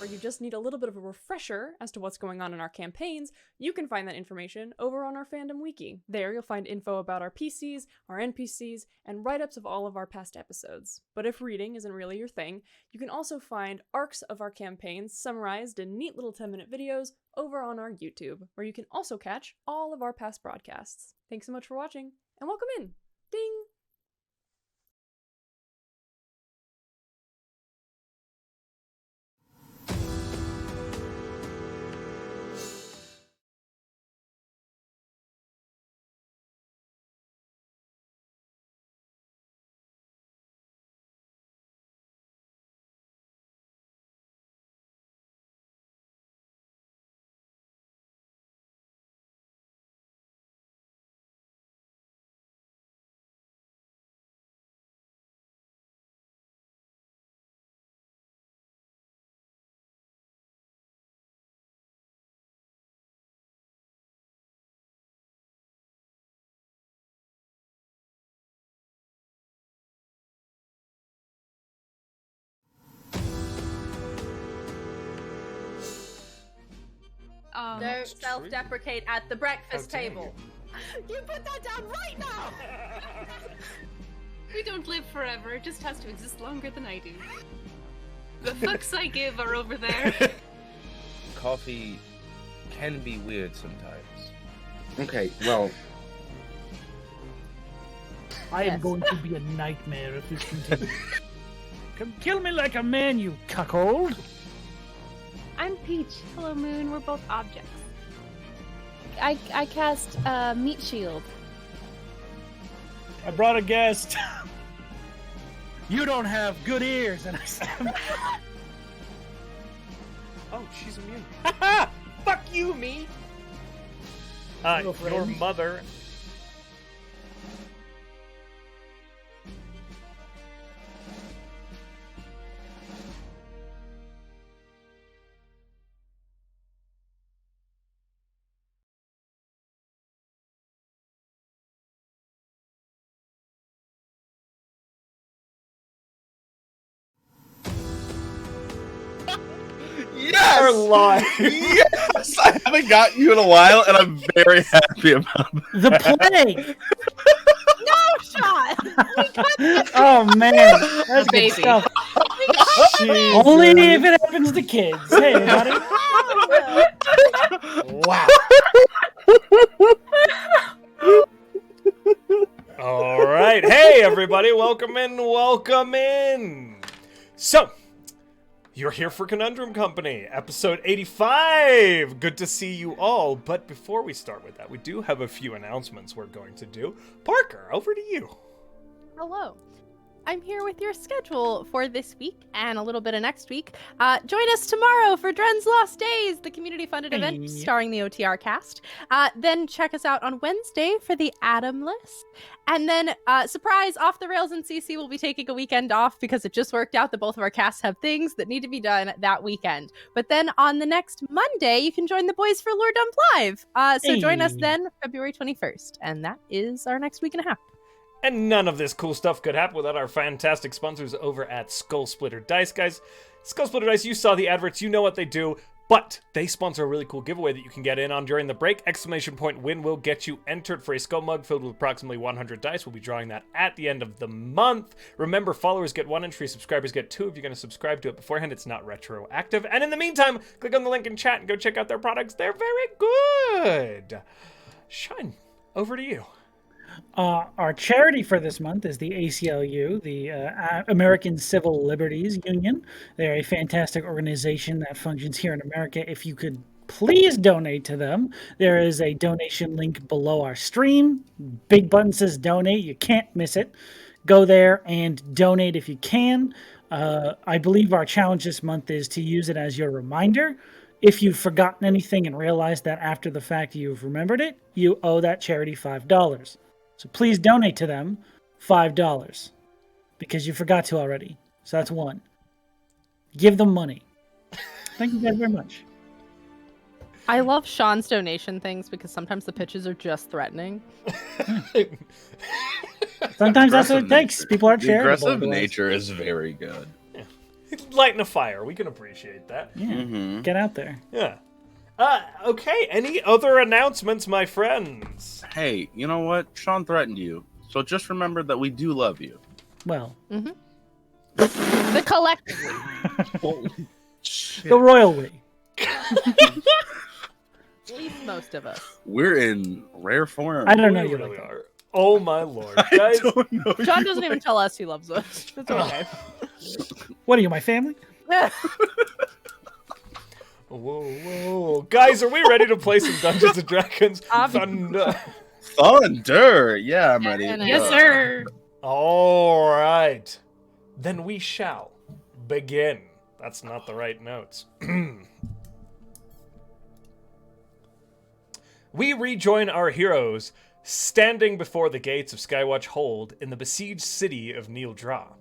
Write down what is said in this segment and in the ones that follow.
or you just need a little bit of a refresher as to what's going on in our campaigns, you can find that information over on our fandom wiki. There you'll find info about our PCs, our NPCs, and write-ups of all of our past episodes. But if reading isn't really your thing, you can also find arcs of our campaigns summarized in neat little 10-minute videos over on our YouTube, where you can also catch all of our past broadcasts. Thanks so much for watching, and welcome in! Ding! Don't self-deprecate at the breakfast table. You put that down right now! We don't live forever, it just has to exist longer than I do. The fucks I give are over there. Coffee can be weird sometimes. Okay, well... I am going to be a nightmare if this continues. Come kill me like a man, you cuckold! I'm Peach. Hello, Moon. We're both objects. I cast Meat Shield. I brought a guest. You don't have good ears, and I said, oh, she's immune. Fuck you, me! Your mother. Yes! You're lying. Yes! I haven't got you in a while, and I'm very happy about that. the plague! No shot! Oh, man. That's good stuff. Only if it happens to kids. Hey, everybody. Wow. All right. Hey, everybody. Welcome in. Welcome in. So, you're here for Conundrum Company, episode 85. Good to see you all. But before we start with that, we do have a few announcements we're going to do. Parker, over to you. Hello. I'm here with your schedule for this week and a little bit of next week. Join us tomorrow for Dren's Lost Days, the community-funded event starring the OTR cast. Then check us out on Wednesday for the Adam list. And then, surprise, Off the Rails and CC will be taking a weekend off because it just worked out that both of our casts have things that need to be done that weekend. But then on the next Monday, you can join the boys for Lore Dump Live. So join us then, February 21st. And that is our next week and a half. And none of this cool stuff could happen without our fantastic sponsors over at Skull Splitter Dice, guys. Skull Splitter Dice, you saw the adverts, you know what they do, but they sponsor a really cool giveaway that you can get in on during the break. Exclamation point win will get you entered for a skull mug filled with approximately 100 dice. We'll be drawing that at the end of the month. Remember, followers get 1 entry, subscribers get 2. If you're going to subscribe to it beforehand, it's not retroactive. And in the meantime, click on the link in chat and go check out their products. They're very good. Shine, over to you. Our charity for this month is the ACLU, the American Civil Liberties Union. They're a fantastic organization that functions here in America. If you could please donate to them, there is a donation link below our stream. Big button says donate. You can't miss it. Go there and donate if you can. I believe our challenge this month is to use it as your reminder. If you've forgotten anything and realized that after the fact you've remembered it, you owe that charity $5. So please donate to them $5 because you forgot to already. So that's 1. Give them money. Thank you guys very much. I love Sean's donation things because sometimes the pitches are just threatening. Sometimes that's what it takes. People are charitable. The aggressive nature is very good. Yeah. lighting a fire. We can appreciate that. Yeah. Get out there. Yeah. Okay, any other announcements, my friends? Hey, you know what? Sean threatened you, so just remember that we do love you. Well. The collectively. Holy shit. The royal we. At least most of us. We're in rare form. I don't know We you really like that. are. Oh my lord, guys. don't know. John doesn't even tell us he loves us. It's okay. What are you, my family? Whoa. Guys, are we ready to play some Dungeons and Dragons? Thunder. Thunder. Yeah, I'm ready. Yes, sir. All right. Then we shall begin. That's not the right notes. We rejoin our heroes standing before the gates of Skywatch Hold in the besieged city of Neildra.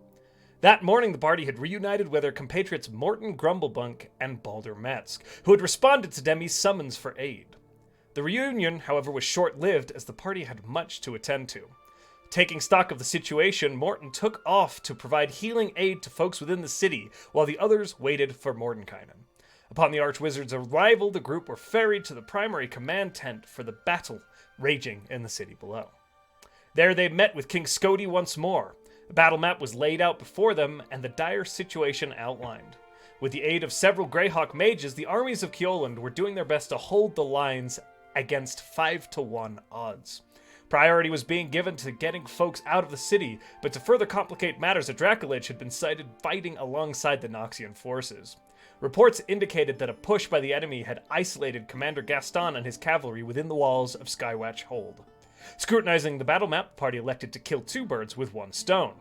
That morning, the party had reunited with their compatriots Mortin, Grumblebunk, and Balder Metsk, who had responded to Demi's summons for aid. The reunion, however, was short-lived as the party had much to attend to. Taking stock of the situation, Mortin took off to provide healing aid to folks within the city, while the others waited for Mordenkainen. Upon the Archwizard's arrival, the group were ferried to the primary command tent for the battle raging in the city below. There they met with King Skody once more. The battle map was laid out before them, and the dire situation outlined. With the aid of several Greyhawk mages, the armies of Kioland were doing their best to hold the lines against 5-1 odds. Priority was being given to getting folks out of the city, but to further complicate matters, a Dracolich had been sighted fighting alongside the Noxian forces. Reports indicated that a push by the enemy had isolated Commander Gaston and his cavalry within the walls of Skywatch Hold. Scrutinizing the battle map, the party elected to kill two birds with one stone.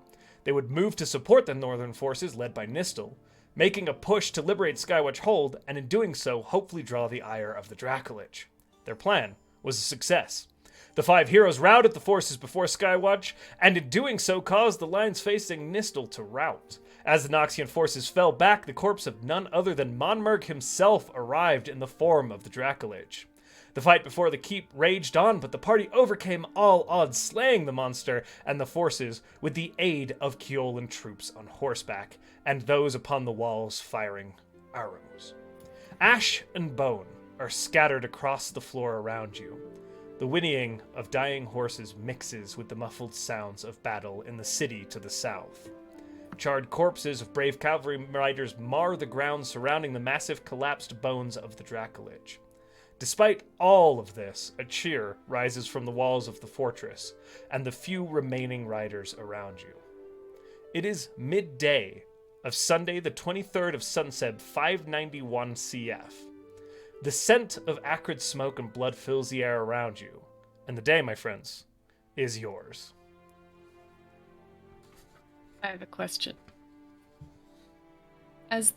They would move to support the northern forces led by Nistel, making a push to liberate Skywatch Hold, and in doing so, hopefully draw the ire of the Dracolich. Their plan was a success. The five heroes routed the forces before Skywatch, and in doing so caused the lines facing Nistel to rout. As the Noxian forces fell back, the corpse of none other than Monmerg himself arrived in the form of the Dracolich. The fight before the keep raged on, but the party overcame all odds, slaying the monster and the forces with the aid of Kiolan troops on horseback, and those upon the walls firing arrows. Ash and bone are scattered across the floor around you. The whinnying of dying horses mixes with the muffled sounds of battle in the city to the south. Charred corpses of brave cavalry riders mar the ground surrounding the massive collapsed bones of the Dracolich. Despite all of this, a cheer rises from the walls of the fortress and the few remaining riders around you. It is midday of Sunday, the 23rd of Sunseb 591 CF. The scent of acrid smoke and blood fills the air around you, and the day, my friends, is yours. I have a question. As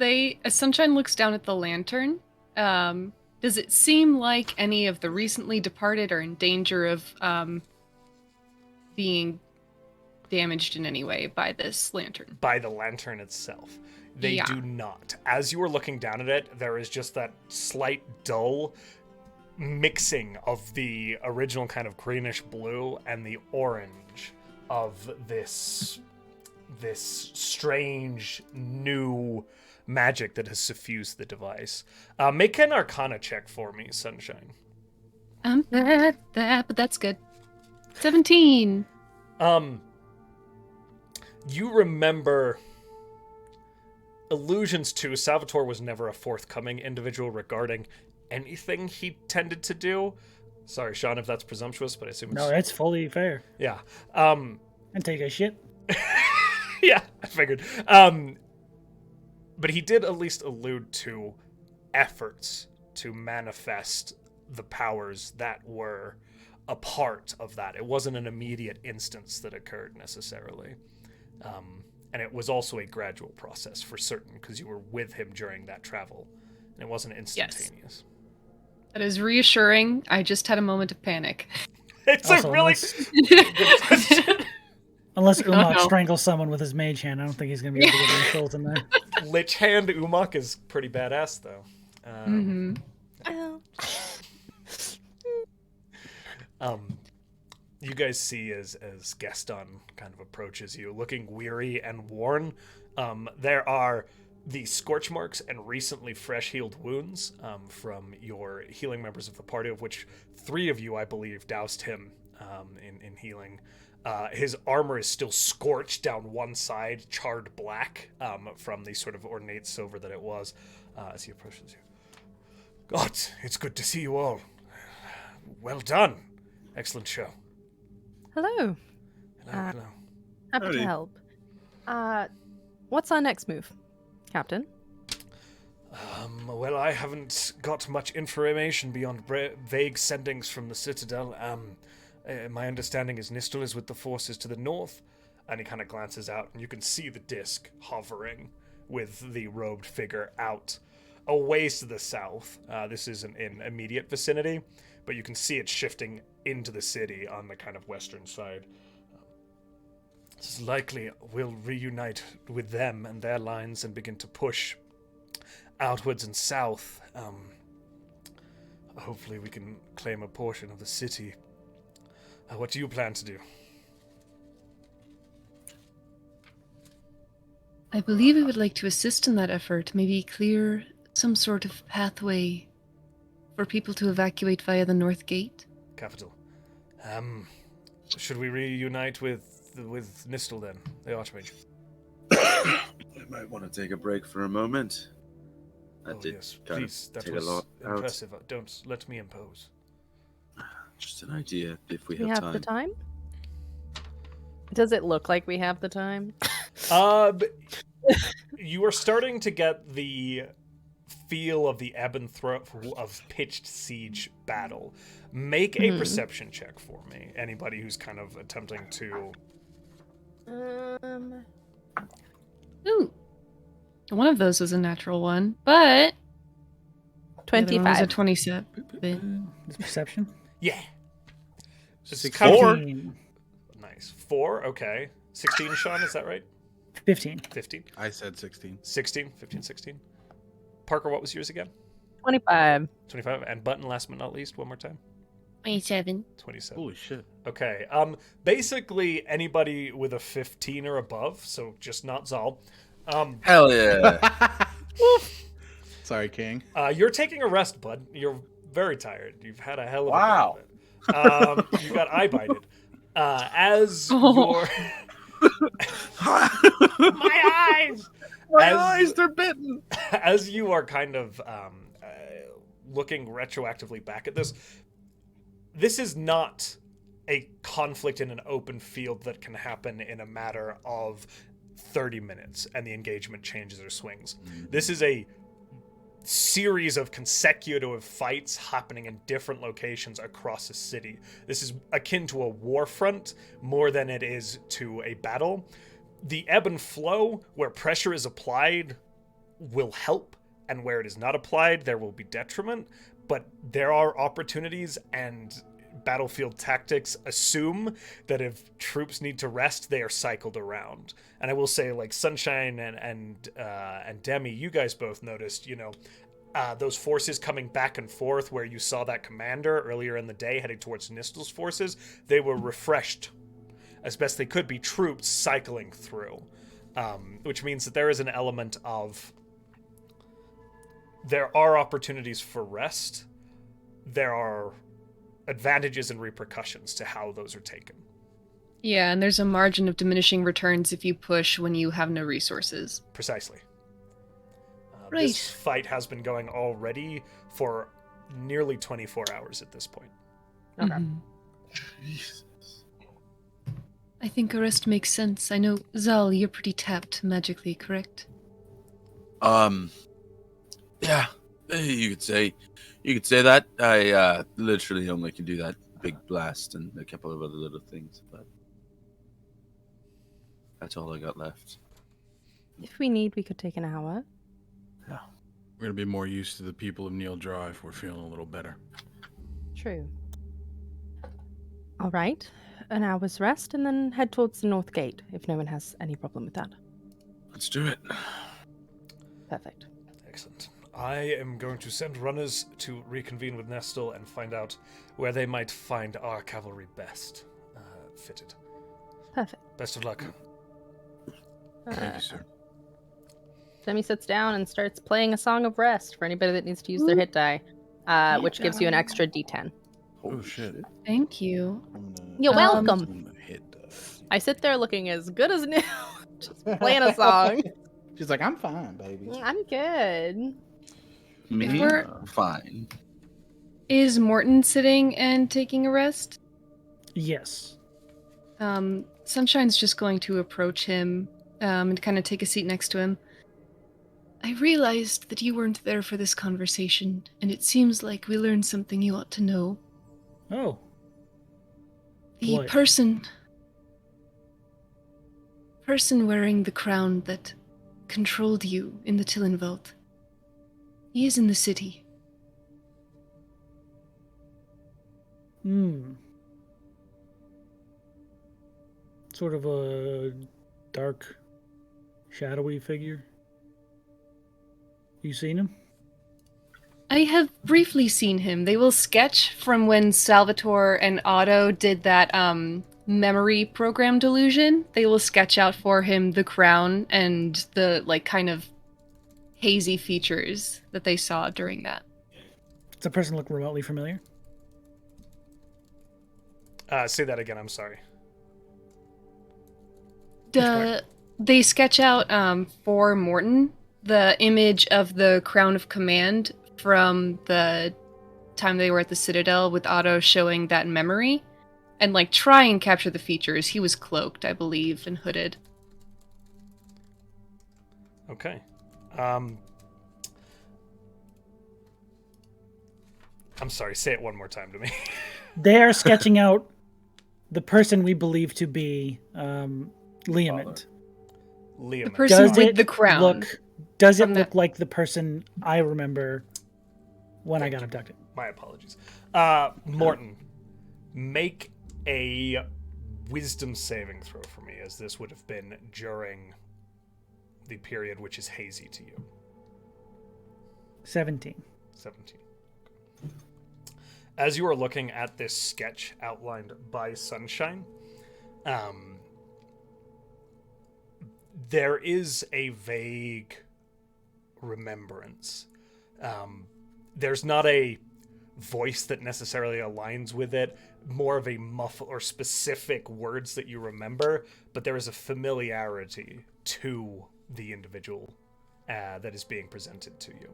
Sunshine looks down at the lantern, does it seem like any of the recently departed are in danger of being damaged in any way by this lantern? By the lantern itself. They do not. As you are looking down at it, there is just that slight dull mixing of the original kind of greenish blue and the orange of this strange new magic that has suffused the device. Make an Arcana check for me, Sunshine. I'm bad at that, but that's good. 17. You remember allusions to Salvatore was never a forthcoming individual regarding anything he tended to do. Sorry, Sean, if that's presumptuous, but I assume it's... No, that's fully fair. Yeah. And take a shit. Yeah, I figured. But he did at least allude to efforts to manifest the powers that were a part of that. It wasn't an immediate instance that occurred necessarily. And it was also a gradual process for certain, because you were with him during that travel. And it wasn't instantaneous. Yes. That is reassuring. I just had a moment of panic. It's Also, a really... Unless Umok strangles someone with his mage hand, I don't think he's going to be able to get any souls in there. Lich Hand Umok is pretty badass, though. You guys see as Gaston kind of approaches you, looking weary and worn. There are the scorch marks and recently fresh healed wounds from your healing members of the party, of which 3 of you, I believe, doused him in healing. His armor is still scorched down one side, charred black from the sort of ornate silver that it was as he approaches you. God, it's good to see you all. Well done. Excellent show. Hello. Hello. Happy to help. What's our next move, Captain? Well, I haven't got much information beyond vague sendings from the Citadel. My understanding is Nistel is with the forces to the north, and he kind of glances out, and you can see the disc hovering with the robed figure out a ways to the south. This isn't in immediate vicinity, but you can see it shifting into the city on the kind of western side. It's likely we'll reunite with them and their lines and begin to push outwards and south. Hopefully we can claim a portion of the city. What do you plan to do? I believe we would like to assist in that effort, maybe clear some sort of pathway for people to evacuate via the North Gate. Capital. Should we reunite with Nistel then, the Archmage? We might want to take a break for a moment. That did yes, kind please. of That take was a lot out. impressive. Don't let me impose. Just an idea, if we We have have the time. time? Does it look like we have the time? You are starting to get the feel of the ebb and flow of pitched siege battle. Make a perception check for me. Anybody who's kind of attempting to... Ooh. One of those was a natural one, but... the other one was a 25. 27. This perception? Yeah. It's 16. Nice. 4, okay. 16, Sean, is that right? 15. 15? I said 16. 16? 15, 16? Parker, what was yours again? 25. 25. And Button, last but not least, one more time. 27. 27. Holy shit. Okay. Basically, anybody with a 15 or above, so just not Zahl. Hell yeah. Sorry, King. You're taking a rest, bud. You're very tired. You've had a hell of a Wow. day of it. You got eye-bited. As your... My eyes! My eyes, they're bitten. As you are kind of looking retroactively back at this, this is not a conflict in an open field that can happen in a matter of 30 minutes and the engagement changes or swings. This is a series of consecutive fights happening in different locations across a city. This is akin to a war front more than it is to a battle. The ebb and flow, where pressure is applied, will help, and where it is not applied, there will be detriment. But there are opportunities, and battlefield tactics assume that if troops need to rest, they are cycled around. And I will say, like Sunshine and Demi, you guys both noticed, those forces coming back and forth where you saw that commander earlier in the day heading towards Nistel's forces, they were refreshed as best they could be troops cycling through, which means that there is an element of there are opportunities for rest. There are advantages and repercussions to how those are taken. Yeah, and there's a margin of diminishing returns if you push when you have no resources. Precisely. Right. This fight has been going already for nearly 24 hours at this point. Okay. Jesus. I think a rest makes sense. I know, Zahl, you're pretty tapped magically, correct? Yeah, you could say that. I literally only can do that big blast and a couple of other little things, but that's all I got left. If we need, we could take an hour. Yeah. We're gonna be more used to the people of Neil Draw if we're feeling a little better. True. All right. An hour's rest and then head towards the North Gate if no one has any problem with that. Let's do it. Perfect. Excellent. I am going to send runners to reconvene with Nestle and find out where they might find our cavalry best fitted. Perfect. Best of luck. Thank you, sir. Demi sits down and starts playing a Song of Rest for anybody that needs to use their hit die, which gives you an extra d10. Oh shit. Thank you. You're welcome. I'm gonna hit that. I sit there looking as good as new, just playing a song. She's like, I'm fine, baby. I'm good. Me? We're- Fine. Is Mortin sitting and taking a rest? Yes. Sunshine's just going to approach him and kind of take a seat next to him. I realized that you weren't there for this conversation, and it seems like we learned something you ought to know. Oh. The What? person wearing the crown that controlled you in the Tillen Vault. He is in the city. Sort of a dark, shadowy figure. You seen him? I have briefly seen him. They will sketch from when Salvatore and Otto did that memory program delusion. They will sketch out for him the crown and the kind of hazy features that they saw during that. Does the person look remotely familiar? Say that again, I'm sorry. They sketch out for Mortin the image of the Crown of Command from the time they were at the Citadel with Otto showing that memory and try and capture the features. He was cloaked, I believe, and hooded. Okay. I'm sorry, say it one more time to me. They are sketching out the person we believe to be Liamond. Liam. The person Does with it the crown. Does it From look the- like the person I remember when I got abducted? My apologies. Mortin, make a wisdom saving throw for me, as this would have been during the period which is hazy to you. 17. 17. As you are looking at this sketch outlined by Sunshine, there is a vague remembrance. There's not a voice that necessarily aligns with it, more of a muffle or specific words that you remember, but there is a familiarity to the individual that is being presented to you.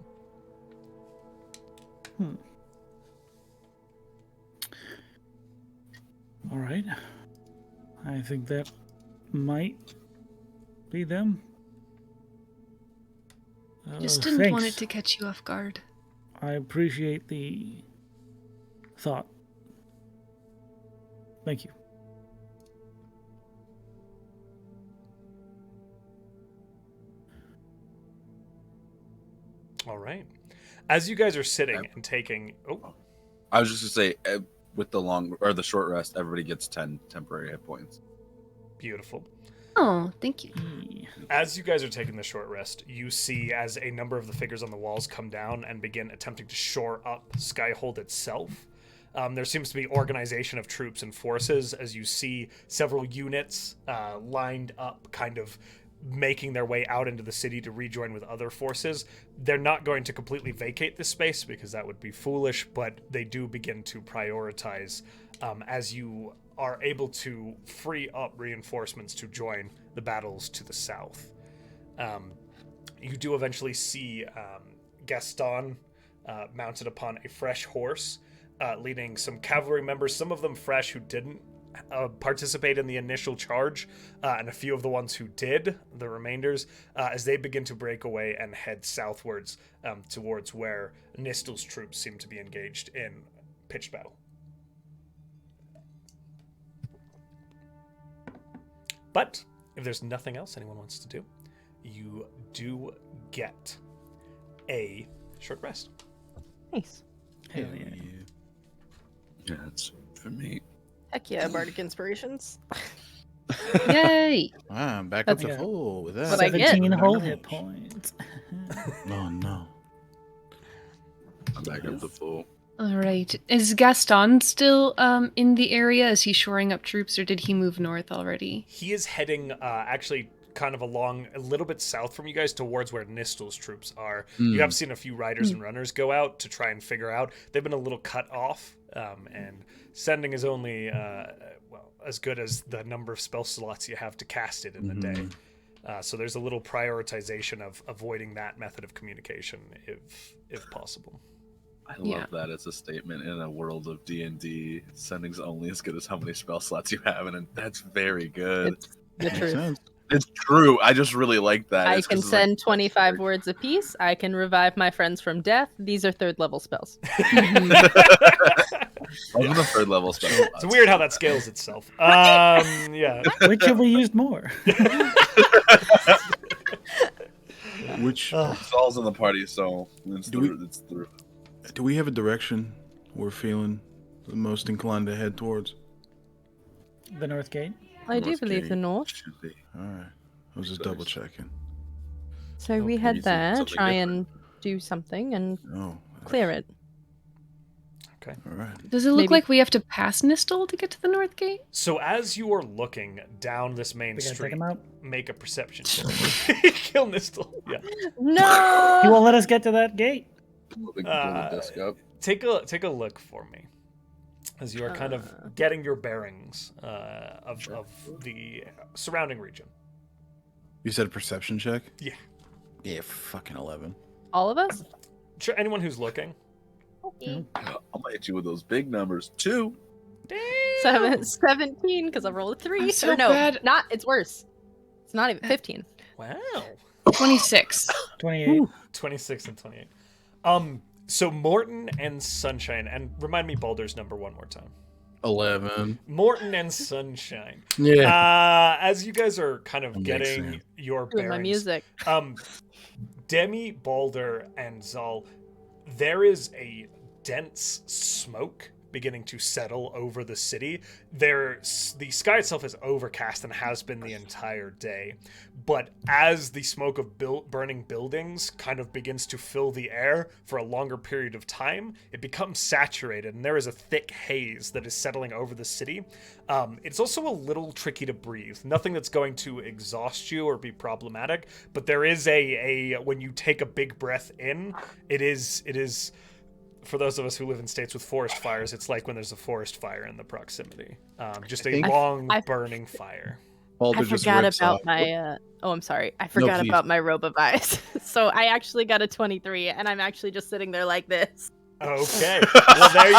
All right. I think that might be them. Just didn't thanks. want it to catch you off guard. I appreciate the thought. Thank you. All right. As you guys are sitting and taking... Oh, I was just going to say, with the long or the short rest, everybody gets 10 temporary hit points. beautiful. Oh, thank you. As you guys are taking the short rest, you see as a number of the figures on the walls come down and begin attempting to shore up Skyhold itself. There seems to be organization of troops and forces as you see several units lined up, kind of making their way out into the city to rejoin with other forces. They're not going to completely vacate this space because that would be foolish, but they do begin to prioritize as you are able to free up reinforcements to join the battles to the south. You do eventually see Gaston mounted upon a fresh horse, leading some cavalry members, some of them fresh who didn't participate in the initial charge, and a few of the ones who did, the remainders, as they begin to break away and head southwards towards where Nistel's troops seem to be engaged in pitched battle. But if there's nothing else anyone wants to do, you do get a short rest. Nice. Hell yeah. Yeah, that's for me. Heck yeah, Bardic Inspirations. Yay! Wow, I'm back That's up to good. full with that. what I get. 17 whole Nice. hit points. Oh no. I'm back up to full. All right. Is Gaston still in the area? Is he shoring up troops, or did he move north already? He is heading actually kind of along a little bit south from you guys towards where Nistel's troops are. You have seen a few riders and runners go out to try and figure out. They've been a little cut off, and sending is only as good as the number of spell slots you have to cast it in the day. So there's a little prioritization of avoiding that method of communication if possible. I love that as a statement in a world of D&D. Sending's only as good as how many spell slots you have, and that's very good. It's the truth. It's true. I just really like that. I can send 25 words apiece. I can revive my friends from death. These are 3rd level spells. Those are the 3rd level spells. It's weird how that scales itself. Yeah. Which have we used more? Which Zahl's in the party, so it's through. do we have a direction we're feeling the most inclined to head towards? The North Gate. I do North believe Gate. the north. Should be. All right, I was just double checking. So we head you think there, something try different? and do something and Oh, clear it. Okay. all right. Does it look Maybe- like we have to pass Nistel to get to the North Gate? So as you are looking down this main We gotta take street, him out. make a perception check. Kill Nistel. Yeah. No! He won't let us get to that gate. Blow the disc up. Take a look for me, as you are kind of getting your bearings of the surrounding region. You said a perception check? Yeah. Yeah, fucking 11. All of us? Sure, anyone who's looking. Okay. I'll hit you with those big numbers. 2. 17, because I rolled a 3. I'm so Or no, bad. not. It's worse. It's not even 15. Wow. 26. 28. 26 and 28. So Mortin and Sunshine, and remind me Baldur's number one more time. 11. Mortin and Sunshine. Yeah. As you guys are kind of That makes getting sense. your Doing bearings, my music. Demi, Baldur, and Zahl, there is a dense smoke beginning to settle over the city. The sky itself is overcast and has been the entire day. But as the smoke of burning buildings kind of begins to fill the air for a longer period of time, it becomes saturated, and there is a thick haze that is settling over the city. It's also a little tricky to breathe. Nothing that's going to exhaust you or be problematic, but there is when you take a big breath in, it is for those of us who live in states with forest fires, it's like when there's a forest fire in the proximity. Just a long burning fire. I forgot about my. I'm sorry. I forgot about my robe of eyes. So I actually got a 23, and I'm actually just sitting there like this. Okay. Well, there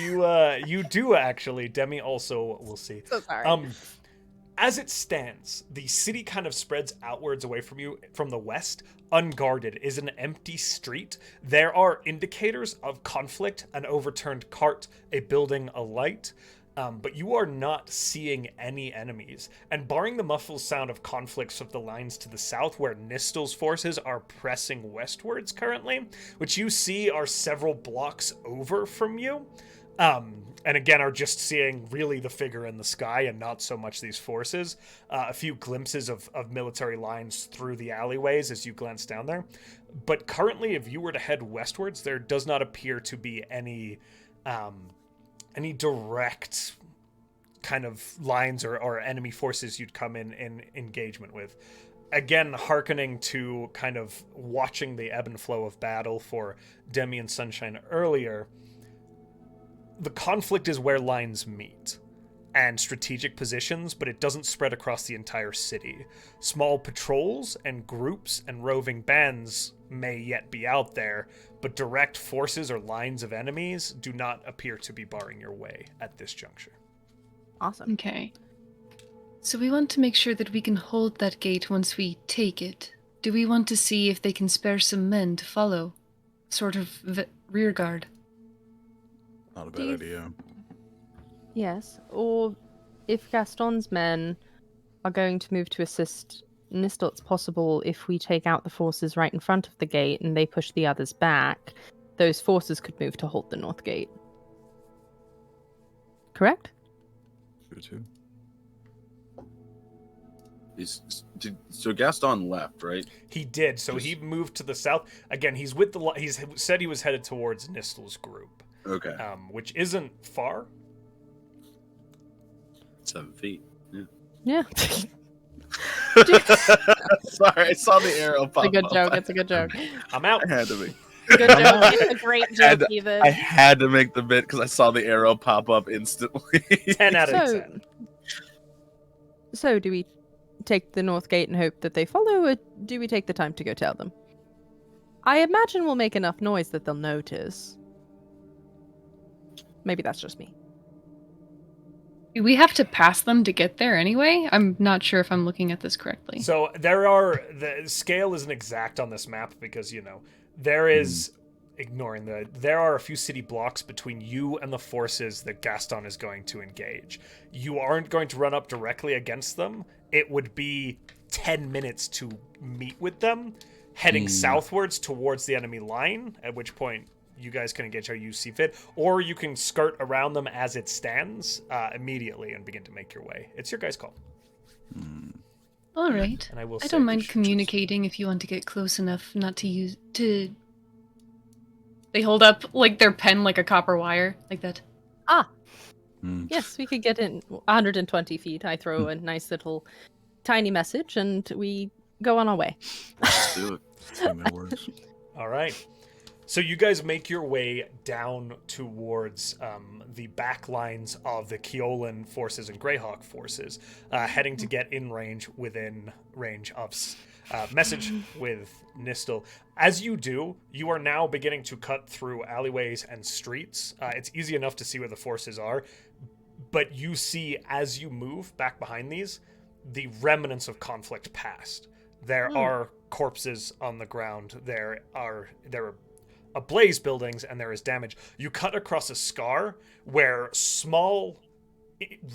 you go. You do actually. Demi also will see. So sorry. As it stands, the city kind of spreads outwards away from you from the west. Unguarded is an empty street. There are indicators of conflict: an overturned cart, a building alight. But you are not seeing any enemies. And barring the muffled sound of conflicts of the lines to the south, where Nistel's forces are pressing westwards currently, which you see are several blocks over from you, and again are just seeing really the figure in the sky and not so much these forces. A few glimpses of military lines through the alleyways as you glance down there. But currently, if you were to head westwards, there does not appear to be any direct kind of lines or enemy forces you'd come in engagement with. Again, hearkening to kind of watching the ebb and flow of battle for Demi and Sunshine earlier, the conflict is where lines meet and strategic positions, but it doesn't spread across the entire city. Small patrols and groups and roving bands may yet be out there, but direct forces or lines of enemies do not appear to be barring your way at this juncture. Awesome. Okay. So we want to make sure that we can hold that gate once we take it. Do we want to see if they can spare some men to follow? Sort of rear guard. Not a bad idea. Yes. Or if Gaston's men are going to move to assist Nistel, it's possible if we take out the forces right in front of the gate and they push the others back, those forces could move to hold the north gate. Correct? True, too. So Gaston left, right? He did. So he moved to the south. Again, he's with he's said he was headed towards Nistel's group. Okay. Which isn't far. 7 feet. Yeah. Yeah. Sorry, I saw the arrow pop It's a good up. joke. It's a good joke. I'm out. I had to be. Good joke. It's a great joke, even. I had to make the bit because I saw the arrow pop up instantly. 10 out of 10. So, do we take the North Gate and hope that they follow, or do we take the time to go tell them? I imagine we'll make enough noise that they'll notice. Maybe that's just me. Do we have to pass them to get there anyway? I'm not sure if I'm looking at this correctly. So the scale isn't exact on this map because, you know, there is, there are a few city blocks between you and the forces that Gaston is going to engage. You aren't going to run up directly against them. It would be 10 minutes to meet with them, heading southwards towards the enemy line, at which point you guys can engage how you see fit, or you can skirt around them as it stands immediately and begin to make your way. It's your guys' call. All right. And I don't mind communicating if you want to get close enough not to use to. They hold up like their pen like a copper wire like that. Yes, we could get in 120 feet. I throw a nice little tiny message, and we go on our way. Let's do it. That works. All right. So you guys make your way down towards the back lines of the Keolan forces and Greyhawk forces, heading to get within range of message with Nistel. As you do, you are now beginning to cut through alleyways and streets. It's easy enough to see where the forces are, but you see, as you move back behind these, the remnants of conflict past. There are corpses on the ground. There are ablaze buildings, and there is damage. You cut across a scar where small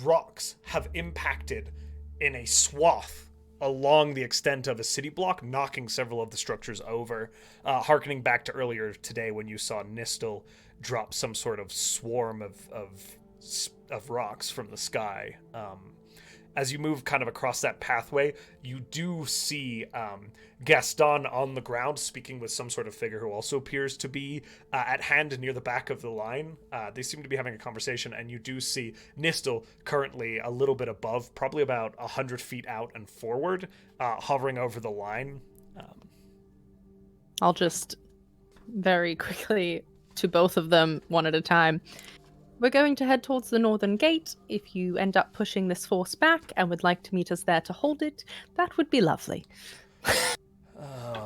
rocks have impacted in a swath along the extent of a city block, knocking several of the structures over, harkening back to earlier today when you saw Nistel drop some sort of swarm of rocks from the sky. As you move kind of across that pathway, you do see Gaston on the ground speaking with some sort of figure who also appears to be at hand near the back of the line. They seem to be having a conversation, and you do see Nistel currently a little bit above, probably about 100 feet out and forward, hovering over the line. I'll just very quickly to both of them, one at a time. We're going to head towards the northern gate. If you end up pushing this force back and would like to meet us there to hold it, that would be lovely.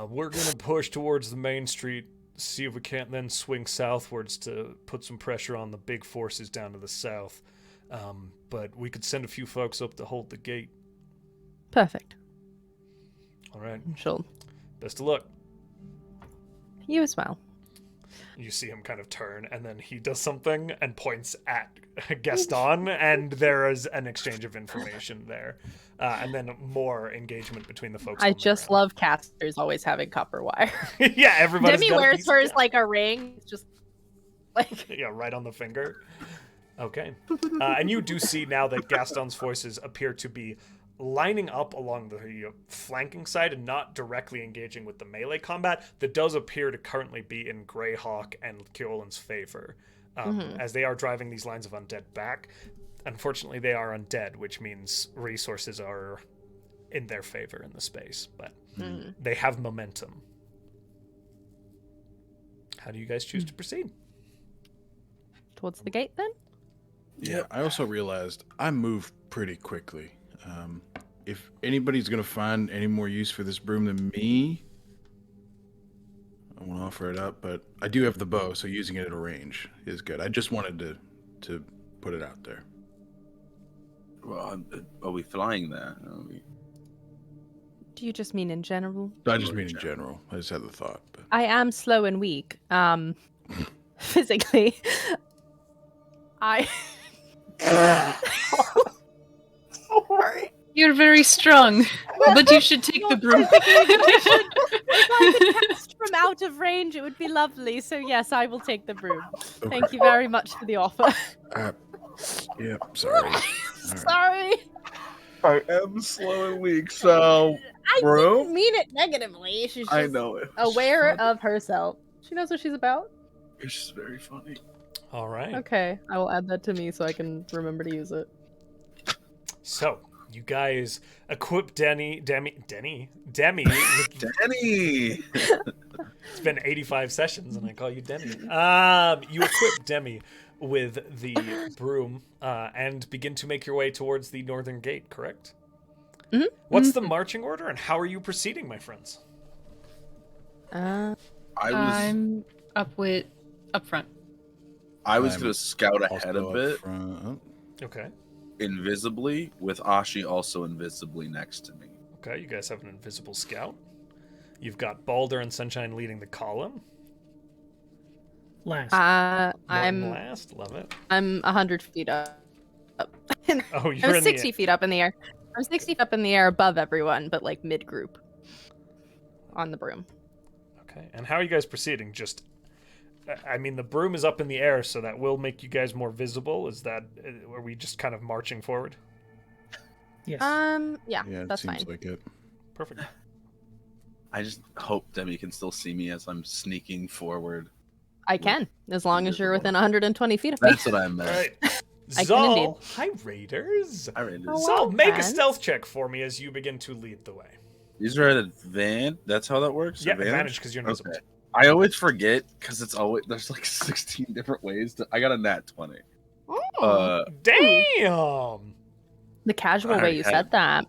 We're going to push towards the main street, see if we can't then swing southwards to put some pressure on the big forces down to the south. But we could send a few folks up to hold the gate. Perfect. All right. Sure. Best of luck. You as well. You see him kind of turn, and then he does something and points at Gaston, and there is an exchange of information there. And then more engagement between the folks. I just love casters always having copper wire. Yeah, everybody. Demi wears hers like a ring, just like yeah, right on the finger. Okay, and you do see now that Gaston's forces appear to be lining up along the flanking side and not directly engaging with the melee combat. That does appear to currently be in Greyhawk and Keolan's favor, as they are driving these lines of undead back. Unfortunately, they are undead, which means resources are in their favor in the space, but they have momentum. How do you guys choose to proceed? Towards the gate, then? Yeah, I also realized I move pretty quickly. If anybody's going to find any more use for this broom than me, I won't offer it up, but I do have the bow, so using it at a range is good. I just wanted to put it out there. Well, are we flying there? Do you just mean in general? I just mean in general. I just had the thought. But... I am slow and weak. Physically. Sorry. You're very strong, but you should take the broom. If I could cast from out of range, it would be lovely. So yes, I will take the broom. Okay. Thank you very much for the offer. Yeah, sorry. Sorry. I am slow and weak, so I broom? didn't mean it negatively. She's just I know it. aware of herself. She knows what she's about. It's just very funny. All right. Okay, I will add that to me so I can remember to use it. So, You guys equip Demi. Danny! It's been 85 sessions, and I call you Demi. You equip Demi with the broom and begin to make your way towards the northern gate, correct? Mm-hmm. What's the marching order, and how are you proceeding, my friends? I'm up front. I was going to scout ahead a bit. Okay. Invisibly, with Ashi also invisibly next to me. Okay, you guys have an invisible scout. You've got Balder and Sunshine leading the column. Last. I'm last. Love it. I'm 100 feet up. Oh, you're I'm 60 feet up in the air. I'm 60 feet up in the air above everyone, but like mid-group on the broom. Okay, and how are you guys proceeding? Just, I mean, the broom is up in the air, so that will make you guys more visible. Are we just kind of marching forward? Yes. Yeah, that's seems fine. Like it. Perfect. I just hope Demi can still see me as I'm sneaking forward. I can, as long as you're within 120 feet of me. That's what I meant. All right. I can indeed. Zahl, hi Raiders. Hi, Raiders. Zahl, make a friends. stealth check for me as you begin to lead the way. These are at advantage. That's how that works? Yeah, advantage because you're invisible. Okay. I always forget because there's like 16 different ways I got a nat 20. Damn! The casual way you said that.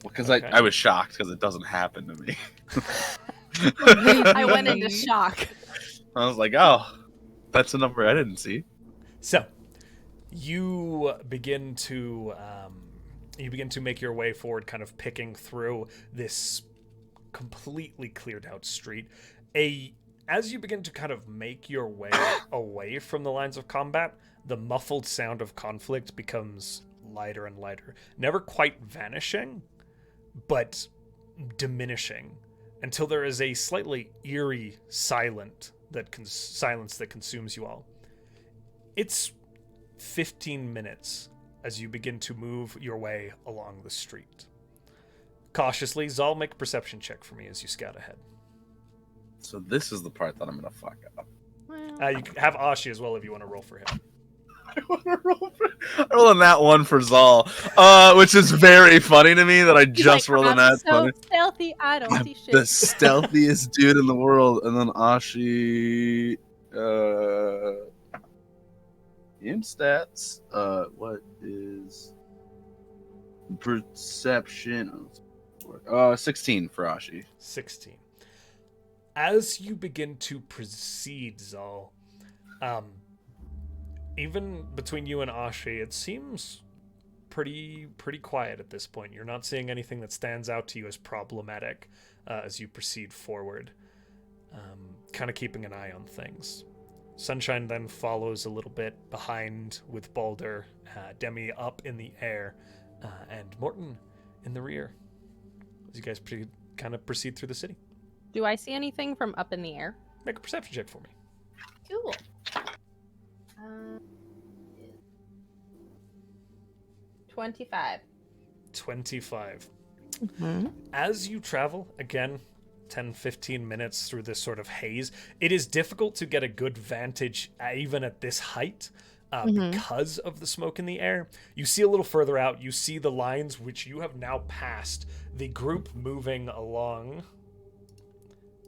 Because Okay. I was shocked because it doesn't happen to me. I went into shock. I was like, oh, that's a number I didn't see. So, you begin to make your way forward, kind of picking through this completely cleared out street. As you begin to kind of make your way away from the lines of combat, the muffled sound of conflict becomes lighter and lighter, never quite vanishing, but diminishing until there is a slightly eerie silence that consumes you all. It's 15 minutes as you begin to move your way along the street. Cautiously, Zahl, make a perception check for me as you scout ahead. So this is the part that I'm gonna fuck up. You can have Ashi as well if you want to roll for him. I rolled that one for Zahl, which is very funny to me that I just rolled in that. So stealthy, I don't see shit. The stealthiest dude in the world, and then Ashi, in stats, what is perception? 16 for Ashi. 16. As you begin to proceed, Zahl, even between you and Ashi, it seems pretty quiet at this point. You're not seeing anything that stands out to you as problematic as you proceed forward, kind of keeping an eye on things. Sunshine then follows a little bit behind with Balder, Demi up in the air, and Mortin in the rear as you guys kind of proceed through the city. Do I see anything from up in the air? Make a perception check for me. Cool. 25. 25. Mm-hmm. As you travel, again, 10-15 minutes through this sort of haze, it is difficult to get a good vantage even at this height because of the smoke in the air. You see a little further out, you see the lines which you have now passed, the group moving along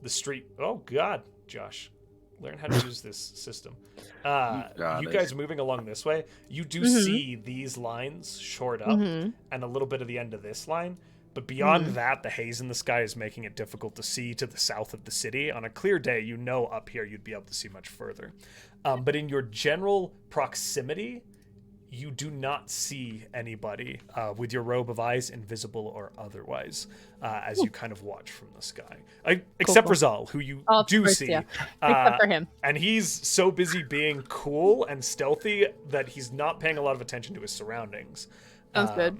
the street. Oh God, Josh, learn how to use this system. You guys moving along this way, you do see these lines short up and a little bit of the end of this line. But beyond that, the haze in the sky is making it difficult to see to the south of the city. On a clear day, you know up here you'd be able to see much further. But in your general proximity, you do not see anybody with your robe of eyes, invisible or otherwise, as you kind of watch from the sky. Except for Zahl, who you do see. Yeah. Except for him. And he's so busy being cool and stealthy that he's not paying a lot of attention to his surroundings. Sounds good.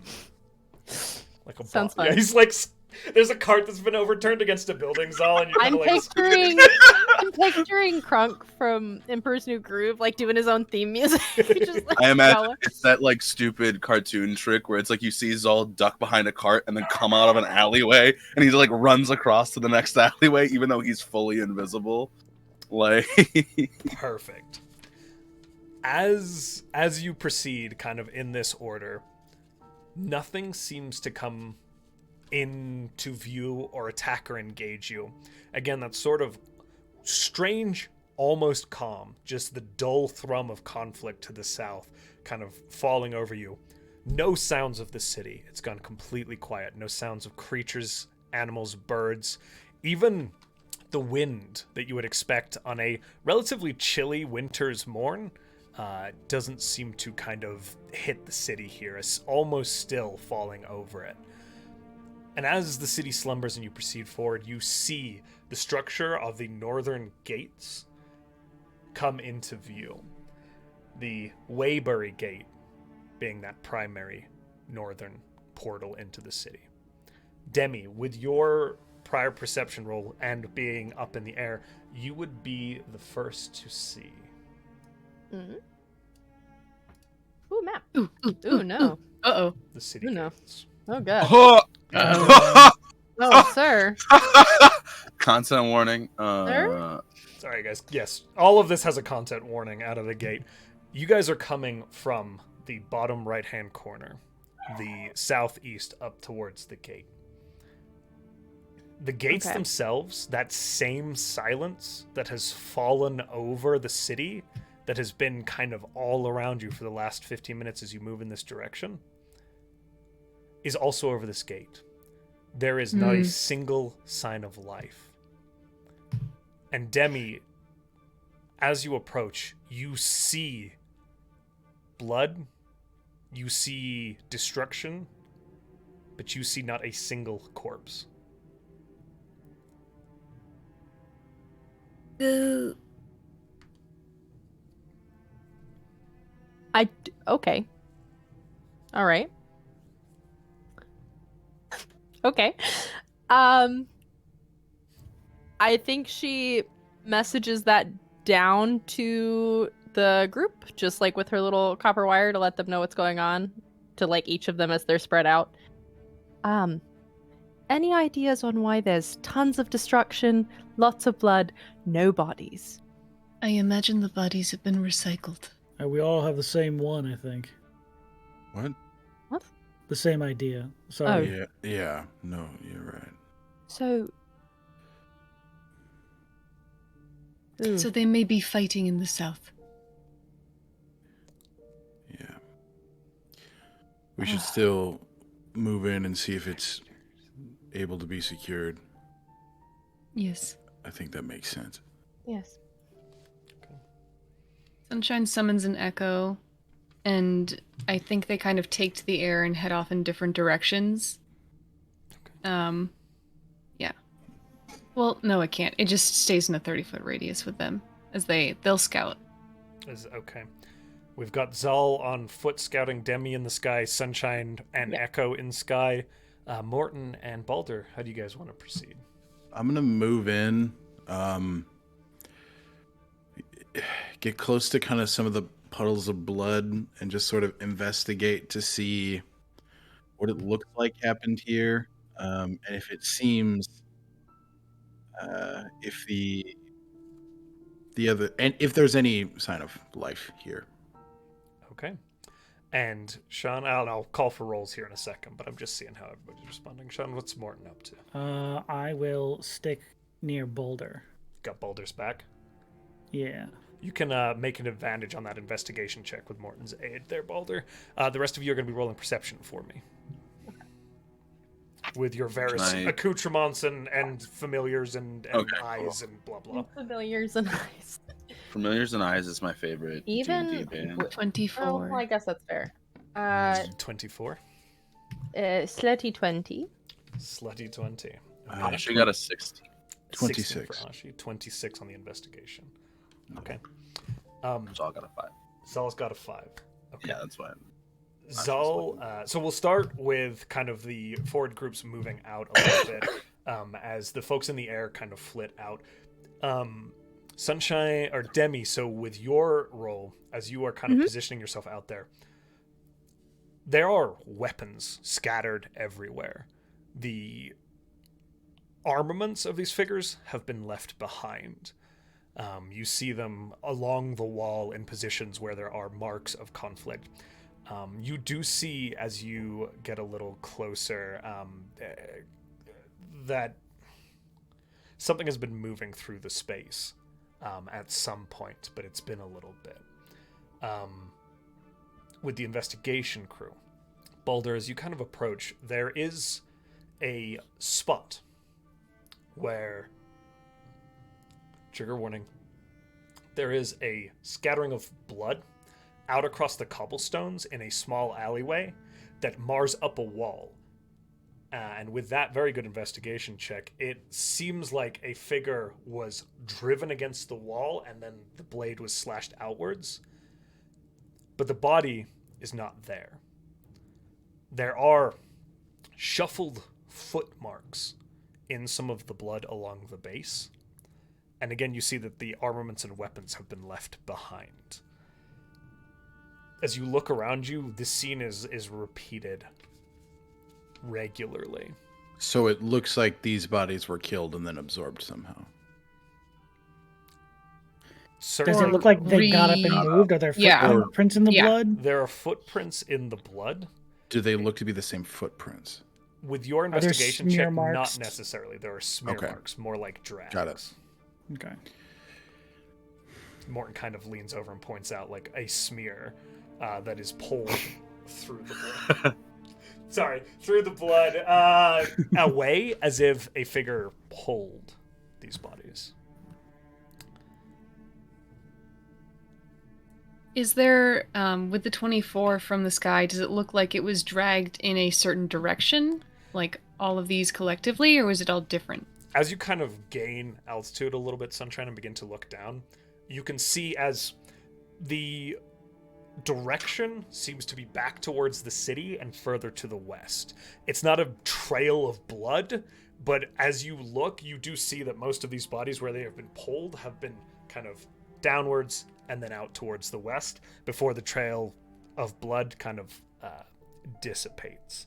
Like a Sounds fun. Yeah, he's like, there's a cart that's been overturned against a building, Zahl, and you're I'm like... I'm picturing Crunk from Emperor's New Groove, like doing his own theme music. Just, like, I imagine it's that like stupid cartoon trick where it's like you see Zahl duck behind a cart and then come out of an alleyway, and he like runs across to the next alleyway, even though he's fully invisible. Like Perfect. As you proceed, kind of in this order, nothing seems to come into view or attack or engage you. Again, that sort of strange, almost calm, just the dull thrum of conflict to the south kind of falling over you. No sounds of the city. It's gone completely quiet. No sounds of creatures, animals, birds, even the wind that you would expect on a relatively chilly winter's morn doesn't seem to kind of hit the city here. It's almost still falling over it. And as the city slumbers and you proceed forward, you see the structure of the northern gates come into view. The Waybury Gate being that primary northern portal into the city. Demi, with your prior perception roll and being up in the air, you would be the first to see. Mm-hmm. Ooh, map. Ooh, No. Uh-oh. The city No. gates. Oh, God. Oh. Oh, sir. Content warning. Sir? Sorry, guys. Yes, all of this has a content warning out of the gate. You guys are coming from the bottom right-hand corner, the southeast up towards the gate. The gates themselves, that same silence that has fallen over the city, that has been kind of all around you for the last 15 minutes as you move in this direction, is also over this gate. There is not a single sign of life. And Demi, as you approach, you see blood, you see destruction, but you see not a single corpse. Okay. All right. Okay. I think she messages that down to the group, just like with her little copper wire to let them know what's going on, to like each of them as they're spread out. Any ideas on why there's tons of destruction, lots of blood, no bodies? I imagine the bodies have been recycled. We all have the same one, I think. What? What? The same idea. Sorry. Yeah. No, you're right. So So they may be fighting in the south. Yeah. We should still move in and see if it's able to be secured. Yes. I think that makes sense. yes. Sunshine summons an echo, and I think they kind of take to the air and head off in different directions. Yeah. Well, no, it can't. It just stays in a 30-foot radius with them, as they'll scout. Okay. We've got Zahl on foot scouting, Demi in the sky, Sunshine and Echo in sky. Mortin and Balder, how do you guys want to proceed? I'm gonna move in, get close to kind of some of the puddles of blood and just sort of investigate to see what it looks like happened here, and if it seems, if the other, and if there's any sign of life here. Okay. And Sean, I'll call for rolls here in a second, but I'm just seeing how everybody's responding. Sean, what's Mortin up to? I will stick near Boulder. Got Balder's back. Yeah. You can make an advantage on that investigation check with Morton's aid there, Balder. The rest of you are going to be rolling perception for me. With your various accoutrements and familiars and eyes and blah, blah. Familiars and eyes. Familiars and Eyes is my favorite. Even D&D band. 24. Oh, well, I guess that's fair. 24. Slutty 20. Slutty 20. Ashi got a 16. 26. 26 on the investigation. Okay. Zahl got a 5. Zal's got a 5. Okay. Yeah, that's fine. Zahl, so we'll start with kind of the forward groups moving out a little bit as the folks in the air kind of flit out. Sunshine, or Demi, so with your role, as you are kind of positioning yourself out there are weapons scattered everywhere. The armaments of these figures have been left behind. You see them along the wall in positions where there are marks of conflict. You do see, as you get a little closer, that something has been moving through the space at some point, but it's been a little bit. With the investigation crew, Boulder, as you kind of approach, there is a spot where, trigger warning, there is a scattering of blood out across the cobblestones in a small alleyway that mars up a wall. And with that very good investigation check, it seems like a figure was driven against the wall and then the blade was slashed outwards. But the body is not there. There are shuffled foot marks in some of the blood along the base. And again, you see that the armaments and weapons have been left behind. As you look around you, this scene is repeated regularly. So it looks like these bodies were killed and then absorbed somehow. Does it look like they got up and moved? Are there footprints in the blood? There are footprints in the blood. Do they look to be the same footprints? With your investigation check, marks? not necessarily. There are smear marks, more like drags. Got it. Okay. Mortin kind of leans over and points out like a smear that is pulled through the blood. Sorry, through the blood, away, as if a figure pulled these bodies. Is there, with the 24 from the sky, does it look like it was dragged in a certain direction? Like all of these collectively, or was it all different? As you kind of gain altitude a little bit, Sunshine, and begin to look down, you can see as the direction seems to be back towards the city and further to the west. It's not a trail of blood, but as you look, you do see that most of these bodies where they have been pulled have been kind of downwards and then out towards the west before the trail of blood kind of dissipates.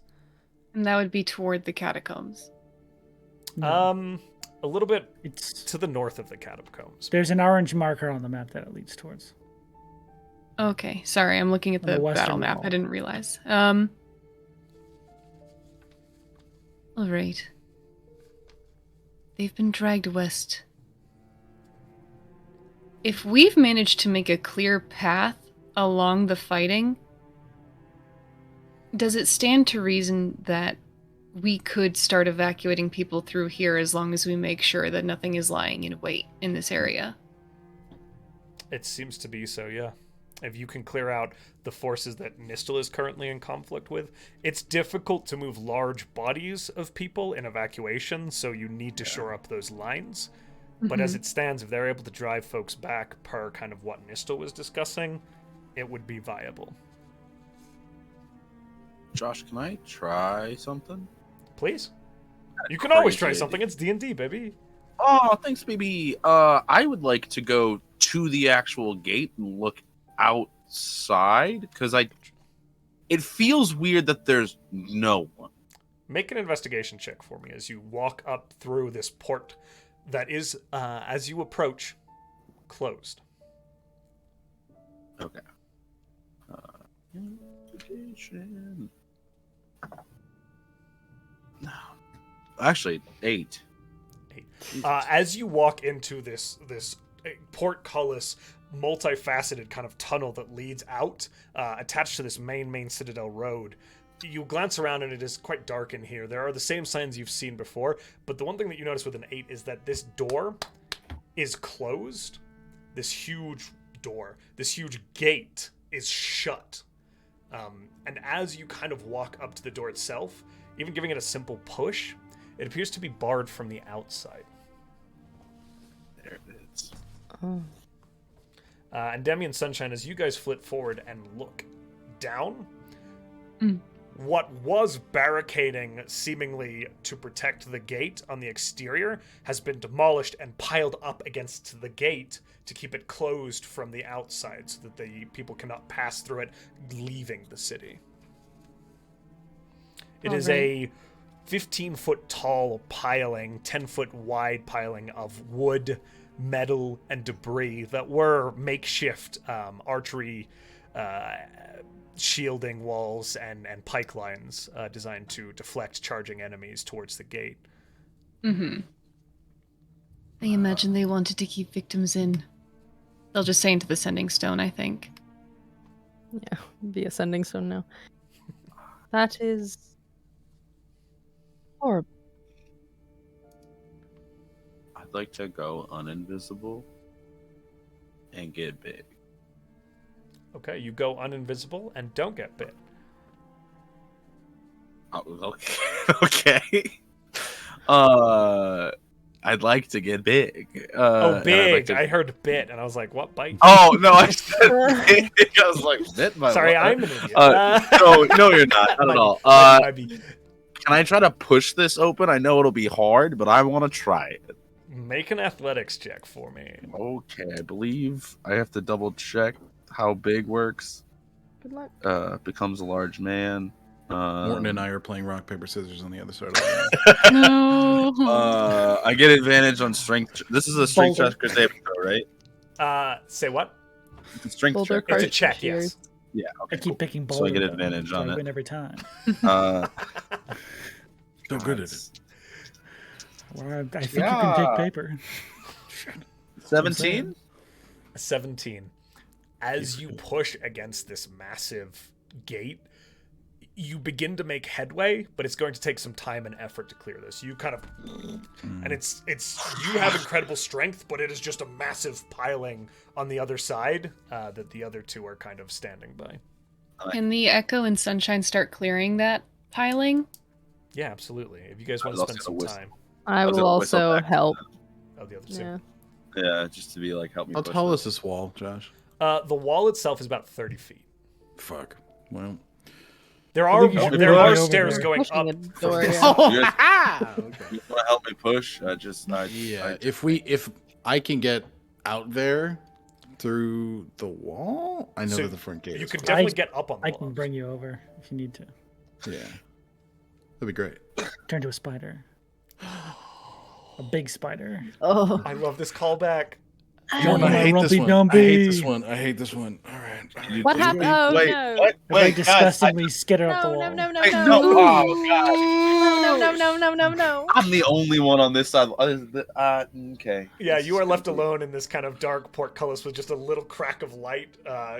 And that would be toward the catacombs. A little bit to the north of the catacombs. There's an orange marker on the map that it leads towards. Okay, sorry, I'm looking at the battle map. wall. I didn't realize. All right. They've been dragged west. If we've managed to make a clear path along the fighting, does it stand to reason that we could start evacuating people through here as long as we make sure that nothing is lying in wait in this area? It seems to be so, yeah. If you can clear out the forces that Nistel is currently in conflict with, it's difficult to move large bodies of people in evacuation, so you need to shore up those lines. But as it stands, if they're able to drive folks back per kind of what Nistel was discussing, it would be viable. Josh, can I try something? Please. You can always try something. It's D&D, baby. Oh, thanks, baby. I would like to go to the actual gate and look outside, because it feels weird that there's no one. Make an investigation check for me as you walk up through this port that is, as you approach, closed. Okay. Investigation. No. Actually, 8. As you walk into this portcullis, multifaceted kind of tunnel that leads out, attached to this main Citadel road, you glance around and it is quite dark in here. There are the same signs you've seen before, but the one thing that you notice with an 8 is that this door is closed. This huge door, this huge gate is shut. And as you kind of walk up to the door itself, even giving it a simple push, it appears to be barred from the outside. There it is. And Demi and Sunshine, as you guys flit forward and look down, what was barricading seemingly to protect the gate on the exterior has been demolished and piled up against the gate to keep it closed from the outside so that the people cannot pass through it leaving the city. It is a 15-foot tall piling, 10-foot wide piling of wood, metal, and debris that were makeshift archery shielding walls and pike lines designed to deflect charging enemies towards the gate. Mm-hmm. I imagine they wanted to keep victims in. They'll just say into the sending stone, I think. Yeah, be a sending stone now. That is horrible. I'd like to go uninvisible and get big. Okay, you go uninvisible and don't get bit. Oh, okay. I'd like to get big. Big! I heard bit, and I was like, what bite? Oh, no, I said big. I was like, bit my Sorry, what? I'm an idiot. No, you're not. Not at all. Can I try to push this open? I know it'll be hard, but I want to try it. Make an athletics check for me. Okay, I believe I have to double check how big works. Good luck. Becomes a large man. Mortin and I are playing rock, paper, scissors on the other side of the room. No. I get advantage on strength. This is a strength Boulder. check or saving throw, right? Say what? It's a strength Boulder check. It's Right? a check, yes. Yeah, okay. I keep picking So Boulder. I get though, advantage so on I it. win every time. So good at it. Or I think you can take paper. 17? 17. As you push against this massive gate, you begin to make headway, but it's going to take some time and effort to clear this. You kind of, and it's you have incredible strength, but it is just a massive piling on the other side that the other two are kind of standing by. Can the Echo and Sunshine start clearing that piling? Yeah, absolutely. If you guys want I to was spend also some gonna time. I was will gonna whistle also back. help. Oh, the other two. Yeah. Yeah, just to be like, help me How push tall this. is this wall, Josh? The wall itself is about 30 feet. Fuck. Well. There I are think you should there really are go over stairs there. going Pushing up. a from door, this. yeah. You guys- Okay. You want to help me push? If I can get out there through the wall, I know So that the front gate. You is could closed. definitely get up on the I wall. can bring you over if you need to. Yeah, that'd be great. Turn to a spider. A big spider. Oh. I love this callback. Join I my hate this rumpy one. dumpy. I hate this one. I hate this one. All right. All right. What happened? Oh, Wait, no. what? If I Wait, guys, disgustingly skitter up the No, wall. no, no, no, Hey, no. no. Oh, God. No. I'm the only one on this side. Okay. Yeah, This you is are left gonna be- alone in this kind of dark portcullis with just a little crack of light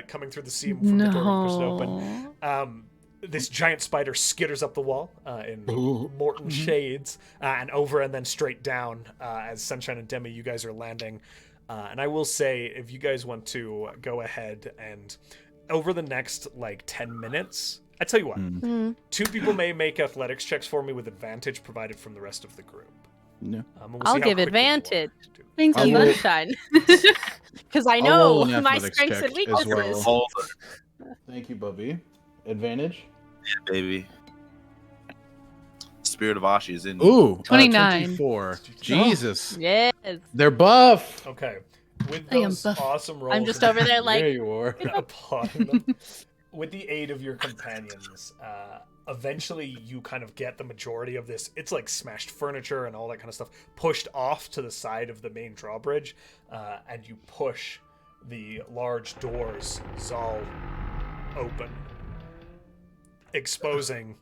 coming through the seam from the door you pushed open. No. This giant spider skitters up the wall in Ooh. Mortin shades and over and then straight down as Sunshine and Demi, you guys are landing. And I will say, if you guys want to go ahead and over the next like 10 minutes, I tell you what, two people may make athletics checks for me with advantage provided from the rest of the group. Yeah. And we'll I'll see how give quickly you want advantage. to. Thank I you. will- Sunshine. Because I I'll roll know an my athletics strengths check and as well. weaknesses. Hold it, Thank you, Bubby. Advantage. baby. Spirit of Ashi is in. Ooh, 29. 24. Jesus. Yes. They're buff. Okay. With I am those buff. awesome rolls, I'm just and- over there There like, you are. applauding them. With the aid of your companions, eventually you kind of get the majority of this. It's like smashed furniture and all that kind of stuff pushed off to the side of the main drawbridge, and you push the large doors, Zahl, open, exposing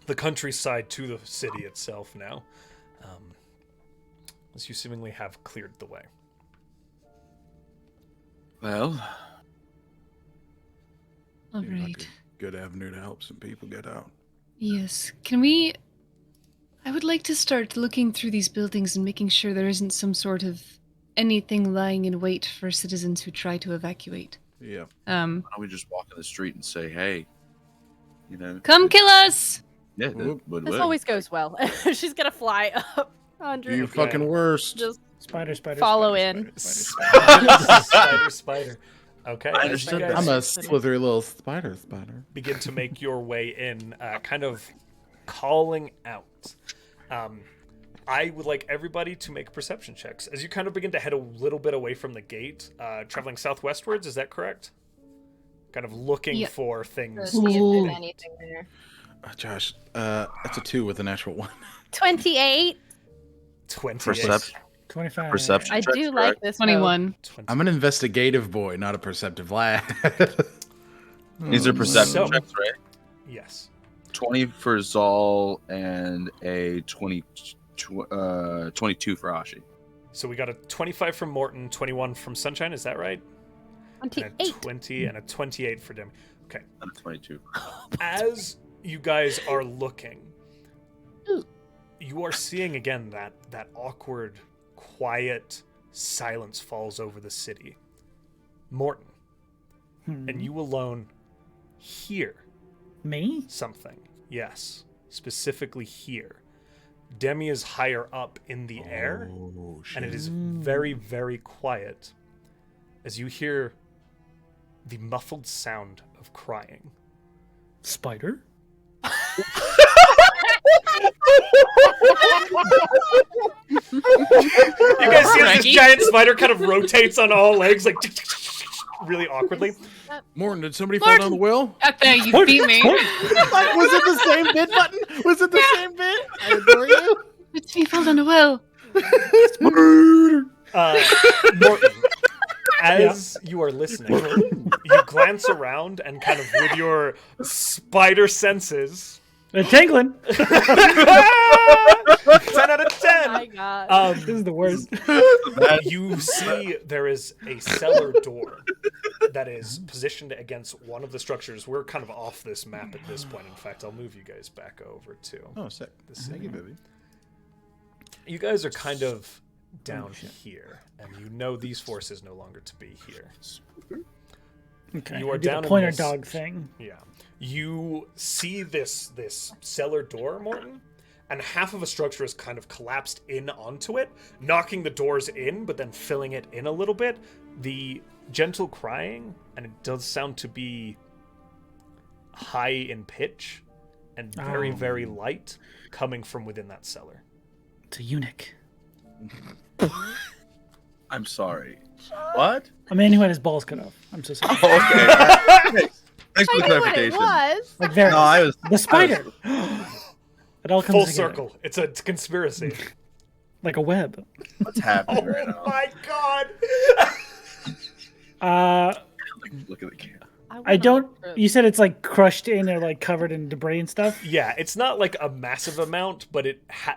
the countryside to the city itself now, as you seemingly have cleared the way. Well, All Seems like right. a good avenue to help some people get out. Yes. Can we... I would like to start looking through these buildings and making sure there isn't some sort of anything lying in wait for citizens who try to evacuate. Yeah. why don't we just walk in the street and say, hey, you know? Come kill us! Yeah, that Whoop. would this work. always goes well. She's gonna fly up under. You fucking worst. Just Spider, spider, follow spider, in. Spider. Okay, I as you understood guys I'm a slithery little spider. begin to make your way in, kind of calling out. I would like everybody to make perception checks as you kind of begin to head a little bit away from the gate, traveling southwestwards. Is that correct? Kind of looking Yeah. for things. see if there's anything there. Josh, that's a 2 with a natural 1. 28. 28. Perception. 25. Perception. I checks, do correct? like this. mode. 21. 20. I'm an investigative boy, not a perceptive lad. These are perception So- checks, right? Yes. 20 for Zahl and a 22 for Ashi. So we got a 25 from Mortin, 21 from Sunshine. Is that right? And a 28. 20 and a 28 for Demi. Okay. And a 22. As you guys are looking, you are seeing again that awkward, quiet silence falls over the city. Mortin, and you alone hear Me? something. Yes, specifically here. Demi is higher up in the air, Oh, shit. and it is very, very quiet as you hear the muffled sound of crying. Spider? You guys see as this giant spider kind of rotates on all legs, like really awkwardly. Morton, did somebody fall down the well? Okay, you beat me. Was it the same bit button? Was it the same bit? I adore you. It's me fall down the well. Mortin, as you are listening, you glance around and kind of with your spider senses. They're tingling. 10 out of 10. Oh my god. This is the worst. You see there is a cellar door that is positioned against one of the structures. We're kind of off this map at this point. In fact, I'll move you guys back over to Oh, sick. Thank you, baby. You guys are kind of down here, and you know these forces no longer to be here. Okay. You are I do down the in pointer this- dog thing. Yeah. You see this cellar door, Mortin, and half of a structure is kind of collapsed in onto it, knocking the doors in, but then filling it in a little bit. The gentle crying, and it does sound to be high in pitch and very, very light, coming from within that cellar. It's a eunuch. I'm sorry. What? A man who had his balls cut off. I'm so sorry. Oh, okay. Thanks for the I knew what it clarification. was. Like there. No, I was The spider. It all comes Full together. circle. It's a conspiracy. Like a web. What's happening right Oh now? my god! Look at the camera. I don't. You said it's like crushed in or like covered in debris and stuff. Yeah, it's not like a massive amount, but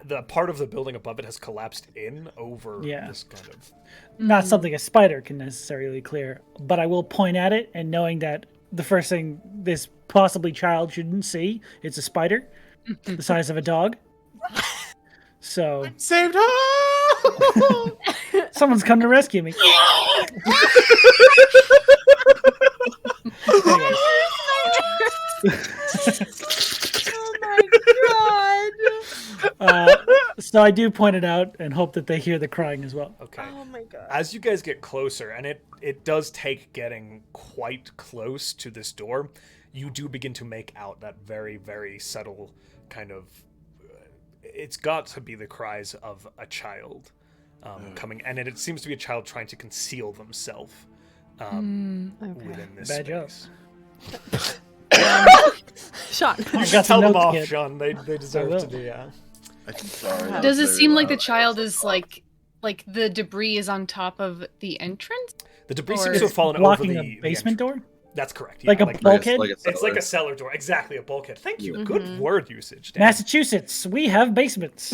the part of the building above it has collapsed in over this kind of. Not something a spider can necessarily clear, but I will point at it, and knowing that the first thing this possibly child shouldn't see, it's a spider, the size of a dog. So Saved her! someone's come to rescue me. Anyways. Oh my god. So I do point it out and hope that they hear the crying as well. Okay. Oh my god. As you guys get closer, and it does take getting quite close to this door, you do begin to make out that very, very subtle kind of. It's got to be the cries of a child coming, and it seems to be a child trying to conceal themselves within this Bad job. space. Sean. You got should some tell them notes, off, kid. Sean. They deserve will. to be. Yeah. I'm sorry. Does it seem like the child is like the debris is on top of the entrance? The debris Or seems to have fallen over Blocking the a basement entrance. door? That's correct. Like yeah, a bulkhead? It's like a cellar door. Exactly, a bulkhead. Thank you. Good word usage. Dan. Massachusetts, we have basements.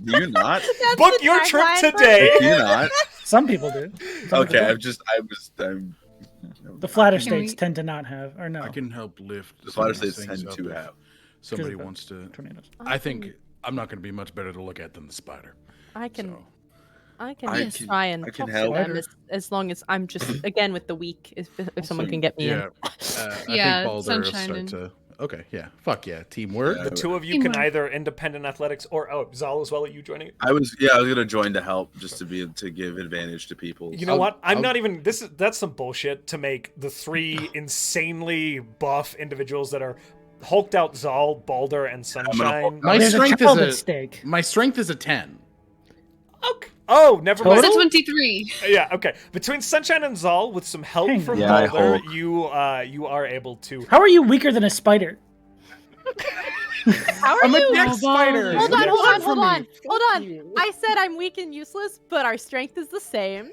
Do you not? Book your trip today. Do you not? Some people do. Some people Okay, don't. I'm. The flatter Can states we- tend to not have, or no. I can help lift. The some flatter of these states things tend up to if have. Somebody Because of wants to. tornadoes. I think I'm not going to be much better to look at than the spider. I can So. I can I just can- try and I can talk help. to them as long as I'm just again with the weak if someone can get me Yeah. in. I Yeah, think Balder will sunshine start and- to. Okay, yeah. Fuck yeah. Teamwork. The two of you can Teamwork. either independent athletics or Zahl as well. Are you joining it? I was gonna join to help just to give advantage to people. You know I'll- what? I'm I'll- not even. That's some bullshit to make the three insanely buff individuals that are hulked out Zahl, Balder, and Sunshine. My There's a strength child is at a stake. My strength is a 10. Okay. Oh, never mind. Total? It's a 23. Yeah, okay. Between Sunshine and Zahl, with some help Hang from on. Yeah, I Balder, hulk. you are able to. How are you weaker than a spider? How are I'm a you? deck spider. Hold on, Get hold one on, for hold me. on, hold Thank on. you. I said I'm weak and useless, but our strength is the same.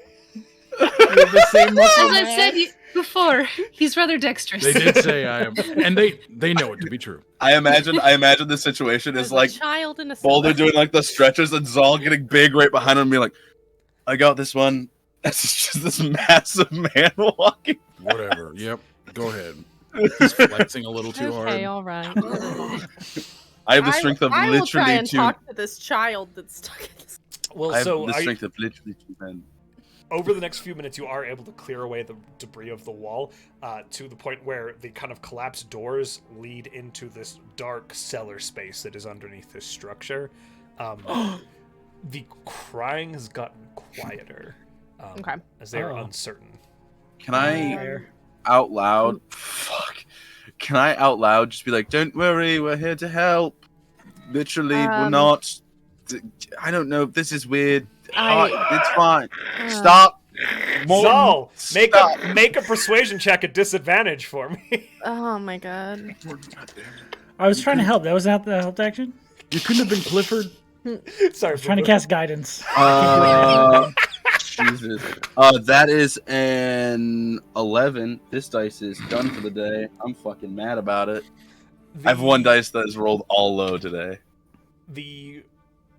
You have the same muscle As I mass? said before, he's rather dexterous. They did say I am, and they know it to be true. I imagine the situation There's is a like child in a Boulder cellar. doing like the stretches and Zahl getting big right behind him and being like, I got this one. It's just this massive man walking. Whatever. Yep. Go ahead. He's flexing a little too Okay, hard. all right. I have the strength of I will try literally and two. talk to this child that's stuck in this. Well, I have so the strength of literally two men. over the next few minutes, you are able to clear away the debris of the wall to the point where the kind of collapsed doors lead into this dark cellar space that is underneath this structure. The crying has gotten quieter Okay. as they are Oh. uncertain. Can I out loud? Fuck. Can I out loud just be like, don't worry, we're here to help. Literally, we're not. I don't know. This is weird. It's fine. Stop. Zahl, Stop. make a persuasion check at disadvantage for me. Oh my god. I was trying to help. That was not the help action. You couldn't have been Clifford. Sorry, I was trying to cast guidance. Jesus. That is an 11. This dice is done for the day. I'm fucking mad about it. I have one dice that is rolled all low today. The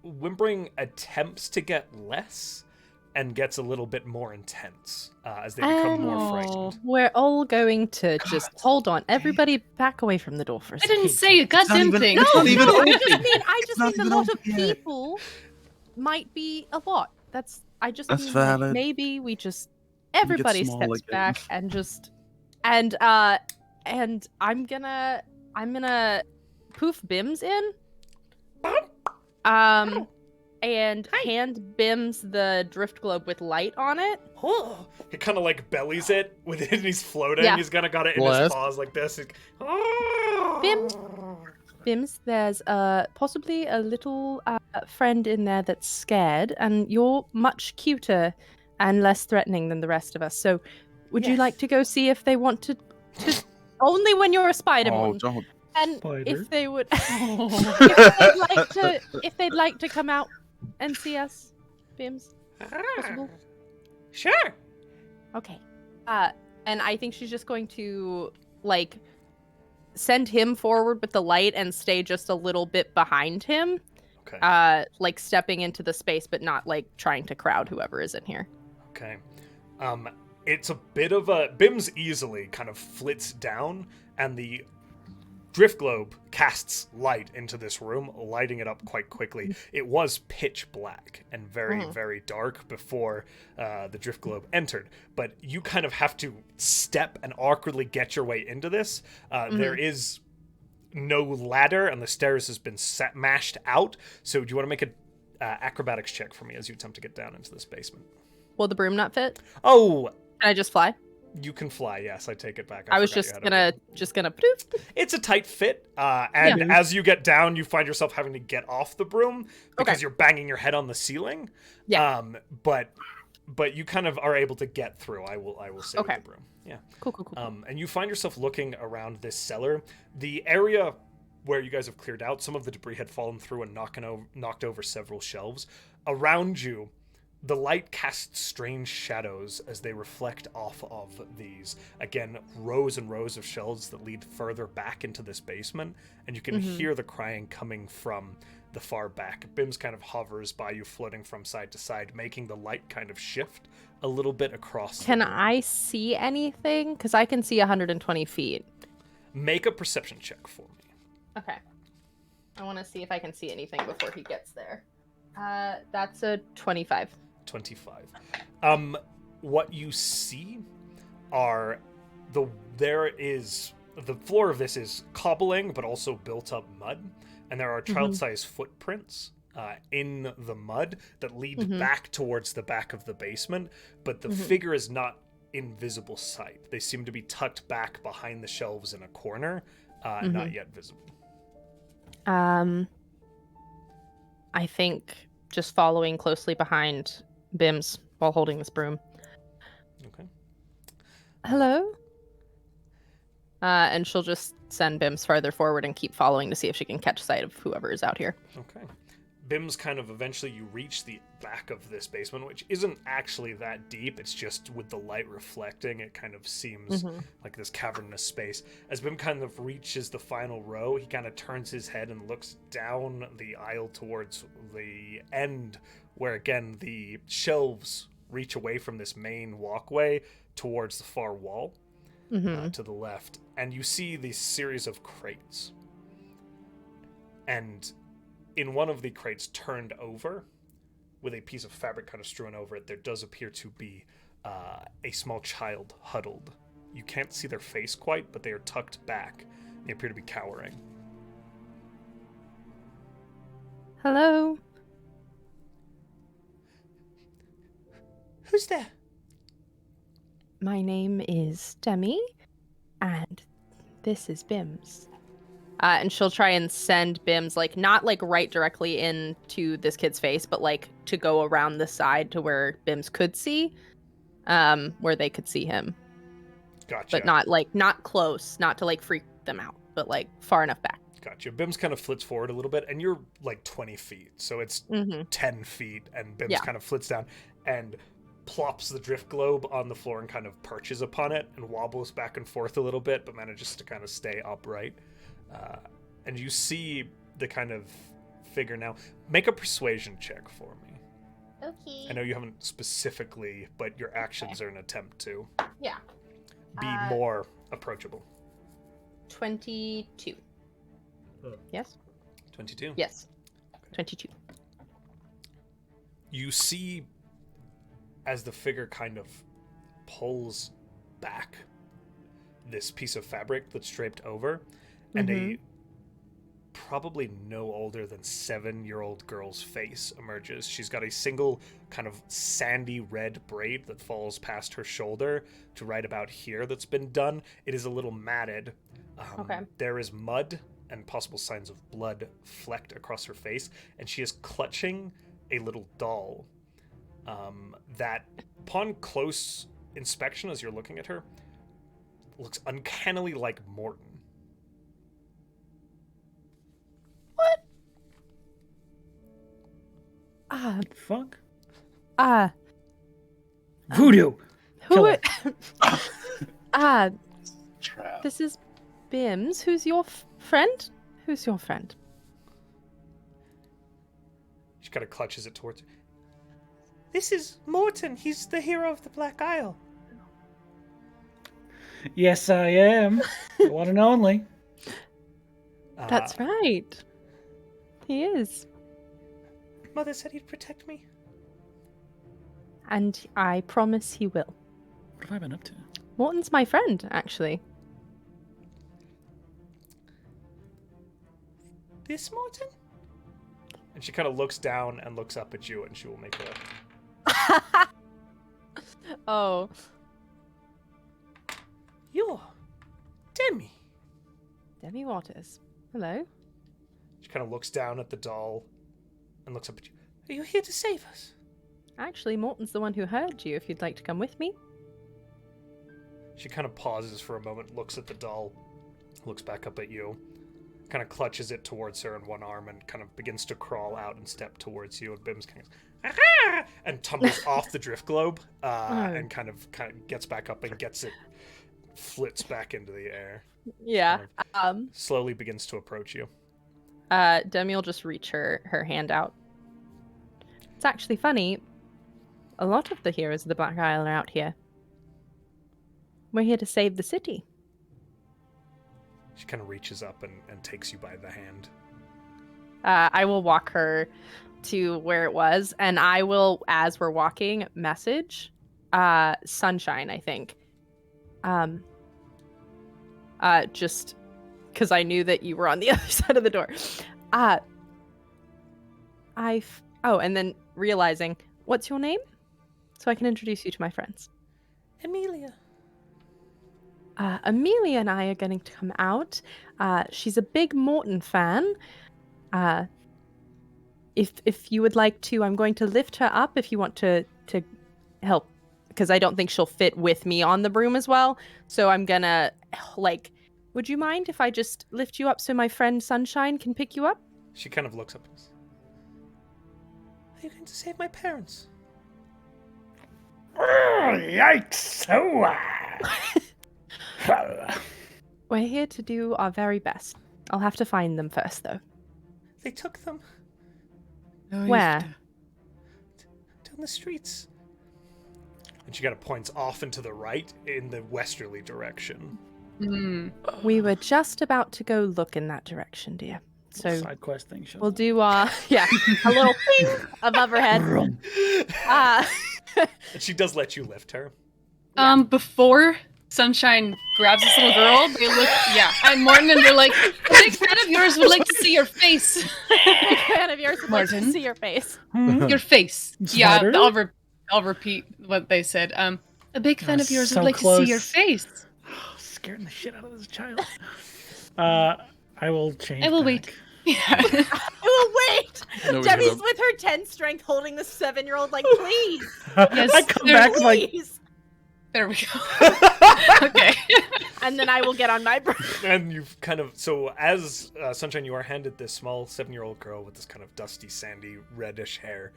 whimpering attempts to get less and gets a little bit more intense as they become more frightened. We're all going to just hold on. Everybody back away from the door for a I second. didn't say a goddamn thing. It's not even I open. just mean not a even lot of open yet. people might be a lot. That's mean valid. like, maybe we just everybody small steps again. back and just and I'm gonna poof Bims in. And hand Bims the drift globe with light on it. He kind of like bellies it with it, and he's floating. Yeah. He's kind of got it in his Bless. paws like this. Bims, there's possibly a little friend in there that's scared, and you're much cuter and less threatening than the rest of us. So, would you Yes. like to go see if they want to only when you're a Spider-Man? Oh, don't. And Spider. if they would, if they'd like to come out and see us, Bims, possible. Sure. Okay. And I think she's just going to like send him forward with the light and stay just a little bit behind him. Okay. Like stepping into the space, but not like trying to crowd whoever is in here. Okay. It's a bit of a Bims easily kind of flits down, and the drift globe casts light into this room, lighting it up quite quickly. It was pitch black and very, very dark before the drift globe entered, but you kind of have to step and awkwardly get your way into this. There is no ladder, and the stairs has been mashed out. So do you want to make an acrobatics check for me as you attempt to get down into this basement? Will the broom not fit? Oh, Can I just fly? you can fly. Yes, I take it back. I was forgot just you had gonna poof. It's a tight fit, and as you get down, you find yourself having to get off the broom because you're banging your head on the ceiling. Yeah. But you kind of are able to get through. I will say with the broom. Yeah. Cool. And you find yourself looking around this cellar. The area where you guys have cleared out, some of the debris had fallen through and knocked over several shelves. Around you, the light casts strange shadows as they reflect off of these. Again, rows and rows of shelves that lead further back into this basement, and you can hear the crying coming from the far back. Bims kind of hovers by you, floating from side to side, making the light kind of shift a little bit across. Can I see anything? Because I can see 120 feet. Make a perception check for me. Okay. I want to see if I can see anything before he gets there. That's a 25. 25. What you see are the floor of this is cobbling, but also built up mud, and there are child-sized footprints in the mud that lead back towards the back of the basement, but the figure is not in visible sight. They seem to be tucked back behind the shelves in a corner, not yet visible. I think just following closely behind Bims while holding this broom. Okay. Hello? And she'll just send Bims farther forward and keep following to see if she can catch sight of whoever is out here. Okay. Bims kind of eventually you reach the back of this basement, which isn't actually that deep. It's just with the light reflecting, it kind of seems like this cavernous space. As Bim kind of reaches the final row, he kind of turns his head and looks down the aisle towards the end, where again the shelves reach away from this main walkway towards the far wall to the left. And you see these series of crates. And in one of the crates turned over, with a piece of fabric kind of strewn over it, there does appear to be a small child huddled. You can't see their face quite, but they are tucked back. They appear to be cowering. Hello? Who's there? My name is Demi, and this is Bims. And she'll try and send Bims, like, not, like, right directly into this kid's face, but, like, to go around the side to where Bims could see, where they could see him. Gotcha. But not, like, not close, not to, like, freak them out, but, like, far enough back. Gotcha. Bims kind of flits forward a little bit, and you're, like, 20 feet, so it's 10 feet, and Bims kind of flits down and plops the drift globe on the floor and kind of perches upon it and wobbles back and forth a little bit, but manages to kind of stay upright. And you see the kind of figure now. Make a persuasion check for me. Okay. I know you haven't specifically, but your actions are an attempt to be more approachable. 22. Yes? 22? Yes. 22. You see as the figure kind of pulls back this piece of fabric that's draped over, and a probably no older than 7-year-old girl's face emerges. She's got a single kind of sandy red braid that falls past her shoulder to right about here that's been done. It is a little matted. There is mud and possible signs of blood flecked across her face, and she is clutching a little doll that, upon close inspection as you're looking at her, looks uncannily like Mortin. Fuck. Who? Voodoo. This is Bims. Who's your friend? Who's your friend? She kind of clutches it towards her. This is Mortin. He's the hero of the Black Isle. Yes, I am. The one and only. That's right. He is. Mother said he'd protect me. And I promise he will. What have I been up to? Morton's my friend, actually. This Mortin? And she kind of looks down and looks up at you, and she will make a... Oh. You're Demi. Demi Waters. Hello. She kind of looks down at the doll and looks up at you. Are you here to save us? Actually, Morton's the one who heard you, if you'd like to come with me. She kind of pauses for a moment, looks at the doll, looks back up at you, kind of clutches it towards her in one arm and kind of begins to crawl out and step towards you. And Bim's kind of and tumbles off the drift globe and kind of gets back up and gets it, flits back into the air. Yeah. Slowly begins to approach you. Demi will just reach her hand out. It's actually funny. A lot of the heroes of the Black Isle are out here. We're here to save the city. She kind of reaches up and takes you by the hand. I will walk her to where it was, and I will, as we're walking, message Sunshine, I think. Just because I knew that you were on the other side of the door. And then realizing, what's your name? So I can introduce you to my friends. Amelia. Amelia and I are going to come out. She's a big Mortin fan. If you would like to, I'm going to lift her up if you want to help, because I don't think she'll fit with me on the broom as well. So I'm gonna, would you mind if I just lift you up so my friend Sunshine can pick you up? She kind of looks up. Are you going to save my parents? Oh, yikes! We're here to do our very best. I'll have to find them first, though. They took them Where? down the streets. And she kind of points off and to the right in the westerly direction. We were just about to go look in that direction, dear. So Side quest thing. we'll do a little ping above her head. And she does let you lift her. Before Sunshine grabs this little girl, they look, and Mortin, and they're like, a big fan of yours would like to see your face. Big fan of yours would like to Mortin. see your face. Your face. Smarter? Yeah, I'll repeat what they said. A big fan of yours so would like close. to see your face. Scaring the shit out of this child. I will change. I will back. wait. Yeah. I will wait! No, we Demi's have- with her 10 strength holding the 7-year-old, like, please! Yes, I come there- back like Please! There we go. Okay. And then I will get on my break. And you've kind of, so as Sunshine, you are handed this small 7-year-old girl with this kind of dusty, sandy, reddish hair.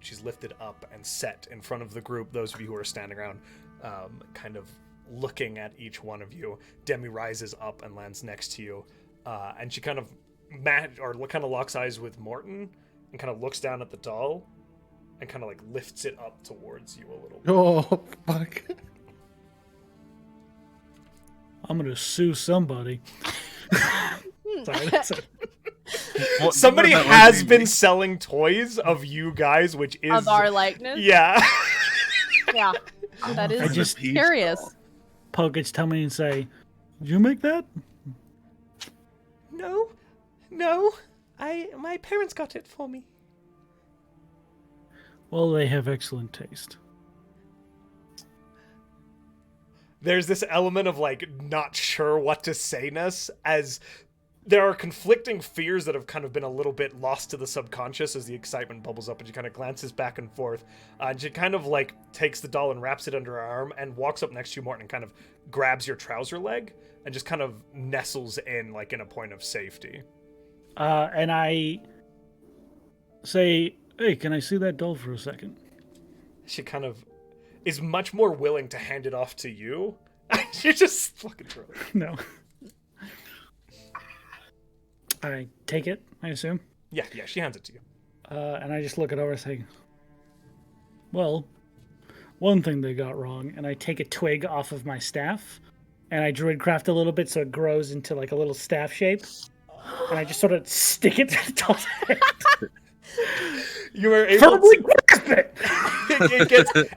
She's lifted up and set in front of the group, those of you who are standing around, kind of looking at each one of you. Demi rises up and lands next to you, and she kind of locks eyes with Mortin and kind of looks down at the doll and kind of like lifts it up towards you a little bit. Oh, fuck. I'm gonna sue somebody. Sorry, that's it. What- Somebody that has might be been me. selling toys of you guys, which is Of our likeness? yeah. Yeah. That is I just- curious. Pokage tell me and say, "Did you make that?" No, my parents got it for me. Well, they have excellent taste. There's this element of like not sure what to say-ness, as there are conflicting fears that have kind of been a little bit lost to the subconscious as the excitement bubbles up, and she kind of glances back and forth. And she kind of like takes the doll and wraps it under her arm and walks up next to you, Mortin, and kind of grabs your trouser leg and just kind of nestles in like in a point of safety. And I say, "Hey, can I see that doll for a second?" She kind of is much more willing to hand it off to you. You just fucking throw it. No. I take it, I assume. Yeah, she hands it to you. And I just look it over and say, "Well, one thing they got wrong." And I take a twig off of my staff, and I druid craft a little bit so it grows into like a little staff shape. And I just sort of stick it to the doll's head. You are able Firbolg, to... grasp it!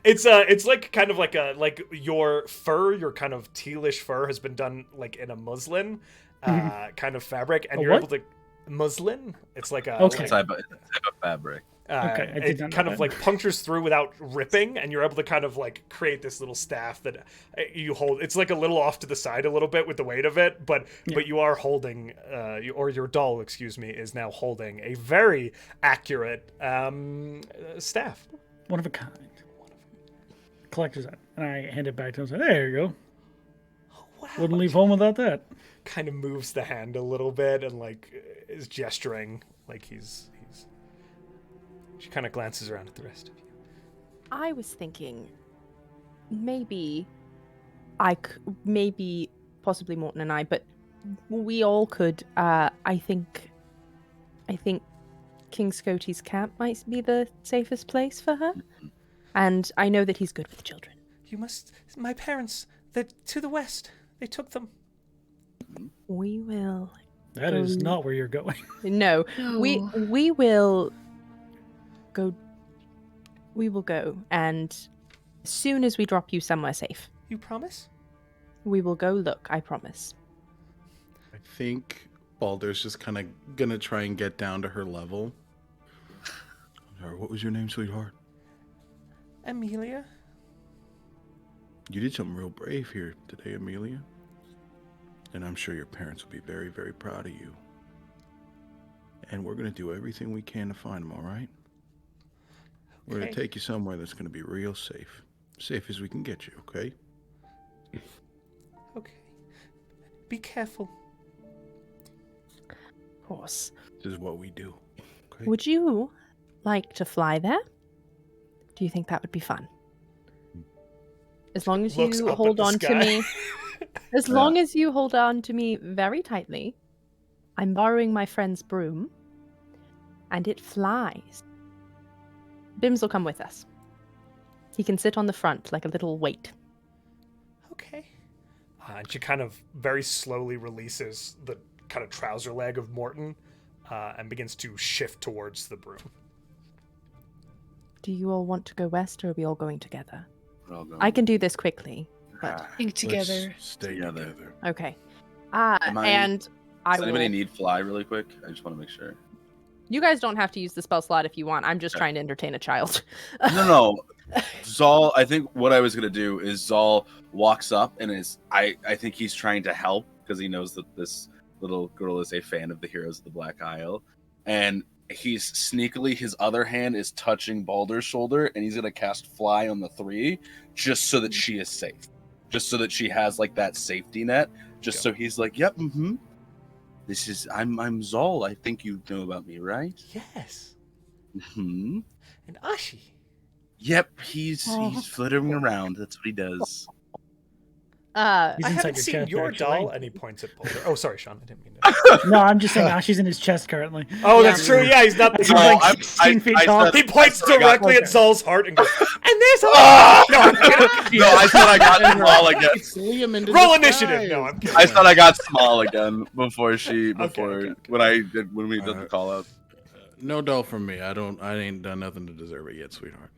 It's like kind of like your fur, your kind of tealish fur has been done like in a muslin kind of fabric, and A you're what? able to muslin. It's like a Okay. It's a type of fabric. Okay, I did it not know kind of that. like punctures through without ripping, and you're able to kind of like create this little staff that you hold. It's like a little off to the side a little bit with the weight of it, but you are holding, or your doll, excuse me, is now holding a very accurate staff. One of a kind. Collector's item. And I hand it back to him and say, "There you go. Wow. Wouldn't leave home without that." Kind of moves the hand a little bit and like is gesturing like he's. She kind of glances around at the rest of you. I was thinking maybe possibly Mortin and I, but we all could. I think King Scotty's camp might be the safest place for her, and I know that he's good with children. You must. My parents. They're to the west. They took them. We will. That is not where you're going. No, we will go. We will go, and as soon as we drop you somewhere safe, You promise? we will go look. I promise. I think Baldur's just kind of gonna try and get down to her level. Sorry, what was your name, sweetheart? Amelia? You did something real brave here today, Amelia. And I'm sure your parents will be very, very proud of you. And we're gonna do everything we can to find them, all right? We're gonna Okay. take you somewhere that's gonna be real safe. Safe as we can get you, okay? Okay. Be careful. Of course. This is what we do. Okay? Would you like to fly there? Do you think that would be fun? As long as Looks you up hold at the on to sky. me. As long as you hold on to me very tightly. I'm borrowing my friend's broom. And it flies. Bims will come with us. He can sit on the front like a little weight. Okay. And she kind of very slowly releases the kind of trouser leg of Mortin and begins to shift towards the broom. Do you all want to go west, or are we all going together? We're all going. I can do this quickly. But... Think together. Let's stay together. Okay. Am I- And I Does will... anybody need fly really quick? I just want to make sure. You guys don't have to use the spell slot if you want. I'm just trying to entertain a child. No. Zahl, I think what I was gonna do is Zahl walks up and I think he's trying to help because he knows that this little girl is a fan of the Heroes of the Black Isle, and he's sneakily, his other hand is touching Baldur's shoulder, and he's gonna cast Fly on the 3 just so that she is safe, just so that she has like that safety net, just so he's like, yep, this is I'm Zahl. I think you know about me, right? Yes. Mm-hmm. And Ashi. Yep, he's flittering around. That's what he does. He's I inside haven't your seen chest, your actually. doll. And he points at Boulder. Oh, sorry, Sean. I didn't mean to. No, I'm just saying Ashi's in his chest currently. Oh, that's true. Yeah, he's not. He's No, like I'm- 16 feet I tall. said- He points I directly got- at Zahl's heart and goes, and there's Ah! no, I'm kidding. No, I said I got small again. It's Liam into Roll disguise. initiative. No, I'm kidding. I said I got small again before okay. when we did the call out. No doll from me. I ain't done nothing to deserve it yet, sweetheart.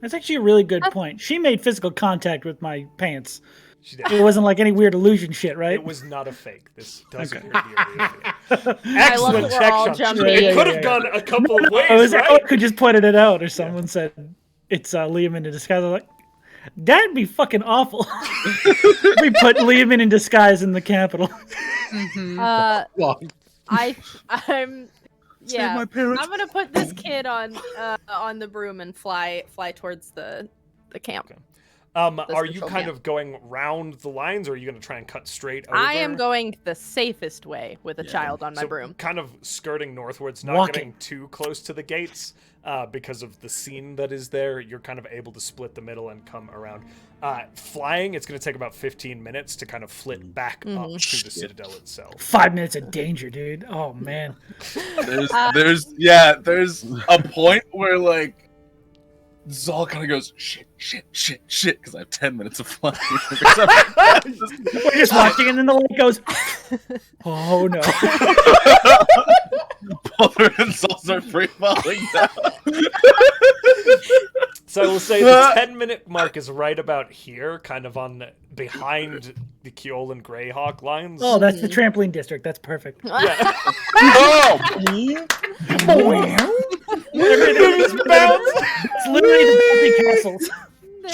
That's actually a really good point. She made physical contact with my pants. She did. It wasn't like any weird illusion shit, right? It was not a fake. This does Okay. appear to be a real thing. I love Excellent that we're check, all Sean. jumping. It Yeah, could yeah, have yeah. gone a couple of It ways, was right? Eric who just pointed it out, or someone said it's Liam in disguise. I'm like, that'd be fucking awful. We put Liam in disguise in the Capitol. I'm yeah. my parents. I'm gonna put this kid on the broom and fly towards the camp. Are you central kind camp. of going round the lines, or are you going to try and cut straight over? I am going the safest way with a child on my So broom. kind of skirting northwards, not Walking. getting too close to the gates because of the scene that is there. You're kind of able to split the middle and come around. Flying, it's going to take about 15 minutes to kind of flit back up to the citadel itself. 5 minutes of danger, dude. Oh man. There's a point where like Zahl kind of goes shit because I have 10 minutes of flying. We're just watching, and then the light goes. Oh no. Boulder and Zahl start free falling down. So I will say the 10-minute mark is right about here, kind of on behind the Keol and Greyhawk lines. Oh, that's the trampoline district. That's perfect. Yeah. Oh! It's literally the Bounty Castles.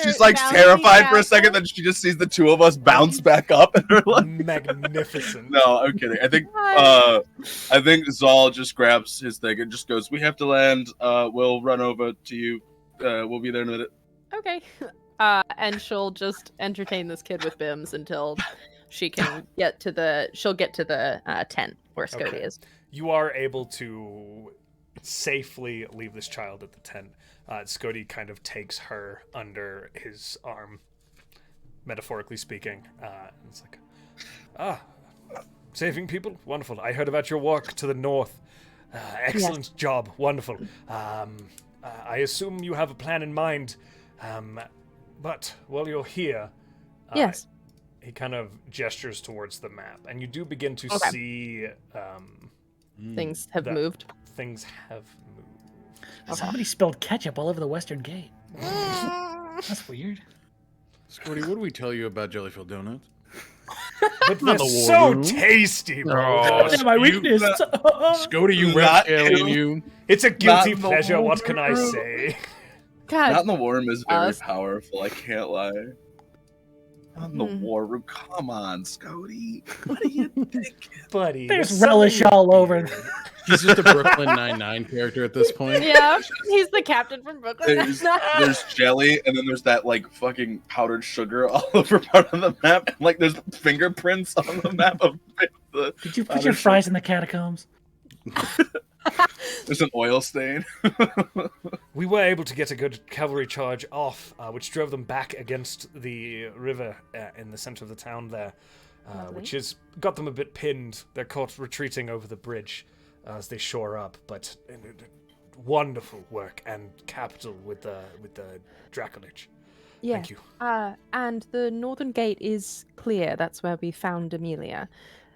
She's like terrified for a second, then she just sees the two of us bounce back up, and her like, Magnificent. no, I'm kidding. I think Zahl just grabs his thing and just goes, "We have to land. We'll run over to you. We'll be there in a minute." Okay. And she'll just entertain this kid with Bims until she can get to the tent where Scody Okay. is. You are able to safely leave this child at the tent. Scody kind of takes her under his arm, metaphorically speaking. It's like, saving people? Wonderful. I heard about your work to the north. Excellent job. Wonderful. I assume you have a plan in mind. But while you're here, Yes. he kind of gestures towards the map, and you do begin to Okay. see Things have that moved. things have moved. Somebody spilled ketchup all over the Western Gate. That's weird. Scotty, what do we tell you about Jellyfield Donuts? But they're so tasty, bro. That's my weakness. Scotty, you Not reptilian, you. you. It's a guilty Not the pleasure. What can I worm. say? God. Not in the war room is very Us. powerful. I can't lie. Not in the war room. Come on, Scody. What are you thinking? Buddy, There's something relish all over. weird. He's just a Brooklyn Nine-Nine character at this point. Yeah, he's the captain from Brooklyn. There's jelly, and then there's that like fucking powdered sugar all over part of the map, and like there's fingerprints on the map of the. Did you put your fries in the catacombs? There's an oil stain. We were able to get a good cavalry charge off, which drove them back against the river in the center of the town there, which has got them a bit pinned. They're caught retreating over the bridge as they shore up, but wonderful work and capital with the Dracolich. Yeah. Thank you. And the northern gate is clear. That's where we found Amelia.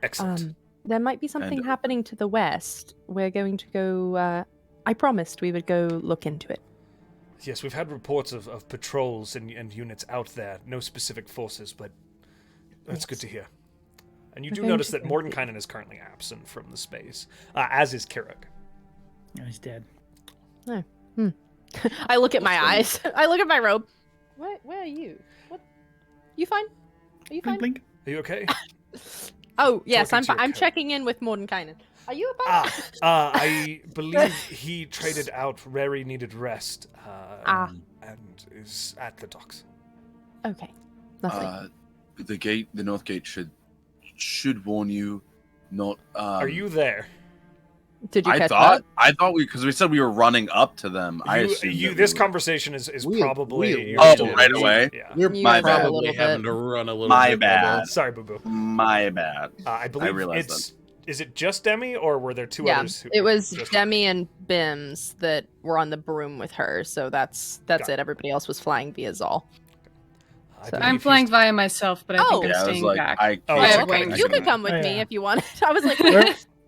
Excellent. There might be something happening to the west. We're going to go... I promised we would go look into it. Yes, we've had reports of patrols and units out there. No specific forces, but that's good to hear. And you do notice that Mortin is currently absent from the space, as is Kiruk. Oh, he's dead. Oh. I look at my eyes. I look at my robe. Where are you? What? You fine? Are you fine? Blink. Are you okay? Oh, yes, Talking to your I'm coat. checking in with Mordenkainen. Are you about? I believe he traded out where he needed rest, and is at the docks. Okay, lovely. The north gate should warn you not. Are you there? Did you catch I that? thought because we said we were running up to them. I assumed This conversation is we- probably right away. Yeah. We're My bad. probably having to run a little My bit. bad. Sorry, Boo Boo. My bad. I believe realized it's. Is it just Demi, or were there two Yeah, others? it was just... Demi and Bims that were on the broom with her, so that's Got it. it. Everybody else was flying via Zahl. I So- believe I'm he's- flying via myself, but I think I'm Yeah, I was staying like, back. I Oh, can't. okay. You could come with Oh, me yeah. if you wanted. I was like,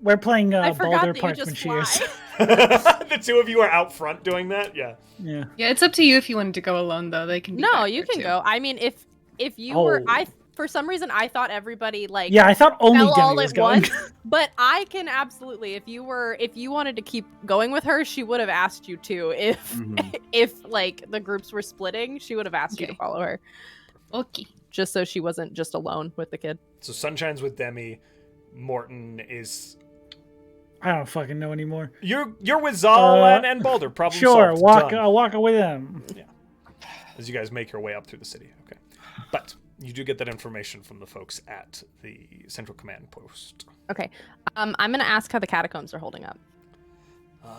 We're playing I forgot Baldur that you Park just when fly. Cheers. The two of you are out front doing that. Yeah. Yeah. Yeah, it's up to you if you wanted to go alone, though. They can. Be No, back you there, can too. go. I mean, if you were, Oh. for some reason I thought everybody like Yeah, I thought only fell Demi all was at going. once, but I can absolutely. If you wanted to keep going with her, she would have asked you to. If like the groups were splitting, she would have asked you to Okay. follow her, Okay. just so she wasn't just alone with the kid. So Sunshine's with Demi. Mortin is. I don't fucking know anymore. You're with Zahl and Baldur. Problem Sure, solved. Done. walk with them. As you guys make your way up through the city. Okay. But you do get that information from the folks at the central command post. Okay, I'm gonna ask how the catacombs are holding up,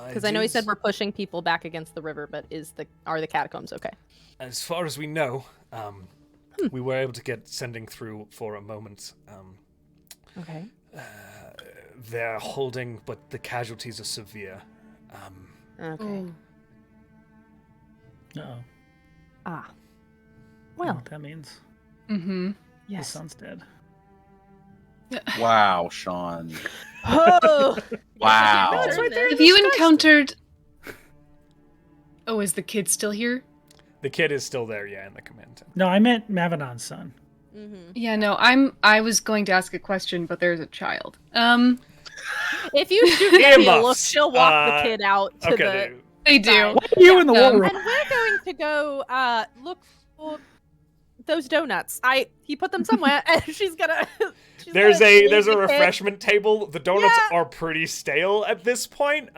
because I know he said we're pushing people back against the river, but are the catacombs okay? As far as we know, we were able to get sending through for a moment. Okay. They're holding, but the casualties are severe. Okay. Oh. Uh-oh. Ah. I don't know Well. what that means. Mm-hmm. His Yes. son's dead. Wow, Sean. Oh. Wow. No, it's right there. Have you encountered? Oh, is the kid still here? The kid is still there, yeah, in the command tent. No, I meant Mavenon's son. Mm-hmm. Yeah, no. I was going to ask a question, but there's a child. If you shoot Demi a look, Earmuffs. she'll walk the kid out to Okay. They do. Sorry. What are you in the war room? And we're going to go look for those donuts. He put them somewhere, and she's gonna. There's a leave the kid. refreshment table. The donuts are pretty stale at this point.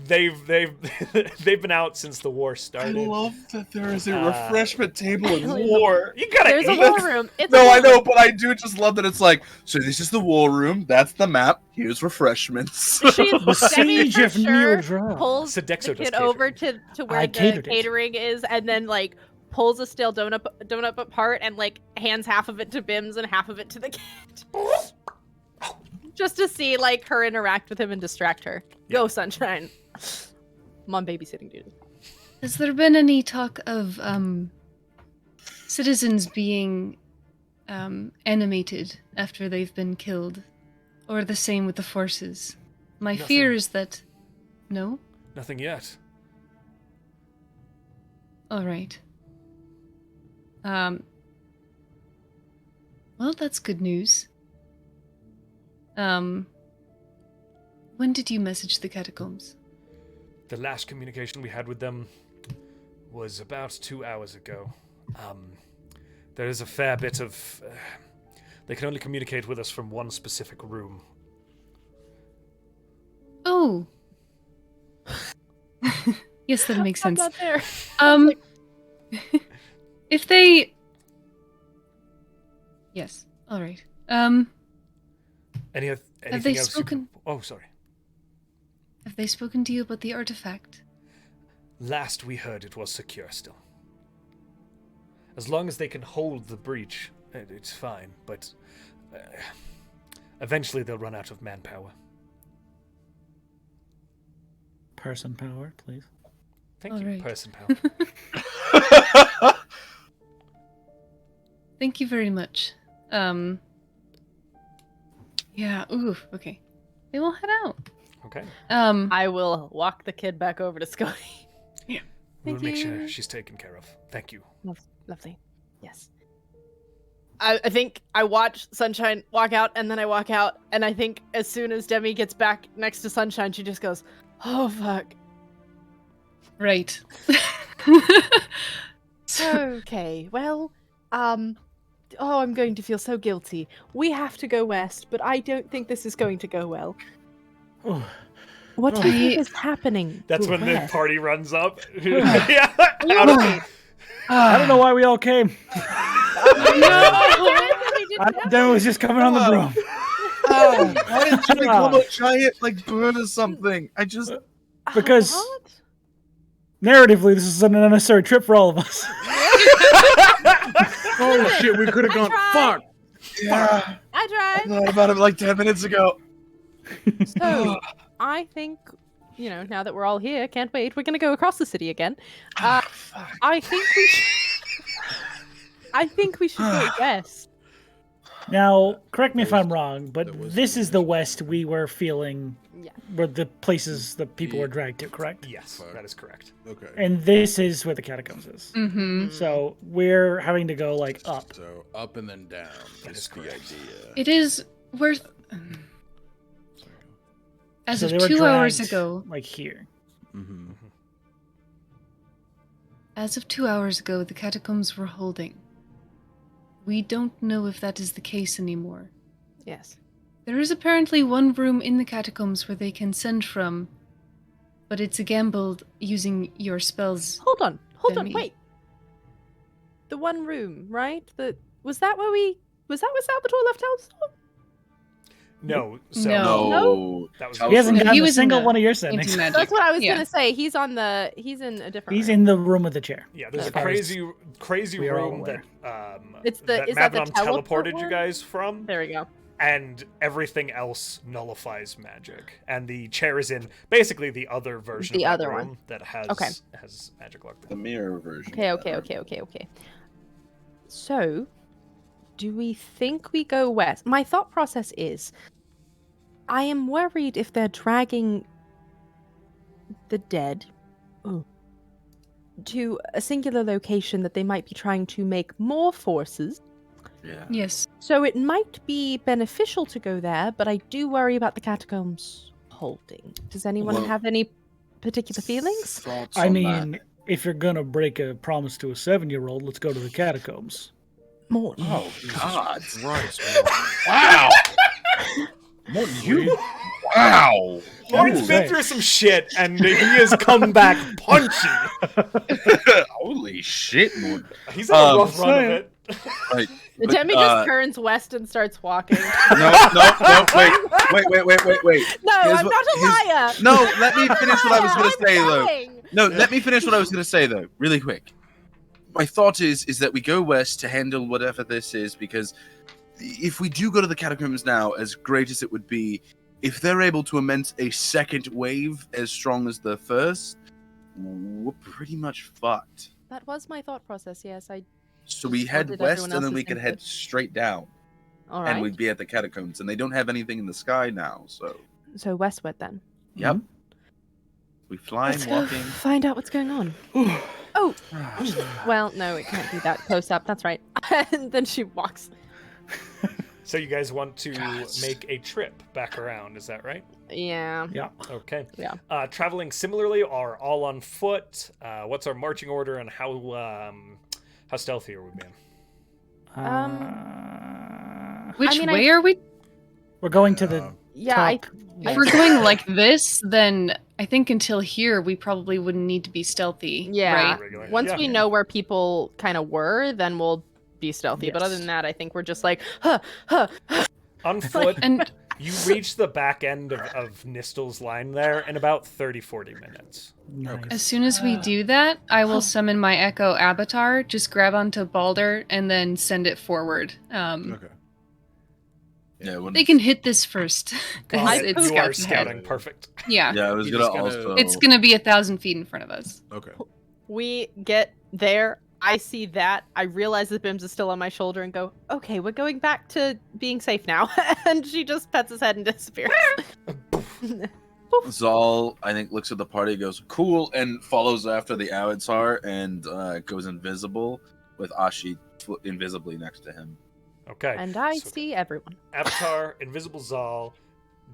They've been out since the war I started. love that there is a Uh, refreshment table in really war. You gotta There's a eat. war room. It's a No, war I know, room. but I do just love that it's like, so this is the war room, that's the map, here's refreshments. She's The Demi siege for of sure Neodra. pulls the Sodexo does kid over catering. to where I the catered it. catering is, and then like pulls a stale donut apart and like hands half of it to Bims and half of it to the kid. Just to see like her interact with him and distract her. Go, Sunshine. I'm on babysitting duty. Has there been any talk of citizens being animated after they've been killed, or the same with the forces? My fear Nothing. is that no. Nothing yet. All right. Well, that's good news. When did you message the catacombs? The last communication we had with them was about 2 hours ago. There is a fair bit of... they can only communicate with us from one specific room. Oh. Yes, that makes I'm sense. not there. If they... Yes, all right. Anything they else spoken- Oh, sorry. Have they spoken to you about the artifact? Last we heard, it was secure still. As long as they can hold the breach, it's fine, but eventually they'll run out of manpower. Person power, please. Thank All you, right. person power. Thank you very much. Yeah, ooh, okay. They will head out. Okay. I will walk the kid back over to Scotty. We'll Thank make sure you. she's taken care of. Thank you. Lovely. Yes. I think I watch Sunshine walk out, and then I walk out, and I think as soon as Demi gets back next to Sunshine, she just goes, "Oh fuck." Right. Okay. Well, oh, I'm going to feel so guilty. We have to go west, but I don't think this is going to go well. Oh, What do you think is happening? That's when the west? party runs up. Yeah. I don't know why we all came. Demi was just coming on the broom. Why didn't you become a giant like bird or something? I just Because What? narratively, this is an unnecessary trip for all of us. Oh shit, we could have gone. tried. Fuck. yeah. I I tried. thought about it like 10 minutes ago. So, I think, now that we're all here, can't wait. We're going to go across the city again. Fuck. I think we should. I think we should go west. Now, correct me if I'm wrong, that but was this the is the west we were feeling Yeah. were the places that people Yeah. were dragged to, correct? Yes, Fuck. that is correct. Okay. And this is where the catacombs is. Mm-hmm. So we're having to go like up. So up and then down. That is the correct. idea. It is worth. As So of they were 2 hours dragged, ago, like here. Mm-hmm. as of 2 hours ago, the catacombs were holding. We don't know if that is the case anymore. Yes. There is apparently one room in the catacombs where they can send from, but it's a gamble using your spells. Hold on. Demi. Wait. The one room, right? Was that where Salvatore left us? No, so No. No. that was He hasn't No, gotten he a was in single the one of your sendings. anti-magic. That's what I was Yeah. gonna say. He's in a different. He's room. in the room with the chair. Yeah, there's Okay. a crazy We are all room that aware. It's the- that is that the Madam teleport teleported you one? guys from, There we go. and everything else nullifies magic. And the chair is in basically the other version The of that other room one. that has Okay. has magic locked The in. mirror version. Okay. So, do we think we go west? My thought process is, I am worried if they're dragging the dead to a singular location that they might be trying to make more forces. Yeah. Yes. So it might be beneficial to go there, but I do worry about the catacombs holding. Does anyone Well, have any particular feelings? Thoughts I on mean, that? if you're gonna break a promise to a 7-year-old, let's go to the catacombs. Morton. Oh God! Christ. Wow! Morton, You! Wow! Morton's Ooh. been through some shit, and he has come back punchy. Holy shit, Morton! He's had a rough run of saying. it. Like, The but, Demi just turns west and starts walking. no, wait. No, Here's I'm what- not a here's- liar. No, let me finish what I was going to I'm say, though. lying. No, let me finish what I was going to say, though, really quick. My thought is that we go west to handle whatever this is, because if we do go to the catacombs now, as great as it would be, if they're able to immense a second wave as strong as the first, we're pretty much fucked. That was my thought process. Yes, I. So we What head did west, everyone and then else's we could think head of? straight down, All and right. we'd be at the catacombs, and they don't have anything in the sky now, so... So westward then. Yep. We flying, Let's go walking. find out what's going on. Oh, well, no, it can't be that close up. That's right. And then she walks. So you guys want to make a trip back around, is that right? Yeah. Yeah. Okay. Yeah. Traveling similarly are all on foot. What's our marching order, and how stealthy are we being? Which mean, way are we? We're going to the Yeah. top. If we're going like this, then I think until here we probably wouldn't need to be stealthy. Yeah. Right? Regular. Once Yeah. we know where people kind of were, then we'll be stealthy. But other Yes. than that, I think we're just like, huh. On foot, And You reach the back end of Nistel's line there in about 30-40 minutes. Nice. As soon as we do that, I will summon my Echo Avatar, just grab onto Balder, and then send it forward. Okay. Yeah, They can hit this first. 'Cause Got it. it's You are scouts scouting. ahead. Perfect. Yeah. Yeah, I was You're gonna just gonna- also. It's gonna be 1,000 feet in front of us. Okay. We get there. I see that. I realize that Bims is still on my shoulder and go, okay, we're going back to being safe now. And she just pets his head and disappears. Zahl, I think, looks at the party, goes cool, and follows after the Avatar and goes invisible with Ashi invisibly next to him. Okay. And I So see everyone. Avatar, Invisible Zahl,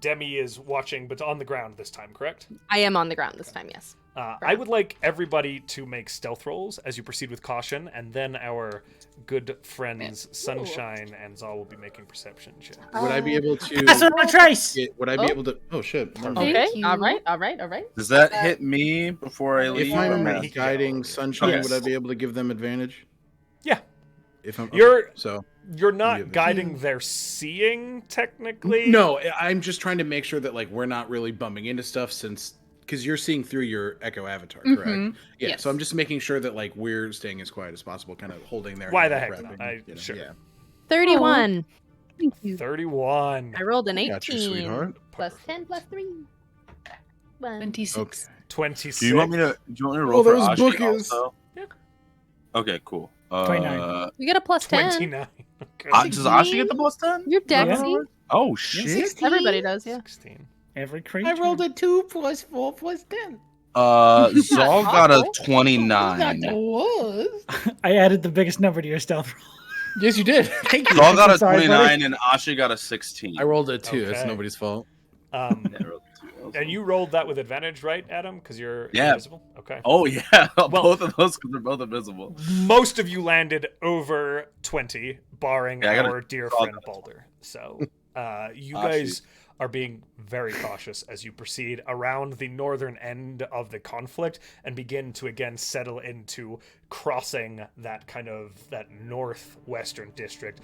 Demi is watching, but on the ground this time, correct? I am on the ground this time, yes. I would like everybody to make stealth rolls as you proceed with caution, and then our good friends Sunshine and Zahl will be making perception checks. Would I be able to? Pass it on a trace. Would I be able to? Oh shit! never mind. Okay, you. all right. Does that hit me before I leave? If I'm or- guiding Sunshine, Yes. would I be able to give them advantage? Yeah. If I'm You're- so. You're Yeah, not but- guiding their seeing, technically. No, I'm just trying to make sure that like we're not really bumping into stuff since because you're seeing through your Echo Avatar, correct? Mhm. Yeah. Yes. So I'm just making sure that like we're staying as quiet as possible, kind of holding their. Why hand, the heck prepping, not? Sure. Yeah. 31. Thank you. 31. I rolled an 18. Gotcha, sweetheart. Plus 10 plus 3. 1. 26. Okay. 26. Do you want me to roll for those Ashi bookies. also? Yeah. Okay, cool. 29. You get a plus 10. 29. Okay. Does Ashi get the plus 10? You're Dexy. Oh shit! Everybody does, yeah. 16. Every creature. I rolled a 2 plus 4 plus 10. Zahl got a awful. 29. That was. I added the biggest number to your stealth roll. Yes, you did. Thank you. Zahl got a Sorry, buddy. 29 and Ashi got a 16. I rolled a 2. That's Okay. nobody's fault. Yeah, I rolled a 2. And you rolled that with advantage, right, Adam? Because you're Yeah. invisible? Okay. Oh yeah, both of those because they're both invisible. Most of you landed over 20, barring Yeah, I gotta our dear draw friend that. Balder. So you Ah, guys are being very cautious as you proceed around the northern end of the conflict and begin to again settle into crossing that northwestern district.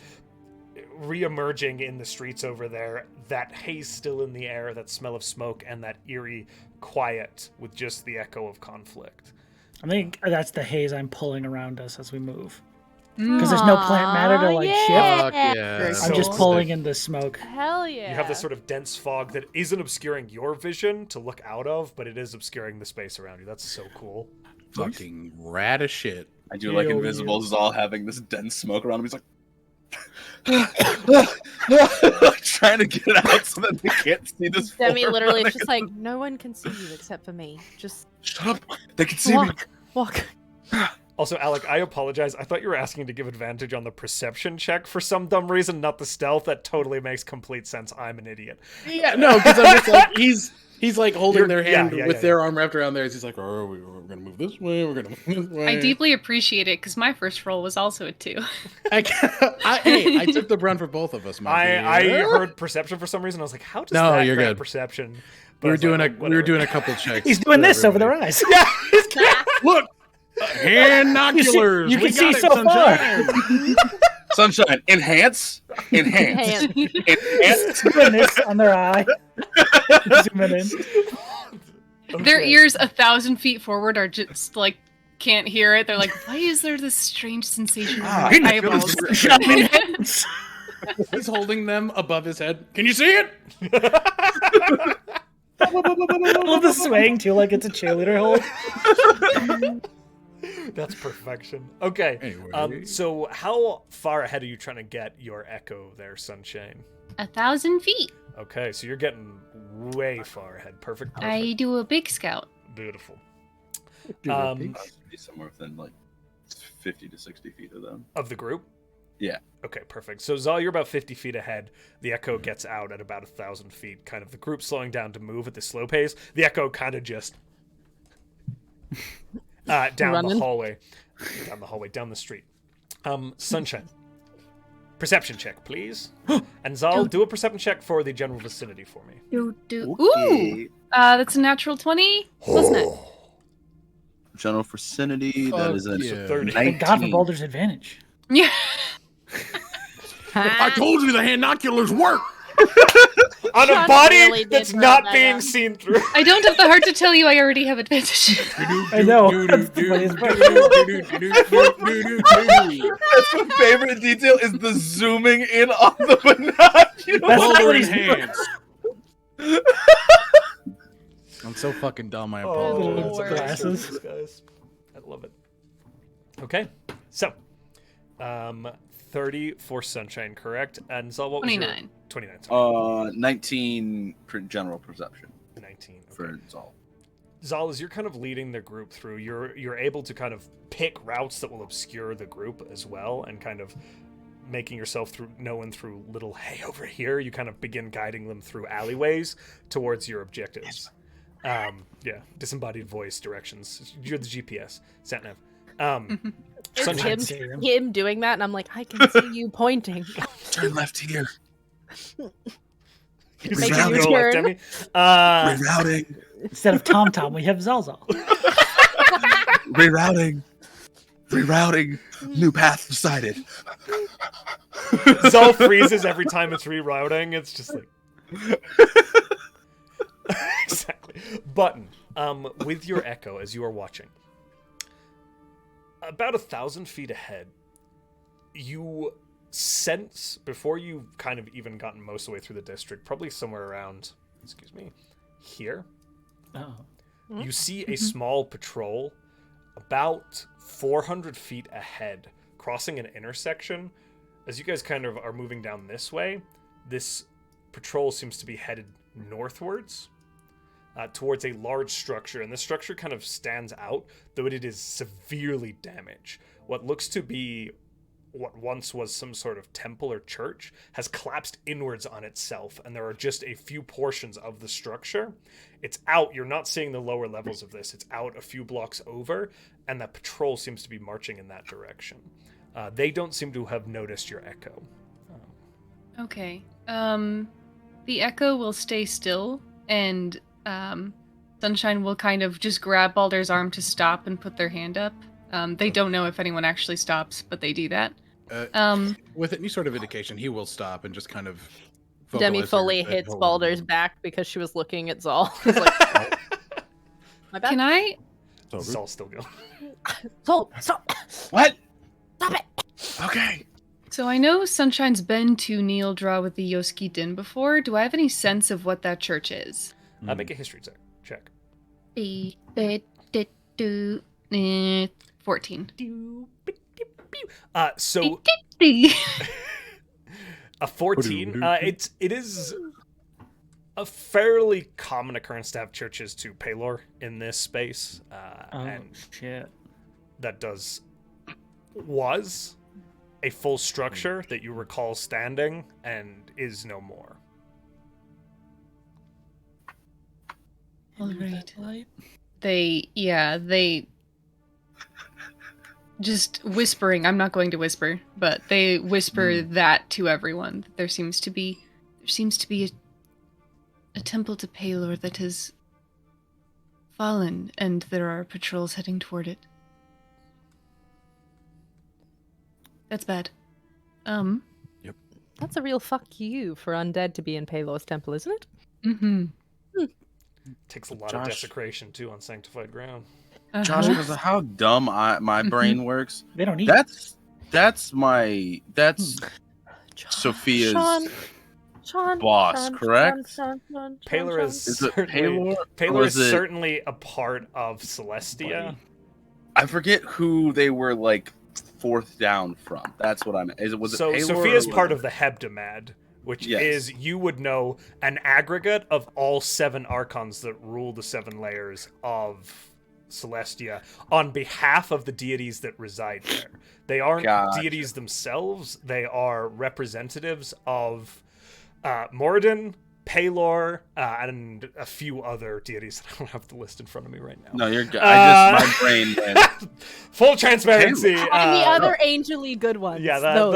Re-emerging in the streets over there, that haze still in the air, that smell of smoke, and that eerie quiet with just the echo of conflict. I think that's the haze I'm pulling around us as we move. Because there's no plant matter to like shift. Fuck yeah. Very I'm just cool. pulling in the smoke. Hell yeah. You have this sort of dense fog that isn't obscuring your vision to look out of, but it is obscuring the space around you. That's so cool. Fucking rad as shit. I do like Hell invisible yeah. Zahl having this dense smoke around him. He's like trying to get it out so that they can't see this. Demi form literally is running. just like, no one can see you except for me. Just Shut up! They can see me. walk. Also, Alec, I apologize. I thought you were asking to give advantage on the perception check for some dumb reason, not the stealth. That totally makes complete sense. I'm an idiot. Yeah, no, because I'm just like he's like holding You're- their hand yeah, with yeah, their arm wrapped around theirs. He's like, oh, we're gonna move this way. We're gonna move this way. I deeply appreciate it because my first roll was also a 2. Hey, I took the brunt for both of us. I heard perception for some reason. I was like, how does No, that you're grant good. perception? We I were was doing like, we were whatever. doing a couple checks. He's doing for this over their everybody. eyes. Yeah. Look, hand-noculars. You We can see got it, so far. Sunshine. Sunshine, enhance. Hand. Doing this on their eye. Zooming in. Their Okay. ears 1,000 feet forward are just like can't hear it. They're like, why is there this strange sensation in my eyeballs? He's holding them above his head. Can you see it? I love the swaying too, like it's a cheerleader hold. That's perfection. Okay. Anyway. So how far ahead are you trying to get your echo there, Sunshine? 1,000 feet. Okay, so you're getting way far ahead. Perfect. I do a big scout. Beautiful. Do a big- Be somewhere within like 50 to 60 feet of them. Of the group? Yeah. Okay, perfect. So Zahl, you're about 50 feet ahead. The echo gets out at about 1,000 feet. Kind of the group slowing down to move at the slow pace. The echo kind of just down Running. the hallway, down the street. Sunshine. Perception check, please. And Zahl, do a perception check for the general vicinity for me. Ooh. That's a natural 20 plus 9. General vicinity, that is a yeah. 30. Thank God for 19. Balder's advantage. Yeah. I told you the hand-noculars work. on a Sean body really did that's throw not that being out. seen through. I don't have the heart to tell you I already have advantage. I know. That's the funniest part. That's my favorite detail is the zooming in on the binoculars. That's not Boulder what in he's doing. hands. I'm so fucking dumb. I apologize. Little glasses. Guys. I love it. Okay, so 30 for Sunshine, correct? And Zahl, what was 29. your 29? Sorry. 19 general perception 19. Okay. for Zahl. Zahl, as you're kind of leading the group through, you're able to kind of pick routes that will obscure the group as well, and kind of making yourself known through little, hey, over here, you kind of begin guiding them through alleyways towards your objectives. Yeah, disembodied voice directions. You're the GPS, sat-nav. Sunshine. It's him doing that, and I'm like, I can see you pointing. Turn left here. You're Make so a cool, like U-turn. Demi. Rerouting. Instead of TomTom, we have Zahl. Rerouting. Rerouting. New path decided. Zahl freezes every time it's rerouting. It's just like exactly. Button. With your echo as you are watching, about 1,000 feet ahead, you sense, before you've kind of even gotten most of the way through the district, probably somewhere around, excuse me, here, Oh. you see a small patrol about 400 feet ahead, crossing an intersection. As you guys kind of are moving down this way, this patrol seems to be headed northwards towards a large structure, and the structure kind of stands out, though it is severely damaged. What looks to be what once was some sort of temple or church has collapsed inwards on itself, and there are just a few portions of the structure. It's out. You're not seeing the lower levels of this. It's out a few blocks over, and that patrol seems to be marching in that direction. They don't seem to have noticed your echo. Okay. The echo will stay still, and Sunshine will kind of just grab Balder's arm to stop and put their hand up. They don't know if anyone actually stops, but they do that. With any sort of indication, he will stop and just kind of. Demi vocalize fully that hits he'll- Balder's back because she was looking at Zahl. He's like, "Oh, my bad. Can I? Zahl's still going. Zahl, stop! What? Stop it! Okay. So I know Sunshine's been to Neil Draw with the Yoski Din before. Do I have any sense of what that church is? Make a history check. 14. So a 14. It is a fairly common occurrence to have churches to Paylor in this space, and Shit. that was a full structure that you recall standing and is no more. All right. They just whispering. I'm not going to whisper, but they whisper that to everyone. There seems to be a temple to Paylor that has fallen, and there are patrols heading toward it. That's bad. That's a real fuck you for undead to be in Paylor's temple, isn't it? Mm-hmm. Takes a lot of desecration too on sanctified ground. Josh, because of how dumb my brain works, They don't eat. that's Sophia's boss, correct? Paylor is Is it certainly, Paylor? Paylor is certainly a part of Celestia. I forget who they were like fourth down from. That's what I meant. Was it So Paylor Sophia's or part was of the Hebdomad, which Yes. is, you would know, an aggregate of all 7 archons that rule the 7 layers of Celestia on behalf of the deities that reside there. They aren't Gotcha. deities themselves. They are representatives of Mortin, Paylor, and a few other deities that I don't have the list in front of me right now. No, you're good. My brain went. Full transparency. And the other angely good ones. Yeah, those.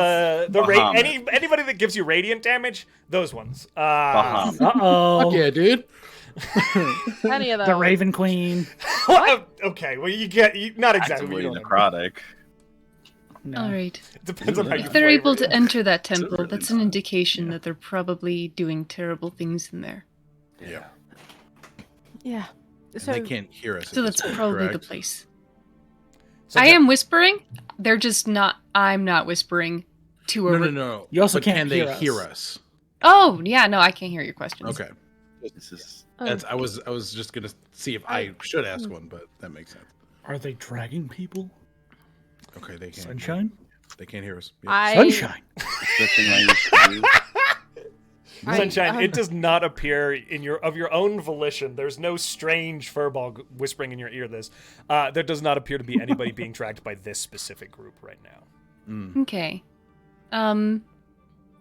anybody that gives you radiant damage, those ones. Bahamut. Uh-oh. Fuck yeah, dude. Any of those. The Raven Queen. Okay, well not exactly. Actively What you know. necrotic. No. All right. It depends on how you If they're able flavor to it. enter that It's temple, really that's an not. indication that they're probably doing terrible things in there. Yeah. Yeah. And So they can't hear us. So at this that's point, probably the correct? place. So I that- am whispering. They're just not. I'm not whispering to a. No. You also But can't can hear they us. hear us? Oh yeah, no, I can't hear your questions. Okay. This is That's I was just gonna see if I should ask one, but that makes sense. Are they dragging people? Okay, they can't. Sunshine? They can't hear us. Sunshine. the thing I used to do. Sunshine, it does not appear in your own volition. There's no strange Firbolg whispering in your ear. There does not appear to be anybody being dragged by this specific group right now. Mm. Okay.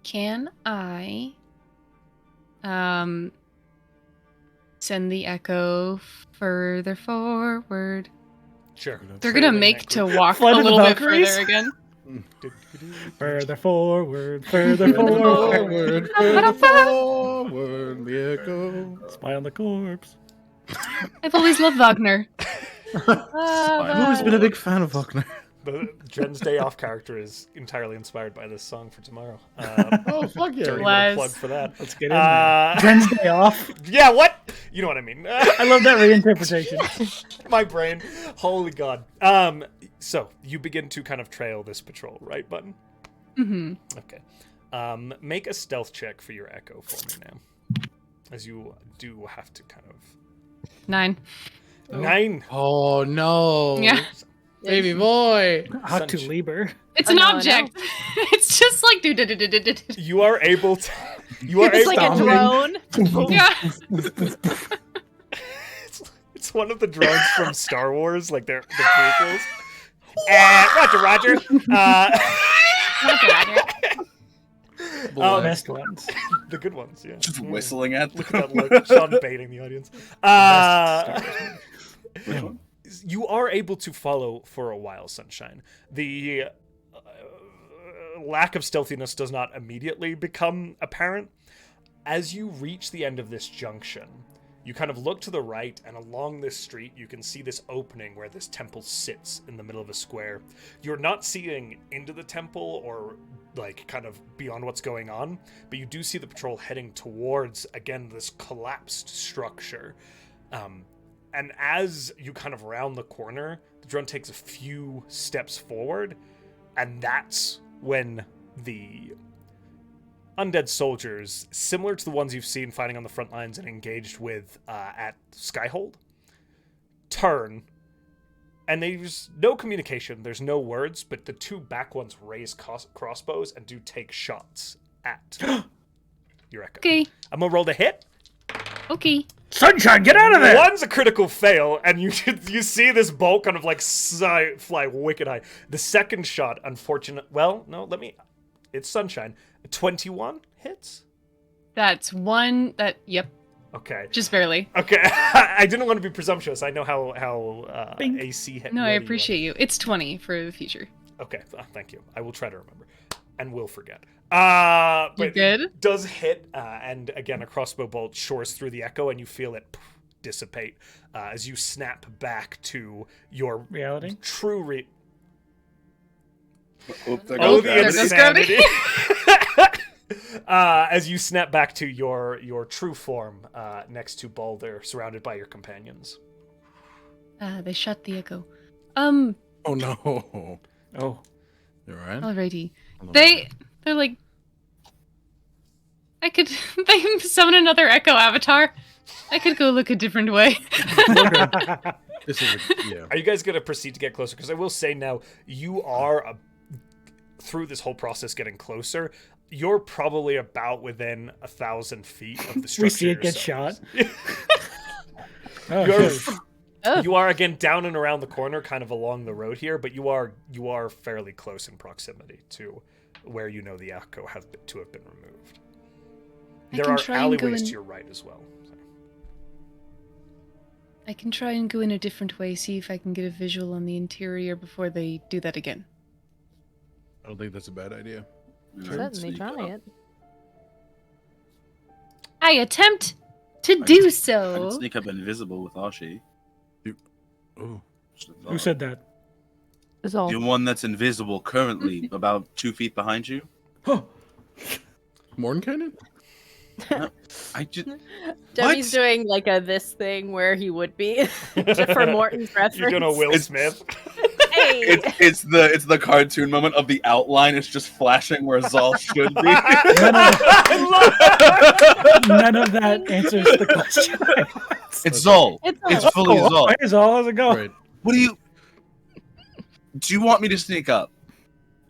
Can I send the echo further forward? Sure. They're gonna Trailing make that to group. walk a Flight of the little bit Valkyries? further again. Further forward, further forward. Forward, forward, the echo. Spy on the corpse. I've always loved Wagner. I've always been a big fan of Wagner. The Jen's Day Off character is entirely inspired by this song for tomorrow. Oh, fuck yeah. Dirty Les. little plug for that. Let's get in there. Jen's Day Off. Yeah, what? You know what I mean. I love that reinterpretation. My brain. Holy God. So you begin to kind of trail this patrol, right, Button? Mm-hmm. Okay. Make a stealth check for your echo for me now. As you do have to kind of... 9. 9. Oh, no. Yeah. Baby boy. How to Lieber. It's I an know, I know. object. It's just like You are able to... You are it's able like a drone. Yeah. It's one of the drones from Star Wars, like they're the prequels. Roger. The best ones. The good ones, yeah. Just whistling at Look them. at that look. Sean baiting the audience. You are able to follow for a while, Sunshine. The lack of stealthiness does not immediately become apparent. As you reach the end of this junction, you kind of look to the right, and along this street, you can see this opening where this temple sits in the middle of a square. You're not seeing into the temple or, like, kind of beyond what's going on, but you do see the patrol heading towards, again, this collapsed structure. And as you kind of round the corner, the drone takes a few steps forward, and that's when the undead soldiers, similar to the ones you've seen fighting on the front lines and engaged with at Skyhold, turn, and there's no communication, there's no words, but the two back ones raise crossbows and do take shots at your echo. Okay. I'm gonna roll the hit. Okay. Sunshine, get out of there! One's a critical fail, and you see this bolt kind of like fly wicked high. The second shot, it's Sunshine. 21 hits? That's one. Yep. Okay. Just barely. Okay. I didn't want to be presumptuous. I know how AC hit. No, I ready you are. appreciate you. It's 20 for the future. Okay, thank you. I will try to remember. And will forget. But You're good? It does hit, and again, a crossbow bolt shores through the echo, and you feel it dissipate as you snap back to your reality. True The insanity. As you snap back to your true form next to Balder, surrounded by your companions. They shut the echo. Oh no. Oh. You alright? Alrighty. They're like, they summon another echo avatar. I could go look a different way. This is yeah. Are you guys going to proceed to get closer? Because I will say now, you are, through this whole process getting closer, you're probably about within 1,000 feet of the structure. We see it get shot. You are again down and around the corner, kind of along the road here, but you are fairly close in proximity to where you know the echo have been removed. There are alleyways to your right as well. So. I can try and go in a different way, see if I can get a visual on the interior before they do that again. I don't think that's a bad idea. Certainly try it. I attempt to do I can so. sneak up invisible with Archie. Oh. Who said that? Zahl. The one that's invisible currently, about 2 feet behind you. Mortin cannon? I just. Demi's doing like this thing where he would be for Morton's reference. You're doing a Will Smith. Hey. It's the cartoon moment of the outline. It's just flashing where Zahl should be. None of that answers the question. It's Zahl. It's fully Zahl. Hey, Zahl, how's it going? Right. What do you want me to sneak up?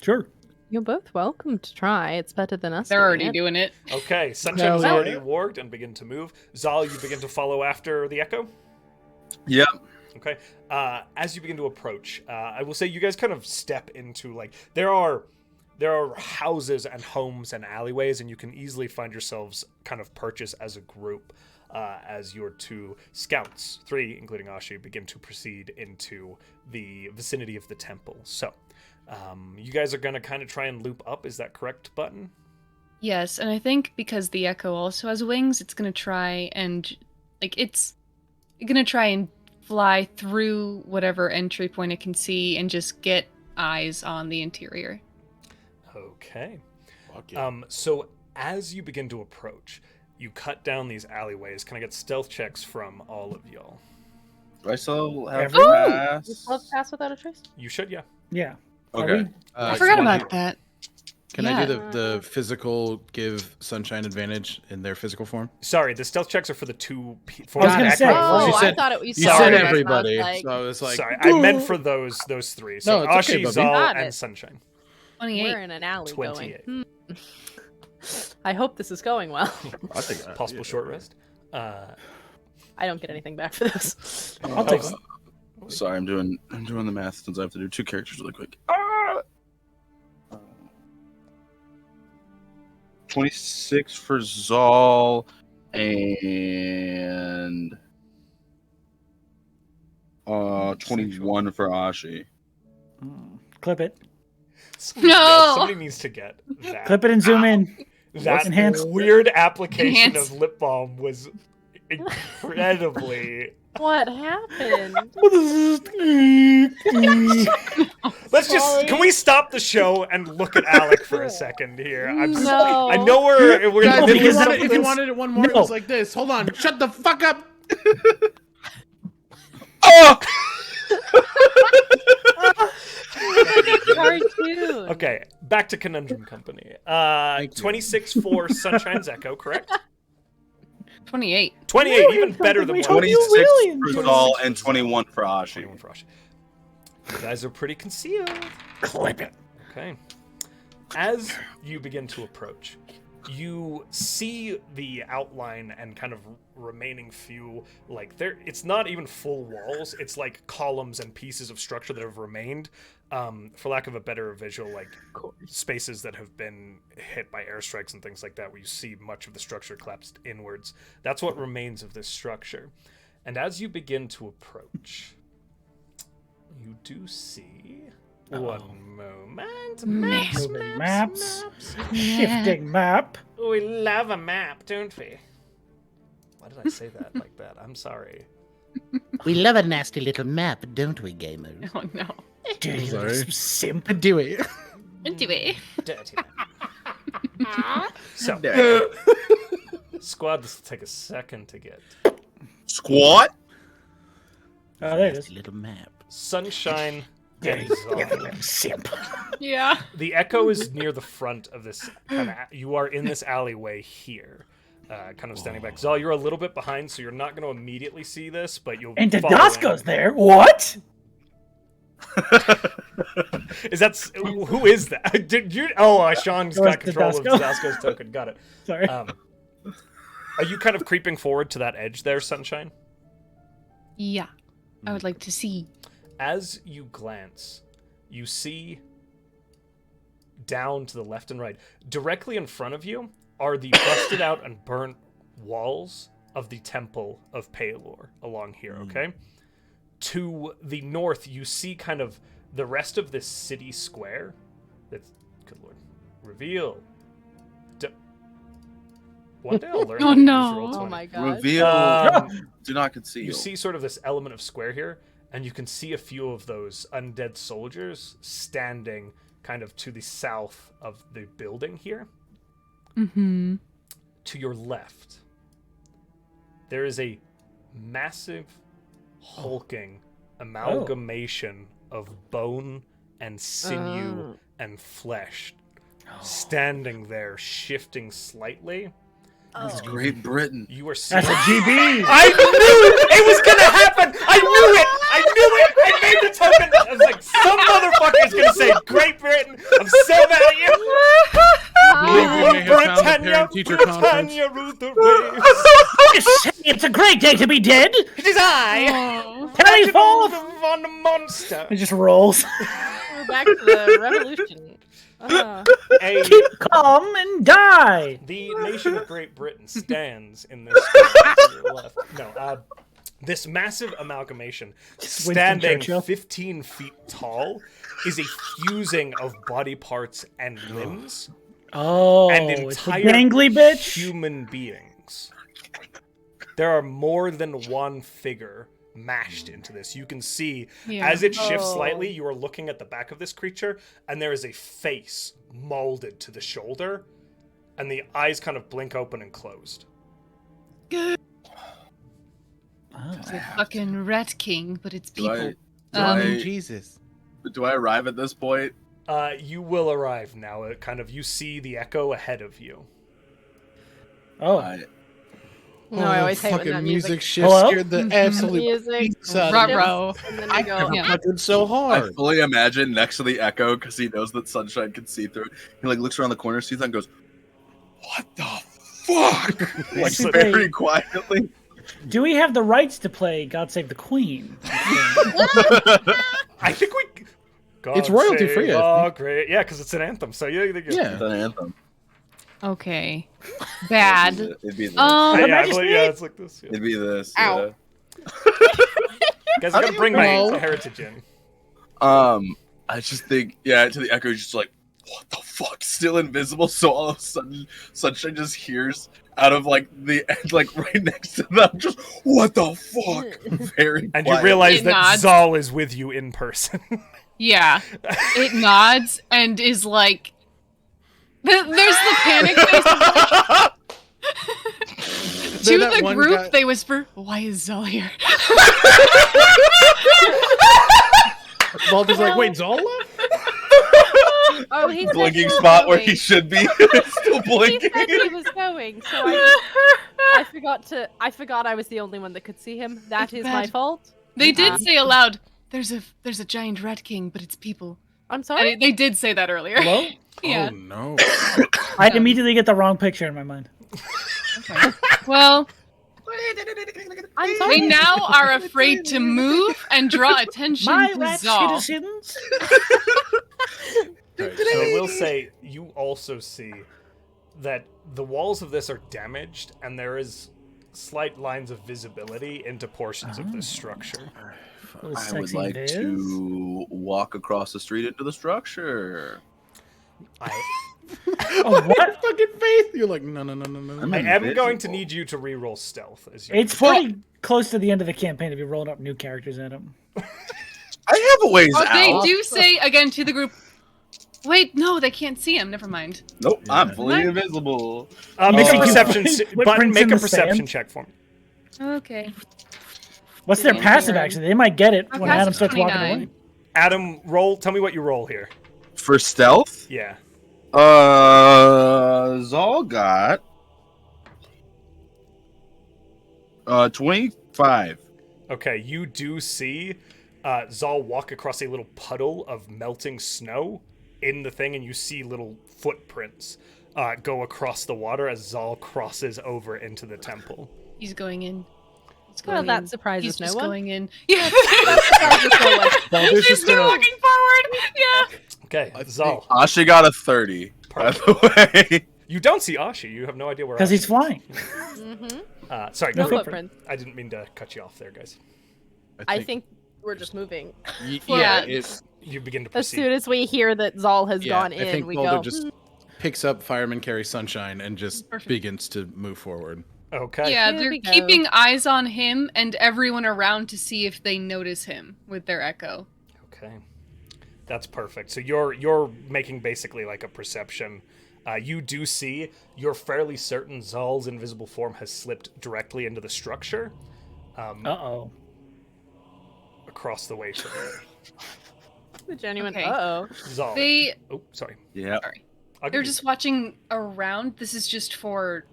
Sure. You're both welcome to try. It's better than us. They're already doing it. Okay, Sunshine's already warged and begin to move. Zahl, you begin to follow after the Echo? Yep. Okay. As you begin to approach, I will say you guys kind of step into, like, there are houses and homes and alleyways, and you can easily find yourselves kind of purchase as a group as your 2 scouts, 3 including Ashi, begin to proceed into the vicinity of the temple. So, you guys are going to kind of try and loop up. Is that correct, Button? Yes, and I think because the Echo also has wings, it's going to try and, it's going to try and fly through whatever entry point it can see and just get eyes on the interior. Okay. Fuck yeah. So as you begin to approach, you cut down these alleyways. Can I get stealth checks from all of y'all? Do I still have Everyone? pass? You still have pass without a trace? You should, yeah. Yeah. Okay. I forgot about that. Can I do the physical give Sunshine advantage in their physical form? Sorry, the stealth checks are for the 2 I was gonna say, Oh, You said- I thought it was. You said sorry, everybody, Like, so I was like, Sorry, I meant for those 3. So No, it's okay, Ashi, Bubby. Zahl, Got and it. Sunshine. 28. we're in an alley 28. going. I hope this is going well. I think Possible short rest. I don't get anything back for this. I'll take one. Sorry, I'm doing the math since I have to do 2 characters really quick. 26 for Zahl and 21 for Ashi. Clip it. No! Somebody needs to get that. Clip it and zoom in. That Enhance. weird application Enhance. of lip balm was incredibly. What happened? Can we stop the show and look at Alec for a second here? No. I know we're in Guys, the if, middle you of wanted, if you something. wanted it one more, it No. was like this. Hold on. Shut the fuck up. Oh! Cartoon. Okay, back to Conundrum Company. 26 for Sunshine's Echo, correct? 28. 28, even better than 26 really for enjoyed Zahl and 21 for Ashi. 21 for Ashi. You guys are pretty concealed. Clip it. Okay. As you begin to approach, you see the outline and kind of remaining few, like, there. It's not even full walls. It's like columns and pieces of structure that have remained, for lack of a better visual, like spaces that have been hit by airstrikes and things like that, where you see much of the structure collapsed inwards. That's what remains of this structure. And as you begin to approach, you do see. One moment. Maps. Moving maps. Shifting map. We love a map, don't we? Why did I say that like that? I'm sorry. We love a nasty little map, don't we, gamers? Oh no. Dirty Sorry. little simp. Do it. Anyway. Dirty map. So, squad, this will take a second to get. Squat? Oh, there it is. Nasty little map. Sunshine. Dirty and Zahl. little simp. Yeah. The Echo is near the front of this. You are in this alleyway here, kind of standing back. Zahl, you're a little bit behind, so you're not going to immediately see this, but you'll. And follow Dadasko's in. there. What? Is that who is that? Did you? Oh, Sean's That was got control of Dadasko. Dadasko's token. Got it. Sorry. Are you kind of creeping forward to that edge there, Sunshine? Yeah. I would like to see. As you glance, you see down to the left and right. Directly in front of you are the busted out and burnt walls of the Temple of Palor along here, okay? To the north, you see kind of the rest of this city square. That's, good lord. Reveal. One day I'll learn Oh, how to use no. Roll20. Oh my god. Reveal. Um, Do not conceal. You see sort of this element of square here, and you can see a few of those undead soldiers standing kind of to the south of the building here. Mm-hmm. To your left, there is a massive, hulking amalgamation of bone and sinew and flesh standing there, shifting slightly. It's Great Britain. You are seeing... That's a GB. I knew it was gonna happen. I knew it. I made the token. I was like, some motherfucker is gonna say Great Britain. I'm so mad at you. Britannia ruled the waves. It's a great day to be dead. It is I. Carry forth. On the monster. It just rolls. We're back to the revolution. Keep calm and die. The nation of Great Britain stands in this to your left. No, this massive amalgamation, standing 15 feet tall, is a fusing of body parts and limbs. Oh, and entire gangly bitch. Human beings. There are more than one figure mashed into this. You can see as it shifts slightly, you are looking at the back of this creature, and there is a face molded to the shoulder, and the eyes kind of blink open and closed. It's a fucking rat king, but it's people. Jesus. Do I arrive at this point? You will arrive now. You see the echo ahead of you. No, I always hate when that music shit scared the absolute music. Ruh-roh. I go. so hard. I fully imagine next to the echo, because he knows that sunshine can see through it. He looks around the corner, sees that, and goes, "What the fuck?" Very quietly. Do we have the rights to play God Save the Queen? I think we. God it's royalty free. Oh, great! Yeah, because it's an anthem. So It's an anthem. Okay. Bad. It'd be this. It's like this. Yeah. It'd be this. Ow. Guys, I gotta bring my heritage in. I just think, to the echo, just like, what the fuck? Still invisible. So all of a sudden, Sunshine just hears out of the end, right next to them, just what the fuck? Very. And quiet. you realize It that nods. Zahl is with you in person. Yeah. It nods and is like... There's the panic face of to the group, they whisper, "Why is Zahl here?" Balder's like, "Wait, Zahl left?" Oh, he's blinking spot where he should be. Still blinking. He said he was going, so I forgot I was the only one that could see him. That is my fault. They did say aloud, "There's a giant rat king, but it's people." I'm sorry. They did say that earlier. Hello? Yeah. Oh no. I immediately get the wrong picture in my mind. Okay. Well, I'm sorry. they now are afraid to move and draw attention My to rat Zahl. citizens. I will say, you also see that the walls of this are damaged, and there is slight lines of visibility into portions of this structure. I would like to walk across the street into the structure. Oh, what? Fucking faith! You're like, no. I am going to need you to reroll stealth. It's pretty close to the end of the campaign to be rolling up new characters at him. I have a ways out. They do say again to the group. Wait, no, they can't see him. Never mind. Nope, I'm fully invisible. Make a perception Footprints make in a the perception sand? check for me. Okay. What's their passive action? They might get it My when Adam passive's starts walking 29. away. Adam, roll. Tell me what you roll here. For stealth? Yeah. Zahl got 25. Okay, you do see Zahl walk across a little puddle of melting snow in the thing, and you see little footprints go across the water as Zahl crosses over into the temple. He's going in. Well, that surprises He's no just one. going in. Yeah. Balder's He's just still gonna. walking forward. Yeah. Okay, Zahl. Ashi got a 30, by the way. You don't see Ashi. You have no idea where. Because he's flying. Sorry, No go footprints. I didn't mean to cut you off there, guys. I think we're just moving. Yeah. You begin to As proceed. soon as we hear that Zahl has gone I in, think we Balder go. just picks up Fireman Carry Sunshine and just Perfect. begins to move forward. Okay. Yeah, Here they're we go. keeping eyes on him and everyone around to see if they notice him with their echo. Okay. That's perfect. So you're making basically like a perception. You do see, you're fairly certain Zahl's invisible form has slipped directly into the structure. Uh-oh. Across the way from you. The genuine. Okay. Uh-oh. Zahl. They Oh, sorry. Yeah. Sorry. I'll They're give you- just watching around. This is just for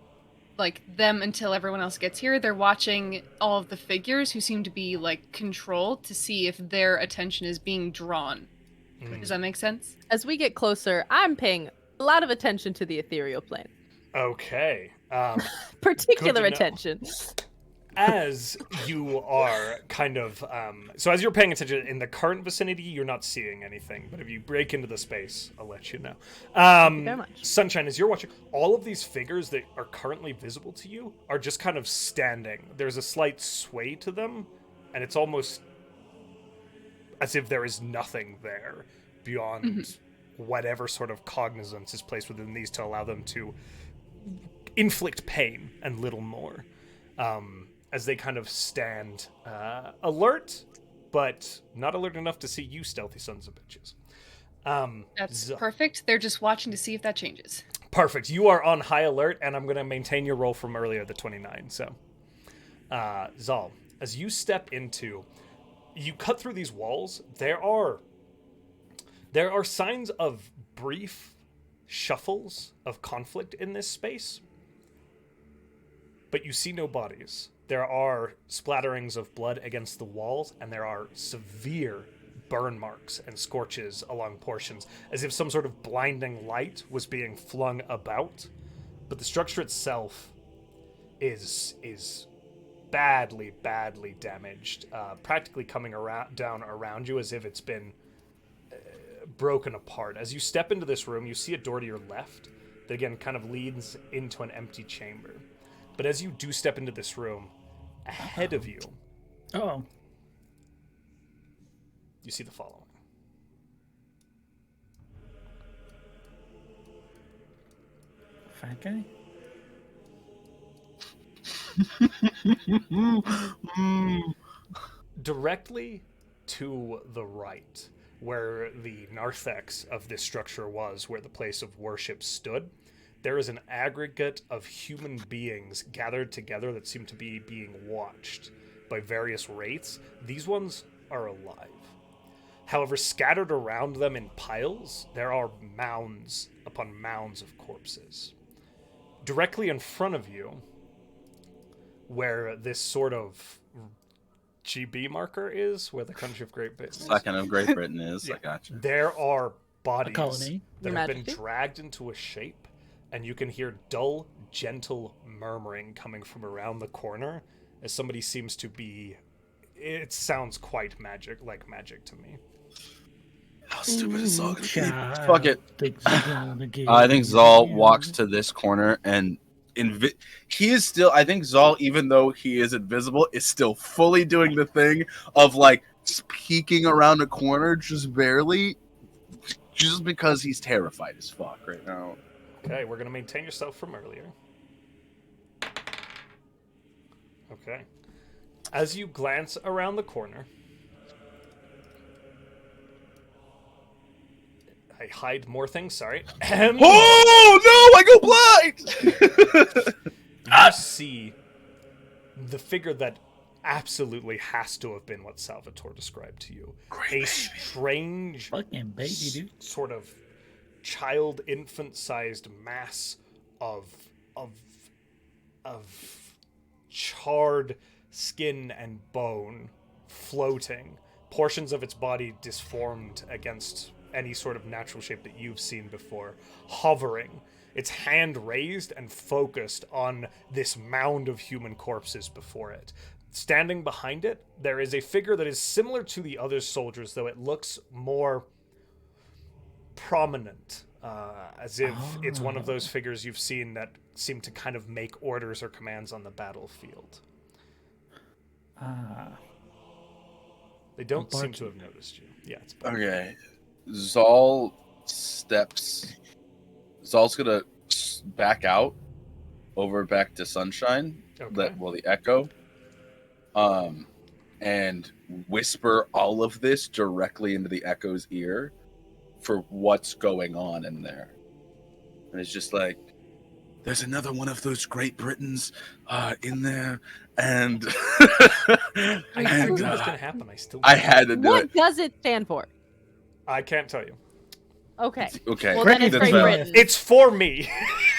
like them until everyone else gets here. They're watching all of the figures who seem to be like controlled to see if their attention is being drawn. Does that make sense? As we get closer, I'm paying a lot of attention to the ethereal plane. Okay. Particular Good to know. attention. As you are kind of so as you're paying attention in the current vicinity, you're not seeing anything, but if you break into the space, I'll let you know. Thank you very much. Sunshine, as you're watching, all of these figures that are currently visible to you are just kind of standing. There's a slight sway to them, and it's almost as if there is nothing there beyond whatever sort of cognizance is placed within these to allow them to inflict pain and little more. As they kind of stand alert, but not alert enough to see you, stealthy sons of bitches. That's perfect. They're just watching to see if that changes. Perfect. You are on high alert, and I'm going to maintain your roll from earlier, the 29. So, Zahl, as you step into, you cut through these walls. There are signs of brief shuffles of conflict in this space, but you see no bodies. There are splatterings of blood against the walls, and there are severe burn marks and scorches along portions, as if some sort of blinding light was being flung about. But the structure itself is badly damaged, practically coming down around you as if it's been broken apart. As you step into this room, you see a door to your left that again kind of leads into an empty chamber. But as you do step into this room, ahead of you, Oh. you see the following. Fat guy? Directly to the right, where the narthex of this structure was, where the place of worship stood, there is an aggregate of human beings gathered together that seem to be being watched by various wraiths. These ones are alive. However, scattered around them in piles, there are mounds upon mounds of corpses. Directly in front of you, where this sort of GB marker is, where the country of Great Britain is. Second of Great Britain is. I got you. There are bodies colony. that have been Majesty. dragged into a shape, and you can hear dull, gentle murmuring coming from around the corner as somebody seems to be... It sounds quite magic to me. How stupid is Zahl gonna Child, be? Fuck it. the I think Zahl walks to this corner and he is still, I think Zahl, even though he is invisible, is still fully doing the thing of like peeking around a corner just barely, just because he's terrified as fuck right now. Okay, we're going to maintain yourself from earlier. Okay. As you glance around the corner, I hide more things, sorry. Oh no, I go blind! You see the figure that absolutely has to have been what Salvatore described to you. A strange, Fucking baby, dude. sort of child, infant-sized mass of charred skin and bone floating, portions of its body disformed against any sort of natural shape that you've seen before, hovering, its hand raised and focused on this mound of human corpses before it. Standing behind it, there is a figure that is similar to the other soldiers, though it looks more prominent, as if it's one of those figures you've seen that seem to kind of make orders or commands on the battlefield. They don't seem to have noticed you. Yeah, it's Okay. Zahl's gonna back out over back to Sunshine Okay. the echo, and whisper all of this directly into the echo's ear for what's going on in there. And it's just like, there's another one of those Great Britons in there, and I knew it was gonna happen. I had to do What it. does it stand for? I can't tell you. Okay. Okay. Well, then it's that's Great fair. Britain. It's for me.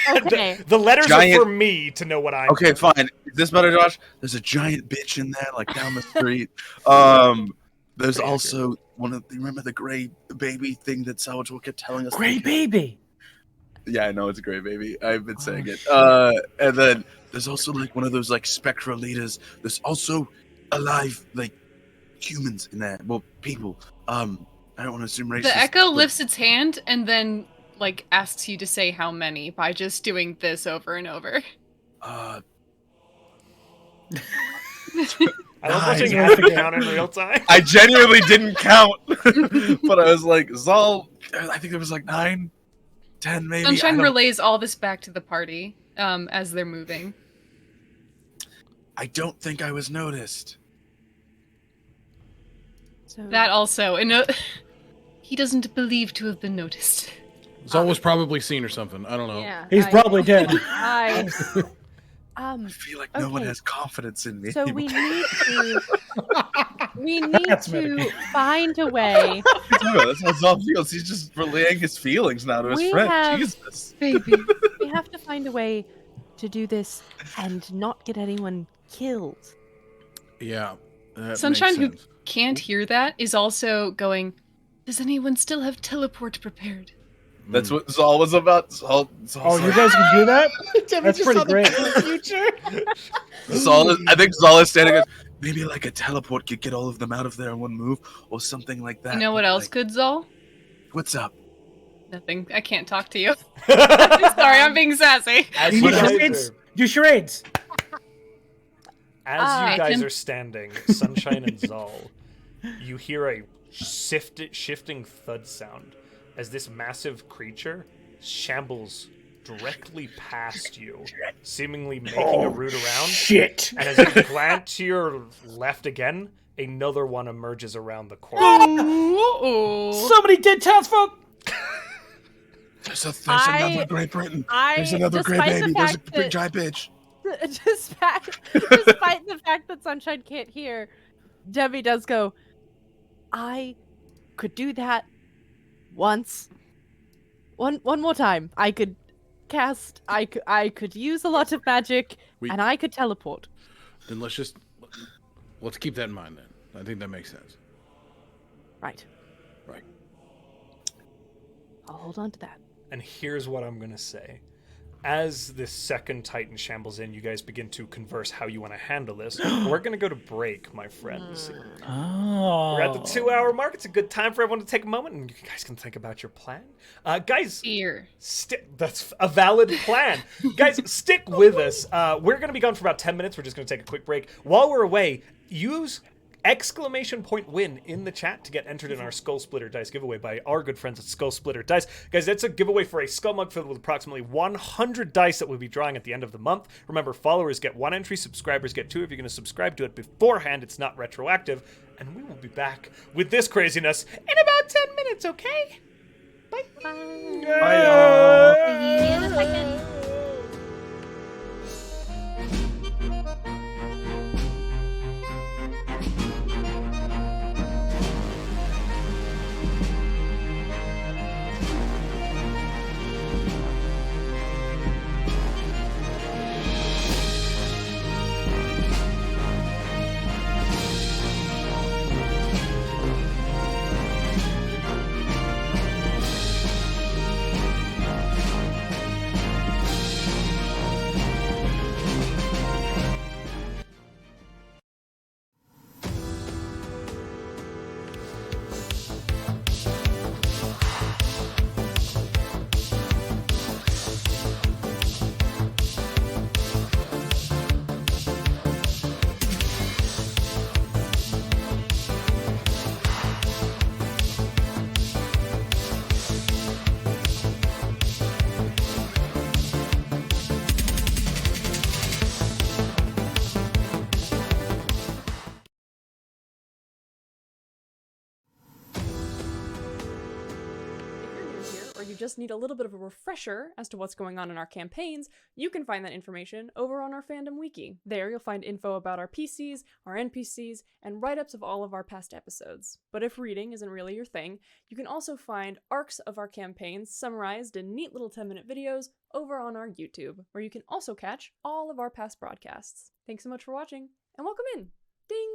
Okay. the letters Giant- are for me to know what I'm. Okay, fine. Is this better, Josh? There's a giant bitch in there, like down the street. There's also one of remember the gray baby thing that Salvatore kept telling us. Gray baby. Yeah, I know it's a gray baby. I've been saying it. And then there's also like one of those like spectral leaders. There's also alive like humans in there. Well, people. I don't want to assume racist. The echo lifts its hand and then like asks you to say how many by just doing this over and over. Uh, I love Nice. watching Adam count in real time. I genuinely didn't count, but I was like, Zahl. I think there was like 9, 10 maybe. Sunshine relays all this back to the party as they're moving. I don't think I was noticed. So That also, he doesn't believe to have been noticed. Zahl was probably seen or something. I don't know. yeah, He's probably dead. I I feel like no one Okay. has confidence in me. So we need to That's find a way. That's how Zahl feels. He's just relaying his feelings now to his We friend. have- Jesus. Baby. We have to find a way to do this and not get anyone killed. Yeah. That Sunshine, makes who sense. can't hear that, is also going, does anyone still have teleport prepared? That's what Zahl was about. Zahl's Oh, you like- guys can do that? Demi That's just pretty saw the great. future. I think Zahl is standing. Maybe like a teleport could get all of them out of there in one move, or something like that. You know what but, else like, could, Zahl? What's up? Nothing. I can't talk to you. Sorry, I'm being sassy. As Do you guys charades. are, Do charades. as I you guys can- are standing, Sunshine and Zahl, you hear a shifting thud sound as this massive creature shambles directly past you, seemingly making a route around. Shit. And as you glance to your left again, another one emerges around the corner. Uh-oh. Somebody did townsfolk. There's I- another Great Britain. I, There's another Great despite the Baby. There's a fact big that- giant bitch. Despite the fact that Sunshine can't hear, Demi does go, I could do that once. One more time. I could cast, I could use a lot of magic, We- and I could teleport. Then let's keep that in mind then. I think that makes sense. Right. Right. I'll hold on to that. And here's what I'm going to say. As this second Titan shambles in, you guys begin to converse how you want to handle this. We're going to go to break, my friends. Oh. We're at the 2-hour mark. It's a good time for everyone to take a moment, and you guys can think about your plan. Guys, Fear. that's a valid plan. Guys, stick with us. We're going to be gone for about 10 minutes. We're just going to take a quick break. While we're away, use !win in the chat to get entered in our Skull Splitter Dice giveaway by our good friends at Skull Splitter Dice. Guys, that's a giveaway for a skull mug filled with approximately 100 dice that we'll be drawing at the end of the month. Remember, followers get 1 entry, subscribers get 2. If you're going to subscribe to it beforehand, it's not retroactive. And we will be back with this craziness in about 10 minutes, okay? Bye. Bye, y'all. See you in a second. or you just need a little bit of a refresher as to what's going on in our campaigns, you can find that information over on our fandom wiki. There you'll find info about our PCs, our NPCs, and write-ups of all of our past episodes. But if reading isn't really your thing, you can also find arcs of our campaigns summarized in neat little 10-minute videos over on our YouTube, where you can also catch all of our past broadcasts. Thanks so much for watching, and welcome in! Ding!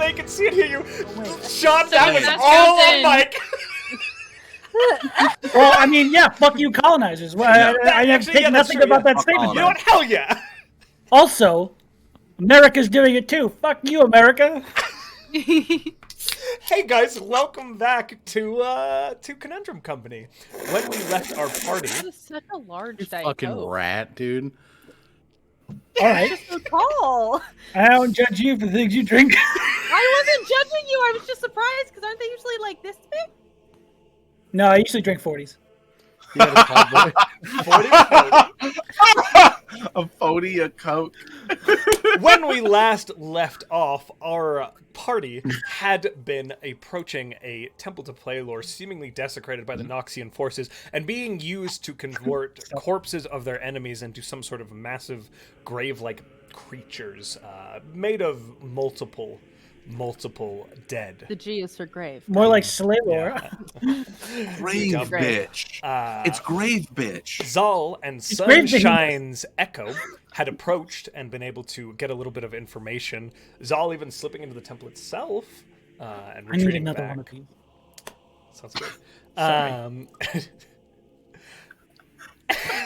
they can see and hear you. Sean, So that was that all goes on in. Mike. Well, I mean, yeah, fuck you, colonizers. Well, I have Actually, take yeah, that's nothing true, about yeah. that statement. You know what? Hell yeah. Also, America's doing it too. Fuck you, America. Hey guys, welcome back to Conundrum Company. When we left our party, This is such a large You Diet fucking Coke. rat, dude. All right. So tall. I don't judge you for the things you drink. I wasn't judging you. I was just surprised because aren't they usually like this big? No, I usually drink 40s. You had a tall boy. 40. A 40, a Coke. When we last left off, our party had been approaching a temple to Playlore seemingly desecrated by the Noxian forces and being used to convert corpses of their enemies into some sort of massive grave-like creatures made of multiple dead. The G is for grave. More like Slaylor. Yeah. Grave bitch. It's grave bitch. Zahl and grave bitch. Sunshine's Echo had approached and been able to get a little bit of information. Zahl even slipping into the temple itself and I need retreating another back. one of these. Sounds good.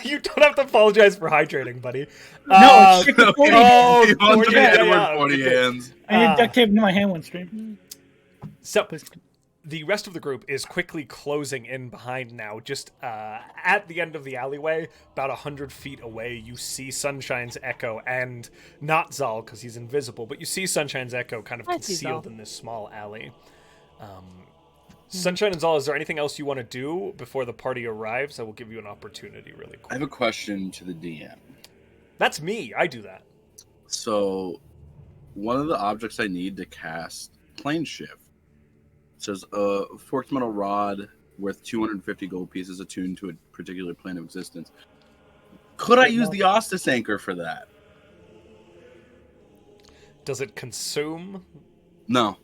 You don't have to apologize for hydrating, buddy. No, it's chicken 40. Oh, He wants to be 40, Edward yeah, 40 okay. hands. I need duct tape into my hand one stream. So, the rest of the group is quickly closing in behind now. Just at the end of the alleyway, about 100 feet away, you see Sunshine's Echo and not Zahl because he's invisible, but you see Sunshine's Echo kind of I see concealed Zahl. in this small alley. Sunshine and Zahl, is there anything else you want to do before the party arrives? I will give you an opportunity really I quick. have a question to the DM. That's me. I do that. So, one of the objects I need to cast Plane Shift says a forked metal rod worth 250 gold pieces attuned to a particular plane of existence. Could I use the Ostis Anchor for that? Does it consume? No.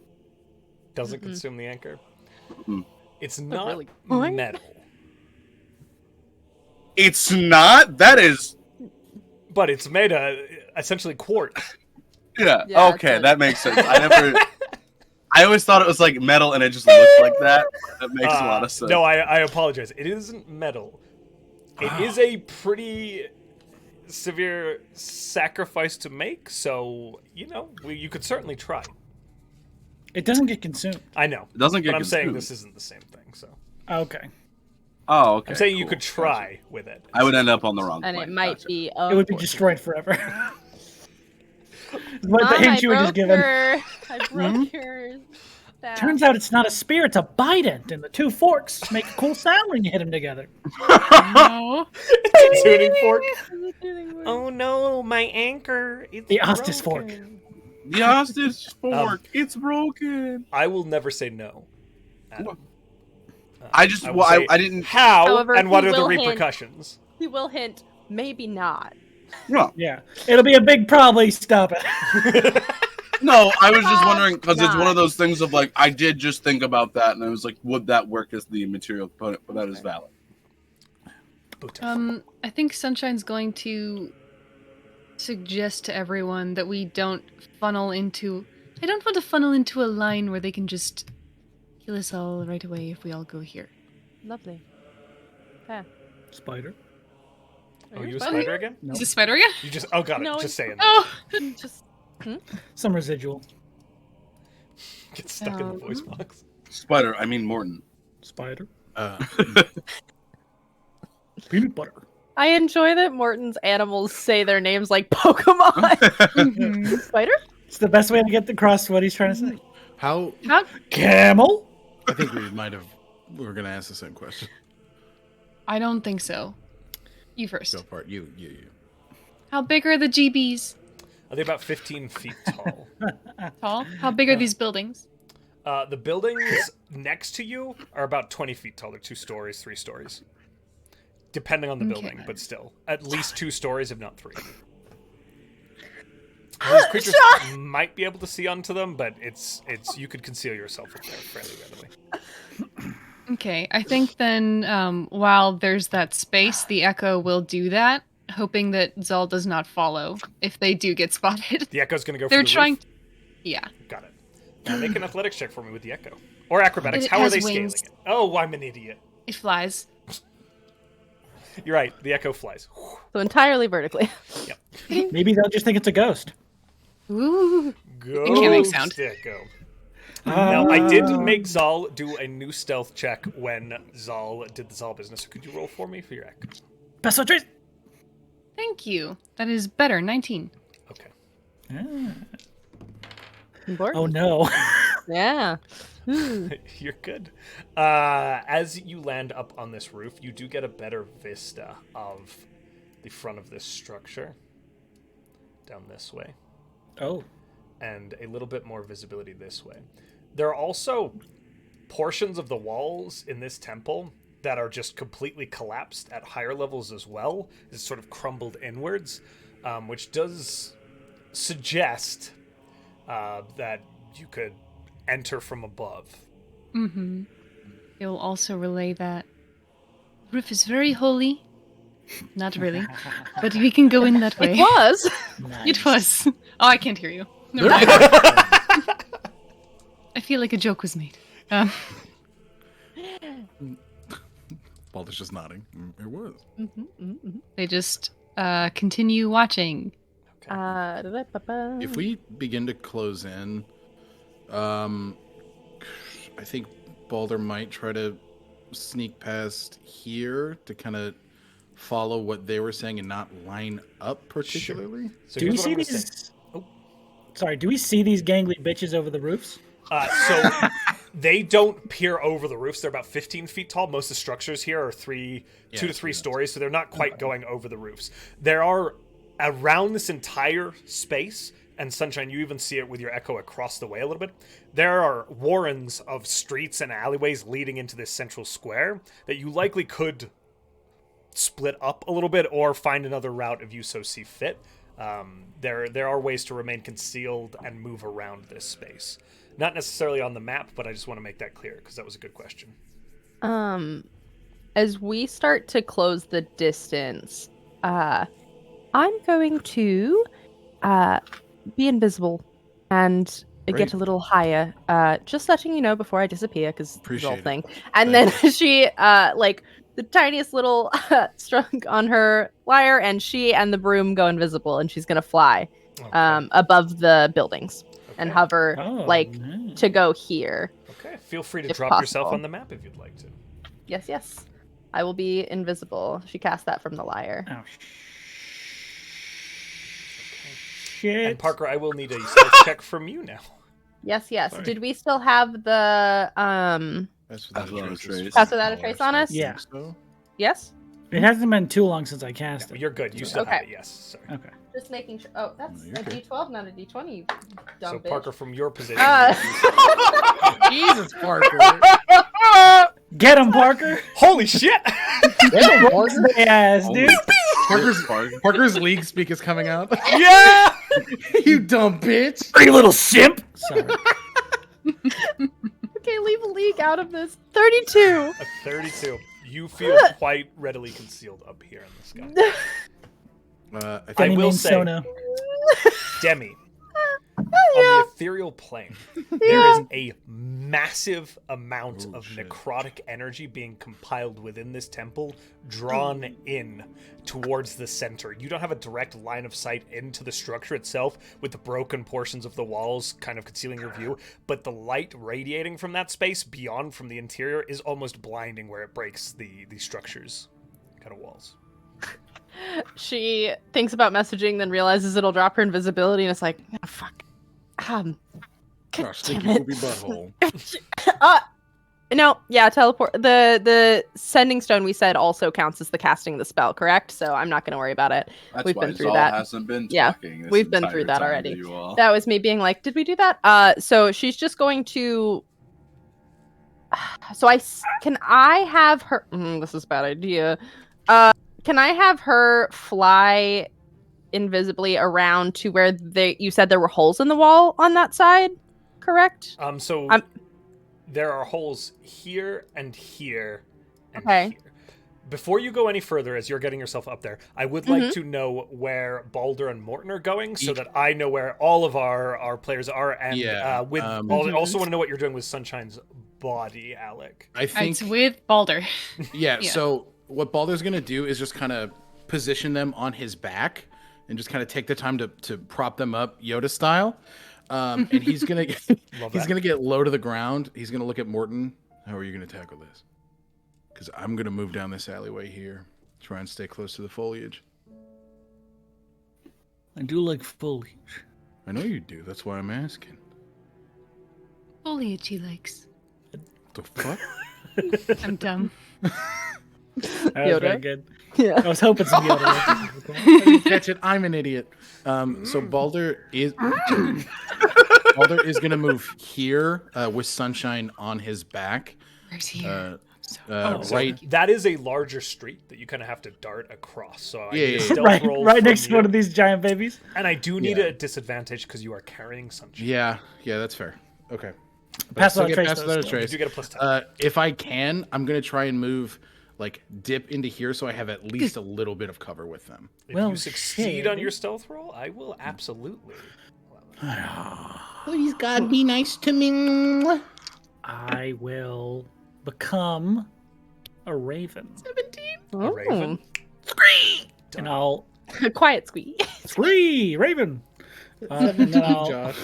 Doesn't consume the anchor? Mm. It's not really boring. metal. It's not? That is... But it's made of essentially quartz. Yeah, Yeah, okay, it's that makes sense. I always thought it was like metal and it just looked like that. That makes a lot of sense. No, I apologize. It isn't metal. It is a pretty severe sacrifice to make, so, you know, you could certainly try. It doesn't get consumed. I know. It doesn't get But I'm saying consumed. this isn't the same thing, so. Okay. Oh, okay. I'm saying you cool. could try with it. I would end up on the wrong And plane. it might Gotcha. be. It would be destroyed forever. What the Mom, hint you were just given. I broke your staff. Turns out it's not a spear, it's a bident, and the two forks make a cool sound when you hit them together. No. It's a tuning fork. Oh no, my anchor. It's The Ostis fork. broken. The Ostis fork. It's broken. I will never say no. Adam. I just... will Well, say I didn't... How However, and what he are the will hint- repercussions? He will hint, maybe not. No, Yeah. It'll be a big probably. Stop it. no, I was just wondering, because it's not. one of those things of like, I did just think about that, and I was like, would that work as the material component? But that is valid. I think Sunshine's going to suggest to everyone that we don't funnel into... I don't want to funnel into a line where they can just kill us all right away if we all go here. Lovely. Okay. Spider. Oh, you a spider? spider again? No. Is this spider again? You just... Oh, got it. No, Just saying. Oh! Just Some residual. Get stuck in the voice box. Spider, I mean Mortin. Spider. Uh, Peanut butter. I enjoy that Morton's animals say their names like Pokemon. Spider? It's the best way to get across what he's trying to say. how? How? Camel? I think we might have. We were gonna ask the same question. I don't think so. You first. Go part. You. How big are the GBs? Are they about 15 feet tall? Tall? How big are these buildings? The buildings next to you are about 20 feet tall. They're 2 stories, 3 stories. Depending on the Okay. building, but still. At least 2 stories, if not 3. These creatures might be able to see onto them, but it's you could conceal yourself up there fairly readily. Okay, I think then while there's that space, the Echo will do that, hoping that Zahl does not follow if they do get spotted. The Echo's gonna go for They're the trying... roof. Yeah. Got it. Now make an athletics check for me with the echo. Or acrobatics. It How are has they wings. scaling it? Oh, I'm an idiot. It flies. You're right. The echo flies. So entirely vertically. Maybe they'll just think it's a ghost. Ooh. Go can't make sound. echo. Now, I did make Zahl do a new stealth check when Zahl did the Zahl business. Could you roll for me for your echo? Peso trace. Thank you. That is better. 19. Okay. Oh no. Yeah. You're good. As you land up on this roof, you do get a better vista of the front of this structure. Down this way. Oh. And a little bit more visibility this way. There are also portions of the walls in this temple that are just completely collapsed at higher levels as well. It's sort of crumbled inwards, which does suggest that you could enter from above. Mm-hmm. You'll also relay that the roof is very holy. Not really, but we can go in that way. It was. It was. Oh, I can't hear you. No, I feel like a joke was made. Baldur's just nodding. It was. They just continue watching. If we begin to close in, I think Baldur might try to sneak past here to kind of follow what they were saying and not line up particularly. Sure. So Do we here's what see I'm gonna say. these? Sorry, do we see these gangly bitches over the roofs? So they don't peer over the roofs. They're about 15 feet tall. Most of the structures here are 2 to 3 stories, so they're not quite going over the roofs. There are, around this entire space, and Sunshine, you even see it with your echo across the way a little bit, there are warrens of streets and alleyways leading into this central square that you likely could split up a little bit or find another route if you so see fit. There are ways to remain concealed and move around this space. Not necessarily on the map, but I just want to make that clear because that was a good question. As we start to close the distance, I'm going to be invisible and get a little higher. Just letting you know before I disappear, because the whole thing. And then she, the tiniest little strung on her wire, and she and the broom go invisible, and she's gonna fly above the buildings and hover to go here. Okay, feel free to if drop possible. yourself on the map if you'd like to. Yes. I will be invisible. She cast that from the lyre. Oh, shit. And Parker, I will need a stealth check from you now. Yes. Sorry. Did we still have the That's without a trace. Pass without a trace on us? Yeah. So. Yes? It hasn't been too long since I cast No, it. you're good. You still have it. Yes. Sorry. Okay. Just making sure. Oh, that's No, you're a good. D12, not a D20, you dumb So bitch. Parker, from your position, Jesus, Parker. Get him, Parker. holy shit! Damn, Parker. Yes, dude. Parker's league speak is coming out. Yeah. You dumb bitch. You little simp. Sorry. Okay, leave a league out of this. 32. A 32. You feel quite readily concealed up here in the sky. I I Demi will means say, Sona. Demi, on the ethereal plane, there is a massive amount of necrotic energy being compiled within this temple, drawn in towards the center. You don't have a direct line of sight into the structure itself, with the broken portions of the walls kind of concealing your view, but the light radiating from that space beyond from the interior is almost blinding where it breaks the structure's kind of walls. She thinks about messaging, then realizes it'll drop her invisibility, and it's like, oh, fuck. God sneaky damn it. poopy butthole. No, yeah, teleport. The sending stone we said also counts as the casting of the spell, correct? So I'm not going to worry about it. That's We've why been through Zahl that. hasn't been Yeah, talking this we've been entire through that time to already. you all. That was me being like, did we do that? So she's just going to. So can I have her? This is a bad idea. Can I have her fly invisibly around to where you said there were holes in the wall on that side, correct? There are holes here and here and Okay. here. Before you go any further, as you're getting yourself up there, I would like to know where Balder and Mortin are going, so that I know where all of our players are, and I also want to know what you're doing with Sunshine's body, Alec. I think It's with Balder. Yeah, so what Balder's gonna do is just kind of position them on his back and just kind of take the time to prop them up Yoda style. And he's gonna get low to the ground. He's gonna look at Mortin. How are you gonna tackle this? Because I'm gonna move down this alleyway here, try and stay close to the foliage. I do like foliage. I know you do. That's why I'm asking. Foliage he likes. The fuck? I'm dumb. That was very good. Yeah. I was hoping some Yoda. I didn't catch it. I'm an idiot. So Balder is gonna move here with Sunshine on his back. Where's here? Right. That is a larger street that you kind of have to dart across. So I need a stealth right, roll right from next to you. one of these giant babies. And I do need a disadvantage because you are carrying Sunshine. Yeah, that's fair. Okay. Pass without trace, pass though, without a still. trace. You get a +10. If I can, I'm gonna try and move, like dip into here, so I have at least a little bit of cover with them. If you succeed on your stealth roll, I will absolutely. Please, God, be nice to me. I will become a raven. 17. A raven. And I'll Quiet squeak. scree raven. And then I'll Josh.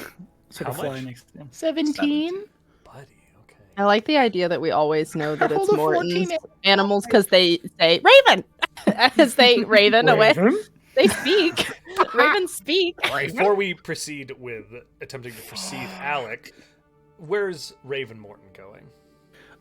sort of How fly much? next to him. 17. Buddy, okay. I like the idea that we always know that it's Hold a Morton's 14. animals because they say Raven as they raven away. Raven? They speak. Ravens speak. Before we proceed with attempting to perceive Alec, where's Raven Mortin going?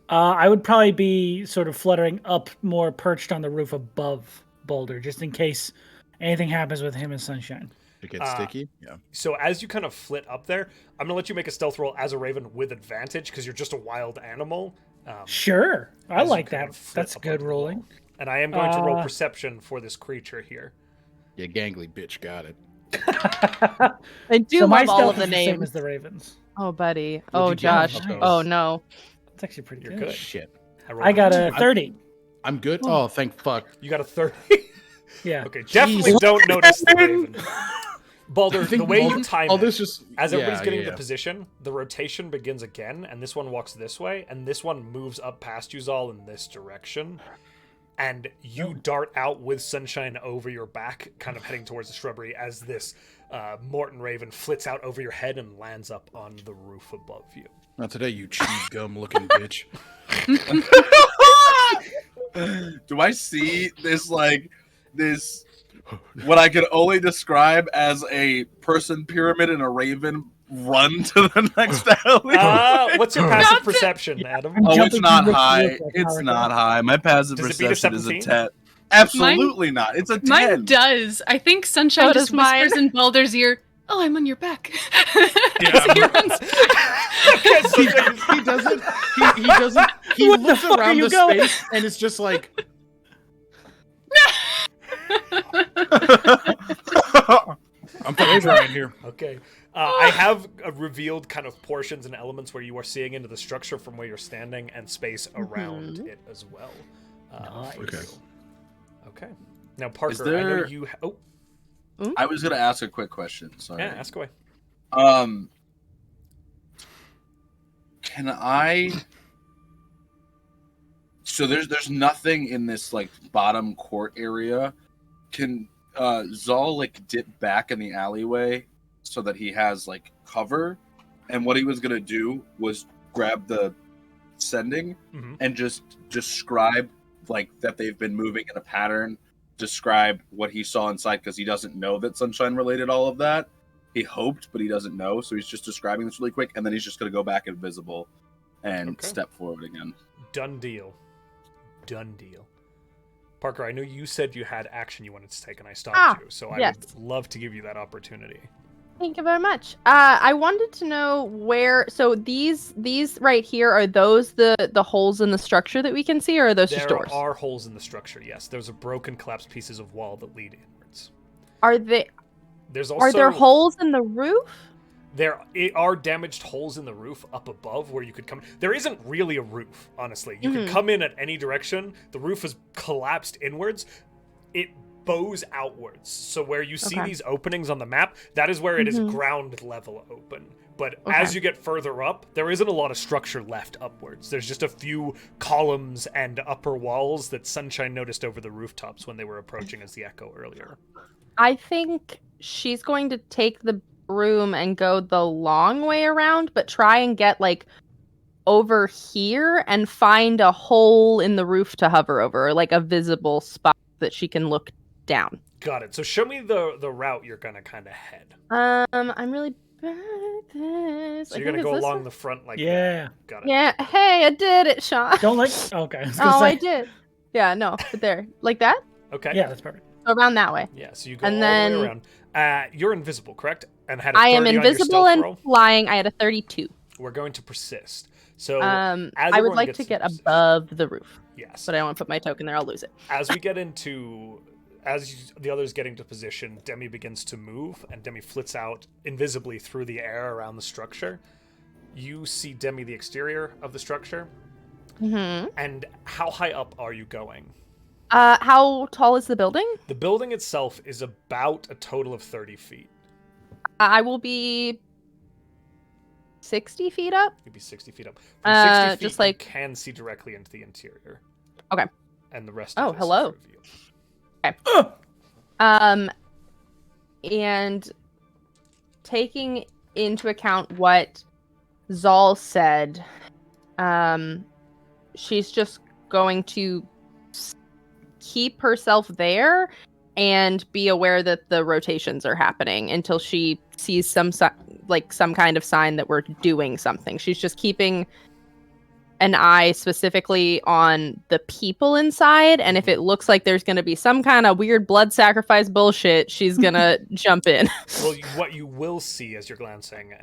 I would probably be sort of fluttering up more, perched on the roof above Boulder, just in case anything happens with him and Sunshine. It gets sticky. Yeah. So as you kind of flit up there, I'm gonna let you make a stealth roll as a raven with advantage because you're just a wild animal. Sure, I as you like kind that. of flit That's up good onto the rolling. wall. And I am going to roll perception for this creature here. Yeah, gangly bitch, got it. I do So my love all stealth of the is the same names. as the Ravens. Oh, buddy. What'd Oh, you get? Josh. Nice. Oh, no. It's actually pretty You're good. good. Shit. I got a 30. I'm good. Oh, thank fuck. You got a 30. Yeah. Okay, definitely don't notice the raven. Balder, I think the way all- you time all it, this just as everybody's getting yeah. the position, the rotation begins again, and this one walks this way, and this one moves up past you all in this direction. And you dart out with Sunshine over your back, kind of heading towards the shrubbery as this Mortin Raven flits out over your head and lands up on the roof above you. Not today, you chew gum looking bitch. Do I see this what I could only describe as a person pyramid and a raven run to the next alley? What's your passive perception, Adam? Oh, it's jumping not through the high. roof like It's Howard not does. high. My passive Does it beat a perception is a 17? 10. Absolutely not. It's a 10. Mine does. I think Sunshine So just does mine. whispers in Balder's ear, "Oh, I'm on your back." Yeah, As he runs He doesn't. He doesn't. He What the looks fuck are around you the going? space and it's just like. I'm fucking trying here. Okay. I have revealed kind of portions and elements where you are seeing into the structure from where you're standing and space around it as well. For Okay. you. Okay. Now, Parker, I know there- you... I was going to ask a quick question. Sorry. Yeah, ask away. Can I... So there's nothing in this like bottom court area. Can Zahl like dip back in the alleyway so that he has like cover? And what he was gonna do was grab the sending and just describe like that they've been moving in a pattern. Describe what he saw inside because he doesn't know that Sunshine related all of that. He hoped, but he doesn't know, so he's just describing this really quick, and then he's just gonna go back invisible and step forward again. Done deal. Done deal. Parker, I know you said you had action you wanted to take, and I stopped you, so I yes. would love to give you that opportunity. Thank you very much. I wanted to know where. So these right here, are those the holes in the structure that we can see, or are those just doors? There are holes in the structure. Yes, there's a broken, collapsed pieces of wall that lead inwards. Are they? There's also Are there holes in the roof? There are damaged holes in the roof up above where you could come. There isn't really a roof, honestly. You could come in at any direction. The roof is collapsed inwards. It bows outwards. So where you see these openings on the map, that is where it is ground level open. But as you get further up, there isn't a lot of structure left upwards. There's just a few columns and upper walls that Sunshine noticed over the rooftops when they were approaching as the Echo earlier. I think she's going to take the broom and go the long way around, but try and get like over here and find a hole in the roof to hover over, or like a visible spot that she can look down. Got it. So show me the route you're gonna kind of head. I'm really bad at this. So you're gonna go along the front like Yeah. that. Got it. Yeah. Hey, I did it, Sean. Don't like. Okay. I did. Yeah. No. But there, like that. Okay. Yeah, that's perfect. So around that way. Yeah. So you go And all then- the way around. You're invisible, correct? And had a I 30 am on your invisible stealth and roll? flying. I had a 32. We're going to persist. So I as would everyone like gets to get position- above the roof, Yes. but I don't want to put my token there. I'll lose it. As we get into, the others get into position, Demi begins to move, and Demi flits out invisibly through the air around the structure. You see Demi, the exterior of the structure. Mm-hmm. And how high up are you going? How tall is the building? The building itself is about a total of 30 feet. I will be 60 feet up. You'd be 60 feet up. From 60 feet, just like- you can see directly into the interior. Okay. And the rest Oh, of this hello. is your view. And taking into account what Zahl said, she's just going to keep herself there and be aware that the rotations are happening until she sees some kind of sign that we're doing something. She's just keeping an eye specifically on the people inside, and if it looks like there's going to be some kind of weird blood sacrifice bullshit, she's going to jump in. Well, what you will see as you're glancing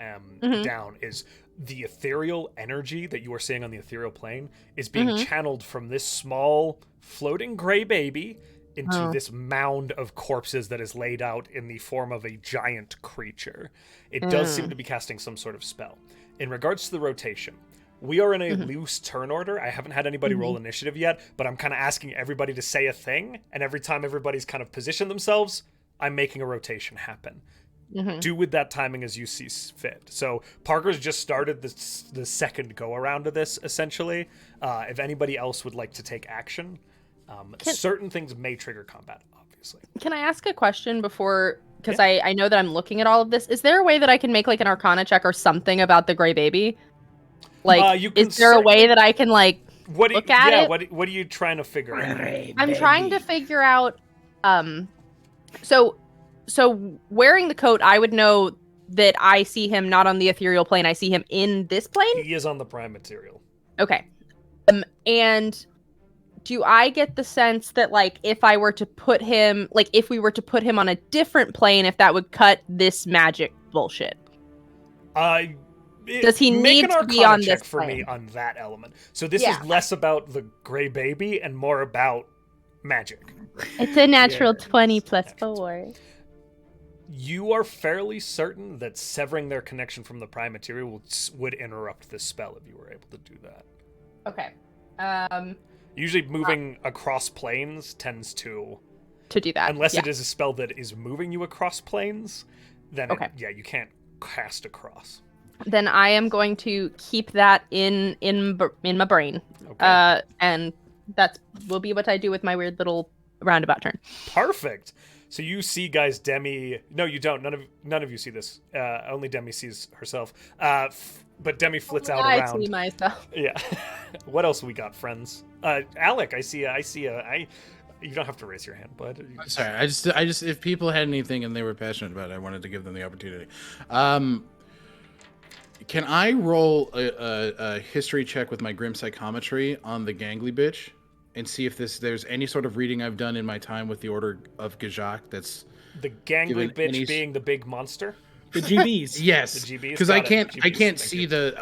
down is the ethereal energy that you are seeing on the ethereal plane is being channeled from this small floating gray baby into this mound of corpses that is laid out in the form of a giant creature. It does seem to be casting some sort of spell. In regards to the rotation, we are in a loose turn order. I haven't had anybody roll initiative yet, but I'm kind of asking everybody to say a thing, and every time everybody's kind of positioned themselves, I'm making a rotation happen. Do with that timing as you see fit. So Parker's just started the second go around of this, essentially. If anybody else would like to take action, certain things may trigger combat, obviously. Can I ask a question before? Because I know that I'm looking at all of this. Is there a way that I can make like an Arcana check or something about the gray baby? Like, is there a way that I can like look at it? What are you trying to figure out? I'm trying to figure out. So wearing the coat, I would know that I see him not on the ethereal plane. I see him in this plane. He is on the prime material. Okay. And do I get the sense that like if I were to put him, like if we were to put him on a different plane, if that would cut this magic bullshit? Does he need to be on this for plane? me on that element? So this is less about the gray baby and more about magic. It's a natural 20 plus 4. You are fairly certain that severing their connection from the prime material would interrupt this spell if you were able to do that. Okay. Usually moving across planes tends to do that. Unless it is a spell that is moving you across planes, then you can't cast across. Then I am going to keep that in my brain. Okay. And that will be what I do with my weird little roundabout turn. Perfect. So you see, guys, Demi. No, you don't. None of you see this. Only Demi sees herself. But Demi flits out around. I see myself. Yeah. What else we got, friends? Alec, I see. You don't have to raise your hand, bud. Sorry, I just if people had anything and they were passionate about it, I wanted to give them the opportunity. Can I roll a history check with my grim psychometry on the gangly bitch and see if there's any sort of reading I've done in my time with the Order of Gajak that's the gangly bitch being the big monster? The GBs. Yes. The GBs. Because I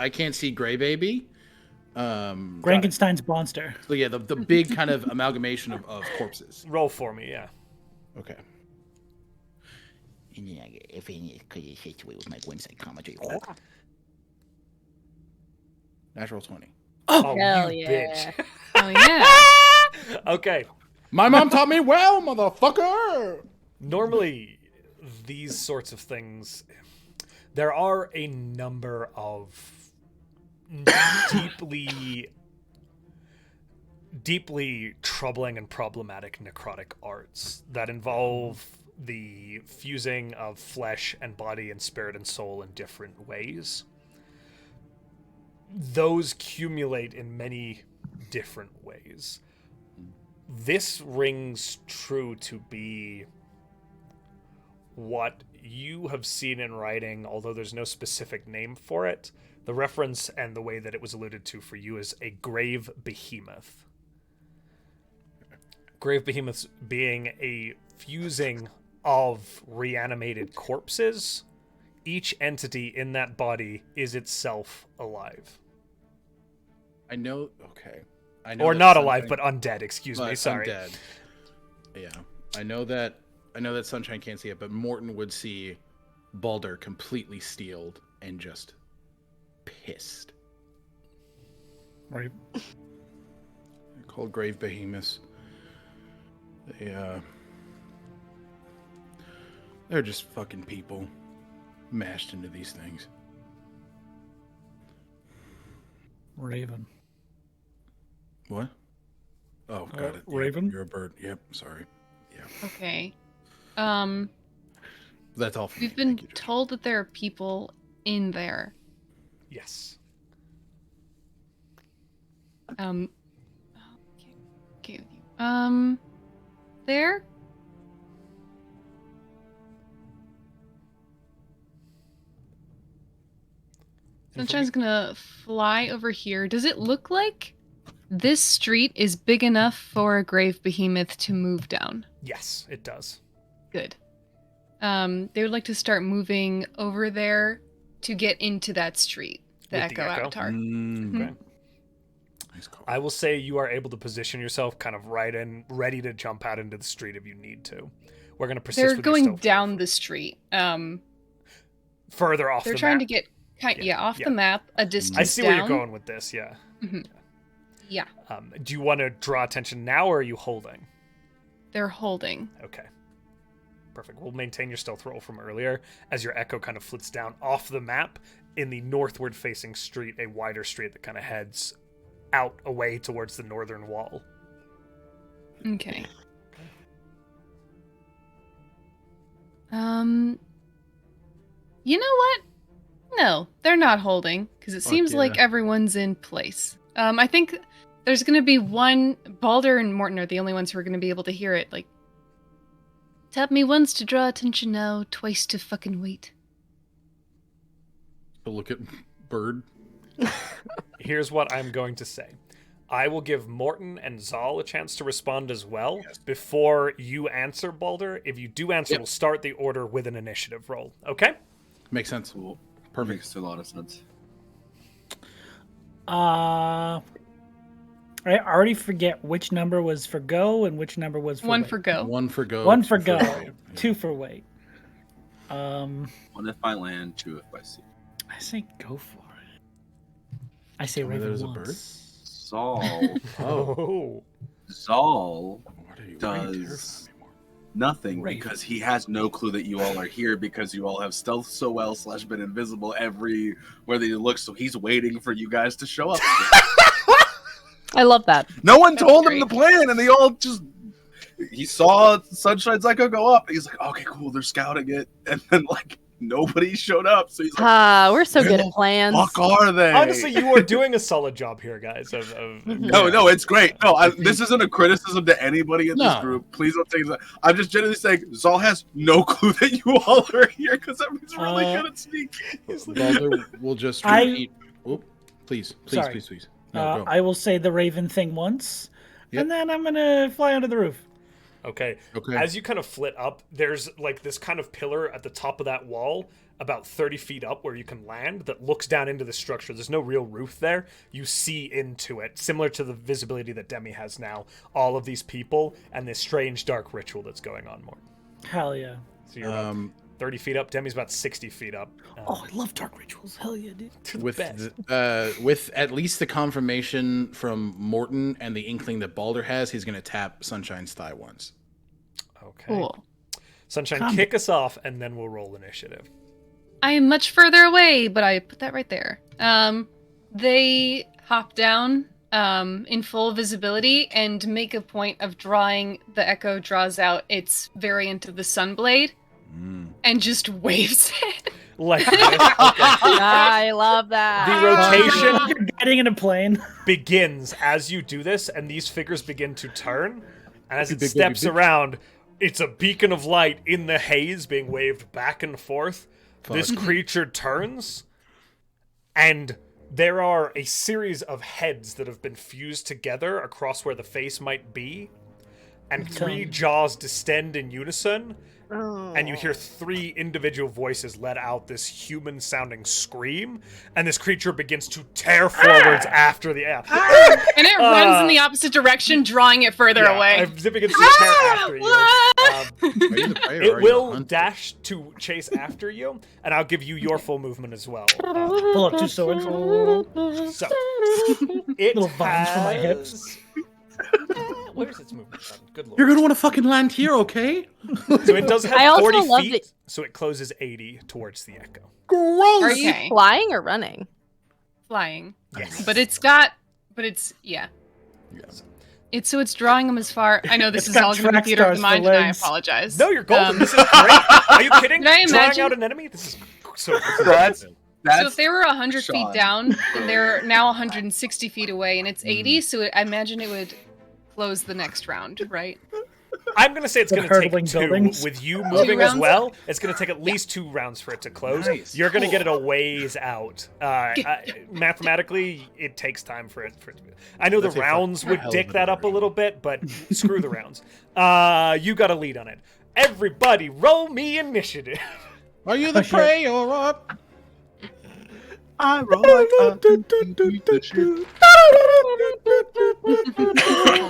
can't see Gray Baby. Frankenstein's monster. So yeah, the big kind of amalgamation of corpses. Roll for me, yeah. Okay. And then if any could you hit with my one psychometry. Natural 20. Oh, Hell you yeah. bitch. Oh yeah. Okay. My mom taught me well, motherfucker. Normally, these sorts of things, there are a number of deeply troubling and problematic necrotic arts that involve the fusing of flesh and body and spirit and soul in different ways. Those accumulate in many different ways. This rings true to be what you have seen in writing, although there's no specific name for it. The reference and the way that it was alluded to for you is a grave behemoth. Grave behemoths being a fusing of reanimated corpses. Each entity in that body is itself alive. I know. Okay. I know Or that not Sunshine- alive, but undead. Excuse me. but Sorry. Undead. Yeah, I know that. Sunshine can't see it, but Mortin would see Balder completely steeled and just pissed. Right. They're called grave behemoths. They're just fucking people mashed into these things. Raven. What? Oh, got it. Yep, Raven? you're a bird. Yep, sorry. Yeah, Okay. that's all for me. We've been Thank you, Josh. told that there are people in there. Yes. Okay, with you. There? Sunshine's gonna fly over here. Does it look like this street is big enough for a grave behemoth to move down? Yes, it does. Good. They would like to start moving over there to get into that street. The With Echo Avatar. Okay. Nice call. I will say you are able to position yourself kind of right in, ready to jump out into the street if you need to. We're going to persist They're with your going stealth down roll. the street. Further off They're the trying map. to get off yeah. the map, a distance I see down. where you're going with this, yeah. Mhm. Yeah, Do you want to draw attention now, or are you holding? they're holding. Okay. Perfect. We'll maintain your stealth roll from earlier as your echo kind of flits down off the map in the northward facing street, a wider street that kind of heads out away towards the northern wall. Okay. You know what? No, they're not holding, because it Fuck seems like yeah. everyone's in place. I think there's going to be one. Balder and Mortin are the only ones who are going to be able to hear it. Like, tap me once to draw attention now, twice to fucking wait. But look at Bird. Here's what I'm going to say. I will give Mortin and Zahl a chance to respond as well before you answer, Balder. If you do answer, we'll start the order with an initiative roll. Okay? Makes sense. Cool. Perfect. Makes a lot of sense. I already forget which number was for go and which number was for One wait. for go. One for go. One for two go, wait. two for wait. One if I land, two if I see. I say go for it. I say Tell me Raven there's a once. Zahl. Oh. Zahl Why do you does terrify me more? nothing Raven. because he has no clue that you all are here because you all have stealth so well / been invisible everywhere that you look. So he's waiting for you guys to show up. I love that. No one That's told him great. the plan, and they all just. He saw Sunshine's Echo go up. He's like, "Okay, cool, they're scouting it," and then like nobody showed up. So he's like, We're so "Where good the at plans. fuck are they?" Honestly, you are doing a solid job here, guys. No, it's great. No, this isn't a criticism to anybody in this No. group. Please don't take that. I'm just generally saying Zahl has no clue that you all are here because that means really good at sneaking. Balder will just I- repeat. Oop, please. Sorry. Please. No, go. I will say the Raven thing once, Yep. and then I'm gonna fly under the roof. Okay. Okay. As you kind of flit up, there's like this kind of pillar at the top of that wall, about 30 feet up, where you can land that looks down into the structure. There's no real roof there. You see into it, similar to the visibility that Demi has now. All of these people and this strange dark ritual that's going on more. Hell yeah. So you're about 30 feet up. Demi's about 60 feet up. Oh, I love dark rituals. Hell yeah, dude. With at least the confirmation from Mortin and the inkling that Balder has, he's gonna tap Sunshine's thigh once. Okay. Cool. Sunshine, kick us off, and then we'll roll initiative. I am much further away, but I put that right there. They hop down in full visibility and make a point of drawing. The Echo draws out its variant of the Sunblade and just waves it. Like this. I love that. The rotation You're getting in a plane. begins as you do this, and these figures begin to turn. And as it steps around, it's a beacon of light in the haze being waved back and forth. This creature turns, and there are a series of heads that have been fused together across where the face might be, and 3 jaws distend in unison, and you hear 3 individual voices let out this human-sounding scream, and this creature begins to tear forwards after the app. And it runs in the opposite direction, drawing it further away. It begins to tear after you. It will dash to chase after you, and I'll give you your full movement as well. Pull up 2 swords. So, it Little vines for my hips. Where's its movement button? Good lord. You're gonna want to fucking land here, okay? So it does I have also 40 love feet, it. so it closes 80 towards the Echo. Gross. Are you flying or running? Flying. Yes. But it's yeah. It's drawing them as far. I know this It's is got all going to track be theater of the stars for mind, and I legs. apologize. No, you're golden. This is great. Are you kidding? Did I Drawing imagine- out an enemy? This is so That's So if they were 100 Sean. feet down, and they're now 160 feet away, and it's 80, so I imagine it would close the next round, right? I'm going to say it's The going to take hurtling 2. buildings. With you moving as rounds? well, it's going to take at least 2 rounds for it to close. Nice. You're going to get it a ways out. Mathematically, it takes time for it to be. I know the That's a rounds would hell of dick an that up a order. little bit, but screw the rounds. You got a lead on it. Everybody, roll me initiative. Are you the shit. prey or up? I roll Oh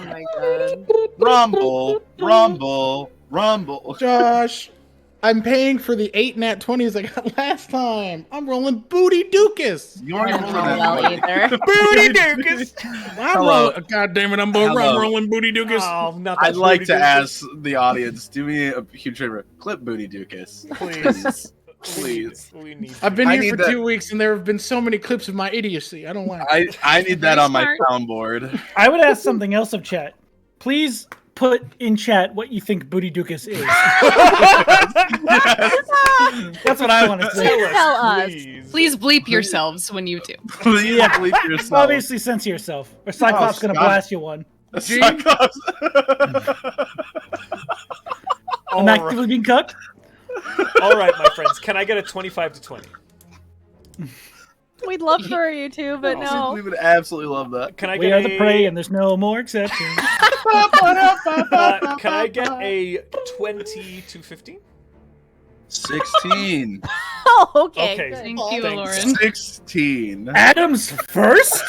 my god. Rumble, rumble, rumble. Josh, I'm paying for the 8 nat 20s I got last time. I'm rolling booty dukas. You I aren't don't know well either. Booty Dukas! I'm rolling. God damn it, I'm rolling booty dukas. Oh, not that I'd like Booty to Dukas. ask the audience, do me a huge favor. Clip Booty Dukas. Please. Please. We need I've been I here need for that. 2 weeks, and there have been so many clips of my idiocy. I don't like it. I need that on my Smart. soundboard. I would ask something else of chat. Please put in chat what you think Booty Dukas is. That's what I want to say. Tell us. Please. Please bleep yourselves when you do. Please Yeah. bleep yourself. Obviously, censor yourself. Or Cyclops Oh, gonna God. blast you one. Cyclops. All I'm right. actively being cucked. All right, my friends. Can I get a 25 to 20? We'd love for you to, but We no. would absolutely love that. Can I We get are the prey, and there's no more exceptions. can I get a 20 to 15? 16. Oh, okay. Okay. good. Thank you, Thanks. Lauren. 16. Adam's first?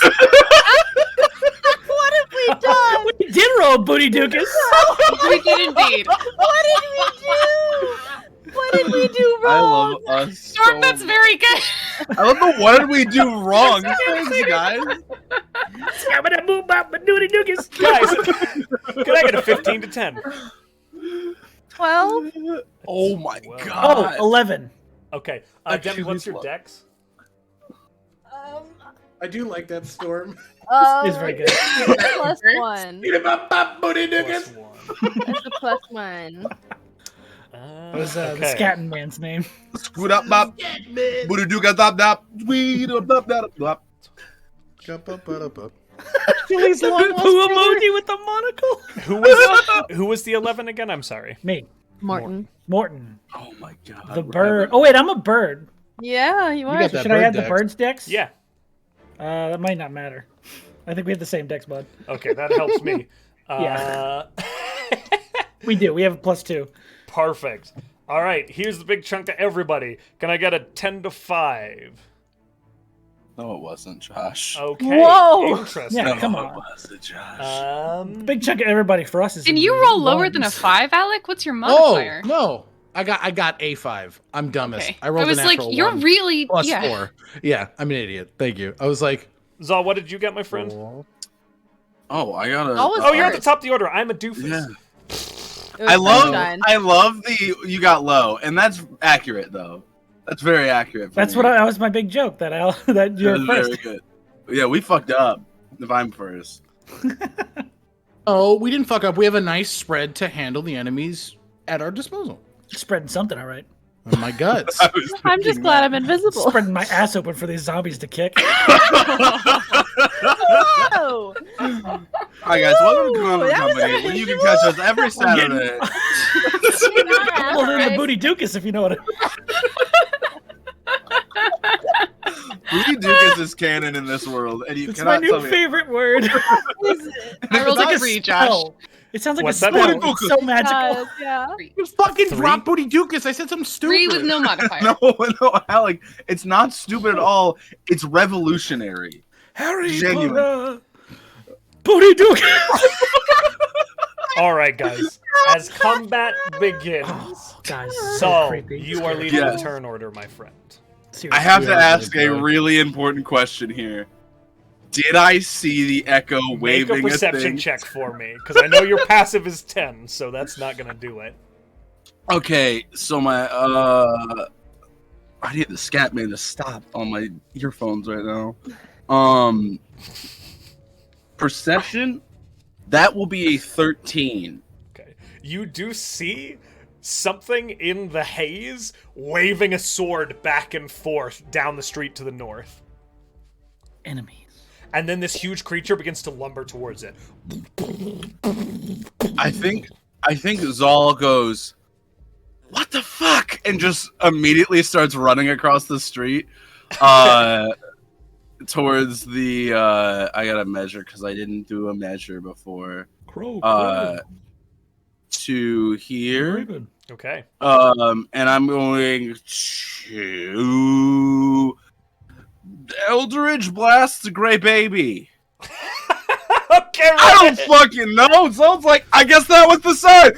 What have we done? We did roll Booty Dukas. We did indeed. What did we do? What did we do I wrong? love us. Storm, so that's very good. I love the what did we do wrong? Thanks, guys. Booty Dukas. Guys, can I get a 15 to 10? 12? Oh my Wow. Oh, god. 11. Okay. I Demi, choose what's your love. dex? I do like that storm. It's very good. Plus 1. Booty Plus dukas. 1. That's a plus 1. That was the Okay. Scatton man's name. Scoot up, bop. Booty doo ga dop dop. Sweet up dop dop dop. Julie's long poo emoji with the monocle. Who was the 11 again? I'm sorry. Me, Morton. Morton, Oh my god. the bird. Oh wait, I'm a bird. Yeah, you are. got that Should I bird add the dex. bird's dex? Yeah. That might not matter. I think we have the same dex, bud. Okay, that helps me. Yeah. We do. We have a +2. Perfect. All right, here's the big chunk to everybody. Can I get a 10 to 5? No, it wasn't, Josh. Okay. Whoa! Interesting. Yeah, No, come it on. wasn't, Josh. Big chunk of everybody for us is. Can in you the roll lower than a ones. 5, Alec? What's your Oh, modifier? no. I got A5. I'm dumbest. Okay. I rolled I was a like, natural you're 1 really plus yeah. 4. Yeah, I'm an idiot. Thank you. I was like, Zahl, what did you get, my friend? Oh, I got a. Always Oh, you're at the first. top of the order. I'm a doofus. Yeah. It was sunshine. I love the you got low, and that's accurate though. That's very accurate. That's what that was my big joke that that you're That was first. very good. Yeah, we fucked up. If I'm first. oh, we didn't fuck up. We have a nice spread to handle the enemies at our disposal. Spreading something, all right. Oh my guts. I'm just glad I'm invisible. Spreading my ass open for these zombies to kick. Whoa! Hi guys, welcome to Conundrum Company, where you can catch us every Saturday. Well, then the booty dukas, if you know what. Booty dukas is canon in this world, and you It's my cannot new tell me. favorite word. I rolled like a 3, Josh. spell. It sounds like What's a that? spell. Booty It's so magical. Yeah. You fucking 3? drop booty dukas. I said something stupid. 3 with no modifier. No, Alec, it's not stupid at all. It's revolutionary. Harry Genuine. Potter. Booty dukas. All right, guys. As combat begins, Guys, Zahl, creepy. you are leading Yes. the turn order, my friend. Seriously. I have to Yeah, ask really a good. really important question here. Did I see the echo Make waving a perception thing? check for me, because I know your passive is 10, so that's not gonna do it. Okay, so my I need the scat man to stop on my earphones right now. Perception, that will be a 13. Okay. You do see something in the haze waving a sword back and forth down the street to the north. Enemies. And then this huge creature begins to lumber towards it. I think Zahl goes, "What the fuck?" and just immediately starts running across the street towards the I gotta measure because I didn't do a measure before. To here. Very good. Okay. And I'm going to Eldritch Blast the Gray Baby. Okay, I don't fucking know. It sounds like I guess that was the sign.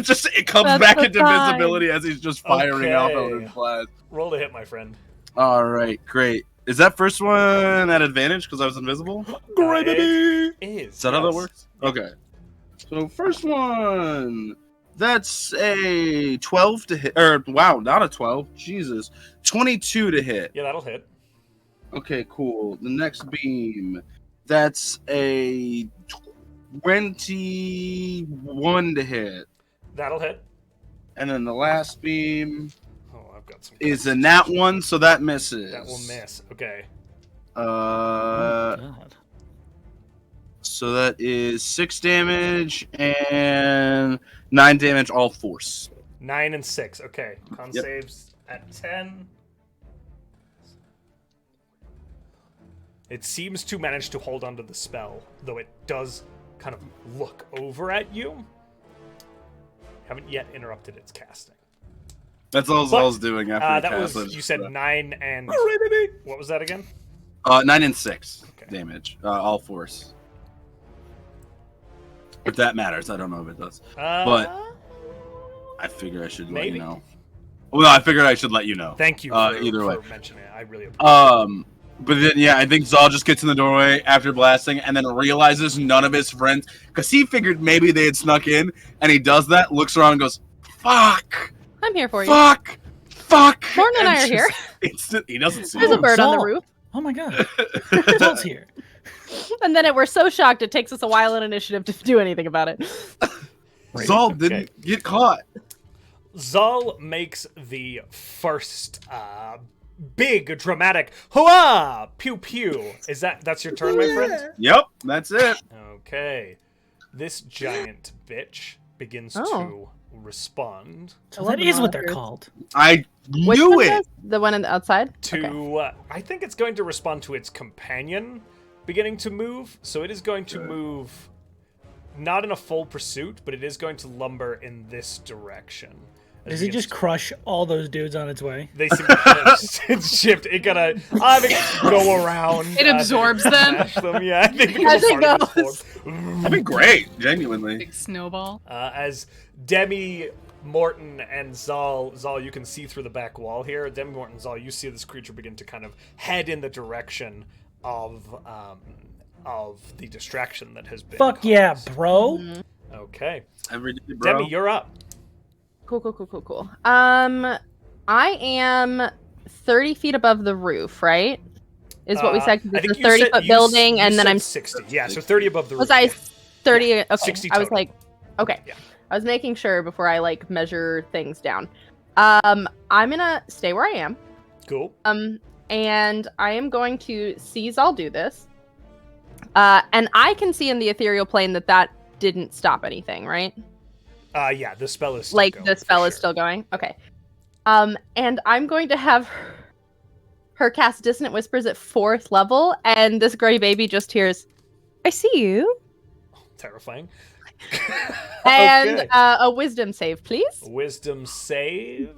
Just it comes That's back the into sign. visibility as he's just firing off Eldritch Blast. Roll to hit, my friend. All right, great. Is that first one at advantage because I was invisible? Gray baby! Is that how that works? Okay. So first one, that's a 12 to hit. Or wow, not a 12. Jesus, 22 to hit. Yeah, that'll hit. Okay, cool. The next beam, that's a 21 to hit. That'll hit. And then the last beam I've got some is a nat 1, so that misses. That will miss. Okay. God. So that is 6 damage and 9 damage all force. 9 and 6. Okay. Con Yep. saves at 10. It seems to manage to hold onto the spell, though it does kind of look over at you. Haven't yet interrupted its casting. That's all But, Zahl's doing after that he was, casts it. you said 9 and... What was that again? 9 and 6 Okay. damage, all force. If that matters, I don't know if it does. But I figure I should let maybe. you know. Well, I figured I should let you know. Thank you either way. for mentioning it. I really appreciate But then, yeah, I think Zahl just gets in the doorway after blasting and then realizes none of his friends, because he figured maybe they had snuck in, and he does that, looks around and goes, "Fuck! I'm here for you. Fuck! Fuck!" Mortin and I are here. He doesn't see There's a him. bird on the Zahl. roof. Oh my god. Zahl's here. And then we're so shocked it takes us a while in initiative to do anything about it. Zahl didn't get caught. Zahl makes the first big dramatic hurrah pew pew. That's your turn, my friend? Yep, that's it. Okay. This giant bitch begins to respond So that is what they're called. I Which knew one it. does? The one on the outside? to I think it's going to respond to its companion beginning to move. So it is going to move not in a full pursuit, but it is going to lumber in this direction. Does it just crush all those dudes on its way? They seem to shift. It gotta go around. It absorbs them. Smash them. Yeah, I think As it part of this goes. form. That'd be great, genuinely. Big snowball. As Demi Mortin and Zahl, you can see through the back wall here. Demi, Mortin, Zahl, you see this creature begin to kind of head in the direction of the distraction that has been Fuck caused. yeah, bro. Okay. Every day, bro. Demi, you're up. Cool. I am 30 feet above the roof, right? Is what we said. 'Cause I think it's a 30-foot building, and then I'm 60. Yeah, so 30 above the roof. Was I 30? Okay. 60 I was total. like, okay. Yeah. I was making sure before I like measure things down. I'm gonna stay where I am. Cool. And I am going to see Zahl do this. And I can see in the ethereal plane that didn't stop anything, right? Yeah, the spell is still Like going, the spell for is sure. still going. Okay. And I'm going to have her cast Dissonant Whispers at 4th level, and this gray baby just hears, "I see you." Terrifying. And Okay. a wisdom save, please. Wisdom save.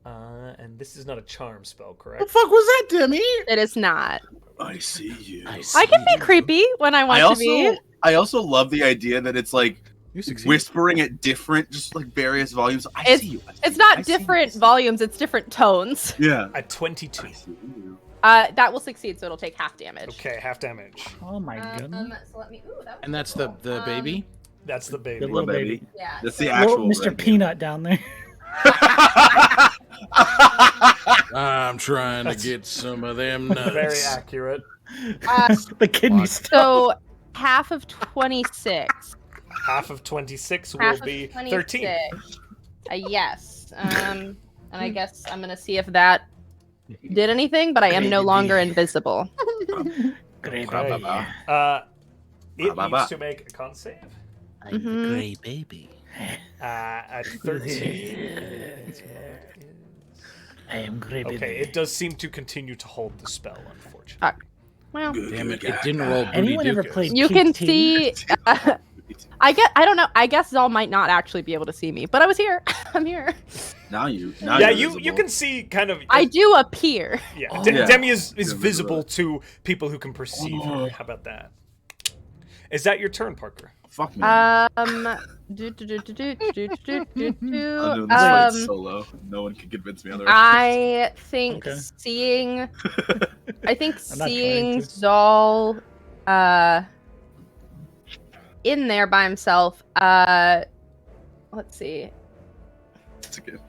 And this is not a charm spell, correct? The fuck was that, Demi? It is not. I see you. I can be creepy when I want to be. I also love the idea that it's like You succeed. whispering at different, just like various volumes. I It's- see you. I see It's you, I not see you, different I see volumes, it's different tones. you. Yeah. At 22. I see you. That will succeed, so it'll take half damage. Okay, half damage. Oh my goodness. So let me. Ooh, that was And that's the baby. That's the baby. The little baby. Yeah. That's so- the Little actual Mr. right Peanut down there. I'm trying to get some of them nuts. Very accurate. The kidney stone. So half of 26. Half of 26 will Half of be 26. 13. Yes. And I guess I'm gonna see if that did anything, but I am no longer invisible. Great Okay. baby. It Ba, ba, needs ba. to make a con save. I'm the Mhm. gray baby. At 13. I am great baby. Okay, it does seem to continue to hold the spell, unfortunately. Well, Damn it! It didn't roll booty Anyone ever dookus. played you can PT? see. I don't know. I guess Zahl might not actually be able to see me, but I was here. I'm here. Now you. Yeah, you're you visible. can see kind of. I do appear. Yeah, Oh. Yeah. Demi is Yeah, visible to people who can perceive her. How about that? Is that your turn, Parker? Fuck me. I'm doing this Um, fight solo. No one can convince me otherwise. I think Okay. seeing I'm not seeing trying to. Zahl in there by himself. Let's see. It's good.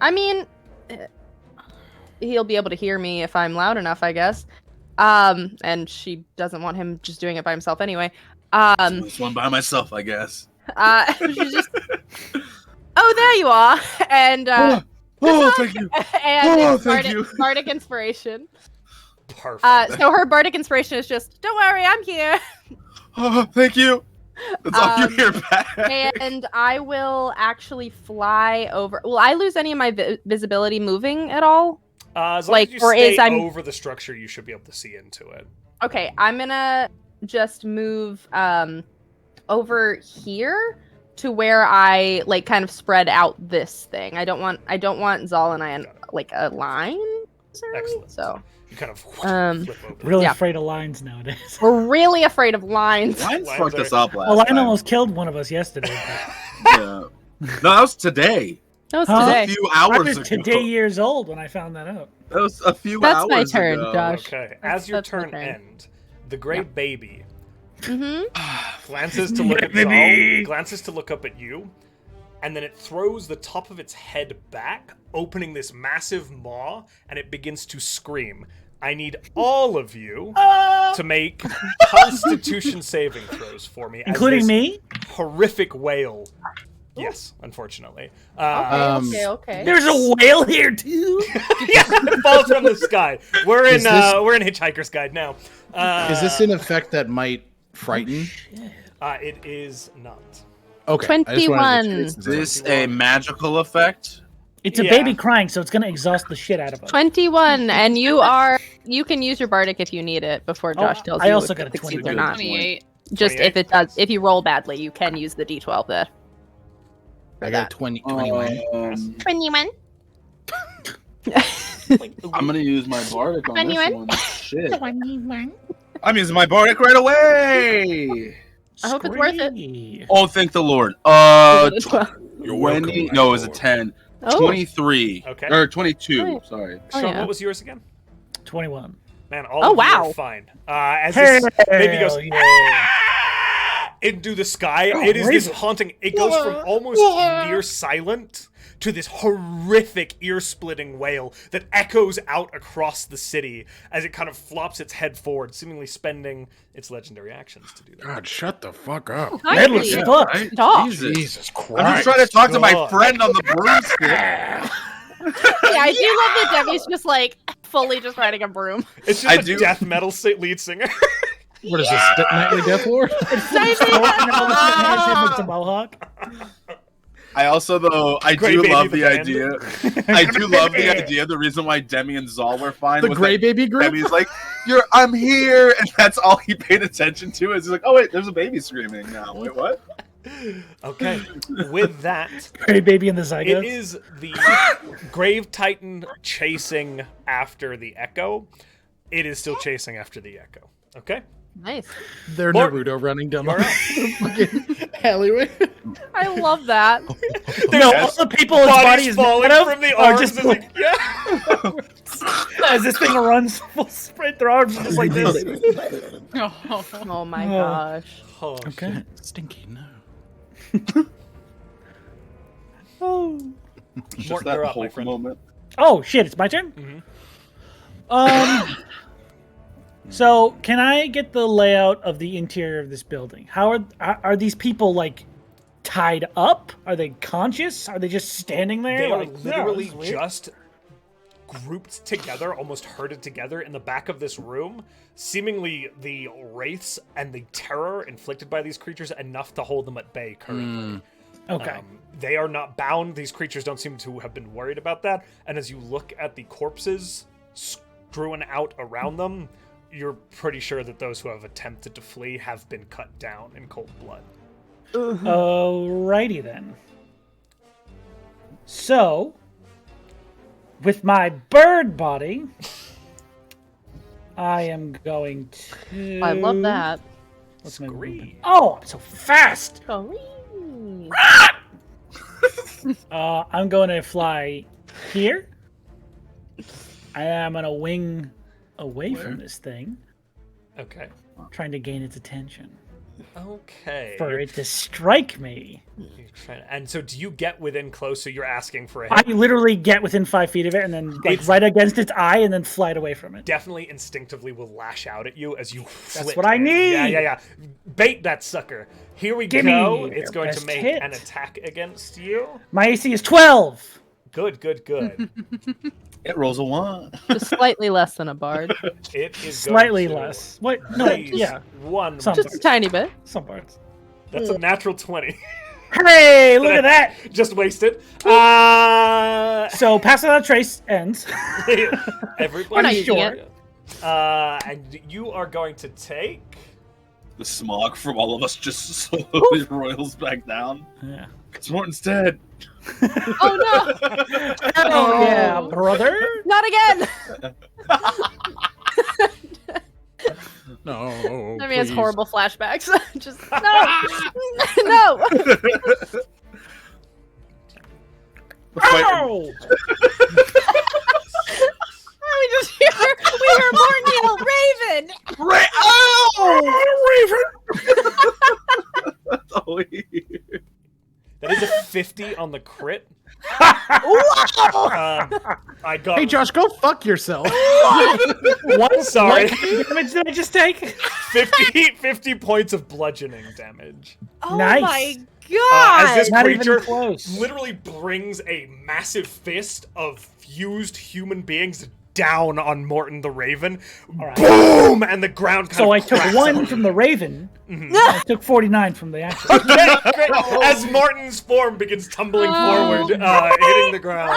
I mean, he'll be able to hear me if I'm loud enough, I guess. And she doesn't want him just doing it by himself anyway. This one by myself, I guess. She's just, oh, there you are, and Oh, thank you. and Oh, it's thank you. bardic inspiration. Perfect. So her bardic inspiration is just, don't worry, I'm here. Oh, thank you. That's all you hear back. And I will actually fly over. Will I lose any of my visibility moving at all? As long like, as you or stay is I'm- over the structure, you should be able to see into it. Okay, I'm gonna just move over here to where I like kind of spread out this thing. I don't want Zahl and I in like a line necessarily. Excellent. So You kind of Um, flip over. Really Yeah. afraid of lines nowadays. we're really afraid of lines. Lions Lions fucked are- us up last Well, Line time. almost killed one of us yesterday. Yeah. No, that was today. That was Huh? A today. few I hours was ago. today years old when I found that out. That was a few That's hours my turn, ago. Josh. Okay, as your That's my turn turn. end, the gray baby Mm-hmm. glances to look at Zahl, glances to look up at you, and then it throws the top of its head back, opening this massive maw, and it begins to scream. I need all of you to make Constitution saving throws for me, as Including this me? horrific wail. Yes, unfortunately. Okay. There's a whale here too. Yeah, it falls from the sky. We're in Is this- we're in Hitchhiker's Guide now. Is this an effect that might frighten? It is not. Okay. I just wanted to 21. Is this a magical effect? It's a Yeah. baby crying, so it's gonna exhaust the shit out of us. 21, and you can use your bardic if you need it before Josh tells I you also if got it a succeeds 22. or not. 28. Just 28? if it does, if you roll badly, you can use the d12 there. I got a 21. 21. I'm gonna use my bardic on this 21. one. Shit. I'm using my bardic right away. I hope it's worth it. Scree. Oh, thank the Lord. You're welcome, 20. my No, it was a lord. 10. Oh. 23. Okay. Or 22. Oh, yeah. Sorry. Oh, Sean, yeah. what was yours again? 21. Man, all Oh, of you wow. are fine. As this baby goes Hell yeah. into the sky, Oh, it is this Raven. haunting. It goes from almost near silent to this horrific, ear-splitting wail that echoes out across the city as it kind of flops its head forward, seemingly spending its legendary actions to do that. God, shut the fuck up. Headless Yeah. fuck. Right? Stop. Jesus Christ. I'm just trying to talk to my God. friend on the broomstick. Yeah, I do love that Demi's just like fully just riding a broom. It's just I a do- death metal lead singer. What is this, Nightly Death Lord? It's a mohawk. I also, though, I Gray do Baby love the the band. idea. I do love the idea. The reason why Demi and Zahl were fine The was Gray that Baby group? Demi's like, I'm here, and that's all he paid attention to. Is he's like, oh wait, there's a baby screaming now. Wait, what? Okay, with that, Great baby in the zygote. it is the Grave Titan chasing after the Echo. It is still chasing after the Echo. Okay? Nice. They're Mortin, Naruto running down the you're up. fucking alleyway. I love that. No, all the people his body Bodies is falling made of from the are arms. just It's like, yeah. as this thing runs full sprint, their arms are just like this. Oh my gosh. Oh, Okay. Stinky, no. Oh. Just Mortin, that you're up, my Hulk friend. moment. Oh shit! It's my turn. Mhm. So can I get the layout of the interior of this building? How are these people like tied up? Are they conscious? Are they just standing there? They are like, "Yeah, literally this is weird." just grouped together, almost herded together in the back of this room. Seemingly the wraiths and the terror inflicted by these creatures enough to hold them at bay currently. Okay. They are not bound. These creatures don't seem to have been worried about that. And as you look at the corpses strewn out around them, you're pretty sure that those who have attempted to flee have been cut down in cold blood. Alrighty then. So, with my bird body, I am going to. I love that. What's my Scree. movement? Oh, I'm so fast! Oh, I'm going to fly here. I am going to wing away from this thing, Okay. trying to gain its attention Okay. for it to strike me. And so do you get within close, so you're asking for a I hit? literally get within 5 feet of it and then like It's- right against its eye and then fly away from it. Definitely instinctively will lash out at you as you flit what I in. need! Yeah. Bait that sucker. Here we Gimme go. your It's going to best make hit. an attack against you. My AC is 12. Good. It rolls a 1. just slightly less than a bard. It is Slightly going to less. What? No, raise yeah. one. Some Just a tiny bit. Some parts. That's a natural 20. Hey, look at that! Just wasted. So, Pass Without Trace ends. Everybody. We're not using sure. it. And you are going to take. The smog from all of us just slowly roils back down. Yeah. It's Morton's dead. Oh no! Oh, yeah, brother. Not again! No. That man has please. horrible flashbacks. Just no, no. The fight- Oh! We just hear Mortin yell, Raven. That's all we hear. That is a 50 on the crit. I got. Hey, Josh, go fuck yourself. What? Sorry. What damage did I just take? 50 points of bludgeoning damage. Oh Nice. my god! As this Not creature even close. literally brings a massive fist of fused human beings down on Mortin the Raven. right. Boom! And the ground kind So of I took cracks 1 up. from the Raven. And I took 49 from the actual. Okay, great. As Mortin's form begins tumbling forward, hitting the ground.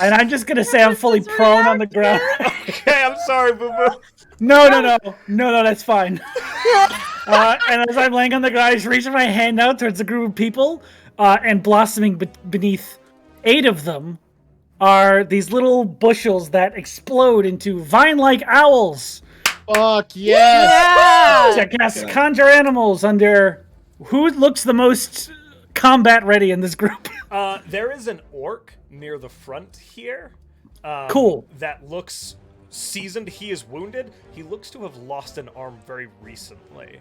And I'm just gonna say I'm fully prone on the ground. Okay, I'm sorry, Boo Boo. No, that's fine. And as I'm laying on the ground, I just reach my hand out towards a group of people, and blossoming beneath 8 of them are these little bushels that explode into vine-like owls. Fuck yes! So cast Conjure Animals under who looks the most combat ready in this group. There is an orc near the front here. Cool. That looks seasoned. He is wounded. He looks to have lost an arm very recently.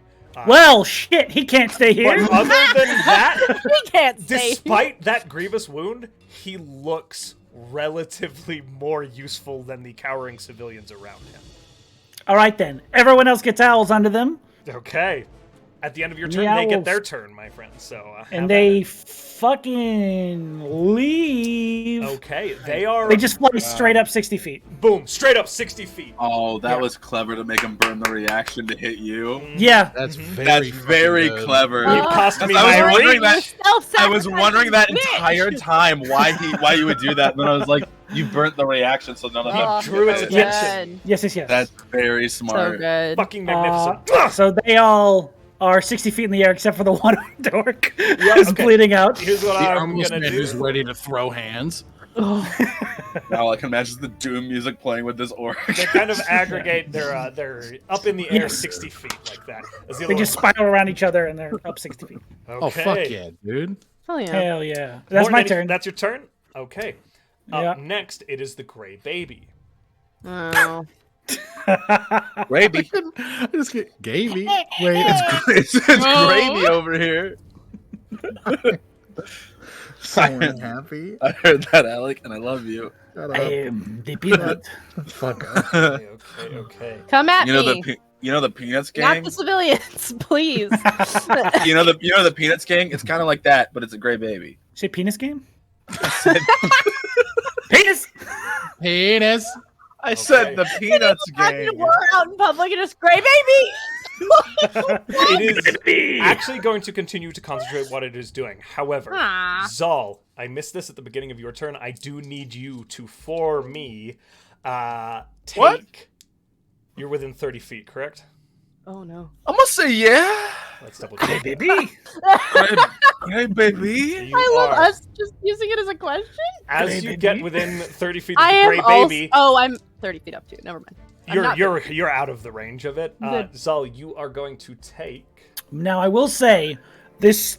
Well, shit, he can't stay here. But other than that, We can't stay. despite that grievous wound, he looks relatively more useful than the cowering civilians around him. All right, then. Everyone else gets owls under them, Okay. At the end of your turn, The they get owls. their turn, my friend. So, and they fucking leave. Okay, they are. They just fly straight up 60 feet. boom, straight up 60 feet. Oh, that was clever to make him burn the reaction to hit you. Yeah. That's That's very fucking good. clever. You cost me I was my wondering reach. that. I was wondering that entire time why you would do that. And then I was like, you burnt the reaction, so none of them. Druid's did it. attention. Yes. That's very So smart. good. Fucking magnificent. So they all are 60 feet in the air except for the one dork Yeah, who's okay. bleeding out. Here's what The I'm armless gonna man do. who's ready to throw hands. Now I can imagine the doom music playing with this orc. They kind of aggregate. They're up in the air, Yes. 60 feet like that. As the They other just one- spiral around each other and they're up 60 feet. Okay. Oh fuck yeah, dude! Hell yeah. Hell yeah. That's Mortin, my turn. That's your turn. Okay. Yeah. Up next, it is the gray baby. Oh. Gravy. I just get Gavy. Wait, It's gravy over here. someone happy. I heard that, Alec, and I love you. Shut I up. am the peanut. Fuck up. Okay. Come at You know me. the Peanuts Not gang. the civilians, please. You know the Peanuts gang. It's kind of like that, but it's a gray baby. Say penis game? Penis! Penis. I said the Peanuts Imagine gang. we're out in public and just gray baby. It is actually going to continue to concentrate what it is doing. However, Ah. Zahl, I missed this at the beginning of your turn. I do need you to, for me, take... What? You're within 30 feet, correct? Oh no. I'm gonna say yeah. Let's double check. Baby. Hey, baby. You I love are. us just using it as a question. As you get within 30 feet of I the am gray also. baby, Oh, I'm 30 feet up too. Never mind. I'm not you're out of the range of it. Good. Zahl, you are going to take... Now, I will say, this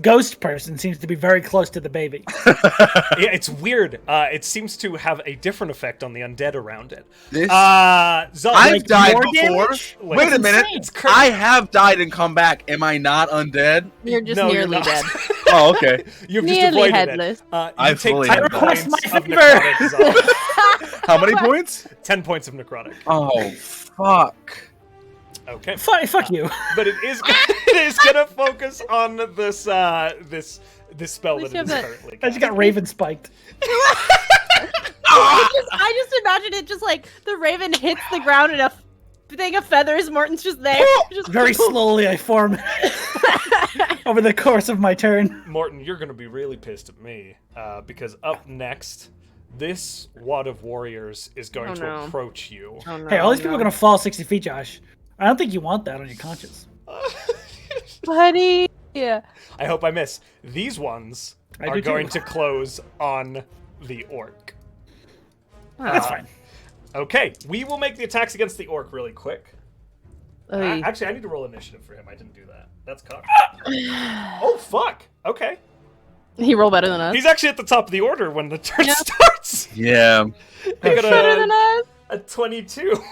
ghost person seems to be very close to the baby. Yeah, it's weird. It seems to have a different effect on the undead around it. This Zahl, I've like died more before. damage? Wait a minute. It's crazy. I have died and come back. Am I not undead? You're just No, you're nearly not. dead. Oh, okay. You've just Nearly avoided headless. it. You I take fully 10 have request points my of favor. necrotic, Zahl. How many points? 10 points of necrotic. Oh, fuck. Okay. Fuck you. But it is gonna focus on this spell At least that it is you have that- currently I just casting. got raven spiked. I just imagine it just like the raven hits the ground and a thing of feathers. Morton's just there. Just Very slowly, I form over the course of my turn. Mortin, you're gonna be really pissed at me because up next, this wad of warriors is going Oh, to no. approach you. Oh, no, Hey, all these people no. are gonna fall 60 feet, Josh. I don't think you want that on your conscience. Buddy. Yeah. I hope I miss. These ones I are do too. going to close on the orc. That's fine. Okay, we will make the attacks against the orc really quick. Oy. Actually, I need to roll initiative for him. I didn't do that. That's cocked. Oh, fuck. Okay. He rolled better than us. He's actually at the top of the order when the turn Yeah. starts. Yeah. I got better than us. a 22.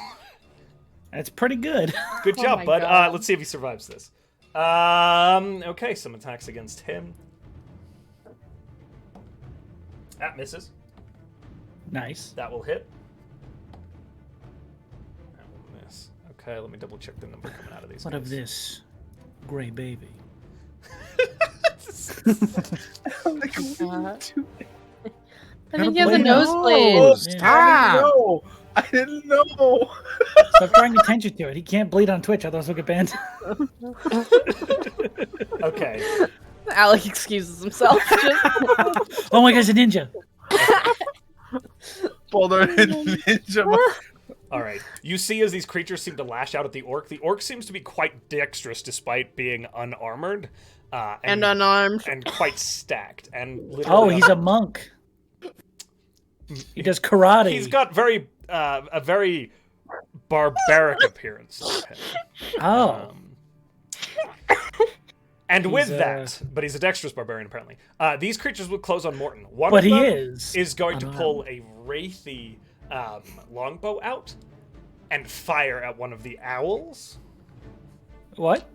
That's pretty good. Good Oh job, my bud. God. Let's see if he survives this. Okay, some attacks against him. That misses. Nice. That will hit. That will miss. Okay, let me double check the number coming out of these. What of guys. this gray baby? I think he has a blame nosebleed. him. Stop. No. I didn't know. Stop drawing attention to it. He can't bleed on Twitch, otherwise we'll get banned. Okay. Alec excuses himself. Oh my gosh, a ninja. Boulder ninja. All right. You see as these creatures seem to lash out at the orc seems to be quite dexterous despite being unarmored. And unarmed. and quite stacked. And literally Oh, he's a monk. He does karate. He's got a very barbaric appearance to him. Oh. And with He's, that, but he's a dexterous barbarian apparently. These creatures will close on Mortin. One But of he them is going to unarmed. pull a wraithy longbow out and fire at one of the owls. What?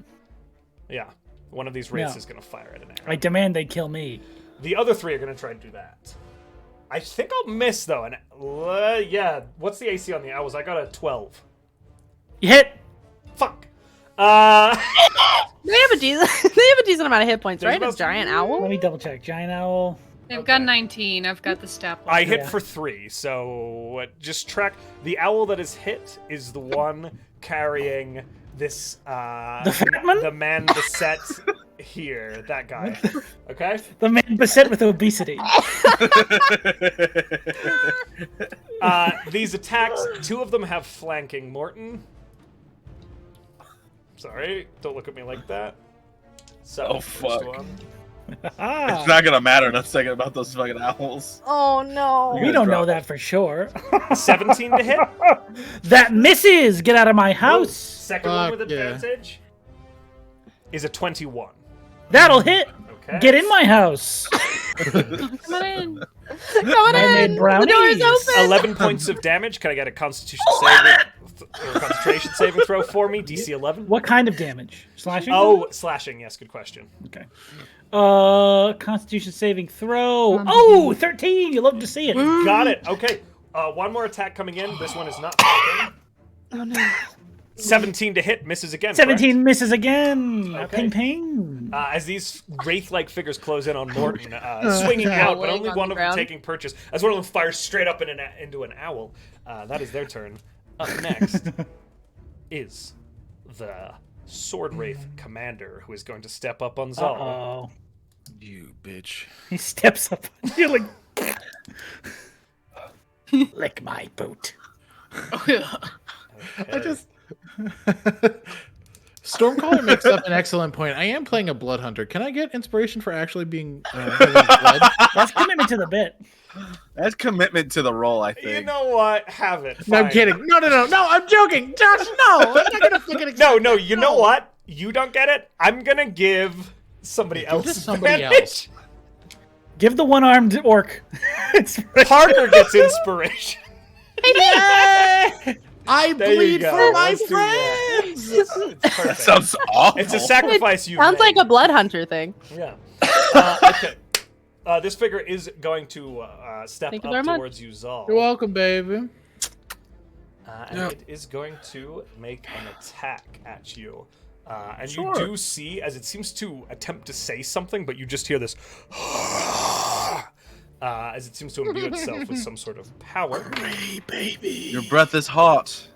Yeah, one of these wraiths No. is going to fire at an owl. I demand they kill me. The other three are going to try and do that. I think I'll miss though. And yeah, what's the AC on the owls? I got a 12. You hit. Fuck. They have a decent amount of hit points, There's right? A about- giant Let owl. me double check. Giant owl. I've got 19. I've got the stat. I hit Yeah. for 3, so just track. The owl that is hit is the one carrying this. The fat man? The man beset here. That guy. Okay? The man beset with obesity. These attacks, 2 of them have flanking. Mortin. Sorry, don't look at me like that. So, Oh, first fuck. one. It's not gonna matter in a second about those fucking owls. Oh no. We don't know that for sure. 17 to hit. That misses! Get out of my house! Second one Fuck with yeah. advantage is a 21. That'll hit! Okay. Get in my house! Come on in. Coming I in. made brownies. The door's open. 11 points of damage. Can I get a Constitution saving or concentration saving throw for me? DC 11. What kind of damage? Slashing? Oh, slashing. Yes, good question. Okay. Constitution saving throw. Oh, 13! You love to see it. Got it. Okay. One more attack coming in. This one is not fucking. Oh no. 17 to hit. Misses again. 17 misses again. Okay. Ping ping. As these wraith-like figures close in on Mortin, swinging out, but Laying only on one the of them ground. taking purchase. As one of them fires straight up into an owl. That is their turn. Up next is the Sword Wraith Commander, who is going to step up on Zahl. Uh-oh. You bitch. He steps up on you like... Lick my boot. I just. Stormcaller makes up an excellent point. I am playing a blood hunter. Can I get inspiration for actually being having blood? That's commitment to the bit. That's commitment to the role, I think. You know what? Have it. No, I'm Fine. kidding. No, I'm joking. Josh, no. I'm not gonna fucking accept No, it. you know what? You don't get it. I'm gonna give somebody else to somebody advantage. else. Give the one-armed orc. Parker gets inspiration. Yay! I There you bleed go. for my Let's do that. friends. It's That perfect. sounds awful. It's a sacrifice you Sounds make. like a blood hunter thing. Yeah. Okay. This figure is going to step Thank you up very much. towards you, Zahl. You're welcome, baby. And it is going to make an attack at you. And Sure. you do see, as it seems to attempt to say something, but you just hear this as it seems to imbue itself with some sort of power. Hey, baby. Your breath is hot.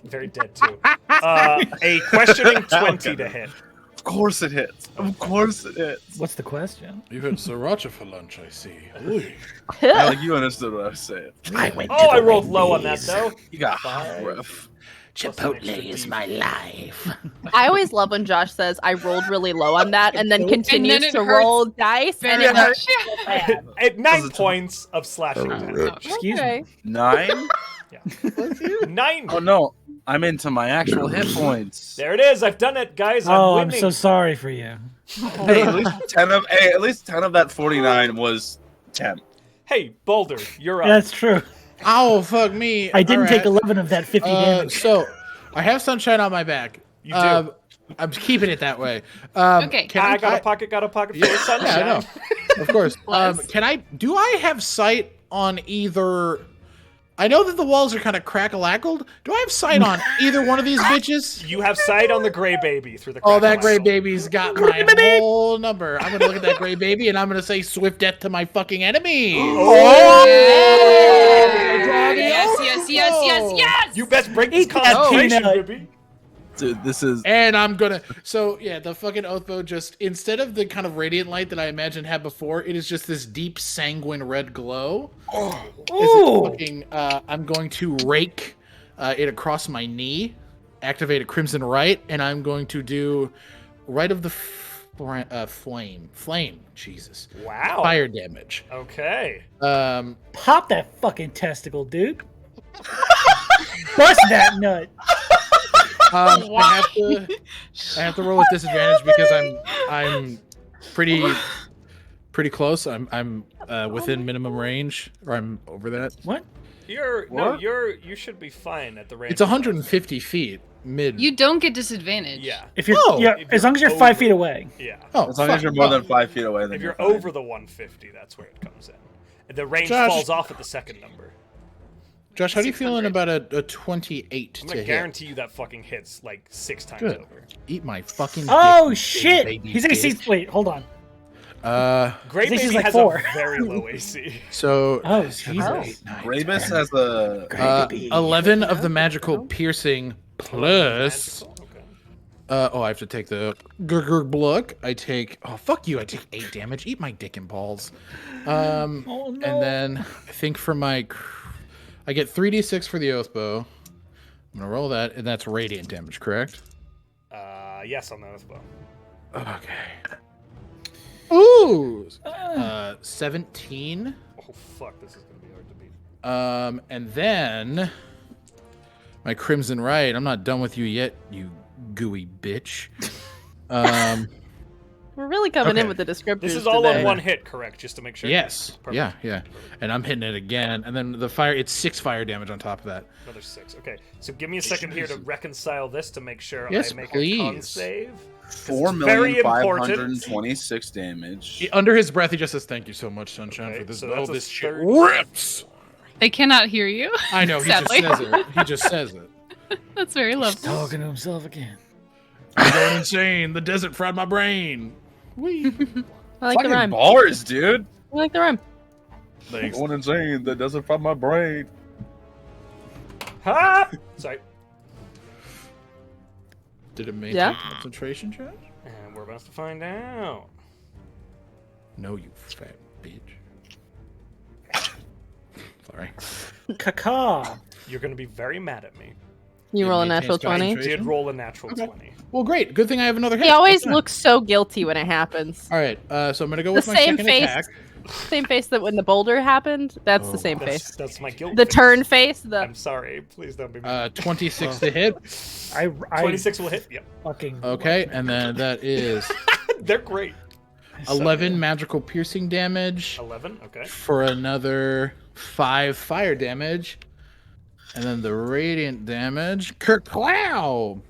Very dead, too. A questioning 20 to hit. Of course it hits. Of course it hits. What's the question? You had sriracha for lunch, I see. Ooh. I like you understood what I was saying. Oh, I rolled low on that, though. You got Five. hot breath. Chipotle is my life. I always love when Josh says, I rolled really low on that, and then continues it to hurts roll dice, and very it much. hurts so bad. At 9 points of slashing damage. Excuse Okay. 9? 9. Oh no, I'm into my actual hit points. There it is. I've done it, guys. Oh, I'm I'm winning. so sorry for you. Hey, at least 10 of that 49 was 10. Hey, Boulder, you're up. That's true. Oh, fuck me. I didn't All take right. 11 of that 50 damage. So, I have sunshine on my back. You do. I'm keeping it that way. Okay. Can I got a pocket for the sunshine. Yeah, I know. Of course. Do I have sight on either? I know that the walls are kind of crack-a-lackled. Do I have sight on either one of these bitches? You have sight on the gray baby through the Oh, that crack-a-lackle. gray baby's got my whole number. I'm gonna look at that gray baby and I'm gonna say swift death to my fucking enemy. Oh! Yes. You best break this Eat that concentration, peanut. baby. Dude, this is And I'm gonna. So yeah, the fucking oathbow just instead of the kind of radiant light that I imagined had before, it is just this deep sanguine red glow. Ooh. I'm going to rake it across my knee, activate a crimson right, and I'm going to do right of the flame. Jesus. Wow. Fire damage. Okay. Pop that fucking testicle, dude. Bust that nut. I have to roll with disadvantage because I'm pretty close. I'm within minimum range, or I'm over that. What? You should be fine at the range. It's 150 feet mid. You don't get disadvantage. Yeah. If you're as long as you're 5 feet away. Yeah. Oh, As long as you're more than 5 feet away, then If you're fine. over the 150, that's where it comes in. The range Josh. falls off at the second number. Josh, how are you feeling about a 28 I'm to gonna hit? guarantee you that fucking hits like 6 times Good. over. Eat my fucking. Oh dick, shit! baby He's AC. bitch. Wait, hold on. Gray This is Baby like has 4. a very low AC. So. Oh, 7, Jesus. 8, 9, Rabus 10. has a 11 of the magical piercing plus. Magical? Okay. I have to take the Gurgurbluk. I take. Oh, fuck you. I take 8 damage. Eat my dick and balls. Oh, no. And then I think for my. I get 3d6 for the oath bow. I'm gonna roll that, and that's radiant damage, correct? Yes, on that as well. Okay. Ooh! 17. Oh fuck, this is gonna be hard to beat. And then my Crimson Right. I'm not done with you yet, you gooey bitch. We're really coming in Okay. with the descriptors. This is all today. on one hit, correct? Just to make sure. Yes. Perfect. Yeah. And I'm hitting it again, and then the fire. It's 6 fire damage on top of that. Another 6. Okay, so give me a second here to reconcile this to make sure Yes, I make a con please. save. 4,526 damage. Under his breath, he just says, "Thank you so much, Sunshine, Okay, for this." so Oh, that's a this shit 30. rips. They cannot hear you. I know. He just Sadly. says it. He just says it. That's very lovely. Talking to himself again. I'm going insane. The desert fried my brain. Whee. I like the Fucking rhyme. bars, dude. I like the rhyme. Thanks. Going insane. That doesn't find my brain. Ha! Sorry. Did it maintain Yeah? concentration, Josh? And we're about to find out. No, you fat bitch. Sorry. Caca. You're gonna be very mad at me. You It roll a maintains natural 20. concentration. Did roll a natural Okay. 20. Well, great. Good thing I have another hit. He always That's fine. looks so guilty when it happens. All right. So I'm gonna go The with my same second face. attack. Same face that when the boulder happened. That's Oh. the same face. That's my guilt. The face. turn face. The I'm sorry. Please don't be mad. 26 to hit. I 26 will hit. Yep. fucking. Okay, and then that is They're great. 11 magical piercing damage 11. Okay. for another 5 fire damage, and then the radiant damage. Kerklow!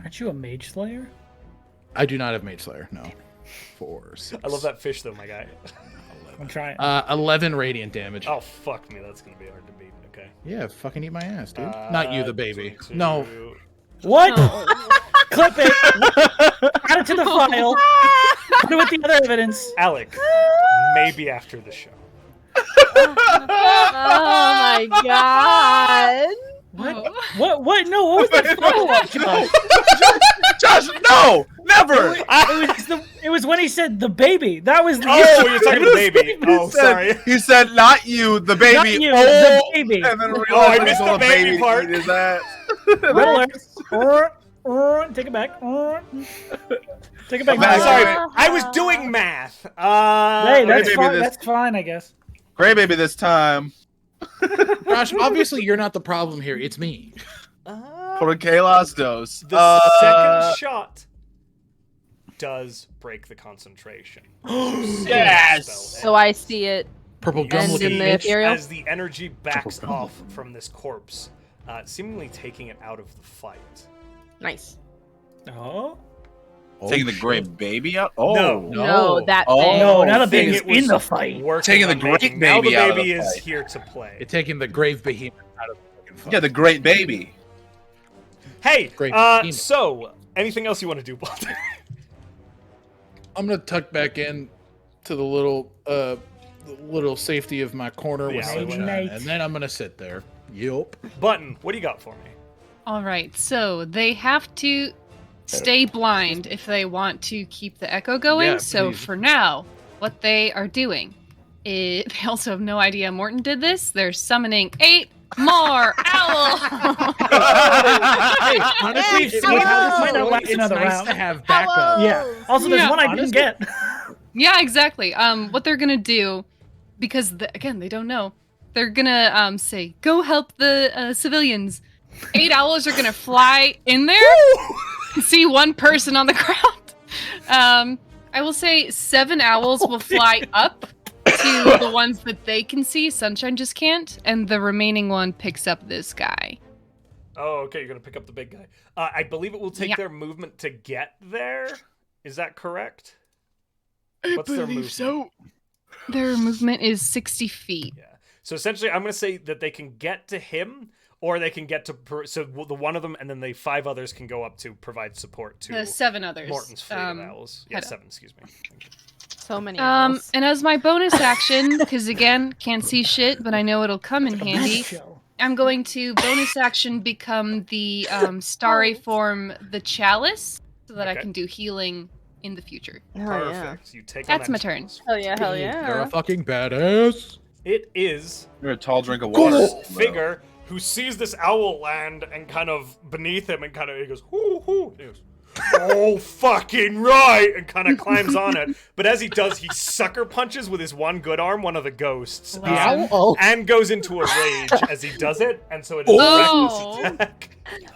Aren't you a mage slayer? I do not have Mage Slayer. No. 4, 6. I love that fish though, my guy. I'm trying. 11 radiant damage. Oh fuck me, that's gonna be hard to beat. Okay. Yeah, fucking eat my ass, dude. Not you, the baby. 22. No. What? Clip it. Add it to the file. Put it with the other evidence. Alec, maybe after the show. Oh my god. What? What? No, what was that follow-up, Josh? Josh, no! Never! It was when he said the baby. That was the Oh, you're talking to the baby. Oh, sorry. He said, not you, the baby. Not you, oh, the baby. And then realized I it missed was the a baby part. to eat his ass. Take it back. Take it back. I'm Sorry, I was doing math. Hey, that's baby, fine. this- That's fine, I guess. Gray baby this time. Josh, obviously you're not the problem here. It's me. For a Kalos dose. The second shot does break the concentration. Yes! So I see it. Purple gum And looking in the bitch. ethereal? As the energy backs off from this corpse, seemingly taking it out of the fight. Nice. Oh. Taking the gray baby out? Oh. No, that Oh, thing. No, now the Thing baby's it was in the fight. working Taking the on great making. Now the baby out of baby the is fight. here to play. You're taking the grave behemoth out of the fucking fight. Yeah, the great baby. Hey, Great behemoth. so anything else you want to do, Baldur? I'm gonna tuck back in to the little safety of my corner with Yeah, sunshine, mate. and then I'm gonna sit there. Yup. Button, what do you got for me? All right, so they have to stay blind if they want to keep the echo going. Yeah, So please. for now, what they are doing is they also have no idea Mortin did this. They're summoning 8 more owls. Hey, honestly, It might not last it's another nice round. to have backup. Yeah. Also, there's Yeah, one I didn't get. Yeah, exactly. What they're gonna do, because again they don't know, They're gonna say, "Go help the civilians." 8 owls are gonna fly in there and see one person on the ground. I will say 7 owls will fly up to the ones that they can see. Sunshine just can't, and the remaining one picks up this guy. Oh, okay. You're gonna pick up the big guy. I believe it will take their movement to get there. Is that correct? What's their movement? So. Their movement is 60 feet. Yeah. So essentially, I'm gonna say that they can get to him, or they can get to so the one of them, and then the 5 others can go up to provide support to 7 others. Morton's fleet of owls. Yeah, 7. Excuse me. So many owls. And as my bonus action, because again, can't see shit, but I know it'll come in handy. I'm going to bonus action become the starry form, the chalice, so that I can do healing in the future. Perfect. You take That's on my that turn. chalice. Hell yeah. You're a fucking badass. It is You're a tall drink of water. figure who sees this owl land and kind of beneath him and kind of he goes, hoo hoo. He goes, oh fucking right, and kind of climbs on it. But as he does, he sucker punches with his one good arm one of the ghosts, and goes into a rage as he does it. And so it is a reckless attack.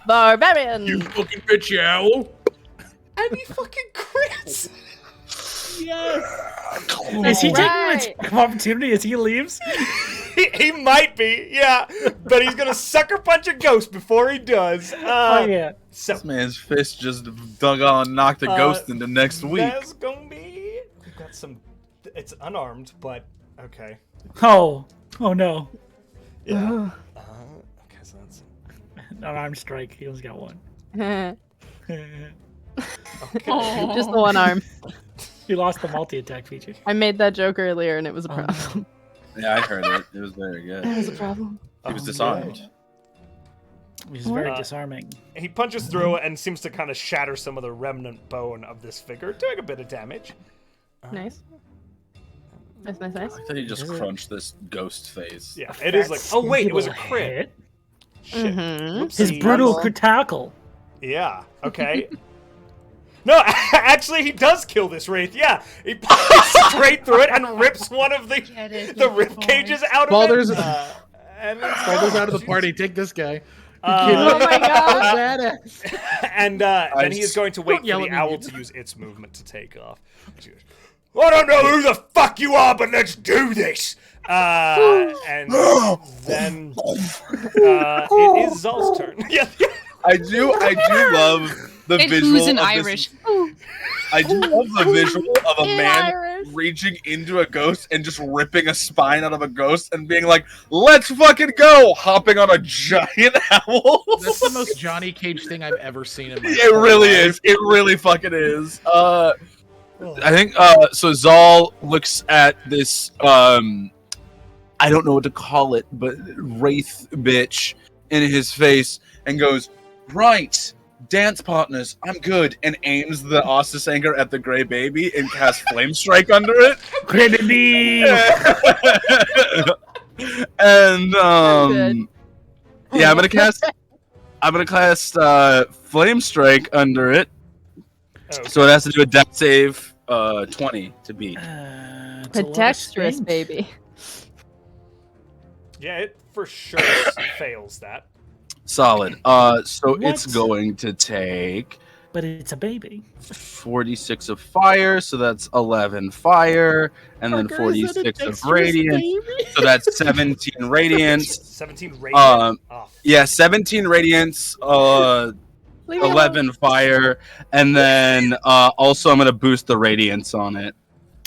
Barbarian. You fucking bitch, you owl. And he fucking crits. Is he taking an attack of opportunity as he leaves? He might be, yeah. But he's gonna sucker punch a ghost before he does. Oh yeah. So This man's fist just dug on, knocked a ghost into next week. that's gonna be. We've got some. It's unarmed, but okay. Oh no. Yeah. Okay, so that's. An arm strike. He only got one. Okay. Just the one arm. He lost the multi-attack feature. I made that joke earlier and it was a problem. Yeah, I heard it. It was very good. It was a problem. He was disarmed. He's very disarming. He punches through and seems to kind of shatter some of the remnant bone of this figure, doing a bit of damage. Nice. Nice. I thought he just crunched this ghost face. Yeah, it is like. Oh wait, it was a crit. Shit. His brutal critical. Yeah. Okay. No, actually, he does kill this wraith. Yeah, he punches straight through it and rips one of the rib cages out of Baldur's, it. And Baldur's out of the party. Take this guy. Oh my god. Badass. And then he is going to wait Don't yell for the at me. owl to use its movement to take off. She goes, I don't know who the fuck you are, but let's do this. And then it is Zahl's turn. Yeah. I do love the visual who's in of Irish. I do love the visual of a In man Irish. reaching into a ghost and just ripping a spine out of a ghost and being like, "Let's fucking go!" Hopping on a giant owl. That's the most Johnny Cage thing I've ever seen in my life. It really is. It really fucking is. I think so. Zahl looks at this. I don't know what to call it, but wraith bitch in his face and goes, "Right, dance partners, I'm good," and aims the Ossus Anchor at the gray baby and casts Flame Strike under it. Grenadine! And Good. I'm gonna cast Flame Strike under it. Okay. So it has to do a death save 20 to beat. It's a lot of Dexterous, strength. baby. Yeah, it for sure fails that. Solid. So it's What? going to take But it's a baby. 46 of fire, so that's 11 fire, and then Parker, is that a 46 of dexterous radiant, baby? so that's 17 radiance. 17 radiant. Yeah, 17 radiance, 11 fire, and then also I'm gonna boost the radiance on it.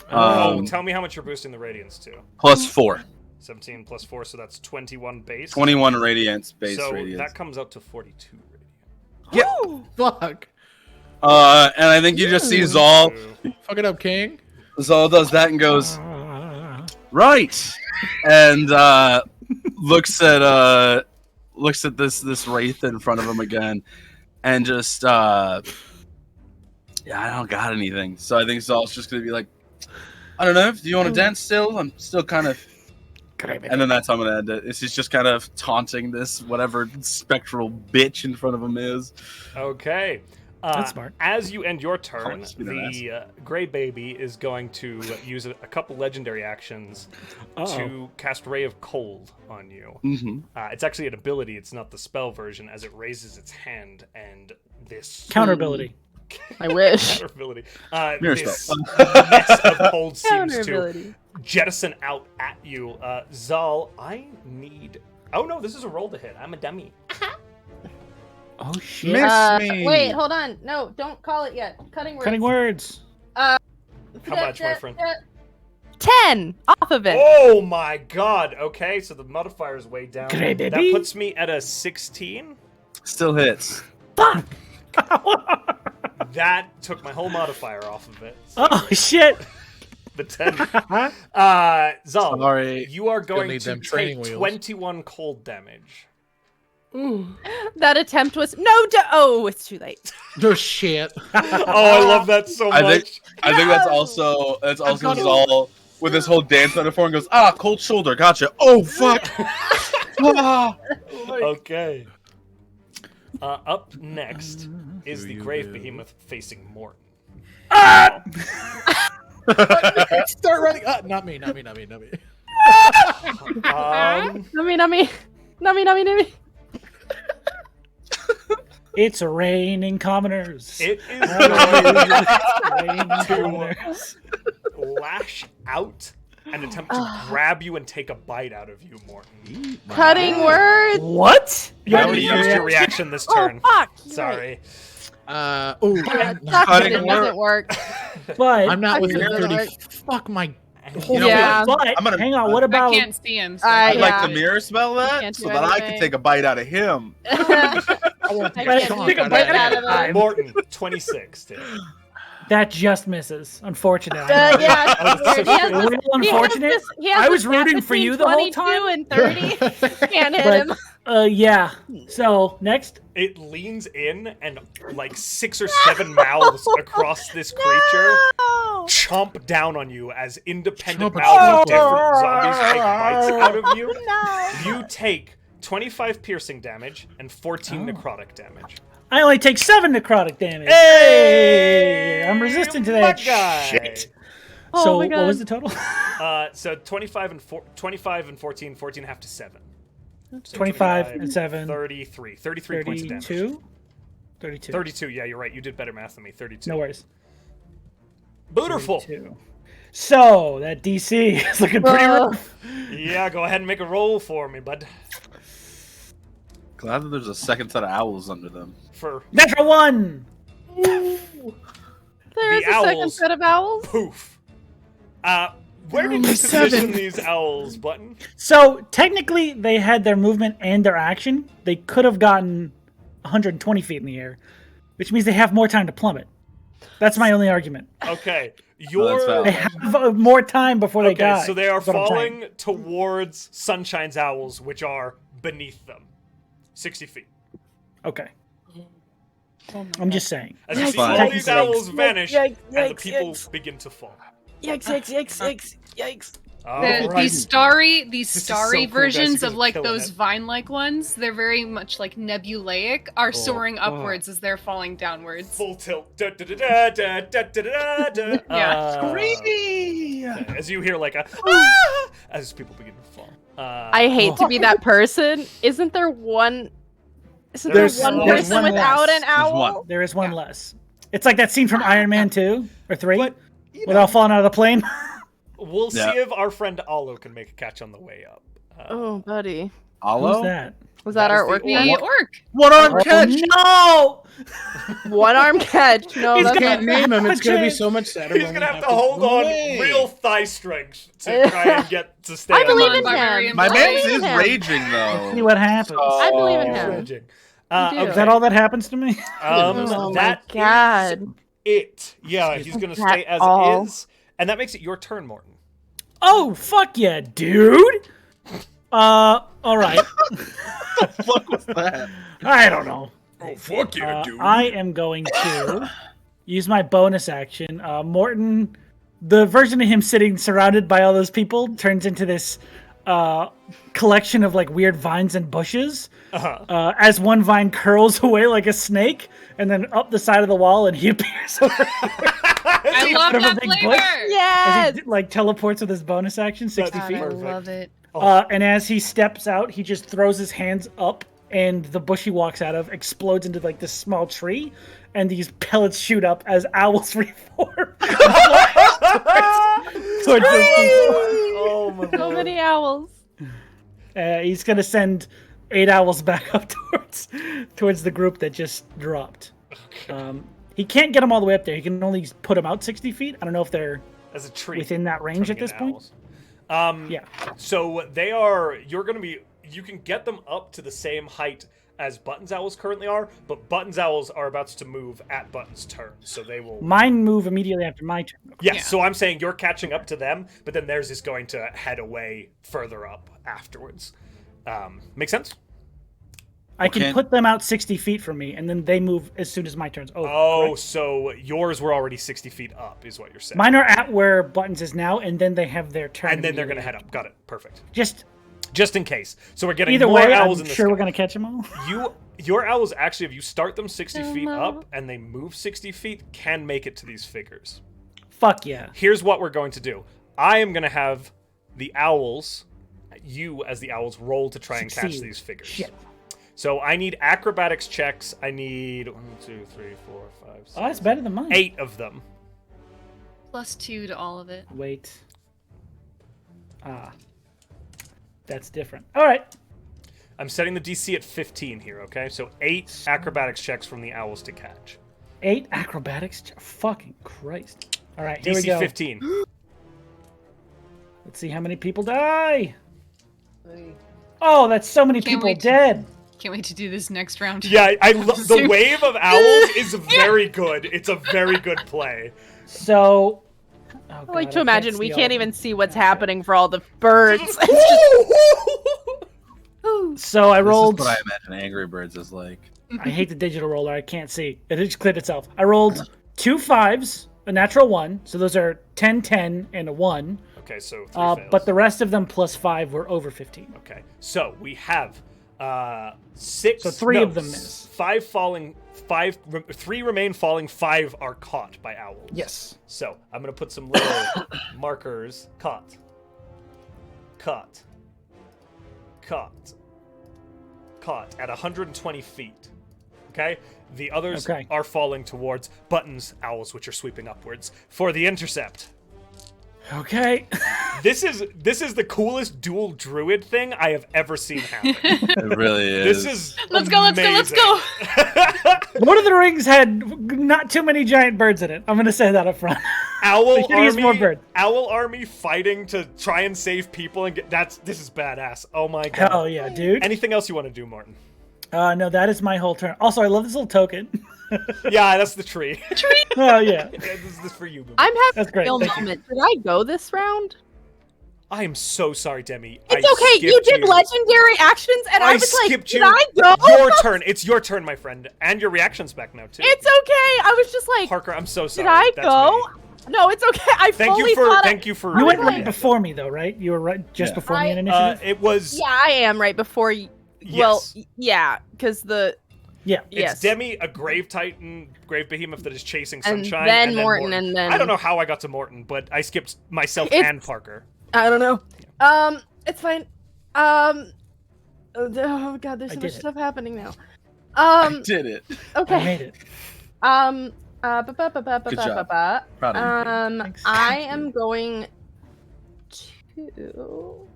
Tell me how much you're boosting the radiance to. Plus 4. 17 plus 4, so that's 21 base. 21 radiance base so radiance. that comes out to 42 radiant. Fuck. And I think you just see Zahl. Fuck it up, King. Zahl does that and goes, right, and looks at this wraith in front of him again, and just I don't got anything. So I think Zahl's just gonna be like, I don't know. Do you want to dance still? I'm still kind of. And then that's how I'm gonna end it. He's just kind of taunting this whatever spectral bitch in front of him is. Okay. That's smart. As you end your turn, Oh, the Gray Baby is going to use a couple legendary actions to cast Ray of Cold on you. Mm-hmm. It's actually an ability, it's not the spell version, as it raises its hand and this... Counter ability. I wish. Counter ability. Mirror This spell. mess of cold seems to Counter-ability. jettison out at you. Zahl, I need... Oh no, this is a roll to hit. I'm a dummy. Oh shit! Miss me. Wait, hold on. No, don't call it yet. Cutting words. Cutting words. How much, my friend? 10 off of it. Oh my god. Okay, so the modifier is way down. Gray That baby. puts me at a 16. Still hits. Fuck! That took my whole modifier off of it. So Oh shit! the 10. Zahl, Sorry. you are going need to them training take wheels. 21 cold damage. That attempt was oh, it's too late. No shit. Oh, I love that so I much. think that's also Zahl with his whole dance metaphor and goes, cold shoulder, gotcha. Oh fuck. Okay. Up next is the you Grave do? Behemoth facing Mortin. Start running. Not me. Nummy. It's raining commoners. It is Raining going commoners. to lash out and attempt to grab you and take a bite out of you, Mortin. Cutting words. What? You Yeah, already yeah, used yeah. your reaction this Oh, turn. fuck. You're Sorry. That sucks that Cutting it doesn't work. But I'm not within Actually, 30. like- Fuck my. You know Yeah. what? but I'm gonna- hang on. What I about? can't see him. So. I'd like Yeah. to mirror spell that Can't do so that I anything. can take a bite out of him. I won't I take can't a take a shot. bite out of it. Mortin, 26. Dude. That just misses. Unfortunate. Yeah, Oh, it's weird. so He has A little this- unfortunate. he has I was this gap rooting for between you the whole 22 time. and 30. Can't hit But him. yeah. So next, It leans in and like 6 or 7 mouths across this creature No! chomp down on you as independent Chomp mouths of it. different zombies take bites out of you. No. You take 25 piercing damage and 14 necrotic damage. I only take 7 necrotic damage. Hey! I'm resistant to My that guy. shit. Oh So my what God. was the total? So 25 and 14, 14 half to 7. So 25 and 7. 33 points of damage. 32. 32. 32, yeah, you're right. You did better math than me. 32. No worries. Beautiful. 32. So that DC is looking pretty rough. Yeah, go ahead and make a roll for me, bud. Glad that there's a second set of owls under them. For Natural 1. There is The a second owls. set of owls. poof. Where did you Only position 7. these owls, Button? So technically, they had their movement and their action. They could have gotten 120 feet in the air, which means they have more time to plummet. That's my only argument. Okay, that's you're valid. They have more time before they okay. die. So they are That's what I'm saying. falling towards Sunshine's owls, which are beneath them, 60 feet. Okay. I'm just saying. As you That's see fine. all these owls vanish, and the yikes, people yikes. begin to fall. Yikes. These starry is so cool, guys. versions You're of gonna like kill those it. vine-like ones, they're very much like nebulaic, are soaring upwards as they're falling downwards. Full tilt. Da, da, da, da, da, da, da, da, da. Yeah. Okay, as you hear like a as people begin to fall. I hate to be that person. Isn't there one? Isn't There's there one one person less. without an There's owl? There is one less. It's like that scene from Iron Man 2 or 3 But, you with know, all falling out of the plane. we'll Yeah. see if our friend Alo can make a catch on the way up. Oh, buddy. Who's Alo? that? Was that our is the orc? The orc. One arm Oh, catch. no! One arm catch. No, He's that's got- not. Can't name him. It's gonna be Catch. so much sadder. He's when gonna we have to hold run on away. real thigh strength to try and get to stay. I on believe the in ground. him. My I man believe is in him. raging though. See what happens. I believe in him. Raging. You do. Is that all that happens to me? Oh That my God. is it. Yeah, he's gonna That stay as all? is, and that makes it your turn, Mortin. Oh, fuck yeah, dude! All right. What was that? I don't know. Oh fuck yeah, I am going to use my bonus action. Morton, the version of him sitting surrounded by all those people, turns into this collection of like weird vines and bushes. As one vine curls away like a snake, and then up the side of the wall, and he appears over here. I love Out of a that big flavor. bush. Yes. As he like teleports with his bonus action, 60 God, feet. I love it. And as he steps out, he just throws his hands up, and the bush he walks out of explodes into like this small tree, and these pellets shoot up as owls reform towards those people. Oh my So many owls. He's gonna send 8 owls back up towards the group that just dropped. He can't get them all the way up there. He can only put them out 60 feet. I don't know if they're As a tree. within that range at this point. Yeah. So they are. You're going to be. You can get them up to the same height as Button's owls currently are, but Button's owls are about to move at Button's turn, so they will. Mine move immediately after my turn. Yes. Yeah. So I'm saying you're catching up to them, but then theirs is going to head away further up afterwards. Make sense? I can put them out 60 feet from me, and then they move as soon as my turn's over. Oh, correct? So yours were already 60 feet up, is what you're saying. Mine are at where Buttons is now, and then they have their turn. And then they're going to head up. Got it. Perfect. Just in case. So we're getting either more way, owls I'm in the sure sky. we're going to catch them all. Your owls, actually, if you start them 60 feet up and they move 60 feet, can make it to these figures. Fuck yeah. Here's what we're going to do. I am going to have the owls, you as the owls, roll to try and catch these figures. Shit. So I need acrobatics checks. I need 1, 2, 3, 4, 5, 6. Oh, that's better than mine. 8 of them. +2 to all of it. Wait. That's different. All right. I'm setting the DC at 15 here, okay? So 8 acrobatics checks from the owls to catch. 8 acrobatics? Fucking Christ. All right, here DC we go. 15. Let's see how many people die. Oh, that's so many people dead. Can't wait to do this next round. Yeah, the wave of owls is very good. It's a very good play. So, I like to imagine we can't even see what's happening for all the birds. So I rolled. This is what I imagine Angry Birds is like. I hate the digital roller. I can't see. It just cleared itself. I rolled 2 5s, a natural 1. So those are 10, 10, and a 1. Okay, so 3 fails. But the rest of them +5 were over 15. Okay, so we have 6. So 3 of them miss. 5 falling. 3 remain falling. 5 are caught by owls. Yes. So I'm gonna put some little markers. Caught. At 120 feet. Okay. The others are falling towards Button's owls, which are sweeping upwards for the intercept. Okay. This is the coolest dual druid thing I have ever seen happen. It really is. This is Let's go. Lord of the Rings had not too many giant birds in it. I'm gonna say that up front. Owl army, more birds. Owl army fighting to try and save people and get this is badass. Oh my god. Hell yeah, dude. Anything else you want to do, Mortin? No, that is my whole turn. Also, I love this little token. Yeah, that's the tree. Oh yeah. This is for you. Boo. I'm having That's great. a real moment. Did I go this round? I am so sorry, Demi. It's okay. You did legendary actions, and I was like, skipped did you. I go? Your turn. It's your turn, my friend. And your reaction's back now, too. It's okay. I was just like, Parker, I'm so sorry. did I That's go? me. No, it's okay. I fully thought Thank you for. You went right before me, though, right? You were right just before me in initiative. It was. Yeah, I am right before you. Yes. Well, yeah, because the. Yeah. It's Demi, a grave titan, grave behemoth that is chasing sunshine. Then Mortin, and then. I don't know how I got to Mortin, but I skipped myself and Parker. I don't know. It's fine. Oh god, there's so much stuff happening now. I did it. Okay. I made it. Good job. Proud of you. I am going to.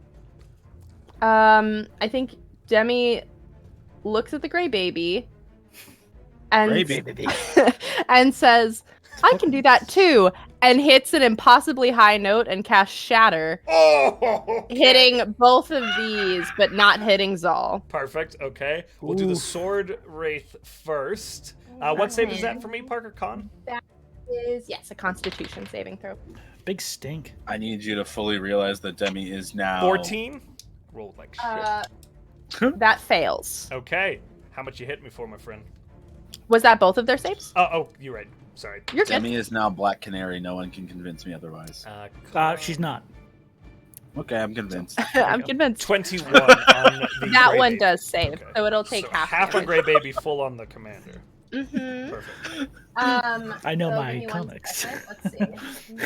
I think Demi looks at the gray baby and and says, "I can do that too," and hits an impossibly high note and casts Shatter, hitting both of these, but not hitting Zahl. Perfect. Okay, we'll do the sword wraith first. What save is that for me, Parker? Con? That is a Constitution saving throw. Big stink. I need you to fully realize that Demi is now 14. Rolled like shit. That fails. Okay, how much you hit me for, my friend? Was that both of their saves? Oh, you're right. Sorry. You're Demi is now Black Canary. No one can convince me otherwise. She's not. Okay, I'm convinced. I'm convinced. 21 on the That Grey one Baby. does save, Okay. so it'll take So half. on Grey Baby, full on the commander. Mm-hmm. Perfect. I know so my give me 1 comics. second. Let's see.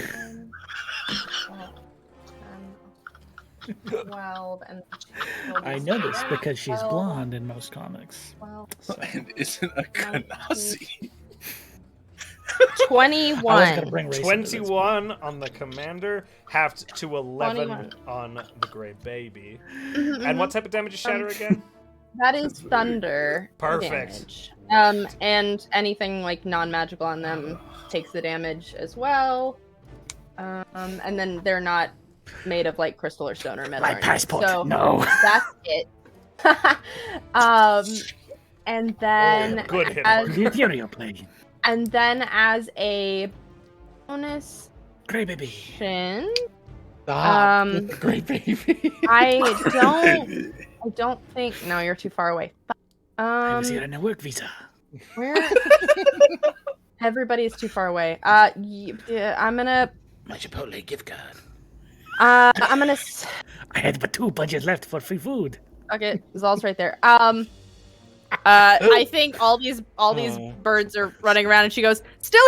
12 and I know this because she's 12, blonde in most comics. 12, And isn't a Genasi? 21. I was gonna bring race into this, 21 on the commander, halved to 11 21. on the Grey Baby. Mhm, And what mhm. type of damage is Shatter again? That is thunder. Perfect. Damage. And anything like non-magical on them takes the damage as well. And then they're not made of like crystal or stone or metal. My or anything. passport. So No. that's it. And then Good hit. as, The interior plane. and then as a bonus Grey baby. action, Great baby. I don't think. No, you're too far away. I was here on a work visa. Where? Everybody's too far away. I'm gonna. My Chipotle gift card. I'm gonna. I had but 2 punches left for free food. Okay, Zahl's right there. I think all these birds are running around, and she goes, "Still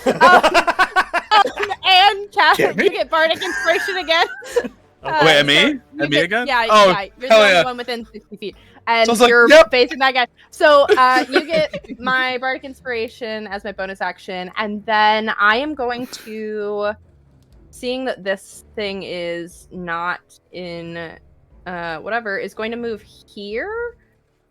here, and Catherine, you get bardic inspiration again." Wait, me? you And me get- again? Yeah, Oh, yeah. You're the hell only yeah. one within 60 feet, and So I was like, you're yep. facing that guy. So you get my bardic inspiration as my bonus action, and then I am going to, seeing that this thing is not in, whatever, is going to move here.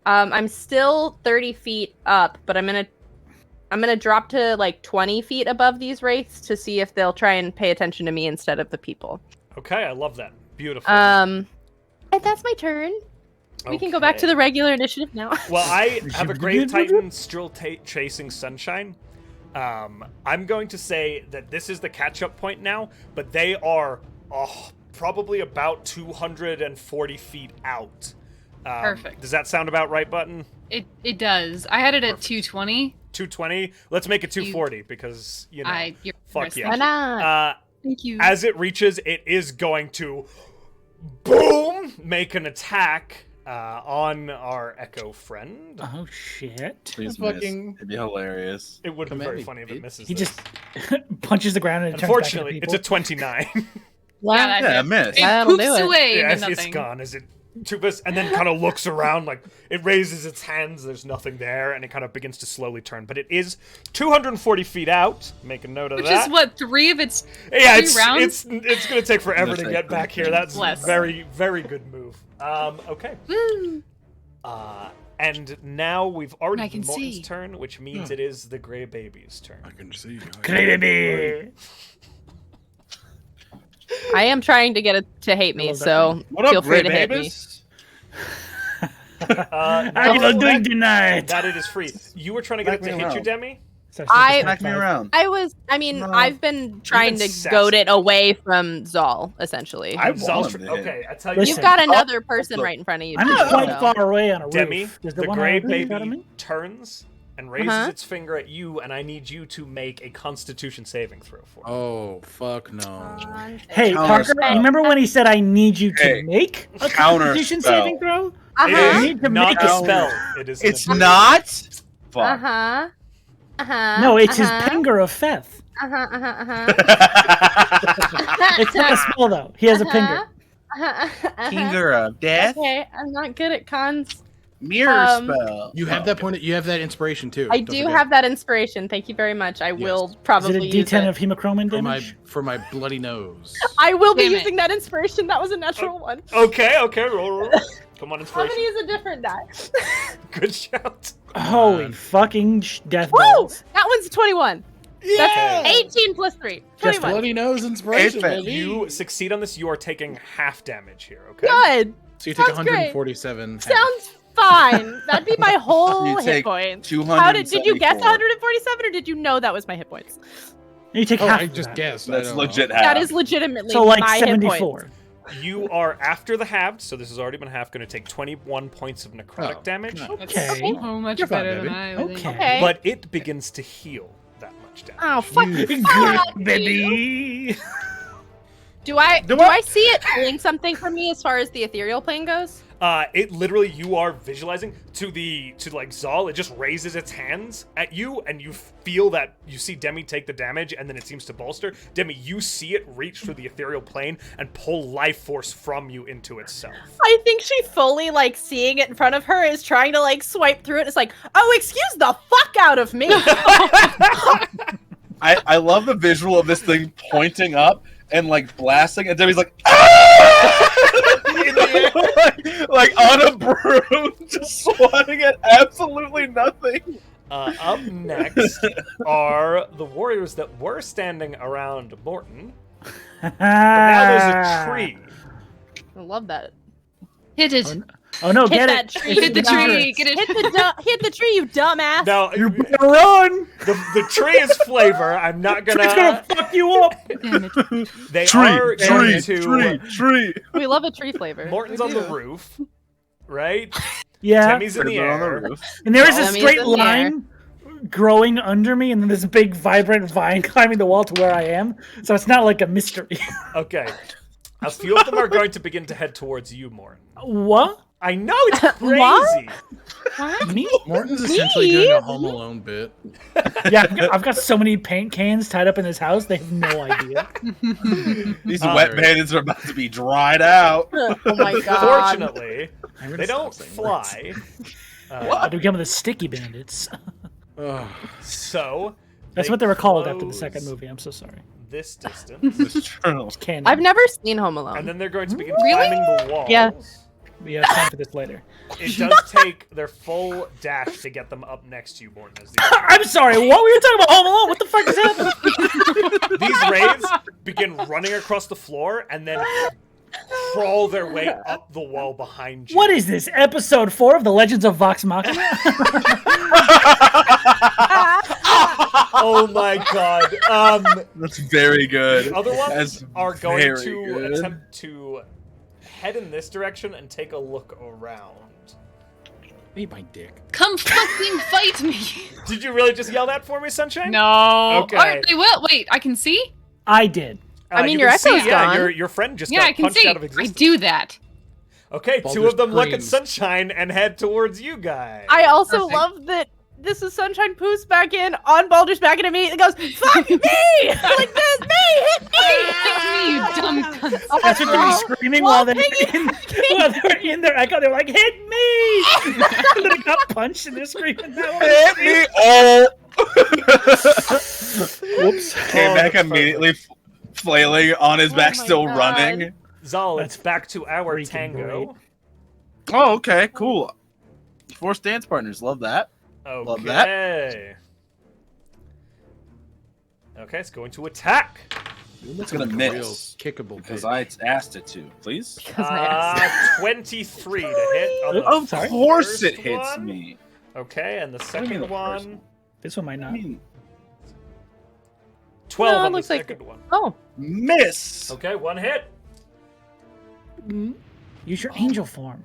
I'm still 30 feet up, but I'm gonna drop to like 20 feet above these wraiths to see if they'll try and pay attention to me instead of the people. Okay, I love that. Beautiful. And that's my turn. We can go back to Okay. the regular initiative now. Well, I have a Grave Titan still chasing Sunshine. I'm going to say that this is the catch-up point now, but they are probably about 240 feet out. Perfect. Does that sound about right, Button? It does. I had it at 220. 220? Let's make it 240 because, you know, You're fuck yeah. Why not? Thank you. As it reaches, it is going to boom make an attack on our Echo friend. Oh shit. Please Fucking- miss. It'd be hilarious. It would be Come at very me, funny if it bitch. misses. He this. just punches the ground and it turns back Unfortunately, into it's a people. 29. Yeah, Yeah, miss. It That'll poops do it. away Yeah, into it's nothing. gone. Is it Tubus? And then kind of looks around, like it raises its hands. There's nothing there, and it kind of begins to slowly turn. But it is 240 feet out. Make a note of Which that. is what, 3 of its Yeah, 3 it's rounds? it's gonna take forever to Yes, get back here. That's Bless. very good move. Okay. Woo! And now we've already I can done Morton's see. turn, which means it is the Grey Baby's turn. I can see. Grey baby. I am trying to get it to hate me, love that so What up, feel free Grey to hit me. Babies? How you all doing tonight? That it is free. You were trying to get it Smack to me hit you, around. Demi? Smack me around. I I've been trying been to goad it away from Zahl, essentially. I Zal's- want him to hit. okay, I tell you. Listen. You've got another Oh, person look. right in front of you. I'm too, quite so. far away on a roof. Demi, Does the one Grey on a roof out of Baby me? turns and raises Uh-huh. its finger at you, and I need you to make a Constitution saving throw for me. Oh fuck no! Hey, Counter Parker, spell. remember when he said I need you to Hey, make a counter Constitution spell. saving throw? It Uh-huh. is need to not make a it. spell. It is. It's an not. Fuck. Uh-huh. Uh-huh. No, it's his uh-huh. Pinger of Feth. Uh-huh, uh-huh, It's not a spell though. He has a Pinger. uh-huh. Finger of death. Okay, I'm not good at cons. Mirror Um, spell. You have that point. You have that inspiration too. I Don't do forget. have that inspiration. Thank you very much. I will Is probably it a use D10 it. of hemochromin for my damage? bloody nose. I will be Damn it. using that inspiration. That was a natural one. Okay, roll. Come on, I'm gonna inspiration. use a different die. Good shout. Holy fucking death Woo! balls. That one's 21. That's Okay. 18 plus 3. 21. Bloody nose inspiration. Perfect. baby. You succeed on this. You are taking half damage here. Okay. Good. So you take Sounds great. 147. Sounds fine. That'd be my whole You hit take points. 274. How did you guess 147 or did you know that was my hit points? You take Oh, half I of just that. guessed. I That's don't know. legit half. That is legitimately So like my hit points. 74. You are after the halved, so this has already been halved. Going to take 21 points of necrotic Oh, damage, nice. Okay. So much You're fine, better than baby. I was Okay. Okay. but it begins to heal that much damage. Oh, fuck Good fuck you. baby. Do I see it pulling something from me as far as the ethereal plane goes? It literally, you are visualizing to like Zahl, it just raises its hands at you, and you feel that you see Demi take the damage, and then it seems to bolster. Demi, you see it reach through the ethereal plane and pull life force from you into itself. I think she fully, like, seeing it in front of her is trying to, like, swipe through it. It's like, oh, excuse the fuck out of me. I love the visual of this thing pointing up and like blasting, and Demi's like, ah! like on a broom, just swatting at absolutely nothing. Up next are the warriors that were standing around Mortin, but now there's a tree. I love that. Hit it. Oh no, Hit get that it. tree, Hit the tree. Get it. Hit the tree, you dumbass. Now, You're gonna run! the tree is flavor. I'm not gonna. Tree's gonna fuck you up! Damn it. They are going to. Tree. We love a tree flavor. Morton's on the roof, right? Yeah. Demi's in the air. And there is a Demi's straight in the line growing under me, and then there's a big vibrant vine climbing the wall to where I am. So it's not like a mystery. Okay. A few of them are going to begin to head towards you, Morton. What? I know, it's crazy. Me? Morton's essentially doing a Home Alone bit. Yeah, I've got so many paint cans tied up in his house, they have no idea. These wet bandits are about to be dried out. Oh my god. Fortunately, they don't fly. I do become the sticky bandits. So That's what they were called after the second movie. I'm so sorry. This distance. This journal. Canon. I've never seen Home Alone. And then they're going to begin climbing the walls. Yeah. We have time for this later. It does take their full dash to get them up next to you, Morton. As I'm sorry, what were you talking about? Home Alone? What the fuck is happening? these wraiths begin running across the floor and then crawl their way up the wall behind you. What is this? Episode 4 of The Legends of Vox Machina? Oh my god. That's very good. The other ones That's are going very to good. attempt to head in this direction and take a look around. Eat my dick. Come fucking fight me. Did you really just yell that for me, Sunshine? No. Okay. Oh, they will. Wait, I can see? I did. I mean, you your can see, echo's gone. your friend just Yeah, I got can punched see. out of I existence. do that. Okay, two Baldur's of them look at brains. Sunshine and head towards you guys. I also Perfect. love that this is Sunshine Poos back in on Baldur's back and immediately goes, fuck me! Like this, me! Hit me! Hit me, you dumb cunt. That's what they were screaming while they were in their echo. They were like, hit me! And then it got punched and they're screaming, no, Hit me! Oh! Whoops. Came back that's immediately flailing on his back, my still God. running. Zal, That's it's back to our freaking tango. great. Oh, okay, cool. 4 stance partners, love that. Okay. Love that. Okay, it's going to attack. It's gonna Real miss kickable because bitch. I asked it to. Please. Because I asked. 23 to hit. On the Of sorry? course, it first hits one. me. Okay, and the do you second mean the first one. This one might I not. mean, 12 No, it on the looks like- second one. Oh, miss. Okay, one hit. Use your angel form.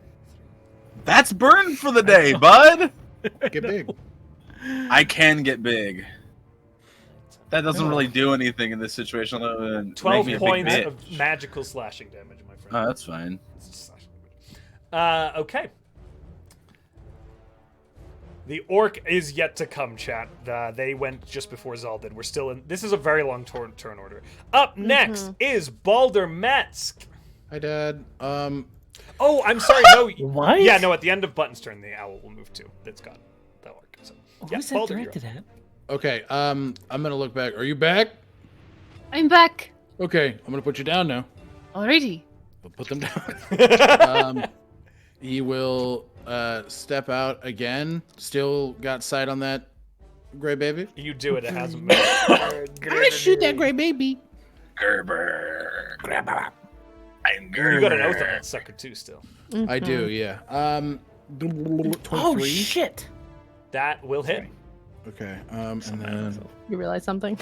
That's burn for the day, bud. Get big. I can get big. That doesn't really do anything in this situation other than 12 make me a big points bitch. of magical slashing damage, my friend. Oh, that's fine. Okay. The orc is yet to come, chat. They went just before Zahl did. We're still in. This is a very long turn order. Up next is Balder Metsk. Hi, Dad. Oh, I'm sorry. No. What? Yeah, no. At the end of Button's turn, the owl will move too. That's gone. The orc. So, What yeah, was that Balder, you're directed up. at? Okay, I'm gonna look back. Are you back? I'm back. Okay, I'm gonna put you down now. Alrighty. We'll put them down. He will step out again. Still got sight on that gray baby. You do it. It hasn't been. I'm gonna shoot that gray baby. Gerber. I'm You Gerber. got an oath on that sucker too. Still, I do, yeah. 23. Oh, shit. that will hit. Okay, and then you realize something?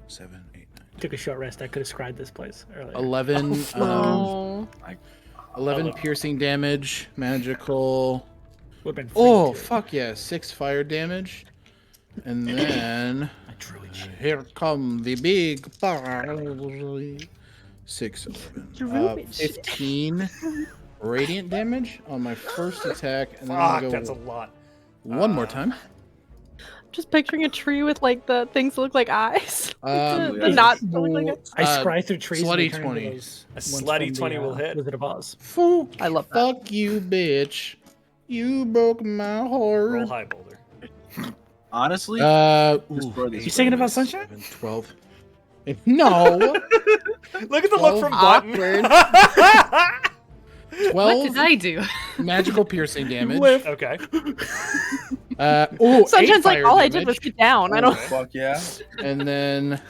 7, 8, 9, Took a short rest. I could have scried this place earlier. 11. Oh. 11 piercing damage, magical. Would have been Oh, free, too. fuck yeah, 6 fire damage. And then My druid shit. here come the big party. 6, 11. Druid. 15 radiant damage on my first attack, and then Fuck, I'll go that's a lot. one more time. Just picturing a tree with like the things that look like eyes. The Not look like it. I scry through trees. and slutty turn into 20. those A ones slutty from 20 will hit. Wizard of Oz. I love that. Fuck you, bitch. You broke my heart. Roll high, Boulder. Honestly, You singing about Sunshine? 12. No. Look at the look from Awkward. Button. 12 What did I do? magical piercing damage. Okay. Sunshine's like, fire all I damage. did was get down. I don't. Fuck yeah. And then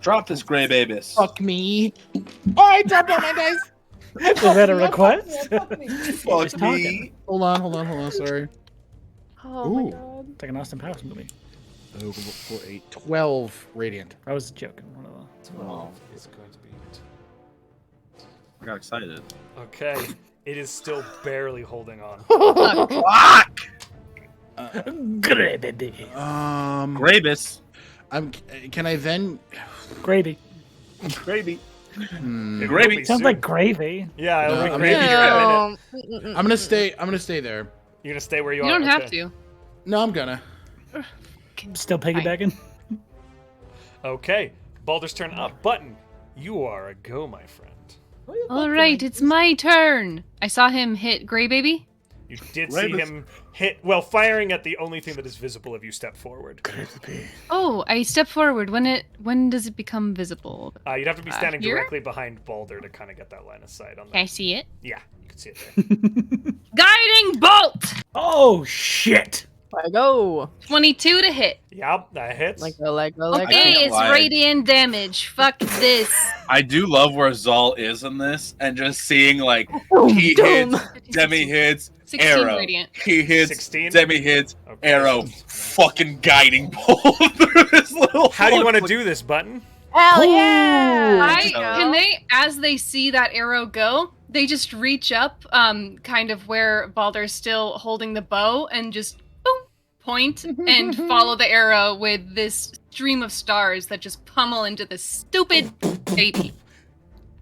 Drop this gray babus. fuck me. Oh, I dropped all my dice. Is that a request? Fuck me. Hold on. Sorry. Oh my Ooh. god. It's like an Austin Powers movie. 12 radiant. I was joking. One of the. 12 is going to be it. I got excited. Okay. It is still barely holding on. Fuck! Grabus. Can I then? Gravy. Gravy. It will Gravy. be Sounds soon. like gravy. Yeah, it'll be I'm gravy here in a minute. No. I'm gonna stay. I'm gonna stay there. You're gonna stay where you You are. don't have okay. to. No, I'm gonna. Still piggybacking. Okay. Baldur's turn up. Button. You are a go, my friend. All right, it's my turn. I saw him hit Gray Baby. You did see him hit, well, firing at the only thing that is visible if you step forward. Oh, I step forward. When does it become visible? You'd have to be standing Here? directly behind Baldur to kind of get that line of sight on that. Can I see it? Yeah, you can see it there. Guiding bolt. Oh shit! Let go. 22 to hit. Yep, that hits. Let go. Okay, it's radiant damage. Fuck this. I do love where Zahl is in this, and just seeing like he hits, Demi hits, 16 arrow. radiant. He hits, 16? Demi hits, Okay. arrow. Fucking guiding bolt through this little. How do you want to do this, Button? Hell yeah! Can they, as they see that arrow go, they just reach up, kind of where Baldur's still holding the bow, and just boom, point and follow the arrow with this stream of stars that just pummel into this stupid baby.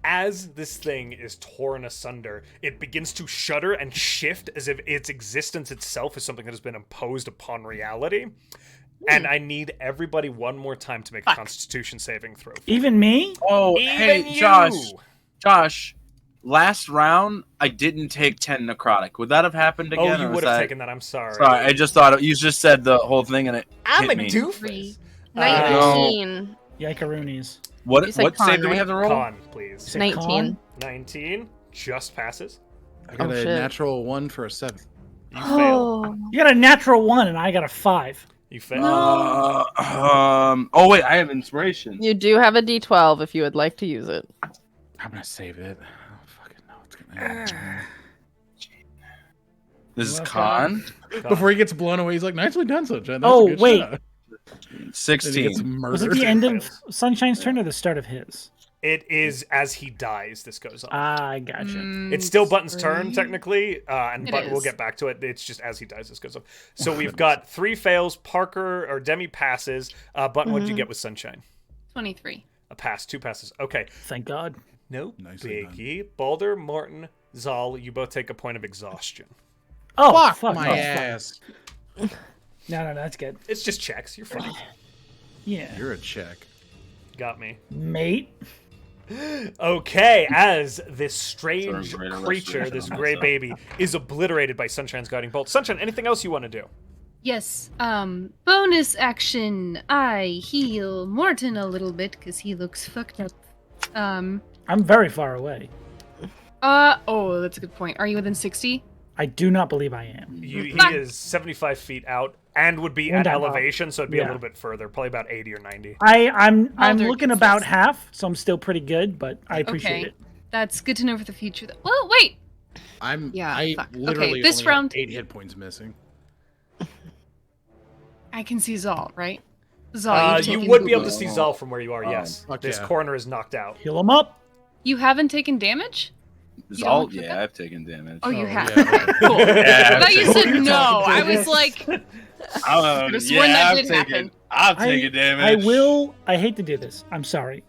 As this thing is torn asunder, it begins to shudder and shift as if its existence itself is something that has been imposed upon reality. And I need everybody one more time to make a Constitution saving throw. Even me? Oh, Even hey, you! Josh. Last round, I didn't take 10 necrotic. Would that have happened again? Oh, you or would was have that... taken that. I'm sorry. Sorry, I just thought you just said the whole thing and it I'm hit a me. doofus. 19. Yikaroonies. What You said what con, save do we right? have to roll? Con, please. Say 19. con? 19 just passes. I got Oh, a shit. natural 1 for a 7. You fail. You got a natural 1 and I got a 5. You fail. Oh wait, I have inspiration. You do have a D12 if you would like to use it. I'm gonna save it. I don't fucking know what's gonna happen. This is con. Before he gets blown away, he's like, "Nicely done, Sunshine." That's Oh, a good wait. shot." Then he 16. gets Was it murdered. the end of Sunshine's turn or the start of his? It is as he dies, this goes on. I gotcha. It's still Button's turn, technically, and It Button will is. get back to it. It's just as he dies, this goes on. So we've got 3 fails, Parker or Demi passes. Button, what did you get with Sunshine? 23. A pass, 2 passes. Okay, Thank God. no Nicely done. biggie. Baldur, Mortin, Zahl, you both take a point of exhaustion. Oh, Fuck my oh, ass. No, that's good. It's just checks. You're fine. Yeah. You're a check. Got me. Mate. Okay, as this strange Sorry, greater creature, restoration this on gray myself. baby, is obliterated by Sunshine's guiding bolt. Sunshine, anything else you want to do? Yes. Bonus action. I heal Mortin a little bit because he looks fucked up. I'm very far away. Oh, that's a good point. Are you within 60? I do not believe I am. He is 75 feet out and would be And at I'm up. elevation, so it'd be a Yeah. little bit further, probably about 80 or 90. I'm Baldur looking gets about this. half, so I'm still pretty good, but I appreciate Okay. it. That's good to know for the future. Well, wait. Yeah, I fuck. literally Okay, this only have round- 8 hit points missing. I can see Zahl, right? Zahl, You taken- would be able to see Zahl from where you are, yes. fuck This yeah. corner is knocked out. Heal him up. You haven't taken damage? It's You don't all, look like yeah, that? I've taken damage. Oh, you have. yeah, okay. Cool. Yeah, I thought you I've said taken- no. I was like, could've sworn that I've didn't taken, happen. I've taken damage. I will. I hate to do this. I'm sorry.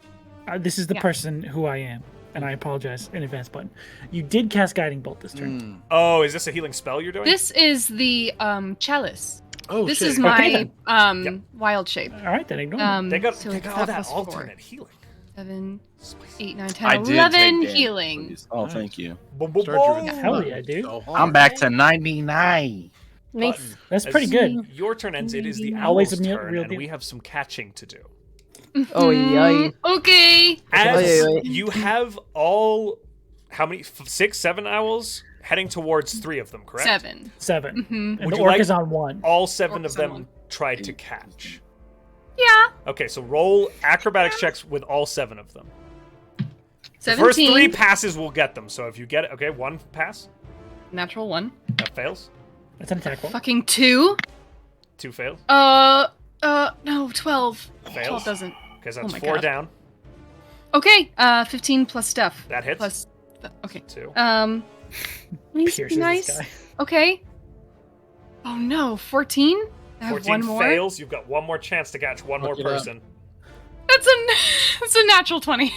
This is the Yeah. person who I am, and I apologize in advance. But you did cast Guiding Bolt this turn. Oh, is this a healing spell you're doing? This is the chalice. Oh, This shit. is my Okay, wild shape. All right, then ignore me. They got, so they it's got all that plus 4. alternate healing. 7, Spicy. 8, 9, 10, I did take 11 damage, healing. please. Oh, thank you. Boom, boom, Start your boom. Hell yeah, dude. So hard. I'm back to 99. Nice. That's As pretty good. Your turn ends. It is the Always owl's a turn, real and deal. we have some catching to do. Oh, yay. Okay. As Oi. you have all, how many? 6, 7 owls heading towards 3 of them, correct? 7. 7. Mm-hmm. And Would the you orc like- is on 1. All 7 Orc's of them on one. tried to catch. Yeah. Okay, so roll acrobatics checks with all 7 of them. The 17. first 3 passes will get them. So if you get it, okay, 1 pass Natural 1. that fails. That's an attack roll. Fucking 2. 2 fails. No, 12. Fails. 12 doesn't. Okay, so that's my 4 God. down. Okay, 15 plus stuff. That hits. Plus, okay. 2. Please be Pierces nice. this guy. Okay. Oh no, 14? I have 14 one more. fails. You've got one more chance to catch one more Fuck it up. person. That's a natural 20.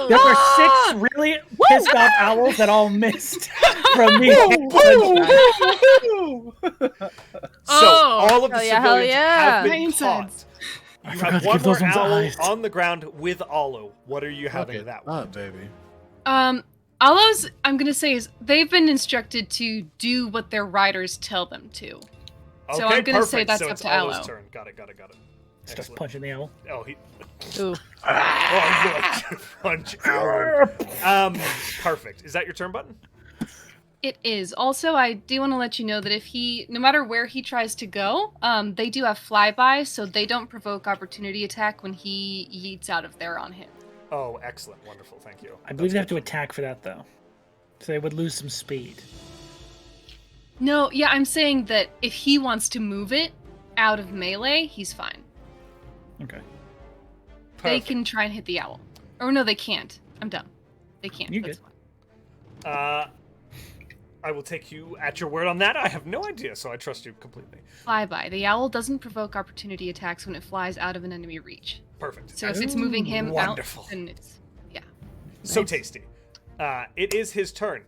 There were 6 really pissed off owls that all missed from me. So all of the Hell yeah, hell civilians yeah. have been Brain caught. cells. I You forgot have to one give more those ones owl eyes. on the ground with Olu. What are you having Okay. that one? Oh, baby. Allos, I'm gonna say, is they've been instructed to do what their riders tell them to. Okay, So I'm gonna say perfect. that's so up it's to Olo's Aloe. turn. Got it. Starts Excellent. punching the owl. Oh, he. Ooh. Oh, you punch Owl. Perfect. Is that your turn button? It is. Also, I do want to let you know that if he, no matter where he tries to go, they do have flyby, so they don't provoke opportunity attack when he yeets out of there on him. Oh, excellent. Wonderful. Thank you. I believe they have to attack for that, though. So they would lose some speed. No, yeah, I'm saying that if he wants to move it out of melee, he's fine. Okay. They Perfect. can try and hit the owl. Or no, they can't. I'm dumb. They can't. You're That's good. fine. I will take you at your word on that. I have no idea, so I trust you completely. Flyby. The owl doesn't provoke opportunity attacks when it flies out of an enemy reach. Perfect. So if it's moving him Wonderful. out, then it's So tasty. It is his turn.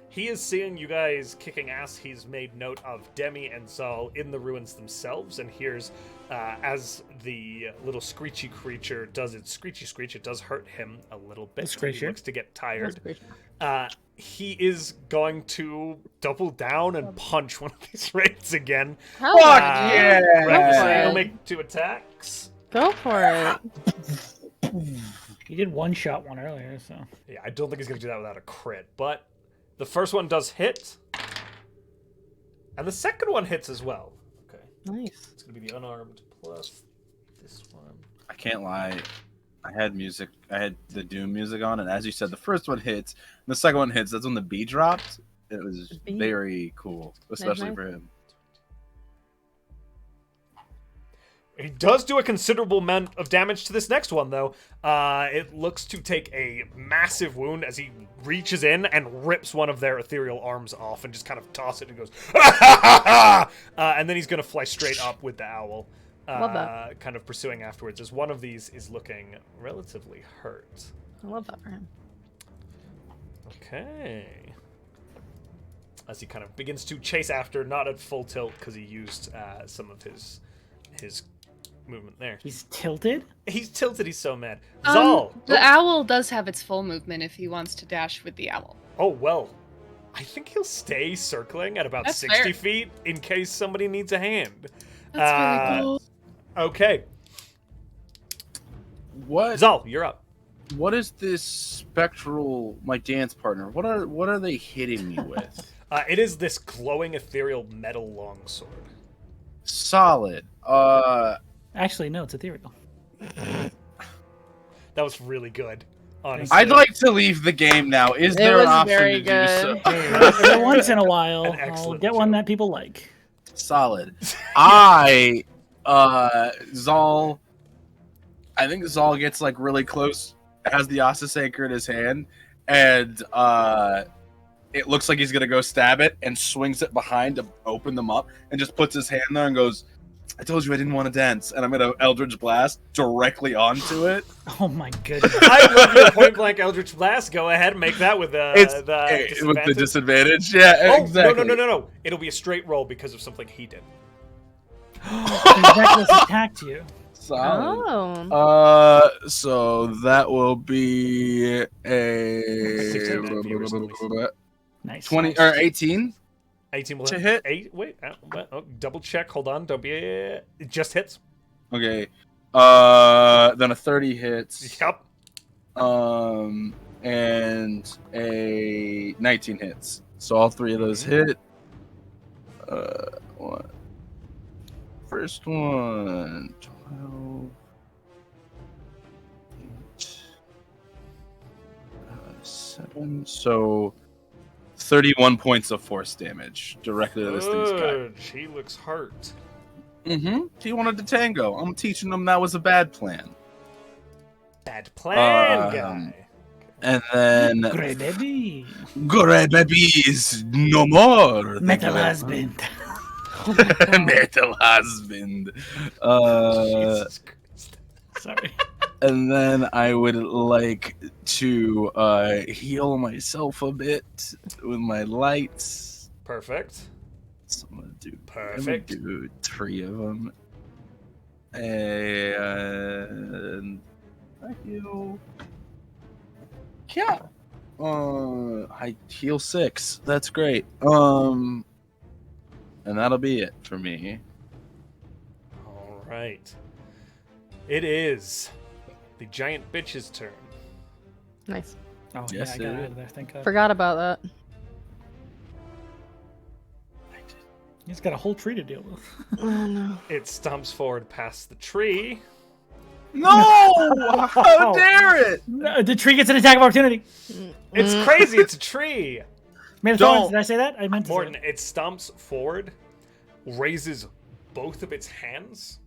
He is seeing you guys kicking ass. He's made note of Demi and Zahl in the ruins themselves, and hears as the little screechy creature does its screechy screech, it does hurt him a little bit. He Screecher. looks to get tired. He is going to double down and punch one of these raids again. Hell Fuck yeah. yeah! He'll make 2 attacks. Go for it. He did one-shot one earlier, so... Yeah, I don't think he's going to do that without a crit, but the first one does hit, and the second one hits as well. Okay, Nice. it's going to be the unarmed plus this one. I can't lie. I had the Doom music on, and as you said, the first one hits, and the second one hits. That's when the bee dropped. It was The bee? very cool, especially nice. for him. He does do a considerable amount of damage to this next one, though. It looks to take a massive wound as he reaches in and rips one of their ethereal arms off and just kind of tosses it and goes, and then he's going to fly straight up with the owl, Love that. kind of pursuing afterwards, as one of these is looking relatively hurt. I love that for him. Okay. As he kind of begins to chase after, not at full tilt because he used some of his movement there. He's tilted? He's tilted. He's so mad. Zahl. The owl does have its full movement if he wants to dash with the owl. Oh, well. I think he'll stay circling at about That's 60 fair. feet in case somebody needs a hand. That's really cool. Okay. What? Zahl, you're up. What is this spectral, my dance partner? What are they hitting me with? It is this glowing ethereal metal longsword. Solid. Actually, no, it's ethereal. That was really good, honestly. I'd like to leave the game now. Is It there an was option very to good. do so? Every once in a while, An I'll excellent get one joke. that people like. Solid. Zahl. I think Zahl gets like really close, has the Ossus anchor in his hand, and it looks like he's gonna go stab it, and swings it behind to open them up, and just puts his hand there and goes, I told you I didn't want to dance, and I'm gonna Eldritch Blast directly onto it. Oh my goodness. I love your point blank Eldritch Blast. Go ahead and make that with the disadvantage. With the disadvantage. Yeah, exactly. No. It'll be a straight roll because of something he did. Reckless attacked you. Solid. Oh. So that will be a 16 Nice. 20 or 18. 18 will To hit. hit? Wait, double check. Hold on. Don't be. It just hits. Okay. Then a 30 hits. Yep. And a 19 hits. So all three of those hit. What? First one. 12. 8. 7. So 31 points of force damage directly to this thing's guy. Good. He looks hurt. He wanted to tango. I'm teaching him that was a bad plan. Bad plan, guy. And then Great baby. Great babies no more. Metal husband. Metal husband. Jesus Christ. Sorry. And then I would like to heal myself a bit with my lights. Perfect. So I'm gonna do Perfect. I'm gonna do 3 of them. And I heal. Yeah. I heal 6. That's great. And that'll be it for me. All right. It is the giant bitch's turn. Nice. Oh, Yes, yeah, I got it out of there. Thank God. Forgot about that. He's got a whole tree to deal with. Oh no. It stomps forward past the tree. No! How dare it! No, the tree gets an attack of opportunity. It's crazy. It's a tree. Made of Don't. thorns. Did I say that? I meant to. Mortin, Say it stomps forward, raises both of its hands,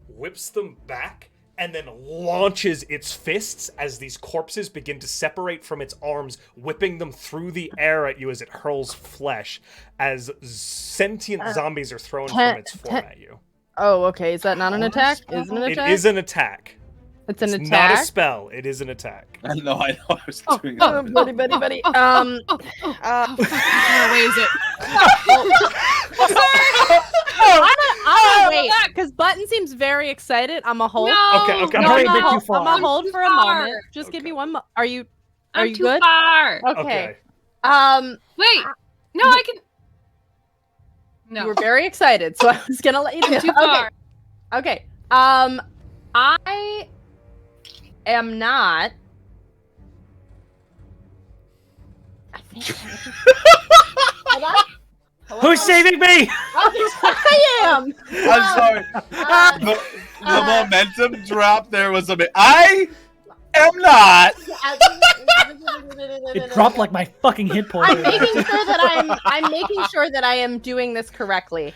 whips them back, and then launches its fists as these corpses begin to separate from its arms, whipping them through the air at you as it hurls flesh, as sentient zombies are thrown from its form at you. Oh, okay. Is that not an attack? Is it an attack? It is an attack. It's an It's attack. not a spell. It is an attack. I know. I was doing Oh, it. buddy. Where is it? I'm gonna wait because Button seems very excited. I'm a hold. No, Okay, I'm probably a bit too far. I'm a hold for a Too far. moment. Just give me one. Are you? Are I'm you too good? far. Okay. Wait. No, I can. No. You were very excited, so I was gonna let you do. Too far. Okay. I am not. I think. Hold on. Who's saving me? I am. I'm sorry. The momentum drop there was a bit. I am not. It dropped like my fucking hit point. I'm making sure that I'm making sure that I am doing this correctly.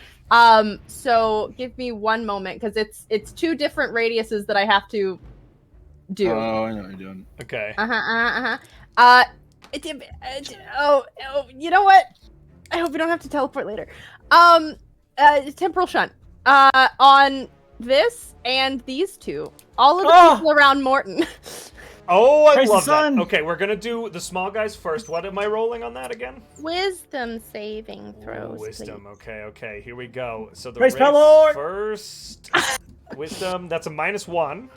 So give me one moment because it's 2 different radiuses that I have to do. Oh, I know what you're doing. Okay. You know what? I hope we don't have to teleport later. Temporal shunt. On this and these 2. All of the people around Mortin. Oh, I Praise the love that. sun. Okay, we're gonna do the small guys first. What am I rolling on that again? Wisdom saving throws. Wisdom. Okay. Here we go. So the Praise race Lord. first. Wisdom. That's a -1.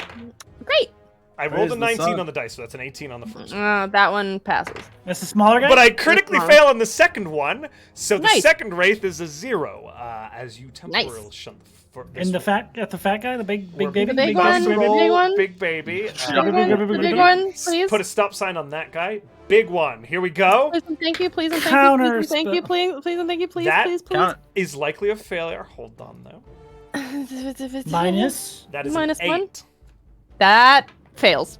Great. I rolled Praise a the 19 sun. on the dice, so that's an 18 on the first. That one passes. That's the smaller guy? But I critically fail on the second one, so the Nice. second wraith is a 0. As you temporal shunt the And the fat guy, the big baby? The big Let's one, the roll big one. Big baby. The big one, please. Put a stop sign on that guy. Big one. Here we go. Please and thank you, please and Counter thank you, please and thank you, please, That please. is likely a failure. Hold on, though. Minus? That is Minus an 8. 1. That fails.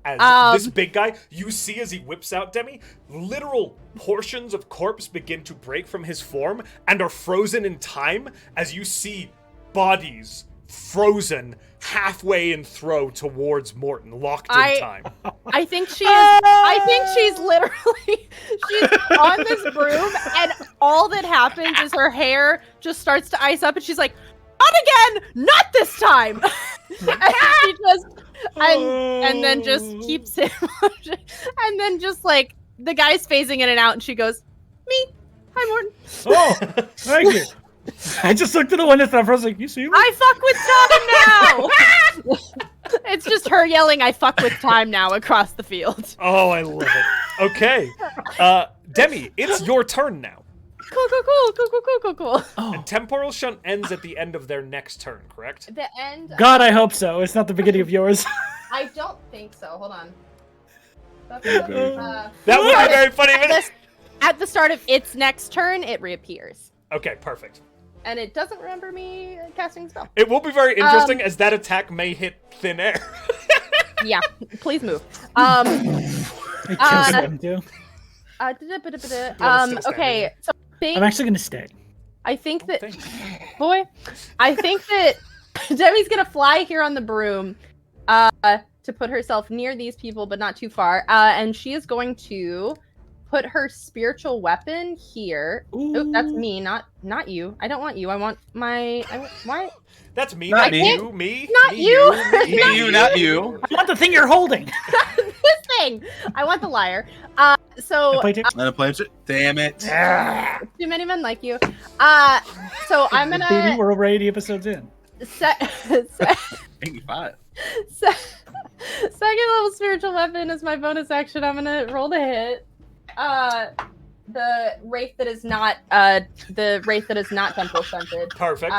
As this big guy, you see as he whips out Demi, literal portions of corpse begin to break from his form and are frozen in time as you see bodies frozen halfway in throw towards Mortin, locked in time. I think she is. I think she's literally she's on this broom, and all that happens is her hair just starts to ice up, and she's like, not again, not this time. And she just and then just keeps it, and then just like the guy's phasing in and out, and she goes, "Me, hi Mortin." Oh, thank you. I just looked at the window and I was like, "You see me?" I fuck with time now. It's just her yelling, "I fuck with time now" across the field. Oh, I love it. Okay, Demi, it's your turn now. Cool. And temporal shunt ends at the end of their next turn, correct? The end. God, I hope so. It's not the beginning of yours. I don't think so. Hold on. That would be very funny. At the start of its next turn, it reappears. Okay, perfect. And it doesn't remember me casting a spell. It will be very interesting as that attack may hit thin air. Yeah, please move. It kills them too. Okay, so I'm actually gonna stay. I think that I think that Demi's gonna fly here on the broom to put herself near these people but not too far, and she is going to put her spiritual weapon here. Oh, that's me, not you. I don't want you. I want my why? That's me, not you, me. Not you. Me, you, not you. I want the thing you're holding. This thing. I want the lyre. So Damn it. Too many men like you. So I'm gonna. Baby, we're over 80 episodes in. 85. Second level spiritual weapon is my bonus action. I'm gonna roll to hit. The wraith that is not temple scented. Perfect.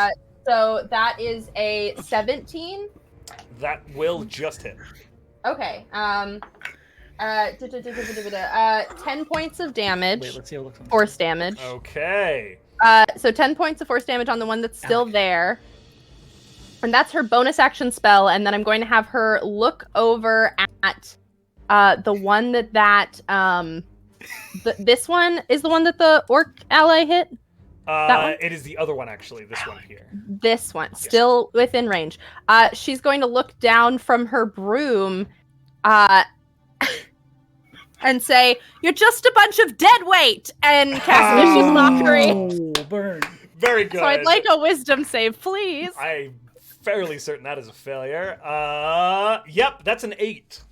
So that is a 17. That will just hit. Okay. 10 points of damage. Wait, let's see how it looks. Force damage. Okay. So 10 points of force damage on the one that's still there. And that's her bonus action spell. And then I'm going to have her look over at the one this one is the one that the orc ally hit. That one? It is the other one, actually. This one here. This one, still within range. She's going to look down from her broom and say, "You're just a bunch of dead weight," and cast Vicious Mockery. Oh, burn. Very good. So I'd like a wisdom save, please. I'm fairly certain that is a failure. Yep, that's an 8.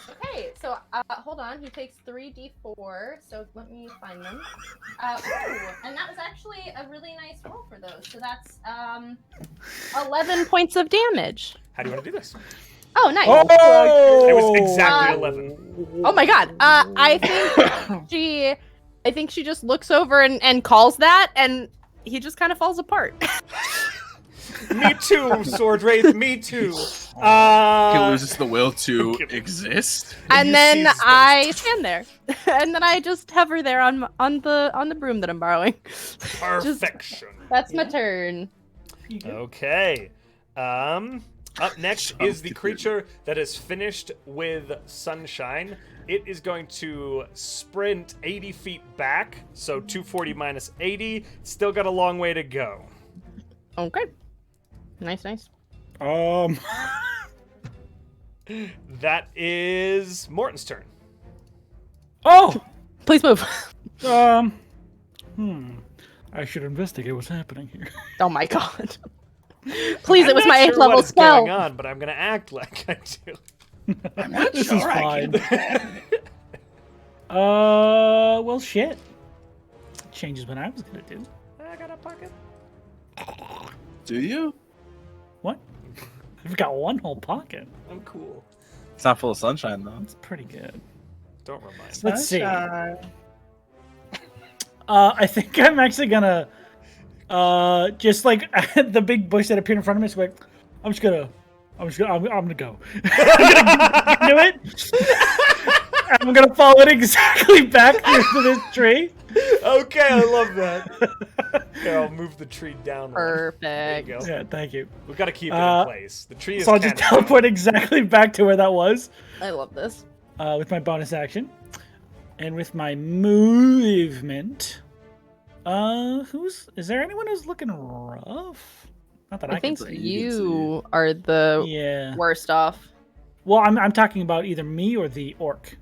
Okay, so hold on. He takes 3d4, so let me find them. And that was actually a really nice roll for those. So that's 11 points of damage. How do you want to do this? Oh, nice. Oh! It was exactly 11. Oh my god. I think she just looks over and calls that, and he just kind of falls apart. Me too, Sword Wraith, me too. He loses the will to exist. And then I stand there. And then I just hover there on the broom that I'm borrowing. Perfection. That's my turn. Okay. Up next is the creature that is finished with Sunshine. It is going to sprint 80 feet back, so 240 minus 80. Still got a long way to go. Okay. Nice. That is Morton's turn. Oh! Please move. I should investigate what's happening here. Oh my god. Please, it was I'm my not 8th sure level what is spell. going on, but I'm going to act like I do. I'm not This sure is I fine. can. Well, shit. Changes what I was gonna do. I got a pocket. Do you? What? I've got one whole pocket. I'm cool. It's not full of sunshine, though. That's pretty good. Don't remind me. Let's see. Sunshine. I think I'm actually gonna, just like the big bush that appeared in front of me. So like, I'm gonna go. I'm gonna do it. I'm gonna follow it exactly back to this tree. Okay, I love that. Okay, I'll move the tree down. Perfect. There you go. Yeah, thank you. We've got to keep it in place. The tree is So I'll just teleport exactly back to where that was. I love this. With my bonus action. And with my movement. Is there anyone who's looking rough? Not that I think can see. you are the worst off. Well, I'm talking about either me or the orc.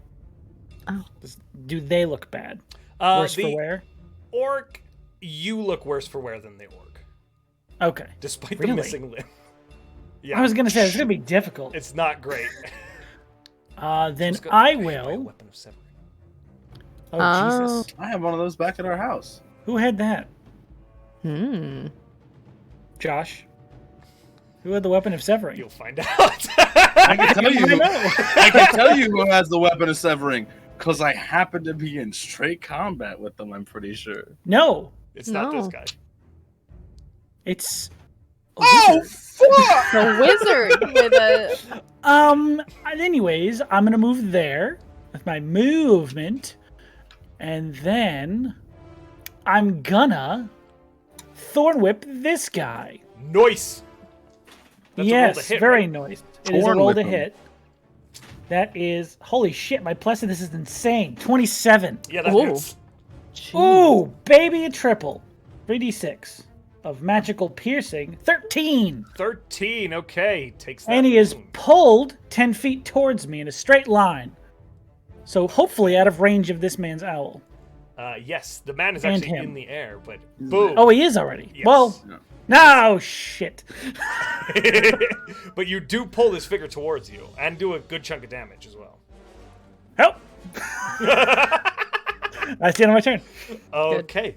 Oh. Do they look bad? Worse for wear? Orc, you look worse for wear than the orc. Okay. Despite Really? the missing limb. Yeah. I was gonna say it's gonna be difficult. It's not great. Then Let's go I buy a will. weapon of severing. Oh Jesus! I have one of those back at our house. Who had that? Hmm. Josh. Who had the weapon of severing? You'll find out. I can tell you. I know. I can tell you who has the weapon of severing, because I happen to be in straight combat with them. I'm pretty sure. No, It's not this No. guy. it's. a Oh wizard. fuck! The wizard with a. Anyways, I'm gonna move there with my movement, and then I'm gonna thorn whip this guy. Nice. That's a roll Yes, to hit, very right? nice. It is a Thorn roll whip to him. hit. That is holy shit. My plus of this is insane. 27. Yeah, that Ooh. hits. Ooh, baby, a triple. 3d6 of magical piercing. 13. 13. Okay, takes that. And he is wound. pulled 10 feet towards me in a straight line. So hopefully out of range of this man's owl. Yes, the man is And actually him. in the air, but boom. Oh, he is already. Yes. Well, No. no shit. But you do pull this figure towards you and do a good chunk of damage as well. Help. That's the end of my turn. Okay.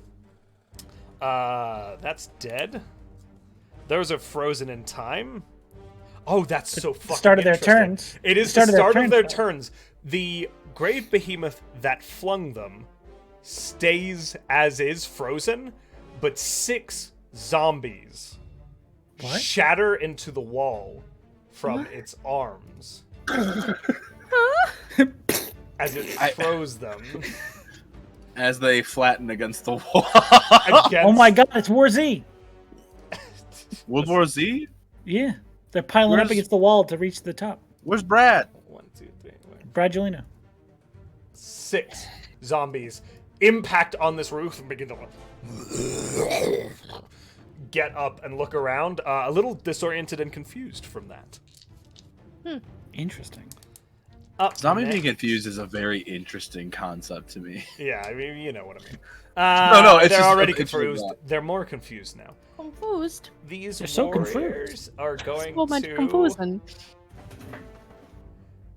That's dead. Those are frozen in time. Oh, that's so fucking Start of their interesting. turns. It is the start of their turns. The grave behemoth that flung them stays as is frozen, but 6 zombies shatter into the wall from its arms as it throws them. As they flatten against the wall. Oh my god, it's War Z. World War Z? Yeah. They're piling up Where's- against the wall to reach the top. Where's Brad? 1, 2, 3. Brad Julino. 6 zombies impact on this roof and begin to get up and look around, a little disoriented and confused from that. Interesting. Up Zombie next- being confused is a very interesting concept to me. Yeah, I mean, you know what I mean. No, it's they're just- already it's just confused. that. They're more confused now. Confused. These They're so confused. warriors are going So much to confusion.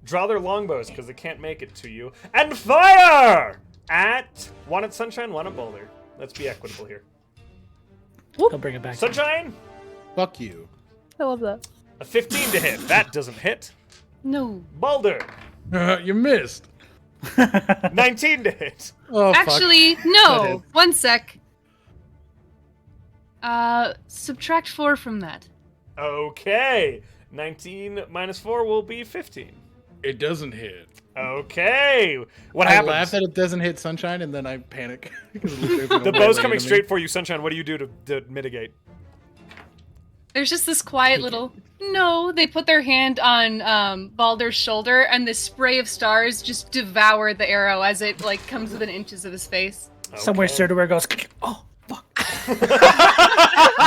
draw their longbows because they can't make it to you, and fire at one at Sunshine, one at Boulder. Let's be equitable here. He'll bring it back. Sunshine, Fuck you. I love that. a 15 to hit. That doesn't hit. No. Boulder, You missed. 19 to hit. Oh, fuck. Actually, That no. is- 1 sec. Subtract 4 from that. Okay. 19 minus 4 will be 15. It doesn't hit. Okay. What I happens? laugh that it doesn't hit Sunshine, and then I panic. 'Cause it looks like The a bow's melee coming enemy. straight for you, Sunshine. What do you do to mitigate? There's just this quiet little no. They put their hand on Balder's shoulder, and this spray of stars just devour the arrow as it like comes within inches of his face. Somewhere Okay. sort of where it goes, oh, fuck.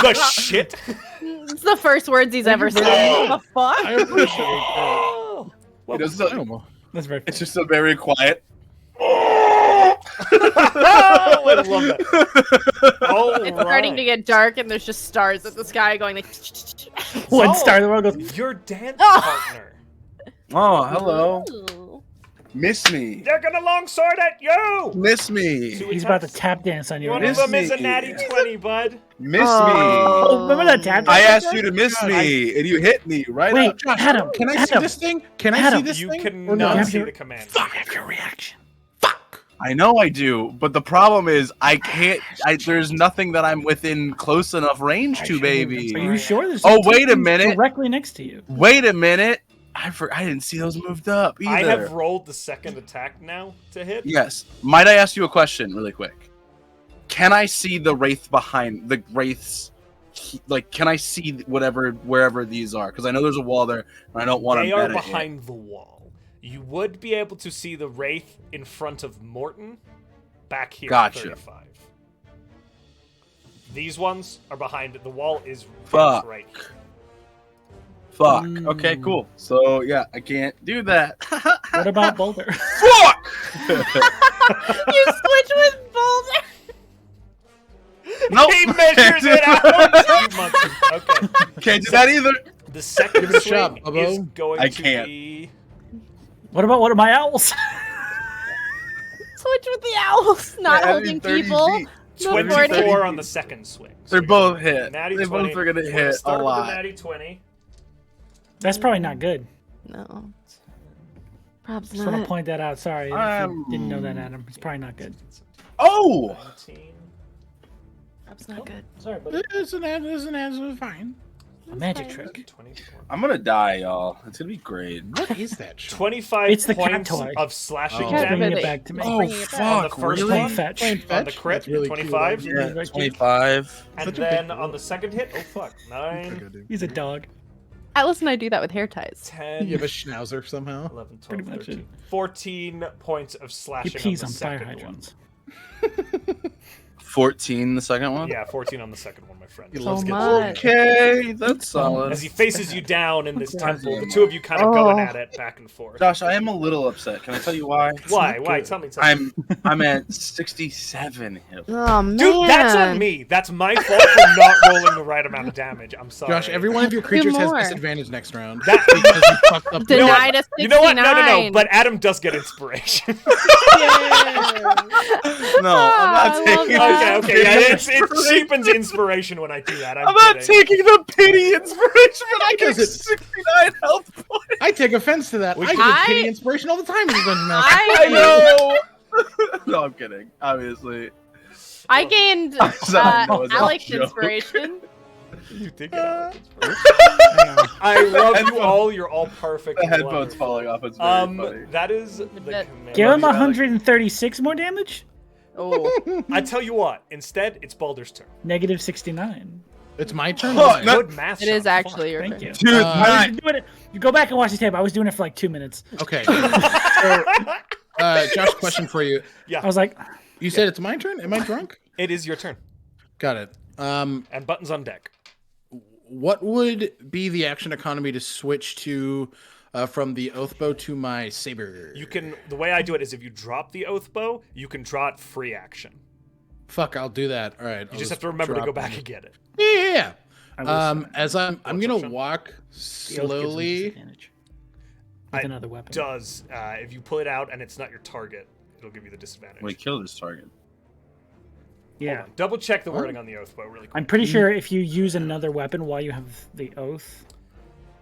The shit? It's the first words he's ever said. What the fuck? I appreciate that. It is I don't know. That's very it's just a very quiet. Oh, I love that. All It's starting to get dark and there's just stars at the sky going like. One Zahl, star in the world goes, Your dance Oh. partner. Oh, hello. Ooh. Miss me. They're gonna longsword at you! Miss me. Two he's about to attacks. tap dance on you. One right of now. them is a me. natty 20, bud. Miss Oh, me. remember that tap I dance? asked you to miss me, and you hit me right Wait, up. Josh, Adam, can I see Adam. this thing? Can I Adam. see this You thing? can Or not Have see your- the command. Have your reaction. Fuck. I know I do, but the problem is I can't. There's nothing that I'm within close enough range to, Are baby. you sure? There's Oh, two wait a things minute. Directly next to you. Wait a minute. I didn't see those moved up either. I have rolled the second attack now to hit. Yes. Might I ask you a question really quick? Can I see the wraith behind the wraiths? Like, can I see wherever these are? Because I know there's a wall there, and I don't want to. They are behind the wall. You would be able to see the wraith in front of Mortin back here. Gotcha. 35. These ones are behind the wall. Is Fuck. right here. Fuck. Okay, cool. So yeah, I can't do that. What about Boulder? Fuck. You switch with Boulder. Nope. He measures it out. You monkey. Okay. Can't do that either. The second Give it a swing shot, is Bubbo. going I to can't. be... What about one of my owls? Switch with the owls, not Yeah, holding 30 people. feet. Moving 24 on the second swing. So They're you're both gonna- hit. Natty They 20. both are gonna We're hit a start with lot. the natty 20. That's probably not good. No. Perhaps Just want to not. point that out. Sorry, if you didn't know that, Adam. It's probably not good. Oh! 19. Perhaps not good. Sorry, but It's an answer, fine. a magic trick. 24. I'm gonna die, y'all. It's gonna be great. What is that? Shit? 25 It's the cat points toy. of slashing Oh. damage. Bringing it back to me. Oh, Bringing it back. On the fuck, first really? one, Fetch. Playing on the fetch? crit, That's really 25. cute. Yeah. 25. And Such a big then boy. on the second hit, oh fuck, 9, He's a dog. Atlas and I do that with hair ties. 10, You have a schnauzer somehow. 11, 12, Pretty much 13, 14 points of He slashing pees on on the fire second one. hydrants. 14, the second one? Yeah, 14 on the second one, my friend. He So loves getting much. Okay, that's solid. As he faces you down in this Surprising. temple, the two of you kind of Oh. going at it back and forth. Josh, I am a little upset. Can I tell you why? Why? Why? Tell me. I'm at 67 hit. Oh man. Dude, that's on me. That's my fault for not rolling the right amount of damage. I'm sorry. Josh, every one of your creatures has more. disadvantage next round. That- because you fucked up. You know what? Denied a 69. You know what? No. But Adam does get inspiration. No, I'm I not love taking that. okay. Yeah, it cheapens inspiration when I do that. I'm not kidding. taking the pity inspiration, but I get Because it- 69 health points. I take offense to that. I I- get pity inspiration all the time in Dungeon Master. I know. No, I'm kidding. Obviously. I gained That was a Alex joke. inspiration. You did get Alex inspiration. I love you all. You're all perfect. The and headphone's wonderful. falling off. It's very funny. That is the bet. command. Give him you, Alex. 136 more damage? Oh. I tell you what. Instead, it's Baldur's turn. Negative 69. It's my turn. Oh, Fine. no. Good math. It is Sean. actually your Thank turn. you. Dude, I was doing it. You go back and watch the tape. I was doing it for like 2 minutes. Okay. So, Josh, question for you. I was like, You said it's my turn. Am I drunk? It is your turn. Got it. And buttons on deck. What would be the action economy to switch to from the oath bow to my saber? You can. The way I do it is if you drop the oath bow, you can draw it free action. Fuck, I'll do that. All right. You just have to remember to go back and get it. Yeah. I will As I'm gonna Perception. walk The oath gives me slowly. disadvantage with It another weapon. does. If you pull it out and it's not your target, it'll give you the disadvantage. We killed this target. Hold Yeah. on. Double check the wording on the oath bow really quick. I'm pretty sure if you use another weapon while you have the oath.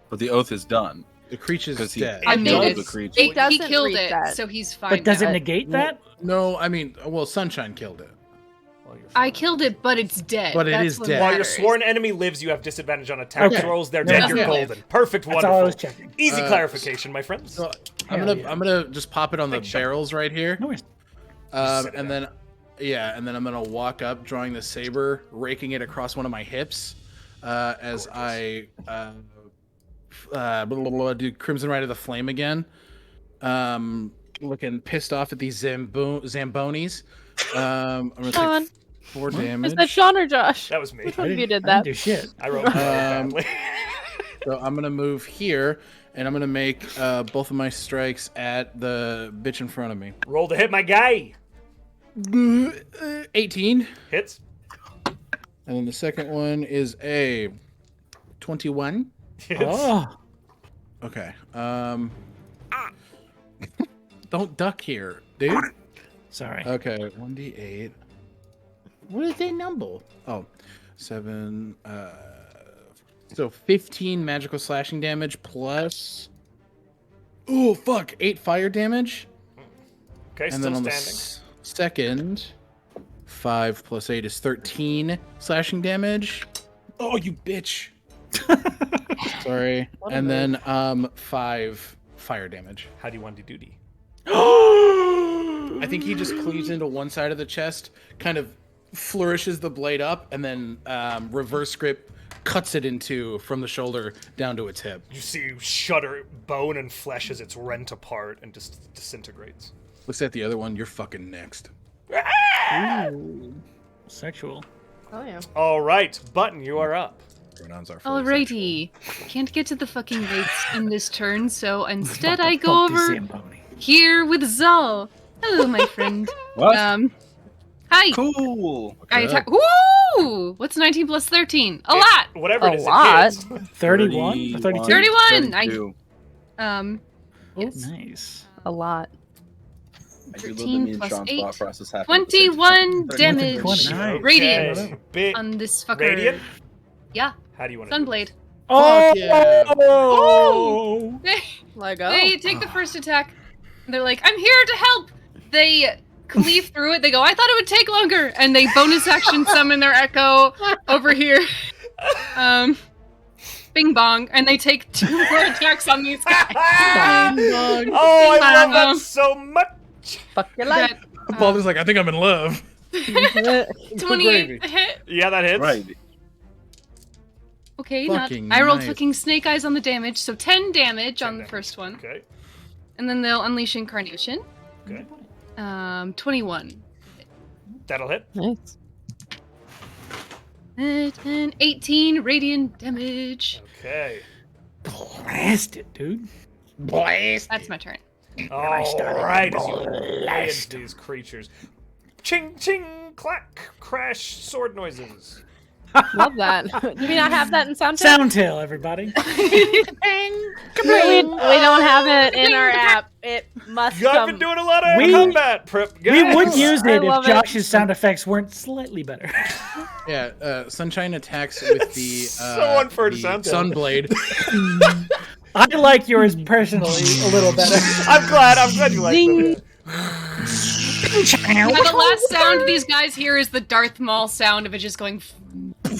But the oath is done. The creature's 'Cause he- dead. I It made killed it. the creature. It He doesn't killed reset. it, so he's fine. But does it now. negate that? No, I mean, well, Sunshine killed it. While you're I killed it, but it's dead. But it That's is what dead. While your matters. sworn enemy lives, you have disadvantage on attack Okay. rolls. They're No, dead. that's You're fine. golden. Perfect. That's Wonderful. all I was checking. Easy clarification, my friends. So I'm Hell gonna yeah. I'm gonna just pop it on the Thanks, Sean. barrels right here. No worries. Sit it And then I'm gonna walk up, drawing the saber, raking it across one of my hips, as I do Crimson Rite of the Flame again. Looking pissed off at these Zambonis. I'm gonna Sean. take 4 Is damage. that Sean or Josh? That was me. Which one of you did I that? didn't do shit. I wrote it badly. So I'm gonna move here, and I'm gonna make both of my strikes at the bitch in front of me. Roll to hit my guy. 18. Hits. And then the second one is a 21. Hits. Oh, Okay. Don't duck here, dude. sorry. Okay, 1d8. What is that number? Oh, 7. So 15 magical slashing damage plus. Oh fuck! 8 fire damage. Okay, And still then on the standing. second, 5 plus 8 is 13 slashing damage. Oh, you bitch! Sorry. And then 5 fire damage. How do you want to do duty? I think he just cleaves into one side of the chest, kind of flourishes the blade up, and then reverse grip cuts it into from the shoulder down to its hip. You see shudder, bone and flesh as it's rent apart and just disintegrates. Looks at the other one. You're fucking next. Ooh, sexual. Oh yeah. All right, Button, you are up. Pronouns are fully Alrighty. Can't get to the fucking rates in this turn, so instead What the I go fuck is over Zamboni? here with Zahl. Hello, my friend. What? Hi. Cool. I Okay. attack. Woo! Ooh, what's 19 plus 13? A lot. Whatever it is, lot. it hits. 31? 32? 31. 32. Yes. Nice. A lot. I do love that 13 me and plus Sean's 8. thought process happened at the same 21 time. damage. 20. Nice. Radiant Okay. Big on this fucker. radiant. Yeah, How do you want to do Sunblade. Oh! yeah. Let go. They take the first attack. They're like, I'm here to help. They cleave through it. They go, I thought it would take longer. And they bonus action summon their echo over here. Bing bong. And they take 2 more attacks on these guys. Oh, I love that so much. Fuck your life. That, Baldur's like, I think I'm in love. 28 hit. Yeah, that hits. Right. Okay, Fucking I rolled nice. fucking snake eyes on the damage, so 10 damage 10 on the damage. first one. Okay. And then they'll unleash incarnation. Okay. 21. That'll hit. Nice. And 18 radiant damage. Okay. Blast it, dude. That's my turn. All right. As you lay into these creatures. Ching, ching, clack, crash, sword noises. Love that. Do we not have that in Soundtrack? Soundtail, everybody. we don't have it in our app. It must You guys come. been doing a lot of We- combat prep, guys. We would use I it love if it. Josh's sound effects weren't slightly better. Yeah, Sunshine attacks with the So unfair to the sound. Sunblade. I like yours personally a little better. I'm glad you like Ding. them. Yeah, the last sound these guys hear is the Darth Maul sound of it just going. That's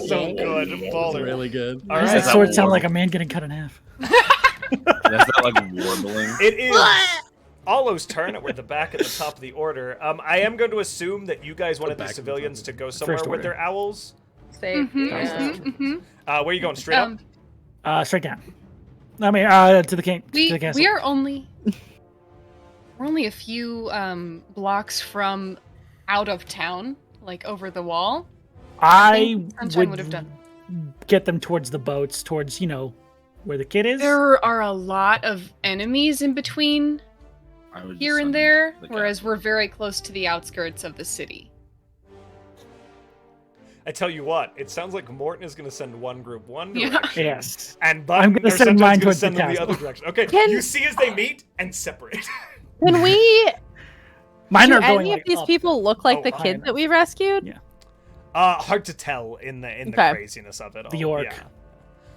so good. Baller. Really good. All Why does right. that sword sound like a man getting cut in half? That's not like warbling. It is Olo's turn. We're at the back at the top of the order. I am going to assume that you guys wanted the back civilians to go somewhere First with order. their owls. Safe. Yeah. Where are you going? Straight up? Straight down. I mean, to the king. To the castle. We are only. We're only a few blocks from out of town, like over the wall. I Sunshine would have done. get them towards the boats, towards, where the kid is. There are a lot of enemies in between I would just here and summon there, the whereas cat. we're very close to the outskirts of the city. I tell you what, it sounds like Mortin is going to send one group one Yeah. direction. Yes. And I'm Button gonna or send Sunshine's mine gonna towards send the them the castle. other direction. Okay, Can- you see as they meet and separate. Can we? Mine Do are going any like of these up. people look like Oh, the high kid enough. that we rescued? Yeah. Hard to tell in the Okay. craziness of it all. The orc. Yeah.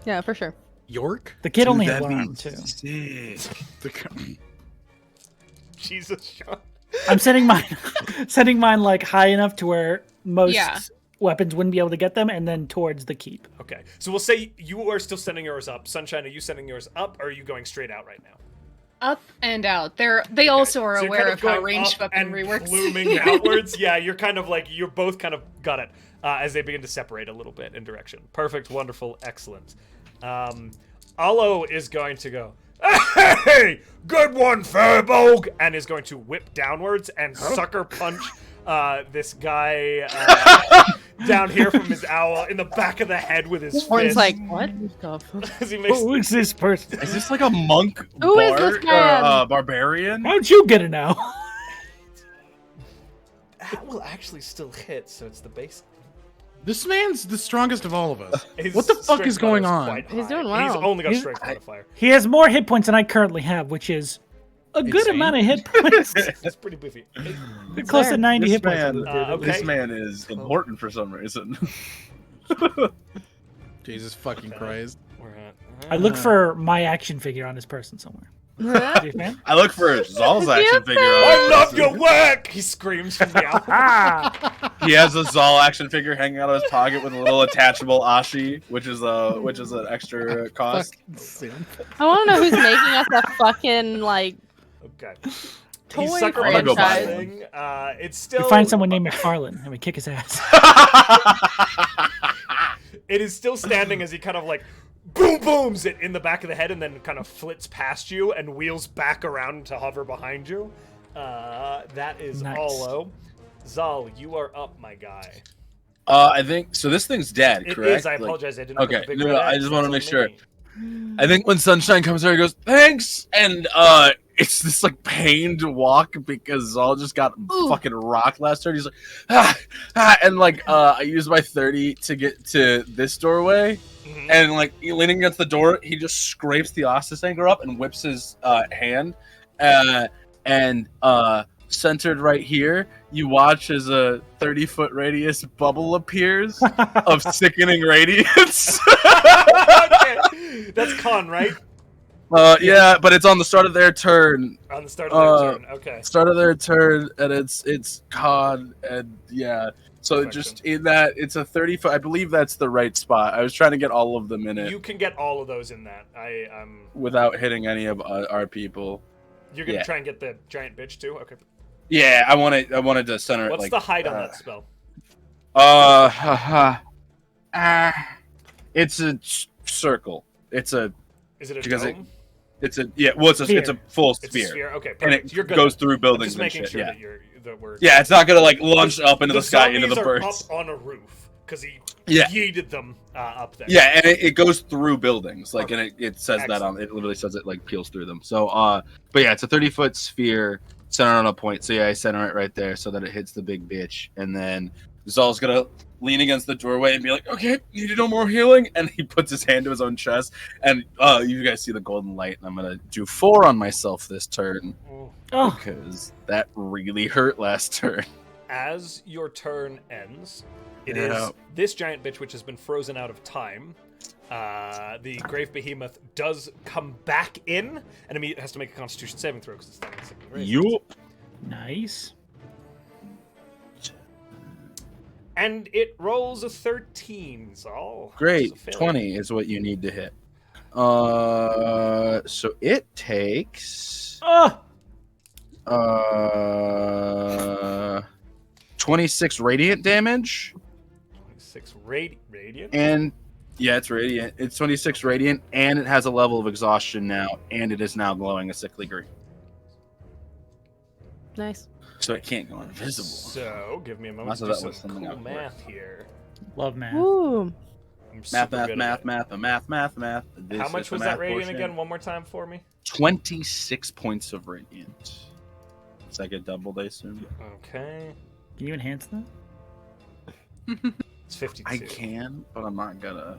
Yeah, for sure. York? The kid Dude, only has that'd one be arm, too. sick. Jesus, Sean. I'm sending mine like high enough to where most Yeah. weapons wouldn't be able to get them, and then towards the keep. Okay, so we'll say you are still sending yours up. Sunshine, are you sending yours up, or are you going straight out right now? Up and out. They also are So you're aware kind of how going ranged up and weaponry works. pluming outwards. Yeah, you're kind of like, you're both kind of got it as they begin to separate a little bit in direction. Perfect, wonderful, excellent. Olo is going to go, hey, good one, Firbolg, and is going to whip downwards and sucker punch this guy down here from his owl in the back of the head with his Morton's fist. like, what? As he makes Who is this person? Is this like a monk Who is this man? barbarian? How'd you get it now? that will actually still hit, so it's the base. This man's the strongest of all of us. His What the fuck strength is going modifier on? quite He's high. doing He's well. only got He's- strength modifier. He has more hit points than I currently have, which is a good Insane. amount of hit points. That's pretty beefy. Close to 90 This hit points. man, Okay. this man is important for some reason. Jesus fucking Christ. We're at, I look for my action figure on this person somewhere. Are you a fan? I look for Zahl's action figure. I on love this. your work! He screams from the out. Ah! He has a Zahl action figure hanging out of his pocket with a little attachable ashi, which is an extra cost. Fucking simp. I want to know who's making us a fucking like. Okay. Toy He's sucker I'm gonna go buy punching. It's still. We find someone named McFarlane and we kick his ass. It is still standing as he kind of like boom booms it in the back of the head and then kind of flits past you and wheels back around to hover behind you. That is Nice. Olo. Zahl, you are up, my guy. I think so. This thing's dead, It correct? is. I Like, apologize. I didn't. okay, put the big no, red I X. just wanna That's make on sure. me. I think when Sunshine comes there, he goes, "Thanks," and it's this like pained walk because Zahl just got fucking rocked last turn. He's like, and like I used my 30 to get to this doorway, and like leaning against the door, he just scrapes the Ostis anchor up and whips his hand, and centered right here, you watch as a 30-foot radius bubble appears of sickening radiance. Okay. That's con, right? Yeah, but it's on the start of their turn. On the start of their turn, okay. Start of their turn, and it's con, and yeah. So just in that, it's a 30-foot. I believe that's the right spot. I was trying to get all of them in it. You can get all of those in that. Without hitting any of our people. You're gonna try and get the giant bitch too? Okay. Yeah, I wanted to center it. What's the height on that spell? It's a circle. It's a. Is it a dome? It's a it's a full sphere. It's a sphere. Okay, perfect. And it You're goes through buildings just making and shit. sure Yeah. that we're. Yeah, it's not gonna like launch up into the sky into the zombies burst. Are up on a roof because he yeeted them up there. Yeah, and it goes through buildings, like, and it says that on it. Literally says it like peels through them. So, but yeah, it's a 30-foot sphere centered on a point. So yeah, I center it right there so that it hits the big bitch, and then Zahl's gonna lean against the doorway and be like, "Okay, need to know more healing," and he puts his hand to his own chest, and you guys see the golden light, and I'm gonna do 4 on myself this turn because that really hurt last turn. As your turn ends, it is this giant bitch which has been frozen out of time. The Grave Behemoth does come back in, and it has to make a Constitution saving throw because it's not in Yup. Nice. And it rolls a 13, Zahl. Great, 20 is what you need to hit. So it takes 26 radiant damage. 26 radiant? And yeah, it's radiant. It's 26 radiant, and it has a level of exhaustion now, and it is now glowing a sickly green. Nice. So it can't go invisible. So give me a moment to do some cool math here. Love math. Ooh. Math. How much was that radiant again? One more time for me. 26 points of radiant. It's like a double, I assume. Okay. Can you enhance that? It's 52. I can, but I'm not gonna.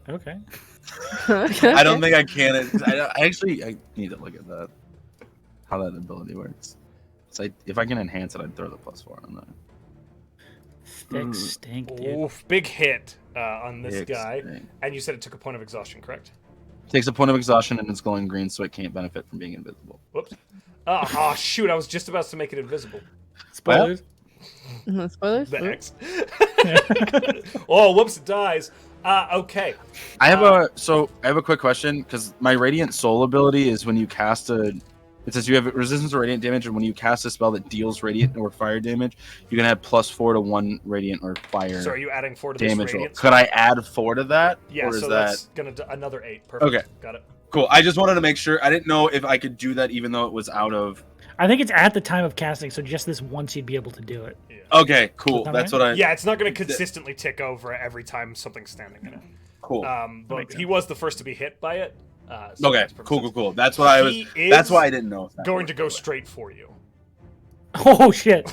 Okay. I don't think I can. I need to look at that. How that ability works. So if I can enhance it, I'd throw the +4 on that. Thick stink, dude. Oof, big hit on this Big guy. stink. And you said it took a point of exhaustion, correct? Takes a point of exhaustion and it's glowing green, so it can't benefit from being invisible. Whoops. Oh, shoot, I was just about to make it invisible. Spoilers. Spoilers. The X. Oh, whoops, it dies. Okay. I have a quick question, because my Radiant Soul ability is when you cast it says you have resistance to radiant damage, and when you cast a spell that deals radiant or fire damage, you can add +4 to 1 radiant or fire. So are you adding 4 to damage this radiant? Could I add 4 to that? Yeah, or is so that's gonna do another 8. Perfect. Okay, got it. Cool. I just wanted to make sure. I didn't know if I could do that, even though it was out of. I think it's at the time of casting, so just this once you'd be able to do it. Yeah. Okay, cool. That's what I. Yeah, it's not going to consistently tick over every time something's standing in it. Cool. But he was the first to be hit by it. So okay, cool. That's what I was. That's why I didn't know. Going to go straight for you. Oh shit!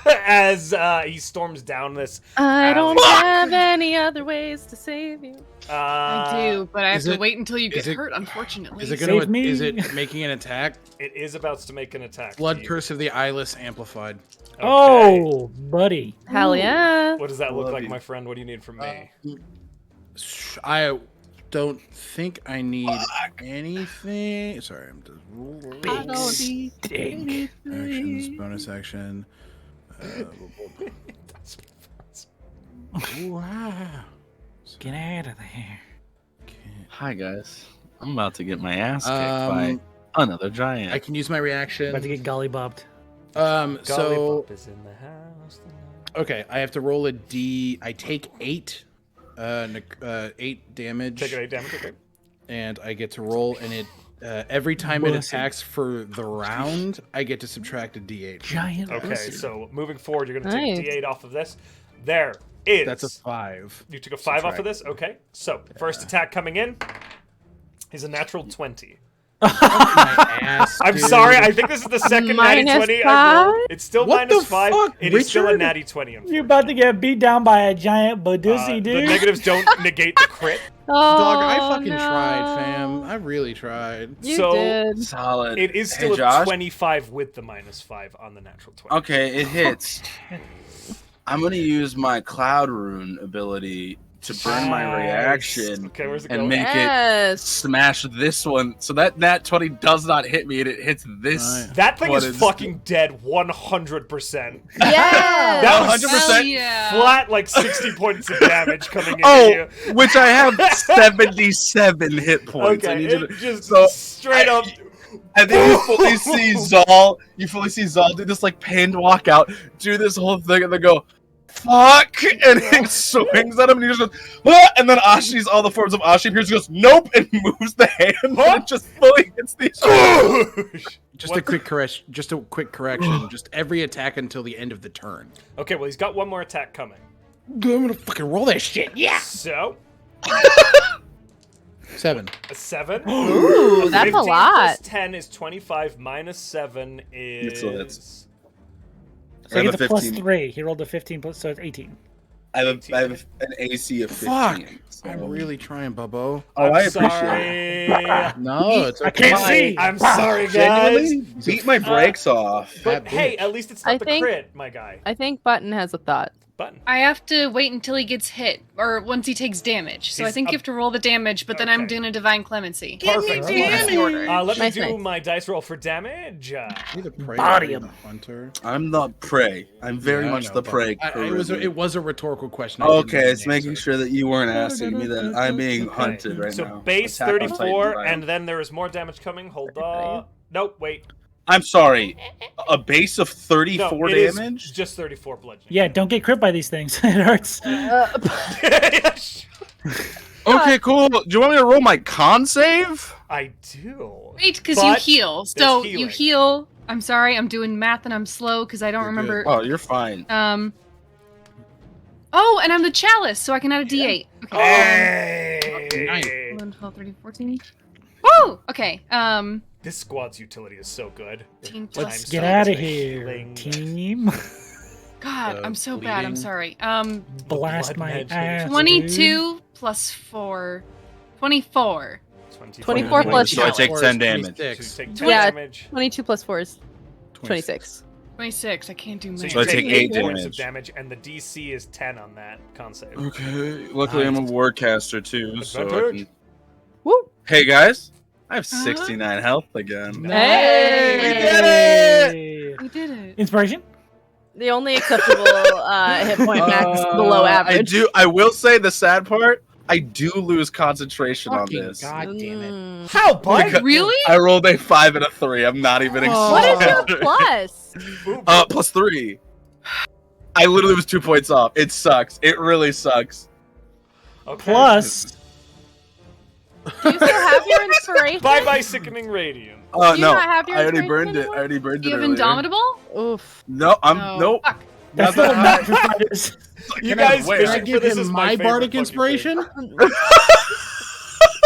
As he storms down this. I don't have any other ways to save you. I do, but I have to wait until you get hurt. Unfortunately, is it going to? Is it making an attack? It is about to make an attack. Blood Curse of the Eyeless amplified. Okay. Oh, buddy! Hell yeah! What does that look like, my friend? What do you need from me? I don't think I need anything. Sorry, I'm just big stink. Actions, bonus action. Wow. Get out of there. Hi guys, I'm about to get my ass kicked by another giant. I can use my reaction. About to get gollybopped. So is in the house tonight. Okay, I have to roll a D. I take 8. 8 damage. Take 8 damage, okay. And I get to roll, and it every time it attacks for the round, I get to subtract a D8. Giant. Okay, so moving forward, you're going to take a D8 off of this. There is. That's a 5. You took a 5 off of this? Okay. So, first attack coming in is a natural 20. My ass, I'm dude. sorry. I think this is the second natty Minus 20 I five? rolled. It's still What minus the 5. fuck, It is still a Richard? natty 20. You're about to get beat down by a giant Badusi, The dude. negatives don't negate the crit. Oh, Dog, I fucking no. tried, fam. I really tried. You So, did. Solid. It is Hey, still a Josh? 25 with the minus 5 on the natural 20. Okay, it hits. I'm gonna use my cloud rune ability to burn my Nice. reaction Okay, where's it and going? make it Yes. smash this one. So that nat 20 does not hit me, and it hits this. Nice. That thing What is is- fucking dead 100%. Yes. That was 100%? yeah. flat like 60 points of damage coming into Oh, you. which I have 77 hit points. I Okay, need you it to, just so straight up. and then you fully see Zahl. You fully see Zahl do this like pained walk out, do this whole thing, and then go, "Fuck!" And he swings at him, and he just goes, "Ah!" And then Ashi's all the forms of Ashi appears. He goes, "Nope," and moves the hand, and it just fully hits the. Just a quick correction. Just every attack until the end of the turn. Okay, well he's got one more attack coming. I'm gonna fucking roll that shit. Yeah. So 7. a 7. Ooh, that's a 15 lot. plus 10 is 25. Minus 7 It's a- is. So he I have gets a a plus 15. 3. He rolled a 15 plus, so it's 18. I have an AC of 15. Fuck. so- I'm really trying, Bubbo. Oh, I I'm appreciate it. sorry. No, it's I okay. can't see. I'm sorry, guys. Genuinely beat my brakes off. But That hey, bitch. at least it's not I the think- crit, my guy. I think Button has a thought. Button. I have to wait until he gets hit, or once he takes damage. So I He's think up- you have to roll the damage, but then I'm Okay. doing a divine clemency. Perfect. That's the order. Let me Nice, do nice. my dice roll for damage. You're the prey, Body you're him. the hunter. I'm the prey. I'm very Yeah, I much know, the but prey. It was a rhetorical question. I didn't Okay, know it's the making answer. sure that you weren't asking me that I'm being hunted right So now. base Attack on Titan 34, Drive. and then there is more damage coming. Hold on. Nope, wait. I'm sorry. A base of 34 No, it is damage? just 34 bludgeoning. Yeah, don't get crit by these things. It hurts. Okay, cool. Do you want me to roll my con save? I do. Wait, because you But heal. there's So healing. you heal. I'm sorry, I'm doing math and I'm slow because I don't You're remember. Oh, you're fine. Oh, and I'm the chalice, so I can add a D8. Okay. Hey! Nice. 11, 12, 13, 14. Woo! Okay. This squad's utility is so good. 15 Let's times Get so out of much here, healing. team. God, I'm so bad. I'm bleeding. sorry. Blast blood my magic. ass. 22 plus 4. 24. 24 plus So I take 10 damage. So you take 10 Yeah. damage. 22 plus 4 is 26. 26. I can't do So math. you I take take 8 eight points of damage. damage, and the DC is 10 on that con save. Okay. Luckily, I'm a wardcaster too, so I Advantage. can... Woo! Hey, guys. I have 69 health again. Hey! We did it! We did it. Inspiration? The only acceptable hit point max below average. I will say the sad part, I do lose concentration Fucking on this. God damn it. Mm. How, bud? Because- Really? I rolled a 5 and a 3. I'm not even What is your excited. plus? Plus 3. I literally was 2 points off. It sucks. It really sucks. Okay. Plus, Do you still have your inspiration? Bye-bye Sickening Radiant. Do you No. not have your I already inspiration burned it. anymore? I already burned Do it you have earlier. Indomitable? Oof. No, I'm No. nope. Fuck. that's Now not that enough for fighters. You Can I guys wait? Can I fishing for give this him is my favorite bardic fucking inspiration? thing.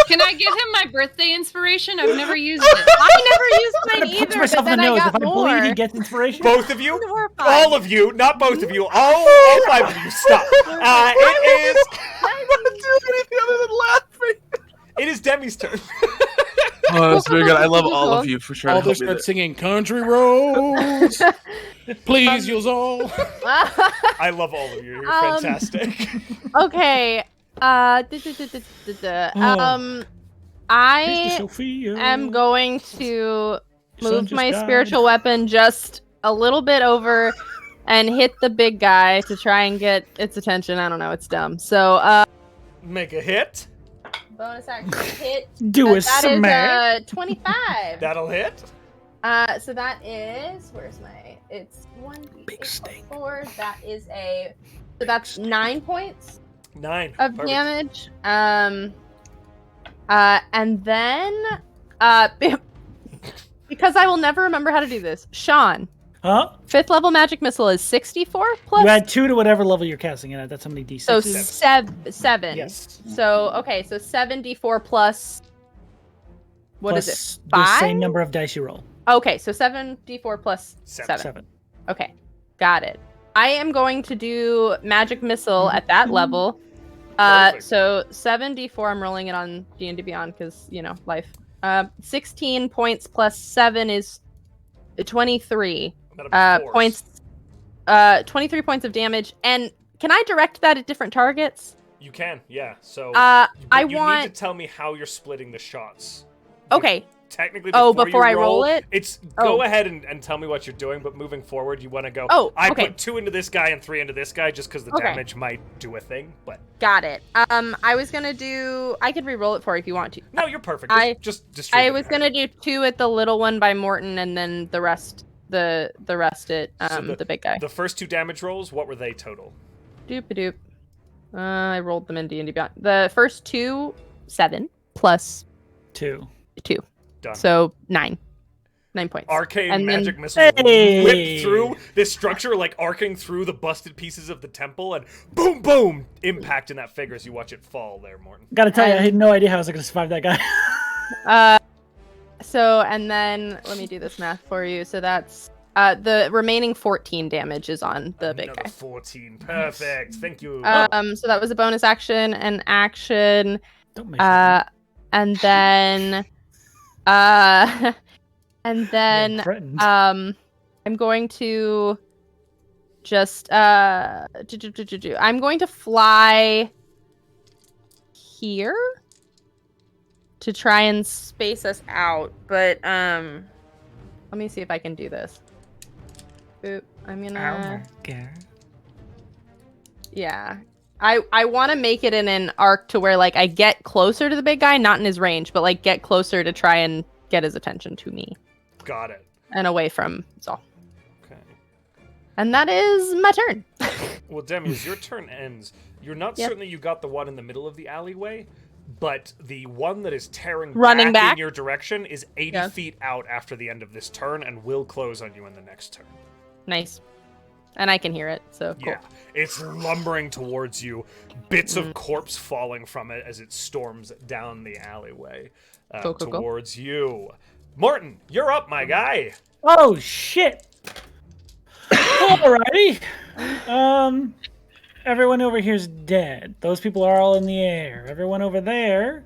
Can I give him my birthday inspiration? I've never used it. I never used I'm mine gonna punch either, myself but in the then I nose. got If I more. bleed, he gets inspiration. Both of you? More fun. All of you, not both of you. All 5 of you. Stop. It is. I'm not doing anything other than laughing. It is Demi's turn. Oh, that's very good. I love all of you for sure. All they start singing country roads. Please, you all. I love all of you. You're fantastic. Okay. I am going to move my spiritual weapon just a little bit over and hit the big guy to try and get its attention. I don't know. It's dumb. So, Make a hit. bonus action hit. Do a That smack. is 25. That'll hit. So that is where's my? It's 1d8 Big stink. 4. That is a. So that's 9 points 9. of Perfect. damage. And then because I will never remember how to do this, Sean. Huh? 5th level magic missile is 64 plus. You add 2 to whatever level you're casting it at. That's how many d6. So is. 7. Yes. So okay, so 74 plus What is plus it? the 5? same number of dice you roll. Okay, so 7d4 plus 7. 7. Okay, got it. I am going to do magic missile at that level. Perfect. So 7d4. I'm rolling it on D&D Beyond because life. 16 points plus 7 is 23 That'll be force. points. 23 points of damage. And can I direct that at different targets? You can, yeah. So I you want. need to tell me how you're splitting the shots. Okay. Technically, before you I roll it? It's Oh. go ahead and tell me what you're doing, but moving forward, you want to go. Oh, I okay. put 2 into this guy and 3 into this guy, just because the Okay. damage might do a thing. But Got it. I was gonna do. I could re-roll it for you if you want to. no, you're perfect. Just I distribute was it. gonna do 2 at the little one by Mortin, and then the rest at So the big guy. The first 2 damage rolls, what were they total? Doop-a-doop. I rolled them in D&D Beyond. The first 2, 7 plus 2. 2, Done. so 9. 9 points. Arcane And then- magic missile Hey! whipped through this structure, like arcing through the busted pieces of the temple, and boom, boom, impact in that figure as you watch it fall there, Mortin. Gotta tell you, I had no idea how I was going to survive that guy. So, and then let me do this math for you. So that's the remaining 14 damage is on the big Another guy. 14. Perfect. Thank you. So that was a bonus action, an action, Don't make that. and then, Threatened. I'm going to just, I'm going to fly here to try and space us out, but, let me see if I can do this. Boop. I'm gonna... Yeah. I want to make it in an arc to where, like, I get closer to the big guy, not in his range, but, like, get closer to try and get his attention to me. Got it. And away from Zahl. Okay. And that is my turn. Well, Demi, as your turn ends, you're not Yep. certain that you got the one in the middle of the alleyway, but the one that is tearing Running back? in your direction is 80 Yeah. feet out after the end of this turn and will close on you in the next turn. Nice. And I can hear it, so cool. Yeah, it's lumbering towards you, bits of corpse falling from it as it storms down the alleyway Cool. towards you. Mortin, you're up, my guy. Oh, shit! Alrighty. Everyone over here's dead. Those people are all in the air. Everyone over there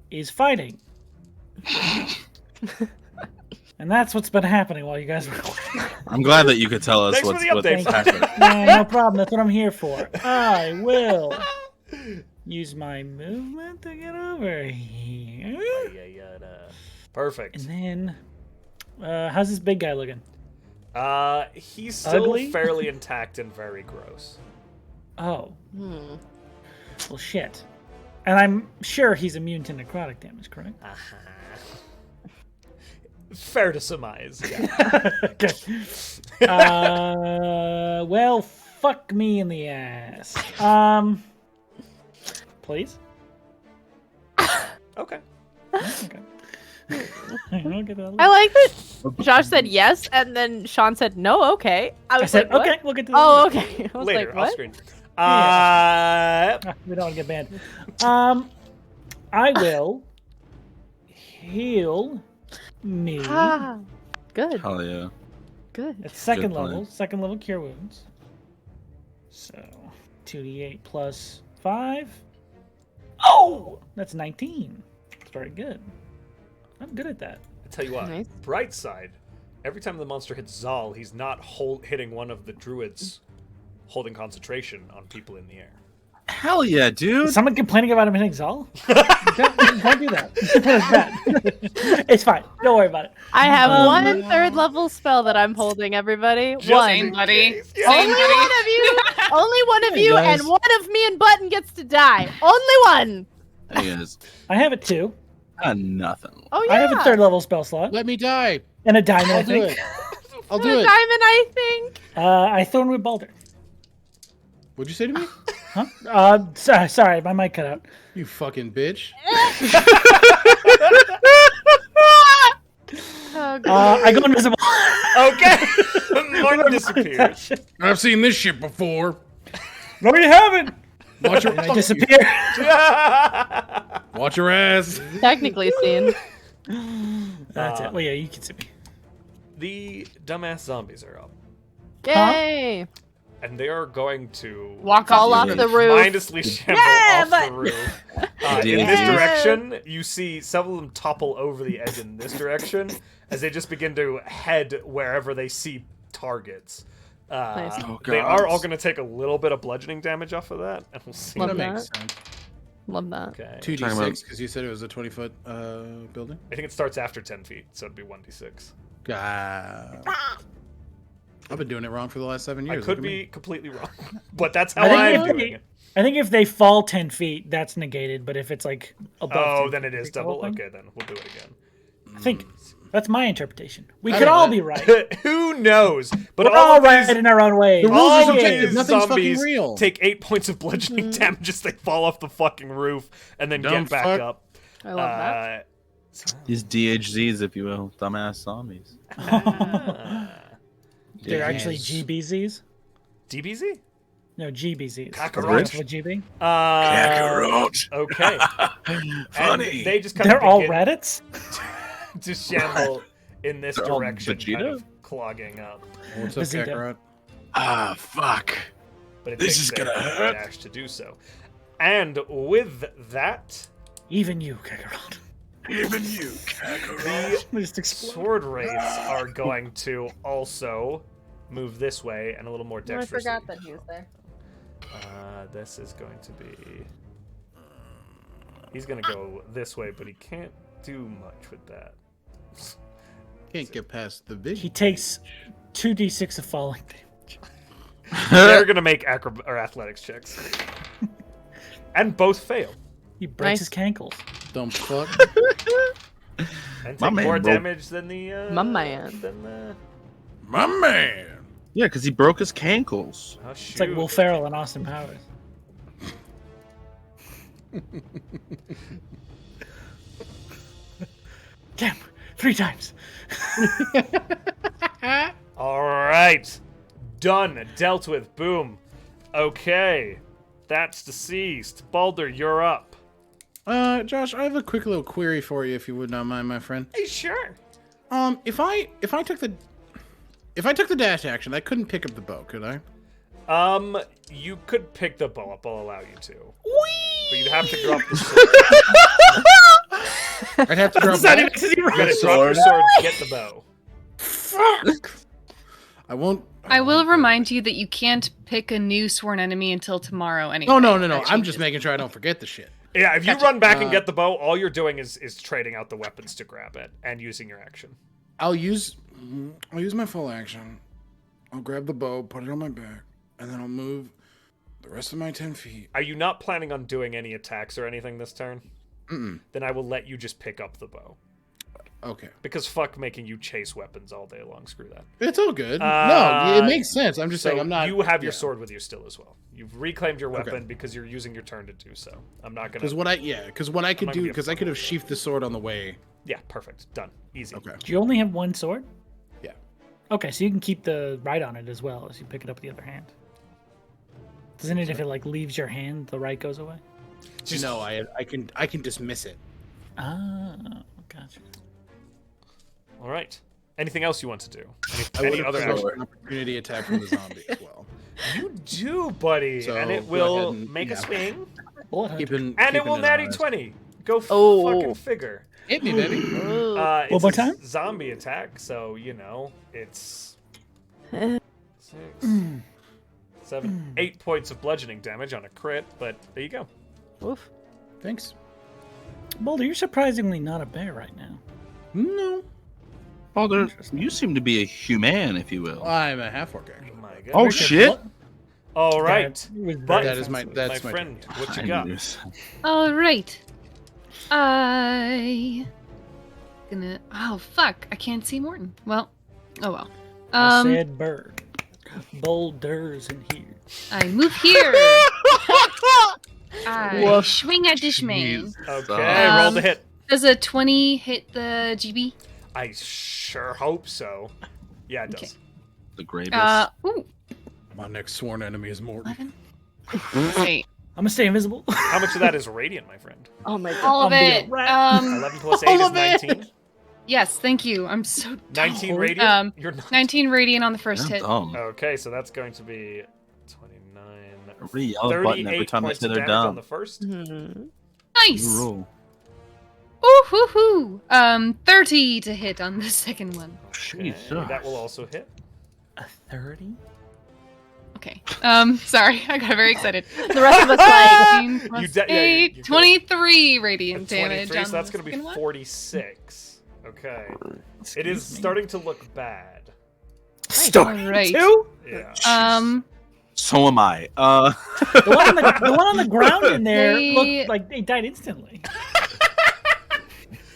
is fighting. And that's what's been happening while you guys were I'm glad that you could tell us Thanks for what's the update. happening. No problem. That's what I'm here for. I will use my movement to get over here. Perfect. And then, how's this big guy looking? He's still Ugly? fairly intact and very gross. Oh. Well, shit. And I'm sure he's immune to necrotic damage, correct? Fair to surmise, yeah. Okay. Well, fuck me in the ass. Please? Okay. Okay. I'll get that. I like that Josh said yes, and then Sean said no, okay. I I was said, like, what? okay, we'll get to that. Oh, okay. I was Later, like, off what? screen. We don't want to get banned. I will heal me Ah, good, Hell yeah. good. at second Good plan. level. Second level cure wounds. So 2d8 plus 5. Oh, that's 19. That's very good. I'm good at that. I tell you what, Nice. bright side, every time the monster hits Zahl, he's not hitting one of the druids holding concentration on people in the air. Hell yeah, dude. Is someone complaining about him hitting Zahl? don't do that. That's bad. It's fine. Don't worry about it. I have one no. third level spell that I'm holding, everybody. Same, One. buddy. Same, Only buddy. one of you. Only one of Hey, you, guys. and one of me and Button gets to die. Only one. Hey guys. I have it too. Nothing. Oh yeah. I have a third level spell slot Let me die. and a diamond. I I'll do think. it. I'll A do it. diamond, I think. I thrown with Balder. What'd you say to me? Huh? Sorry, my mic cut out. You fucking bitch. Oh god. I go invisible. Okay! Mortin disappears. I've seen this shit before. No, you haven't. Watch your And I disappear. Watch your ass. Technically seen. That's it. Well, yeah, you can see me. The dumbass zombies are up. Yay! And they are going to Walk all off the roof. mindlessly shamble off the roof. In this direction, you see several of them topple over the edge in this direction as they just begin to head wherever they see targets. Nice. They are all going to take a little bit of bludgeoning damage off of that, and we'll see. Love That that. makes sense. Love that. Okay. 2d6 because you said it was a 20-foot building. I think it starts after 10 feet, so it'd be 1d6. I've been doing it wrong for the last 7 years. I could be completely wrong, but that's how I I'm think doing it. I think if they fall 10 feet, that's negated. But if it's like above, Oh, 10 then feet, it is the whole double. thing. Okay, then we'll do it again. I think that's my interpretation. We I could mean, all that- be right. Who knows? But We're all all of right these, in our own way. The rules all are of subjective. these Nothing's fucking zombies real. take 8 points of bludgeoning damage as they fall off the fucking roof and then Dumb get back fuck. up. I love that. These DHZs, if you will, dumbass zombies. They're actually Yes. GBZs. DBZ? No, GBZs. Kakarot. What GB? Okay. Funny. And they just kind They're of all begin Reddits. to shamble in this They're all direction, kind Vegeta? of clogging up. What's up, Vegeta. Kakarot? Ah, fuck. But it This takes is their gonna hurt. dash to do so. And with that, Even you, Kakarot. Even you, Kakarot. Just explode. sword wraiths are going to also move this way and a little more Oh, I dexterous. forgot that he was there. This is going to be. He's going to go this way, but he can't do much with that. Can't get past the vision. He takes 2d6 of falling damage. They're going to make athletics checks, and both fail, He breaks Nice. his cankles. Dumb fuck. and My take man more broke- damage than the. My man. Than the. My man. Yeah, because he broke his cankles. Oh, It's like Will Ferrell and Austin Powers. Damn, 3 times. All right, done. Dealt with. Boom. Okay, that's deceased. Baldur, you're up. Josh, I have a quick little query for you, if you would not mind, my friend. Hey, sure. If I took the dash action, I couldn't pick up the bow, could I? You could pick the bow up. I'll allow you to. But you'd have to drop the sword. I'd have to drop. Not even that. because he You gotta rolls. drop your sword to get the bow. Fuck. I won't. I will remind you that you can't pick a new sworn enemy until tomorrow anyway. Oh no. That I'm changes. just making sure I don't forget the shit. Yeah, if you Gotcha. run back and get the bow, all you're doing is trading out the weapons to grab it and using your action. I'll use my full action. I'll grab the bow, put it on my back, and then I'll move the rest of my 10 feet. Are you not planning on doing any attacks or anything this turn? Mm-mm. Then I will let you just pick up the bow. Okay. Because fuck making you chase weapons all day long. Screw that. It's all good. No, it makes sense. I'm just So saying I'm not. you have your yeah. sword with you still as well. You've reclaimed your Okay. weapon because you're using your turn to do so. I'm not gonna. Because what I could not do, gonna be because I could have sheathed the sword on the way. Yeah, perfect. Done. Easy. Okay. Do you only have one sword? Yeah. Okay, so you can keep the right on it as well as you pick it up with the other hand. Doesn't it, if it like leaves your hand, the right goes away? No, I can dismiss it. Ah, gotcha. All right. Anything else you want to do? I Any would have other provoked action? an opportunity attack from the zombie as well. You do, buddy, So, and it go ahead will and- make a yeah. swing, Keeping, and it keeping will natty honest. 20. Go Oh. fucking figure. Hit me, baby. It's One more a time? zombie attack, so you know it's 6, 7, 8 points of bludgeoning damage on a crit. But there you go. Oof. Thanks. Boulder, you're surprisingly not a bear right now. No, Baldur, you seem to be a human, if you will. I'm a half orc actually. My Oh, goodness. shit. All right, That was but very That is my- offensive. that's my my friend, what you I got? knew this. All right. Oh fuck! I can't see Mortin. Well, oh well. I said bird. Boulders in here. I move here. I swing at this man. Okay, roll the hit. Does a 20 hit the GB? I sure hope so. Yeah, it does. Okay. The greatest. Ooh, My next sworn enemy is Mortin. 11. Wait, I'm gonna stay invisible. How much of that is radiant, my friend? Oh my god. all of I'll be a it. rat. 11 plus 8 is 19. Yes, thank you. I'm so dumb. 19 radiant? You're not 19 radiant on the first hit. Dumb. Okay, so that's going to be 29. Everybody yell a button every 38 time they points say of they're damage on dumb. the first. Nice. New rule. Ooh, hoo, hoo. 30 to hit on the second one. Okay, that will also hit. A 30? Okay. Sorry, I got very excited. The rest of us like 15 plus You de- yeah, 8, you 23 radiant 23, damage. so that's going to be second one. 46. Okay. It is starting to look bad. Starting Alright. to? Yeah. So am I. The one on the ground in there They- looked like they died instantly.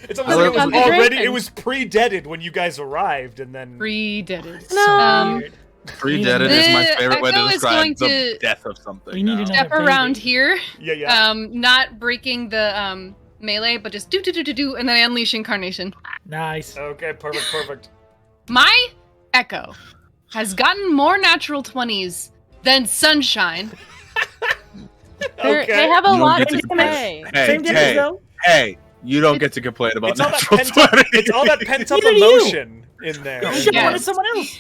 It's almost like it was Concentration. already, it was pre-deaded when you guys arrived, and then... Pre-deaded. No. Pre-deaded is my The favorite way to Echo is describe going the to death of something. We need now. to know. Step Another around baby. here. Yeah. Not breaking the melee, but just do, and then I unleash Incarnation. Nice. Okay, perfect. My Echo has gotten more natural 20s than Sunshine. Okay. They have a You don't lot get to to compare. say. Same damage though. Hey, you don't get to complain about It's all, that natural pent-up, 20. it's all that pent-up Neither do you. emotion in there. You should have Yeah. wanted someone else.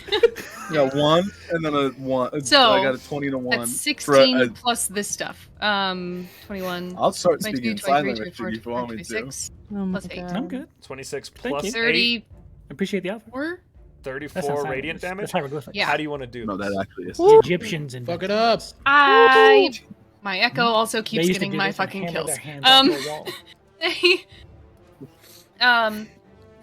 Yeah, 1, and then a 1. So, I got a 20 to 1. That's For 16 a- plus this stuff. 21. I'll start 22, speaking 23, silent 24, if you want me to. 26, Oh my Plus eight. God. I'm good. 26 Thank plus you. 8, I appreciate the offer. 34. That's 34 not radiant silent. damage. That's hieroglyphic. Yeah. How do you want to do No, this? that actually is. The Egyptians and Fuck it up. My Echo also They keeps used to getting do my this and fucking hammer kills. their hands onto a wall. The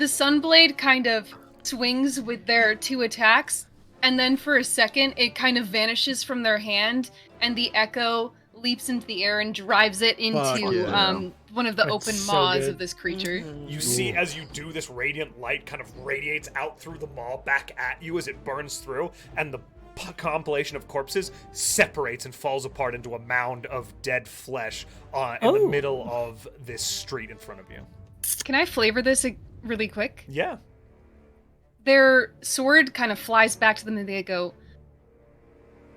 Sunblade kind of swings with their 2 attacks, and then for a second it kind of vanishes from their hand, and the Echo leaps into the air and drives it Fuck into yeah. one of the That's open so maws good. of this creature. You see, as you do, this radiant light kind of radiates out through the maw back at you as it burns through, and the compilation of corpses separates and falls apart into a mound of dead flesh in the Oh. middle of this street in front of you. Can I flavor this really quick? Yeah. Their sword kind of flies back to them and they go,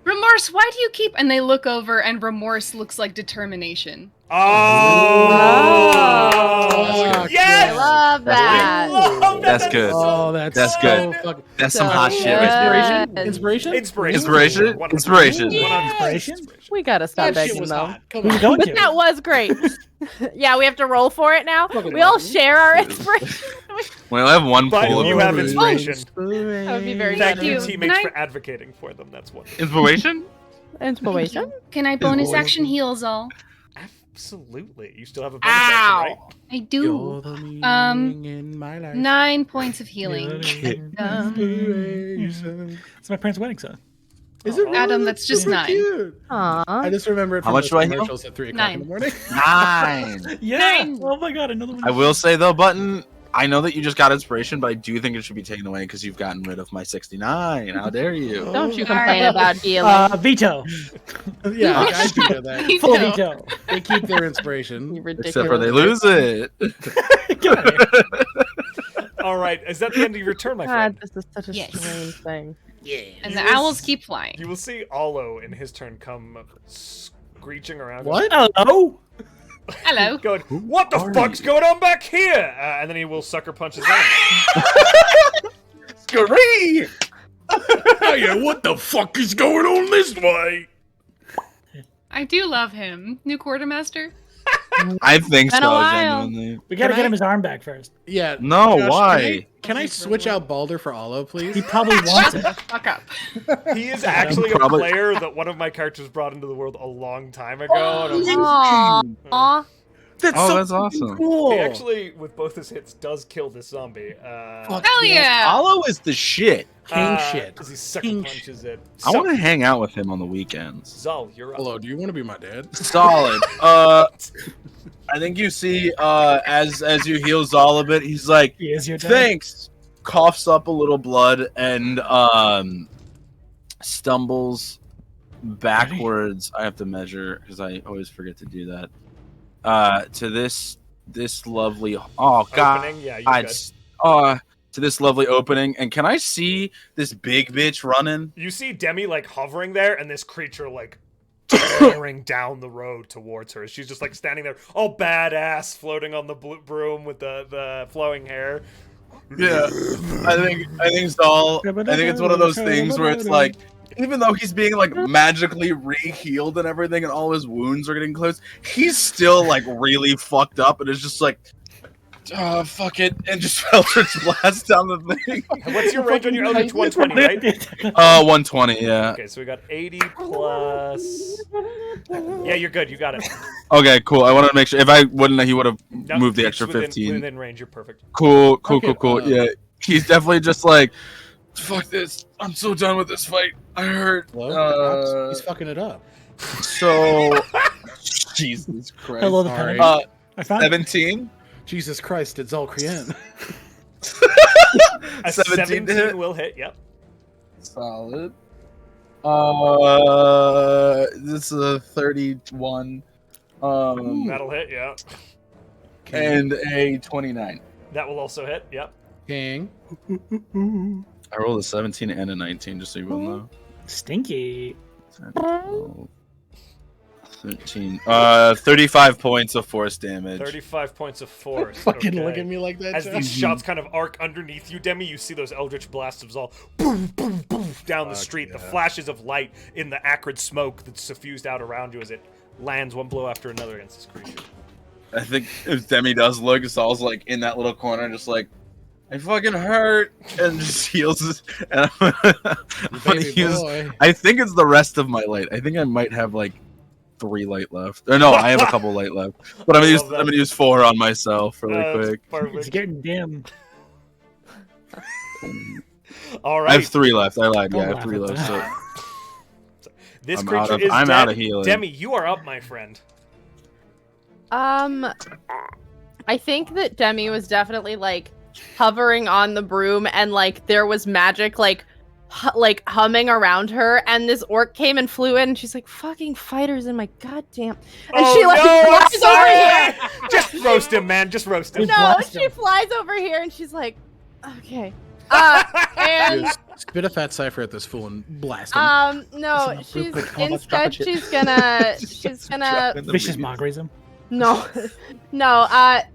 Remorse, why do you keep... And they look over and Remorse looks like determination. Oh! Yes! I love that. I love that. That's good. Oh, that's That's so good. fucking- That's some So hot shit right there. Inspiration? Inspiration. Inspiration? 100%. Inspiration. 100%. We gotta stop That shit begging was though. hot. Come Who on. you going to? That was great. Yeah, we have to roll for it now. Fucking We all awesome. share our inspiration. We only have one But pool you of have inspiration. That would be very Thank good. you, Can teammates, I- for advocating for them. That's wonderful. Inspiration? Inspiration. Can I bonus boy. action heal Zahl? Absolutely. You still have a bonus action, right? I do. You're the meaning in my life. 9 points of healing. Inspiration. It's my parents' wedding song. Is it really? Adam, that's just super 9. cute. Aww. I just remember it How from much those do I heal? commercials at 3 o'clock in the 9. morning. 9. Yeah. Oh my god, another one. I will say though, Button, I know that you just got inspiration, but I do think it should be taken away because you've gotten rid of my 69. How dare you? Don't you All right. complain about healing. Veto. Yeah, I do know that. Full Veto. veto. They keep their inspiration. You ridiculous. Except for they lose it. Get out of here. All right. Is that the end of your turn, my God, friend? this is such a Yes. strange thing. And You the will owls s- keep flying. You will see Olo in his turn come screeching around. What? Hello. Hello. Going, what the fuck's going on back here? And then he will sucker punch his enemy. Scurry! Yeah, what the fuck is going on this way? I do love him. New quartermaster. I think Been so, a while. genuinely. We gotta Can get I- him his arm back first. Yeah. No, Josh, why? Can I switch out Balder for Olo, please? He probably wants it. Fuck up. He is actually a Probably- player that one of my characters brought into the world a long time ago. And I'm Aww. That's awesome. Cool. He actually, with both his hits, does kill this zombie. Fuck Hell yeah. Olo is the shit. King shit. As he sucker King punches it. I want to hang out with him on the weekends. Zal, you're up. Hello, do you want to be my dad? Solid. I think you see, as you heal Zal a bit, he's like, He is your dad. thanks. Coughs up a little blood and stumbles backwards. I have to measure because I always forget to do that. To this lovely Opening? Yeah, you good. to this lovely opening. And can I see this big bitch running? You see Demi, like, hovering there, and this creature, like, tearing down the road towards her. She's just, like, standing there, all badass, floating on the blue broom with the flowing hair. Yeah, I think Zahl. I think it's one of those things where it's like, even though he's being like magically re-healed and everything, and all his wounds are getting closed, he's still like really fucked up, and it's just like, fuck it, and just Eldritch Blast down the thing. What's your range on your Eldritch? 120, right? 120, yeah. Okay, so we got 80 plus. Yeah, you're good. You got it. Okay, cool. I wanted to make sure. If I wouldn't, he would have No, moved the it's extra 15. Within range, you're perfect. Cool. Yeah, he's definitely just like, fuck this. I'm so done with this fight. I hurt. He's fucking it up. So, Jesus Christ. Hello, the Sorry. penny. I found 17. Jesus Christ, it's all Krien. A 17 will hit. Yep. Solid. This is a 31. That'll hit. Yeah. And a 29. That will also hit. Yep. King. I rolled a 17 and a 19, just so you will know. Stinky. 13. 35 points of force damage. 35 points of force. Fucking look at me like that. As these shots kind of arc underneath you, Demi, you see those eldritch blasts of Zahl boom, boom, boom down the street. Yeah. The flashes of light in the acrid smoke that's suffused out around you as it lands one blow after another against this creature. I think if Demi does look, Saul's like in that little corner, just like, I fucking hurt, and just heals. And I'm gonna use. I think it's the rest of my light. I think I might have like 3 light left. Or no, I have a couple light left. But I'm gonna use 4 on myself really quick. It's getting dim. All right. I have 3 left. I lied. Yeah, I have 3 left. So this creature is I'm dead. out of healing. Demi, you are up, my friend. I think that Demi was definitely like hovering on the broom, and like there was magic like humming around her, and this orc came and flew in, and she's like, "Fucking fighters in my goddamn!" And she like flies over here. Just roast him, man. Just roast him. No, she flies over here, and she's like, "Okay." And spit a fat cipher at this fool and blast him. no, instead she's gonna vicious mockerism. No,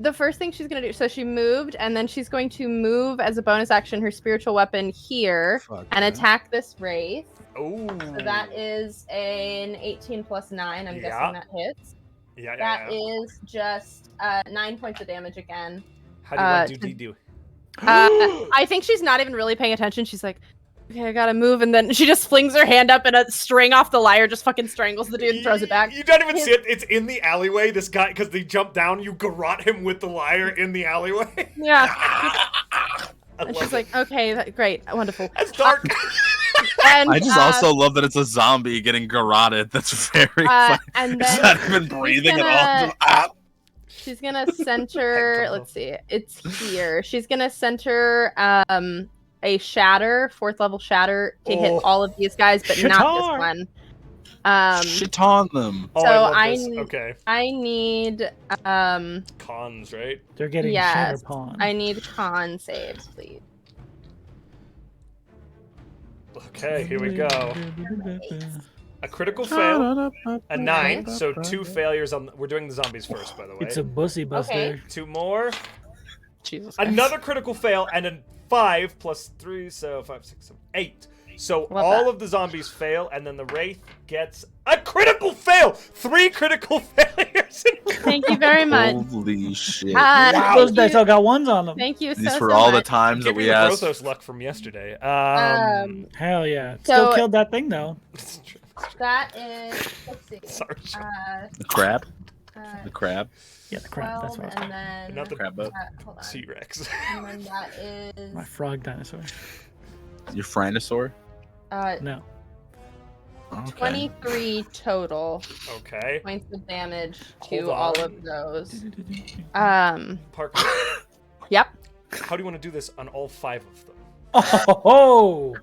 the first thing she's gonna do, so she moved, and then she's going to move as a bonus action her spiritual weapon here and attack this wraith. Oh. So that is an 18 plus 9. I'm guessing that hits. Yeah. That is just 9 points of damage again. How do you do? I think she's not even really paying attention. She's like, okay, I gotta move, and then she just flings her hand up, and a string off the lyre just fucking strangles the dude and throws it back. You don't even see it. It's in the alleyway. This guy, because they jump down, you garrote him with the lyre in the alleyway. Yeah. And she's like, okay, great, wonderful. That's dark. And I just also love that it's a zombie getting garroted. That's very funny. And It's then not even breathing at all. She's gonna center. Let's see, it's here. She's gonna center a shatter, 4th level shatter to hit all of these guys, but not this one. Shit on them. So I need cons, right? They're getting shatter pawn. I need con saves, please. Okay, here we go. A critical fail, a 9, so 2 failures on. We're doing the zombies first, by the way. It's a bussy buster. Okay. 2 more. Jesus. Another critical fail, and a 5 plus 3, so 5, 6, 7, 8. So Love all that. of the zombies fail, and then the wraith gets a critical fail. 3 critical failures. Thank you very much. Holy shit! Wow, those dice all got 1s on them. Thank you so, These for so all much. the times that Give we me the asked. Brothos luck from yesterday. Hell yeah! So- Still killed that thing though. That is, let's see. Sorry. The crab. The crab. Yeah, the crab. That's what I was and then Not the crab boat. hold on. T-Rex. And then that is My frog dinosaur. Your Franosaur. No. Okay. 23 total Okay. points of damage Hold to all on. of those. Parker, Yep. how do you want to do this on all 5 of them? Oh.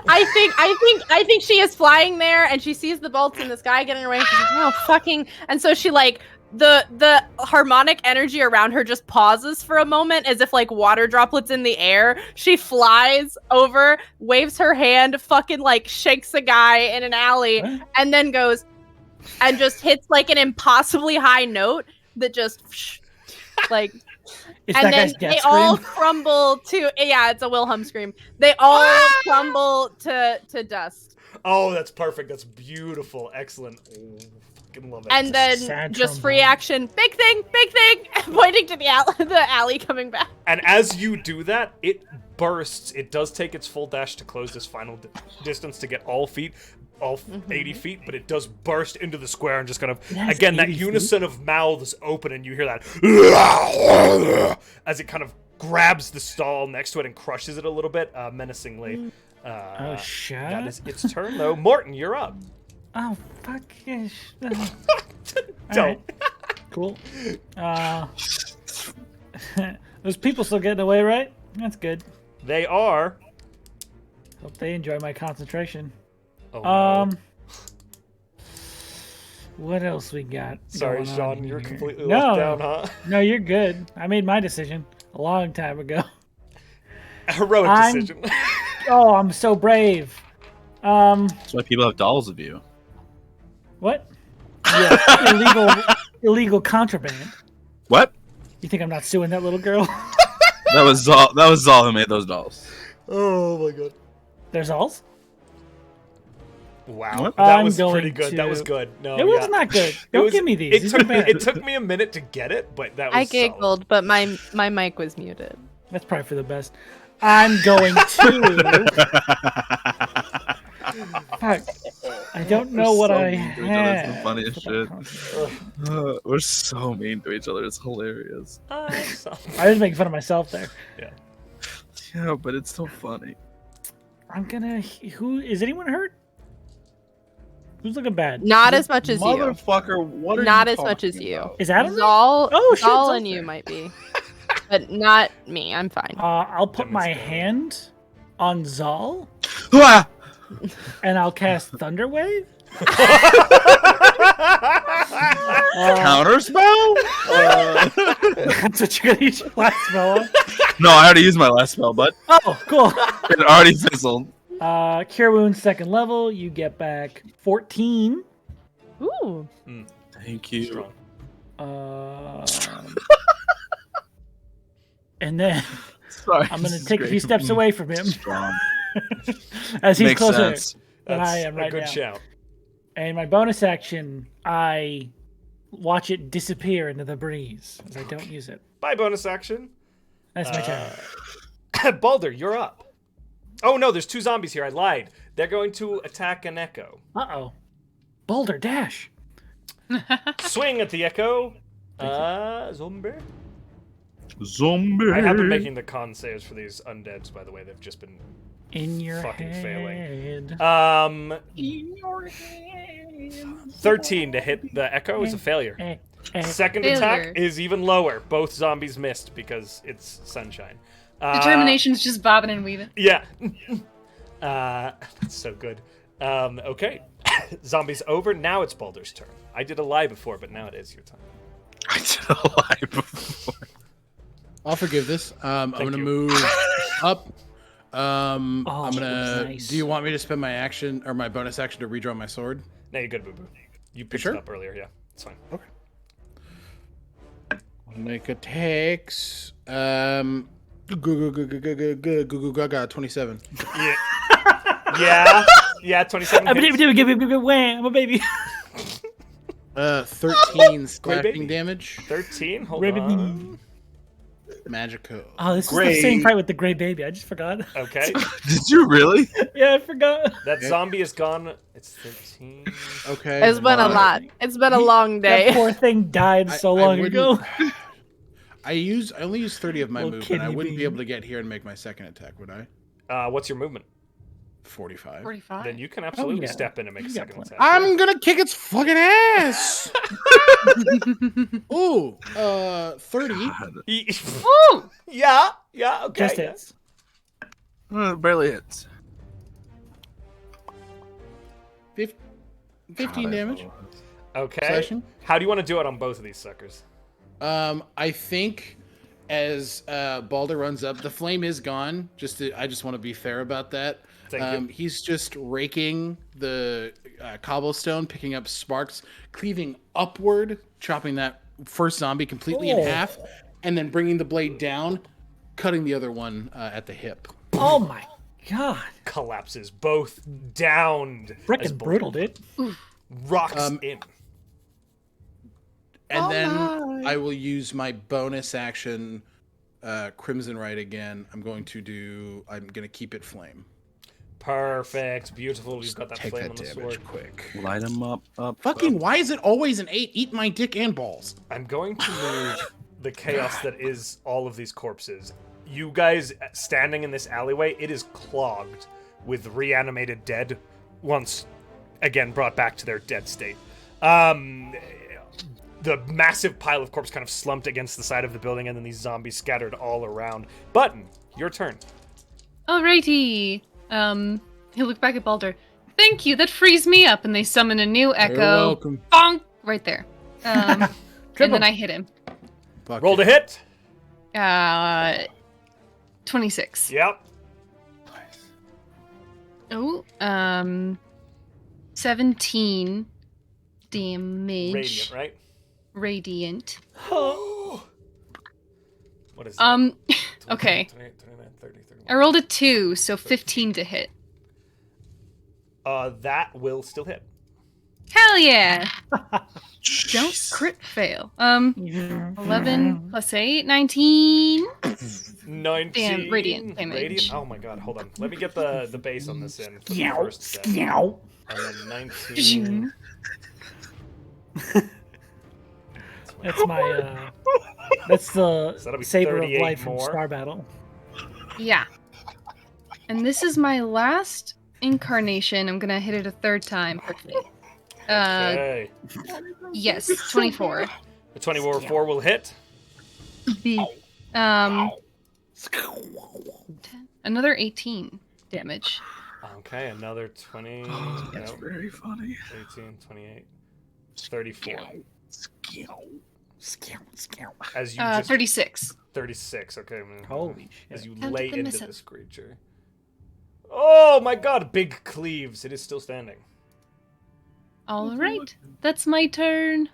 I think she is flying there, and she sees the bolts in the sky getting away. She's like, "Oh, fucking!" And so she like the harmonic energy around her just pauses for a moment, as if like water droplets in the air. She flies over, waves her hand, fucking like shakes a guy in an alley, and then goes and just hits like an impossibly high note that just Like, It's and that then guy's death they scream. all crumble to it's a Wilhelm scream. They all crumble to dust. Oh, that's perfect. That's beautiful. Excellent. Oh, fucking love it. And then Sad just free trombone. action, big thing, pointing to the alley coming back. And as you do that, it bursts. It does take its full dash to close this final distance to get all 80 feet, but it does burst into the square and just kind of, has again, that 80 feet? unison of mouths open, and you hear that as it kind of grabs the stall next to it and crushes it a little bit, menacingly. Oh, shit. That is its turn, though. Mortin, you're up. Oh, fuck. Don't. Cool. Those people still getting away, right? That's good. They are. Hope they enjoy my concentration. Oh, no. What else we got? Sorry, going on Sean, you're here? completely No, left down, huh? No, you're good. I made my decision a long time ago. A heroic I'm- decision. Oh, I'm so brave. That's why people have dolls of you. What? Yeah, illegal contraband. What? You think I'm not suing that little girl? That was Zahl who made those dolls. Oh my god. There's alls? Wow, What? that I'm was pretty going good. That was to- good. No, It was not good. Don't give me these. It These took are bad. it took me a minute to get it, but that was I solid. giggled, but my mic was muted. That's probably for the best. I'm going to. Fuck. I don't know what I That's the have. funniest shit. We're so mean to each other. It's hilarious. I was making fun of myself there. Yeah, but it's so funny. I'm gonna. Who is anyone hurt? Who's looking bad? Not as much as you. Motherfucker, what are Not you as much talking as you. about? Is Adam? there? Zahl, Oh, shit, Zahl Zahl's and you there. might be, but not me. I'm fine. I'll put Demi's my there. hand on Zahl Ah! and I'll cast Thunderwave. Counter spell? That's what you're gonna use your last spell on? No, I already used my last spell, but Oh, cool. it already fizzled. Cure Wounds 2nd level. You get back 14. Ooh. Thank you. Strong. And then Sorry, I'm gonna this is take a few great. steps away from him Strong. as he's Makes closer sense. than That's I am a right good now. shout. And my bonus action, I watch it disappear into the breeze as I don't use it. Bye, bonus action. That's my turn. Baldur, you're up. Oh no, there's 2 zombies here. I lied. They're going to attack an echo. Uh-oh. Boulder dash. Swing at the echo. Zombie. Zombie. I have been making the con saves for these undeads, by the way. They've just been In your fucking failing. head. In your head. 13 to hit the echo is a failure. Second Failure. attack is even lower. Both zombies missed because it's sunshine. Determination's just bobbing and weaving. Yeah. That's so good. Okay. Zombies over. Now it's Baldur's turn. I did a lie before, but now it is your time. I did a lie before. I'll forgive this. I'm Thank gonna you. move up. I'm Oh, gonna. nice. Do you want me to spend my action or my bonus action to redraw my sword? No, you're good, Boo Boo. You picked sure? it up earlier. Yeah, it's fine. Like attacks. Goo gaga 27. Yeah. Yeah, 27 hits. I'm a baby. 13 baby. slashing damage. 13. Hold Baby. on. Magical. Oh, this is Great. the same fight with the gray baby. I just forgot. Okay. Did you really? Yeah, I forgot. That zombie is gone. It's 13. Okay. It's been a lot. It's been a long That day. poor thing died so long ago. I only used 30 of my Little movement. I kidney wouldn't be bean. able to get here and make my second attack, would I? What's your movement? 45. 45. Then you can absolutely yeah. step in and make a You got second plenty. attack. I'm gonna kick its fucking ass. Ooh, 30. Woo! Yeah. Yeah. Okay. Just yeah. hits. Barely hits. 15 damage. Okay. Slashing. How do you want to do it on both of these suckers? I think as Baldur runs up, the flame is gone. I just want to be fair about that. Thank you. He's just raking the cobblestone, picking up sparks, cleaving upward, chopping that first zombie completely in Oh. half, and then bringing the blade down, cutting the other one at the hip. Oh my god. Collapses, both downed. Frickin' brutal, dude. Rocks in. And then I will use my bonus action, Crimson Rite again. I'm going to keep it flame. Perfect. Beautiful. You've got that Take flame that on the damage sword. quick. Light him up. Why is it always an 8? Eat my dick and balls. I'm going to move the chaos that is all of these corpses. You guys standing in this alleyway, it is clogged with reanimated dead, once again brought back to their dead state. The massive pile of corpse kind of slumped against the side of the building, and then these zombies scattered all around. Button, your turn. Alrighty. He'll look back at Baldur. Thank you, that frees me up, and they summon a new echo. You're welcome. Bonk! Right there. And then I hit him. Roll to hit. 26. Yep. Oh, 17 damage. Radiant, right? Radiant. What is that? Okay. 28, 29, 30, 31. I rolled a 2, so 15 to hit. That will still hit. Hell yeah! Don't crit fail. 11 plus 8, 19. 19. Damn, radiant damage. Radiant? Oh my god, hold on. Let me get the base on this in. For the Scout, first set. scout. And then 19. That's my, that's the So that'll be saber of 38 life from more. Star Battle. Yeah. And this is my last incarnation. I'm gonna hit it a third time. Hopefully. Okay. Yes, 24. The 24 will hit. Another 18 damage. Okay, another 20. That's very funny. 18, 28, 34. Scout. As you just 36. 36. Okay. Holy As you How lay did they into miss it? this creature. Oh my god! Big cleaves. It is still standing. All right, that's my turn.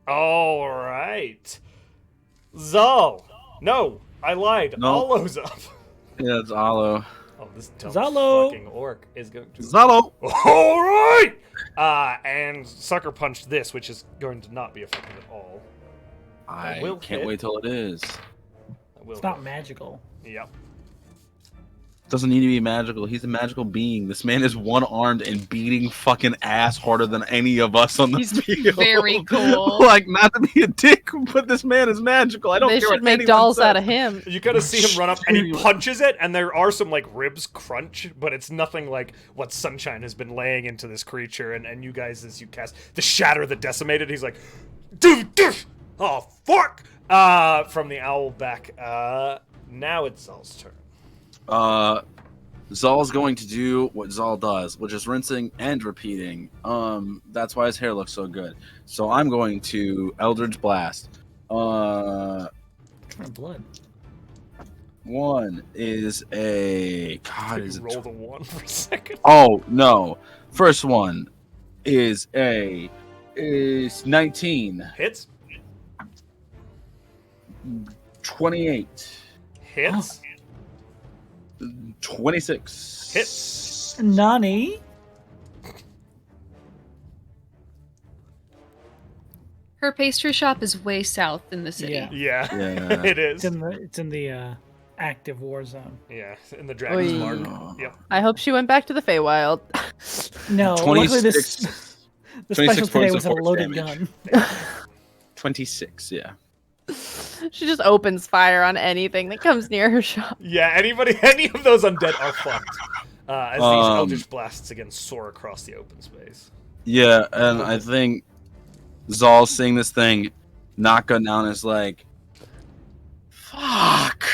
All right. Zahl. No, I lied. No. Alo's up. Yeah, it's Alo. Oh, this dumb Zalo. fucking orc is going to. Zalo. All right. And sucker punched this, which is going to not be effective at all. I will can't hit. wait till it is. That will It's not hit. magical. Yep. Doesn't need to be magical. He's a magical being. This man is one-armed and beating fucking ass harder than any of us on the He's field. very cool. Like, not to be a dick, but this man is magical. I don't They care should what make anyone dolls says. out of him. You kind of see him run up, and he punches it, and there are some like ribs crunch, but it's nothing like what Sunshine has been laying into this creature. And you guys, as you cast the Shatter the Decimated, he's like, dude, oh fuck! From the owl back. Now it's Zahl's turn. Zahl's going to do what Zahl does, which is rinsing and repeating. That's why his hair looks so good. So I'm going to Eldritch Blast. What kind of blood? One is a God. Could Is you it roll the 1 for a second? Oh no! First one is 19. Hits. 28. Hits. 26. Hits. Nani? Her pastry shop is way south in the city. Yeah. Yeah, Yeah. it is. It's in the active war zone. Yeah, in the Dragon's Oy. Mark. Yep. I hope she went back to the Feywild. No, luckily this 26. the 26 special today points was of a force loaded damage. gun. 26. Yeah. She just opens fire on anything that comes near her shop. Yeah, any of those undead are fucked. As these Eldritch Blasts again soar across the open space. Yeah, and I think Zahl seeing this thing not go down is like, fuck.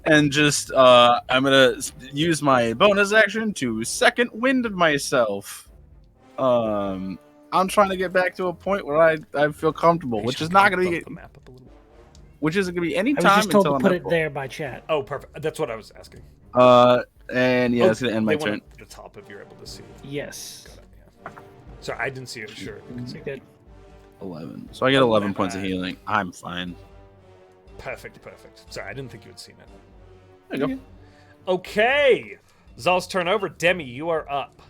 And just, I'm gonna use my bonus action to second wind myself. I'm trying to get back to a point where I feel comfortable, which is not gonna be, the map up a little. which isn't gonna be any I was time just told until to put I'm it there by chat. Oh, perfect. That's what I was asking. And yeah, it's gonna end my they went turn. at the top if you're able to see it. Yes. Got it, yeah. Sorry, I didn't see it. Sure. You can see You it. good? 11. So I get 11 points of healing. I'm fine. Perfect. Sorry, I didn't think you had seen it. There you go. Okay. Zahl's turn over. Demi, you are up.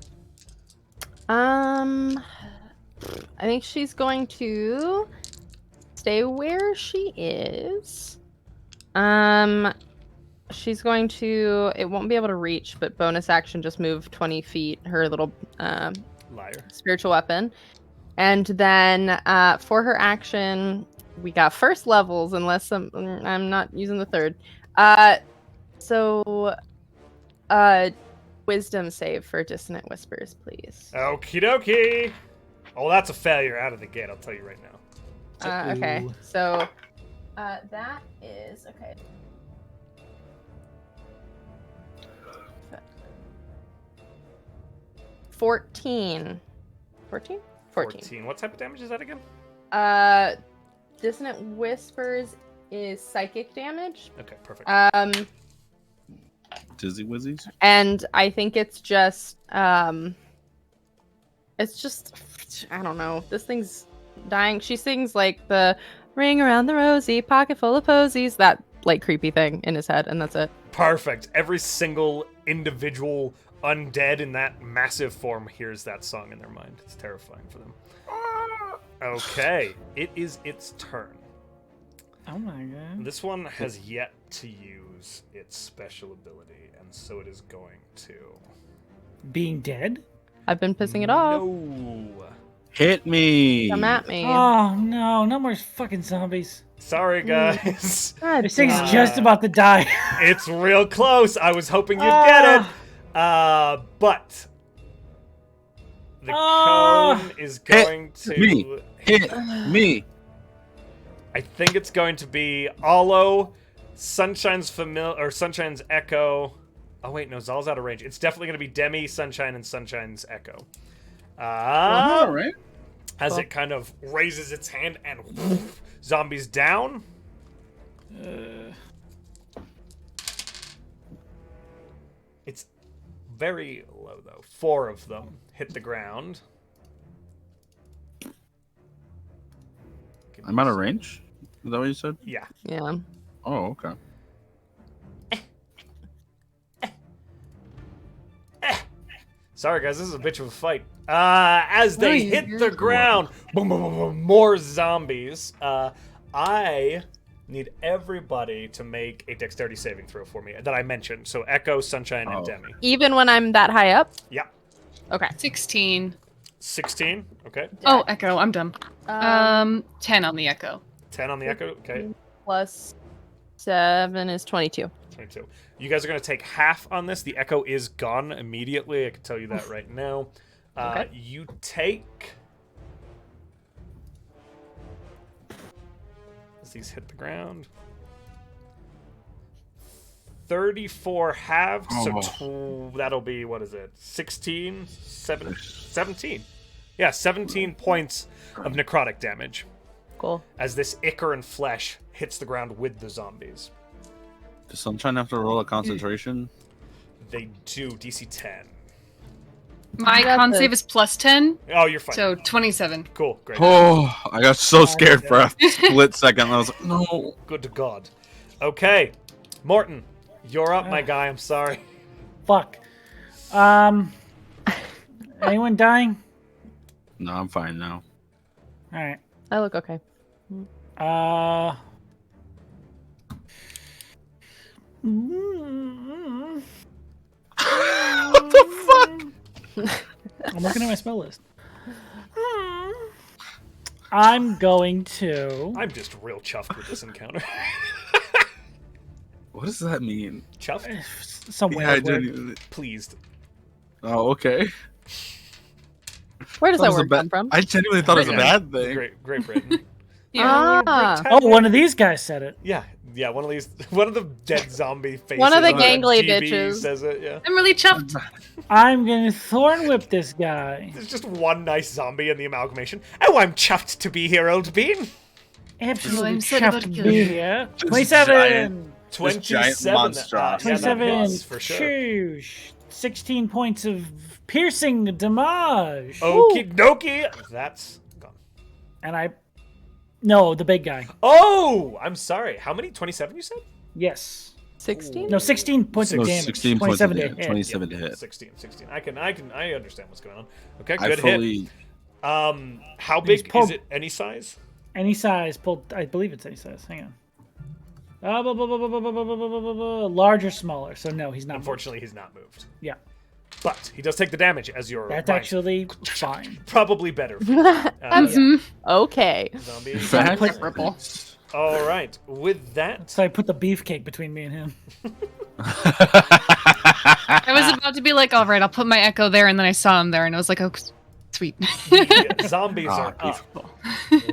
I think she's going to stay where she is. She's going to. It won't be able to reach, but bonus action just move 20 feet. Her little Liar. spiritual weapon, and then for her action, we got first levels. Unless I'm not using the third. So, wisdom save for dissonant whispers, please. Okie dokie. Oh, that's a failure out of the gate. I'll tell you right now. Okay, so that is okay. 14. 14? 14. What type of damage is that again? Dissonant whispers is psychic damage. Okay, perfect. Dizzy Wizzies? And I think it's just I don't know. This thing's dying. She sings like the ring around the rosy, pocket full of posies, that like creepy thing in his head, and that's it. Perfect. Every single individual undead in that massive form hears that song in their mind. It's terrifying for them. Okay, it is its turn. Oh my god. This one has yet to use its special ability, and so it is going to... Being dead? I've been pissing it off. No. Hit me! Come at me. Oh no, no more fucking zombies. Sorry, guys. This thing's just about to die. It's real close. I was hoping you'd get it. But the cone is going to hit me. I think it's going to be Alo, Sunshine's Sunshine's Echo. Oh wait, no, Zahl's out of range. It's definitely going to be Demi, Sunshine, and Sunshine's Echo. All right. As it kind of raises its hand and whoosh, zombies down. It's very low though. 4 of them hit the ground. I'm out of range? Is that what you said? Yeah. Yeah. Oh, okay. Sorry, guys, this is a bitch of a fight. As they hit the ground, boom, boom, boom, boom, more zombies. I need everybody to make a dexterity saving throw for me that I mentioned. So Echo, Sunshine, and Demi. Even when I'm that high up? Yeah. Okay. 16. 16. Okay. Oh, Echo. I'm dumb. 10 on the Echo. 10 on the Echo. Okay. Plus 7 is 22. 22. You guys are going to take half on this. The Echo is gone immediately. I can tell you that right now. Okay. You take... As these hit the ground... 34 halved, so that'll be, what is it? 16? 17. Yeah, 17 points of necrotic damage. Cool. As this ichor and flesh hits the ground with the zombies. Does Sunshine have to roll a concentration? They do, DC 10. My con save is plus 10. Oh, you're fine. So 27. Cool, great. Oh, I got so scared for a split second. I was like, no. Good to God. Okay, Mortin, you're up, my guy. I'm sorry. Fuck. Anyone dying? No, I'm fine now. All right. I look okay. What the fuck? I'm looking at my spell list. I'm going to... I'm just real chuffed with this encounter. What does that mean? Chuffed? Somewhere. Yeah, I didn't even... Pleased. Oh, okay. Where does that word come from? I genuinely thought it was a bad thing. Great Britain. Oh, one of these guys said it. Yeah, one of the dead zombie faces. One of the on gangly GB bitches says it, yeah. I'm really chuffed. I'm going to thorn whip this guy. There's just one nice zombie in the amalgamation. Oh, I'm chuffed to be here, old bean. Absolutely I'm so chuffed to be here. 27! 27. 27 for sure. Shoosh. 16 points of piercing damage. Okie dokie. That's gone. And I No, the big guy. Oh, I'm sorry. How many? 27 you said? Yes. 16? No, 16 points of damage. 16 points 27 of to damage. hit. 27 to hit. 16. I understand what's going on. Okay, I good fully... hit. How big is it? Any size? Any size. I believe it's any size. Hang on. Large or smaller. So no, he's not. Unfortunately, he's not moved. Yeah. But he does take the damage as your. That's actually fine. Probably better. Okay. Zombie. Ripple. All right. With that, So I put the beefcake between me and him. I was about to be like, all right, I'll put my echo there, and then I saw him there, and I was like, oh, sweet. the zombies are up.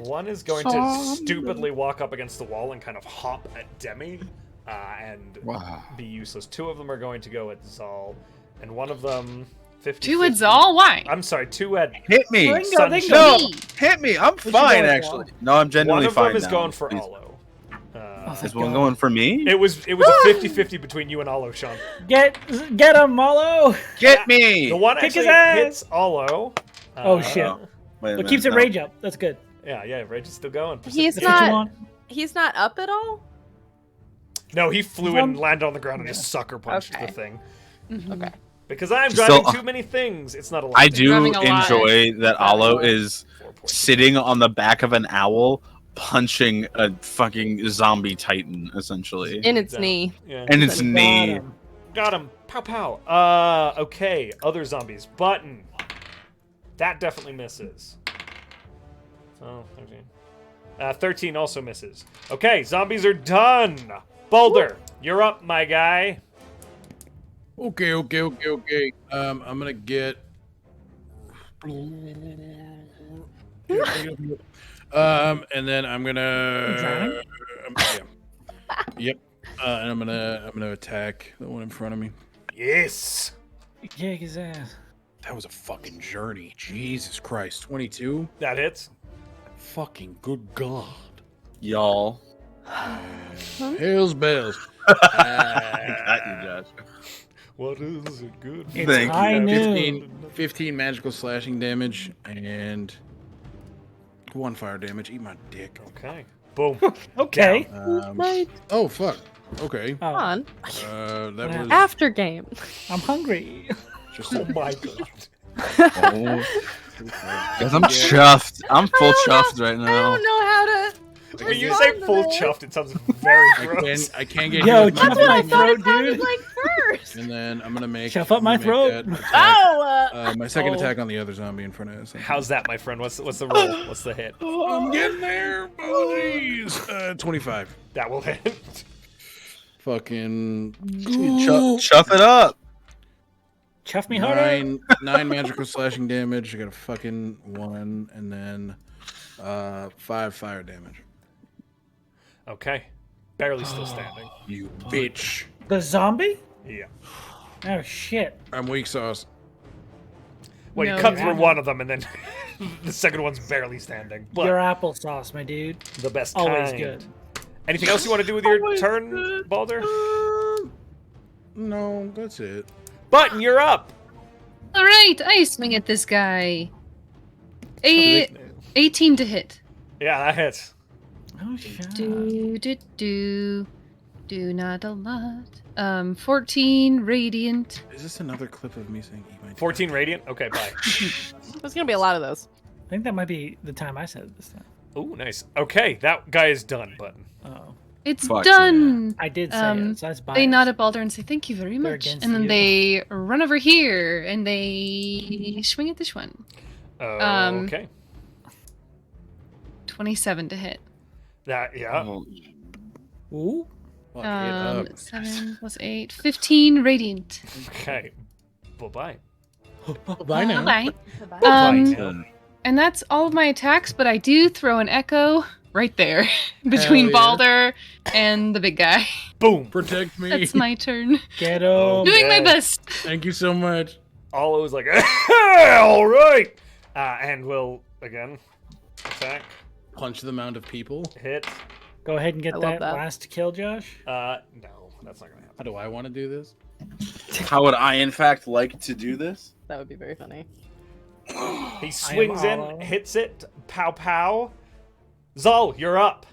One is going to stupidly walk up against the wall and kind of hop at Demi and be useless. Two of them are going to go at Zahl, and one of them 50. Two at Zahl? Why? I'm sorry, two at Hit me! Sunshine. No, hit me! I'm fine, actually. No, I'm genuinely fine. One of them is now. going for Please. Olo. Is one going for me? It was a 50-50 between you and Olo, Sean. Get him, Molo! Get me! The one Kick actually his ass! hits Olo. Oh shit! Wait a It keeps minute, it rage up. That's good. Yeah, Rage is still going. He's That's what you not. want. He's not up at all. No, he flew and landed on the ground and just sucker punched Okay. the thing. Okay. Because I'm Still- driving too many things. It's not a lot. I do Driving a lot. enjoy that Alo is 4 points. sitting on the back of an owl, punching a fucking zombie titan, essentially. In its Down. knee. Yeah. And its Got knee. him. Got him. Pow pow. Okay. Other zombies. Button. That definitely misses. Oh, 13. 13 also misses. Okay, zombies are done. Boulder, you're up, my guy. Okay. I'm gonna get. And then I'm gonna. Yep. And I'm gonna attack the one in front of me. Yes. Kick his ass. That was a fucking journey. Jesus Christ. 22. That hits. Fucking good God. Y'all. Hell's bells. Got you, Josh. What is it good? It's Thank you. high noon. 15 magical slashing damage and 1 fire damage. Eat my dick. Okay. Boom. Okay. Oh fuck. Okay. Come on. That was After game. I'm hungry. just Oh my god. Oh. Guys, I'm chuffed. I'm full chuffed right I now. don't know how to. When you respond say to full this. chuffed, it sounds very gross. I can't get Yo, hit with chuff my my I thought it throat, sounded dude. like first. And then I'm gonna make Shove up my I'm gonna throat. make that attack. Oh. My second Oh. attack on the other zombie in front of us. How's that, my friend? What's the roll? What's the hit? I'm getting there. Oh jeez. 25. That will hit. Fucking Chuff it up. Chuff me harder. 9 magical slashing damage. I got a fucking 1, and then 5 fire damage. Okay. Barely still standing. You bitch. The zombie? Yeah. Oh shit. I'm weak sauce. Well, you No, cut you're through not. one of them, and then the second one's barely standing. But Your applesauce, my dude. the best Always kind. good. Anything else you want to do with your turn, Baldur? No, that's it. Button, you're up. All right, I swing at this guy. 18 to hit. Yeah, that hits. Oh shit. Do not a lot. 14 radiant. Is this another clip of me saying eat my dick? 14 radiant. Okay, bye. There's gonna be a lot of those. I think that might be the time I said it this time. Ooh, nice. Okay, that guy is done. Button. Oh. It's Fuck done. I did say it, so that's biased. They nod at Baldur and say thank you very They're much, against and then you. they run over here and they swing at this one. Okay. 27 to hit. That yeah. Ooh. Fuck it up. 7 plus 8, 15 radiant. Okay. Bye bye. Bye now. Bye. Bye. And that's all of my attacks, but I do throw an echo right there between yeah. Baldur and the big guy. Boom. Protect me. That's my turn. Get him. Doing my Okay. best. Thank you so much. All was like, all right, and we'll again attack, Punch the amount of people. hit. Go ahead and get I love that that. last kill, Josh. No, that's not gonna happen. How do I want to do this? How would I, in fact, like to do this? That would be very funny. He swings in, Olo. hits it, pow pow. Zahl, you're up.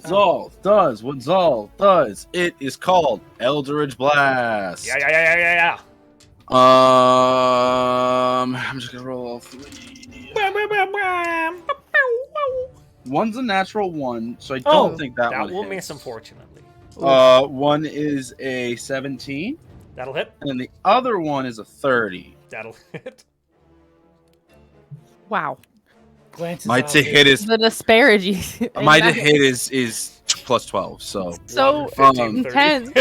Zahl does what Zahl does. It is called Eldritch Blast. Yeah. I'm just gonna roll all 3. One's a natural 1, so I don't think that one will hits. miss, unfortunately. One is a 17. That'll hit. And then the other one is a 30. That'll hit. Wow. My to hit is the disparity. my to hit is plus 12. So 15, intense.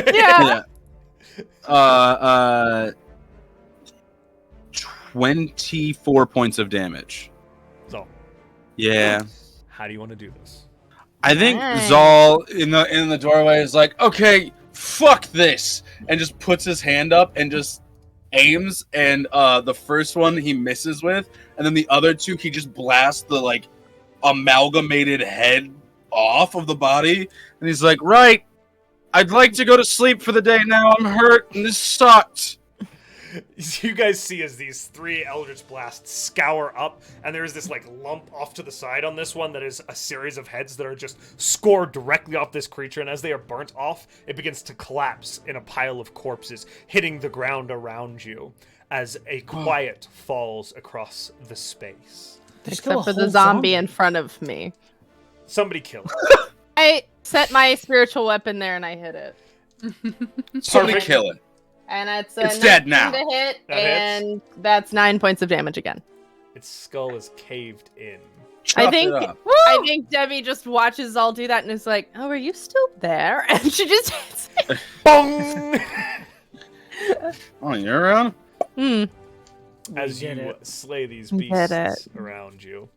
Yeah. 24 points of damage. So. Yeah. How do you want to do this? I think Zahl in the doorway is like, okay, fuck this, and just puts his hand up and just aims, and the first one he misses with, and then the other 2 he just blasts the like amalgamated head off of the body, and he's like, right, I'd like to go to sleep for the day now. I'm hurt, and this sucked. You guys see as these 3 Eldritch Blasts scour up, and there's this like lump off to the side on this one that is a series of heads that are just scored directly off this creature, and as they are burnt off, it begins to collapse in a pile of corpses, hitting the ground around you as a quiet falls across the space. Except for the zombie in front of me. Somebody kill it. I set my spiritual weapon there and I hit it. Somebody kill it. And it's dead now. To hit, That and hits. that's 9 points of damage again. Its skull is caved in. I think Demi just watches Zahl do that and is like, "Oh, are you still there?" And she just hits it. Bong! Oh, you're around? As you slay these We did beasts around you.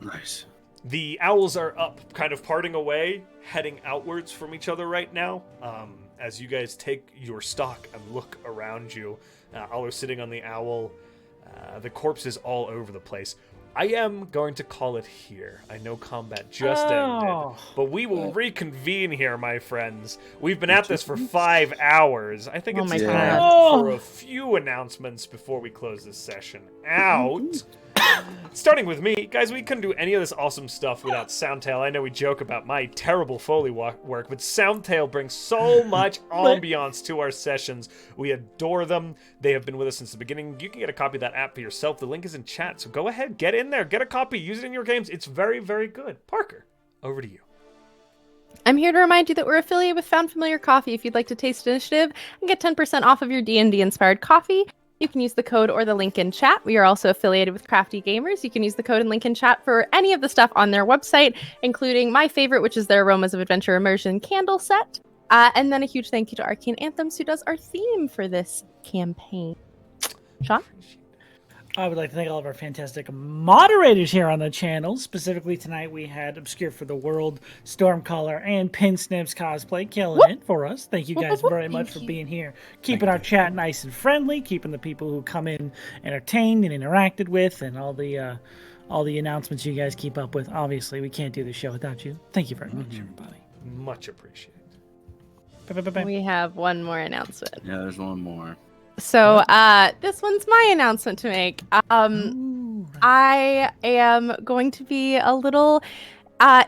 Nice. The owls are up, kind of parting away, heading outwards from each other right now. As you guys take your stock and look around you, Alo's sitting on the owl. The corpses all over the place. I am going to call it here. I know combat just ended, but we will reconvene here, my friends. We've been at this for 5 hours. I think it's time for a few announcements before we close this session out. Starting with me, guys, we couldn't do any of this awesome stuff without Soundtail. I know we joke about my terrible Foley work, but Soundtail brings so much ambiance to our sessions. We adore them. They have been with us since the beginning. You can get a copy of that app for yourself. The link is in chat, so go ahead, get in there, get a copy, use it in your games. It's very, very good. Parker, over to you. I'm here to remind you that we're affiliated with Found Familiar Coffee. If you'd like to taste Initiative and get 10% off of your D&D inspired coffee, you can use the code or the link in chat. We are also affiliated with Crafty Gamers. You can use the code and link in chat for any of the stuff on their website, including my favorite, which is their Aromas of Adventure Immersion candle set. And then a huge thank you to Arcane Anthems, who does our theme for this campaign. Sean? I would like to thank all of our fantastic moderators here on the channel. Specifically tonight we had Obscure for the World, Stormcaller, and Pinsnips Cosplay killing it for us. Thank you guys very much for being here. Keeping our chat nice and friendly, keeping the people who come in entertained and interacted with, and all the announcements you guys keep up with. Obviously, we can't do the show without you. Thank you very much, everybody. Much appreciated. We have one more announcement. Yeah, there's one more. So, this one's my announcement to make. I am going to be a little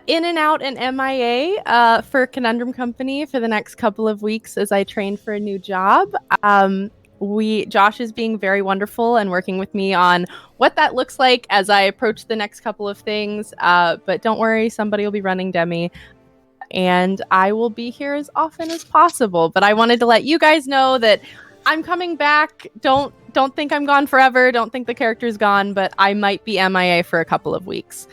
in and out and MIA for Conundrum Company for the next couple of weeks as I train for a new job. Josh is being very wonderful and working with me on what that looks like as I approach the next couple of things. But don't worry, somebody will be running Demi. And I will be here as often as possible. But I wanted to let you guys know that I'm coming back. Don't think I'm gone forever. Don't think the character's gone, but I might be MIA for a couple of weeks.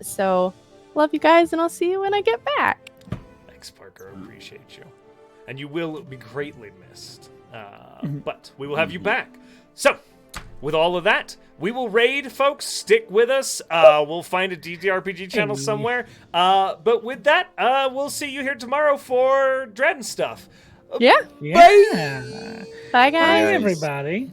So love you guys, and I'll see you when I get back. Thanks, Parker. Appreciate you. And you will be greatly missed. But we will have you back. So, with all of that, we will raid, folks. Stick with us. We'll find a DTRPG channel somewhere. But with that, we'll see you here tomorrow for Dread and stuff. Yeah. Yeah. Bye, guys. Bye, everybody.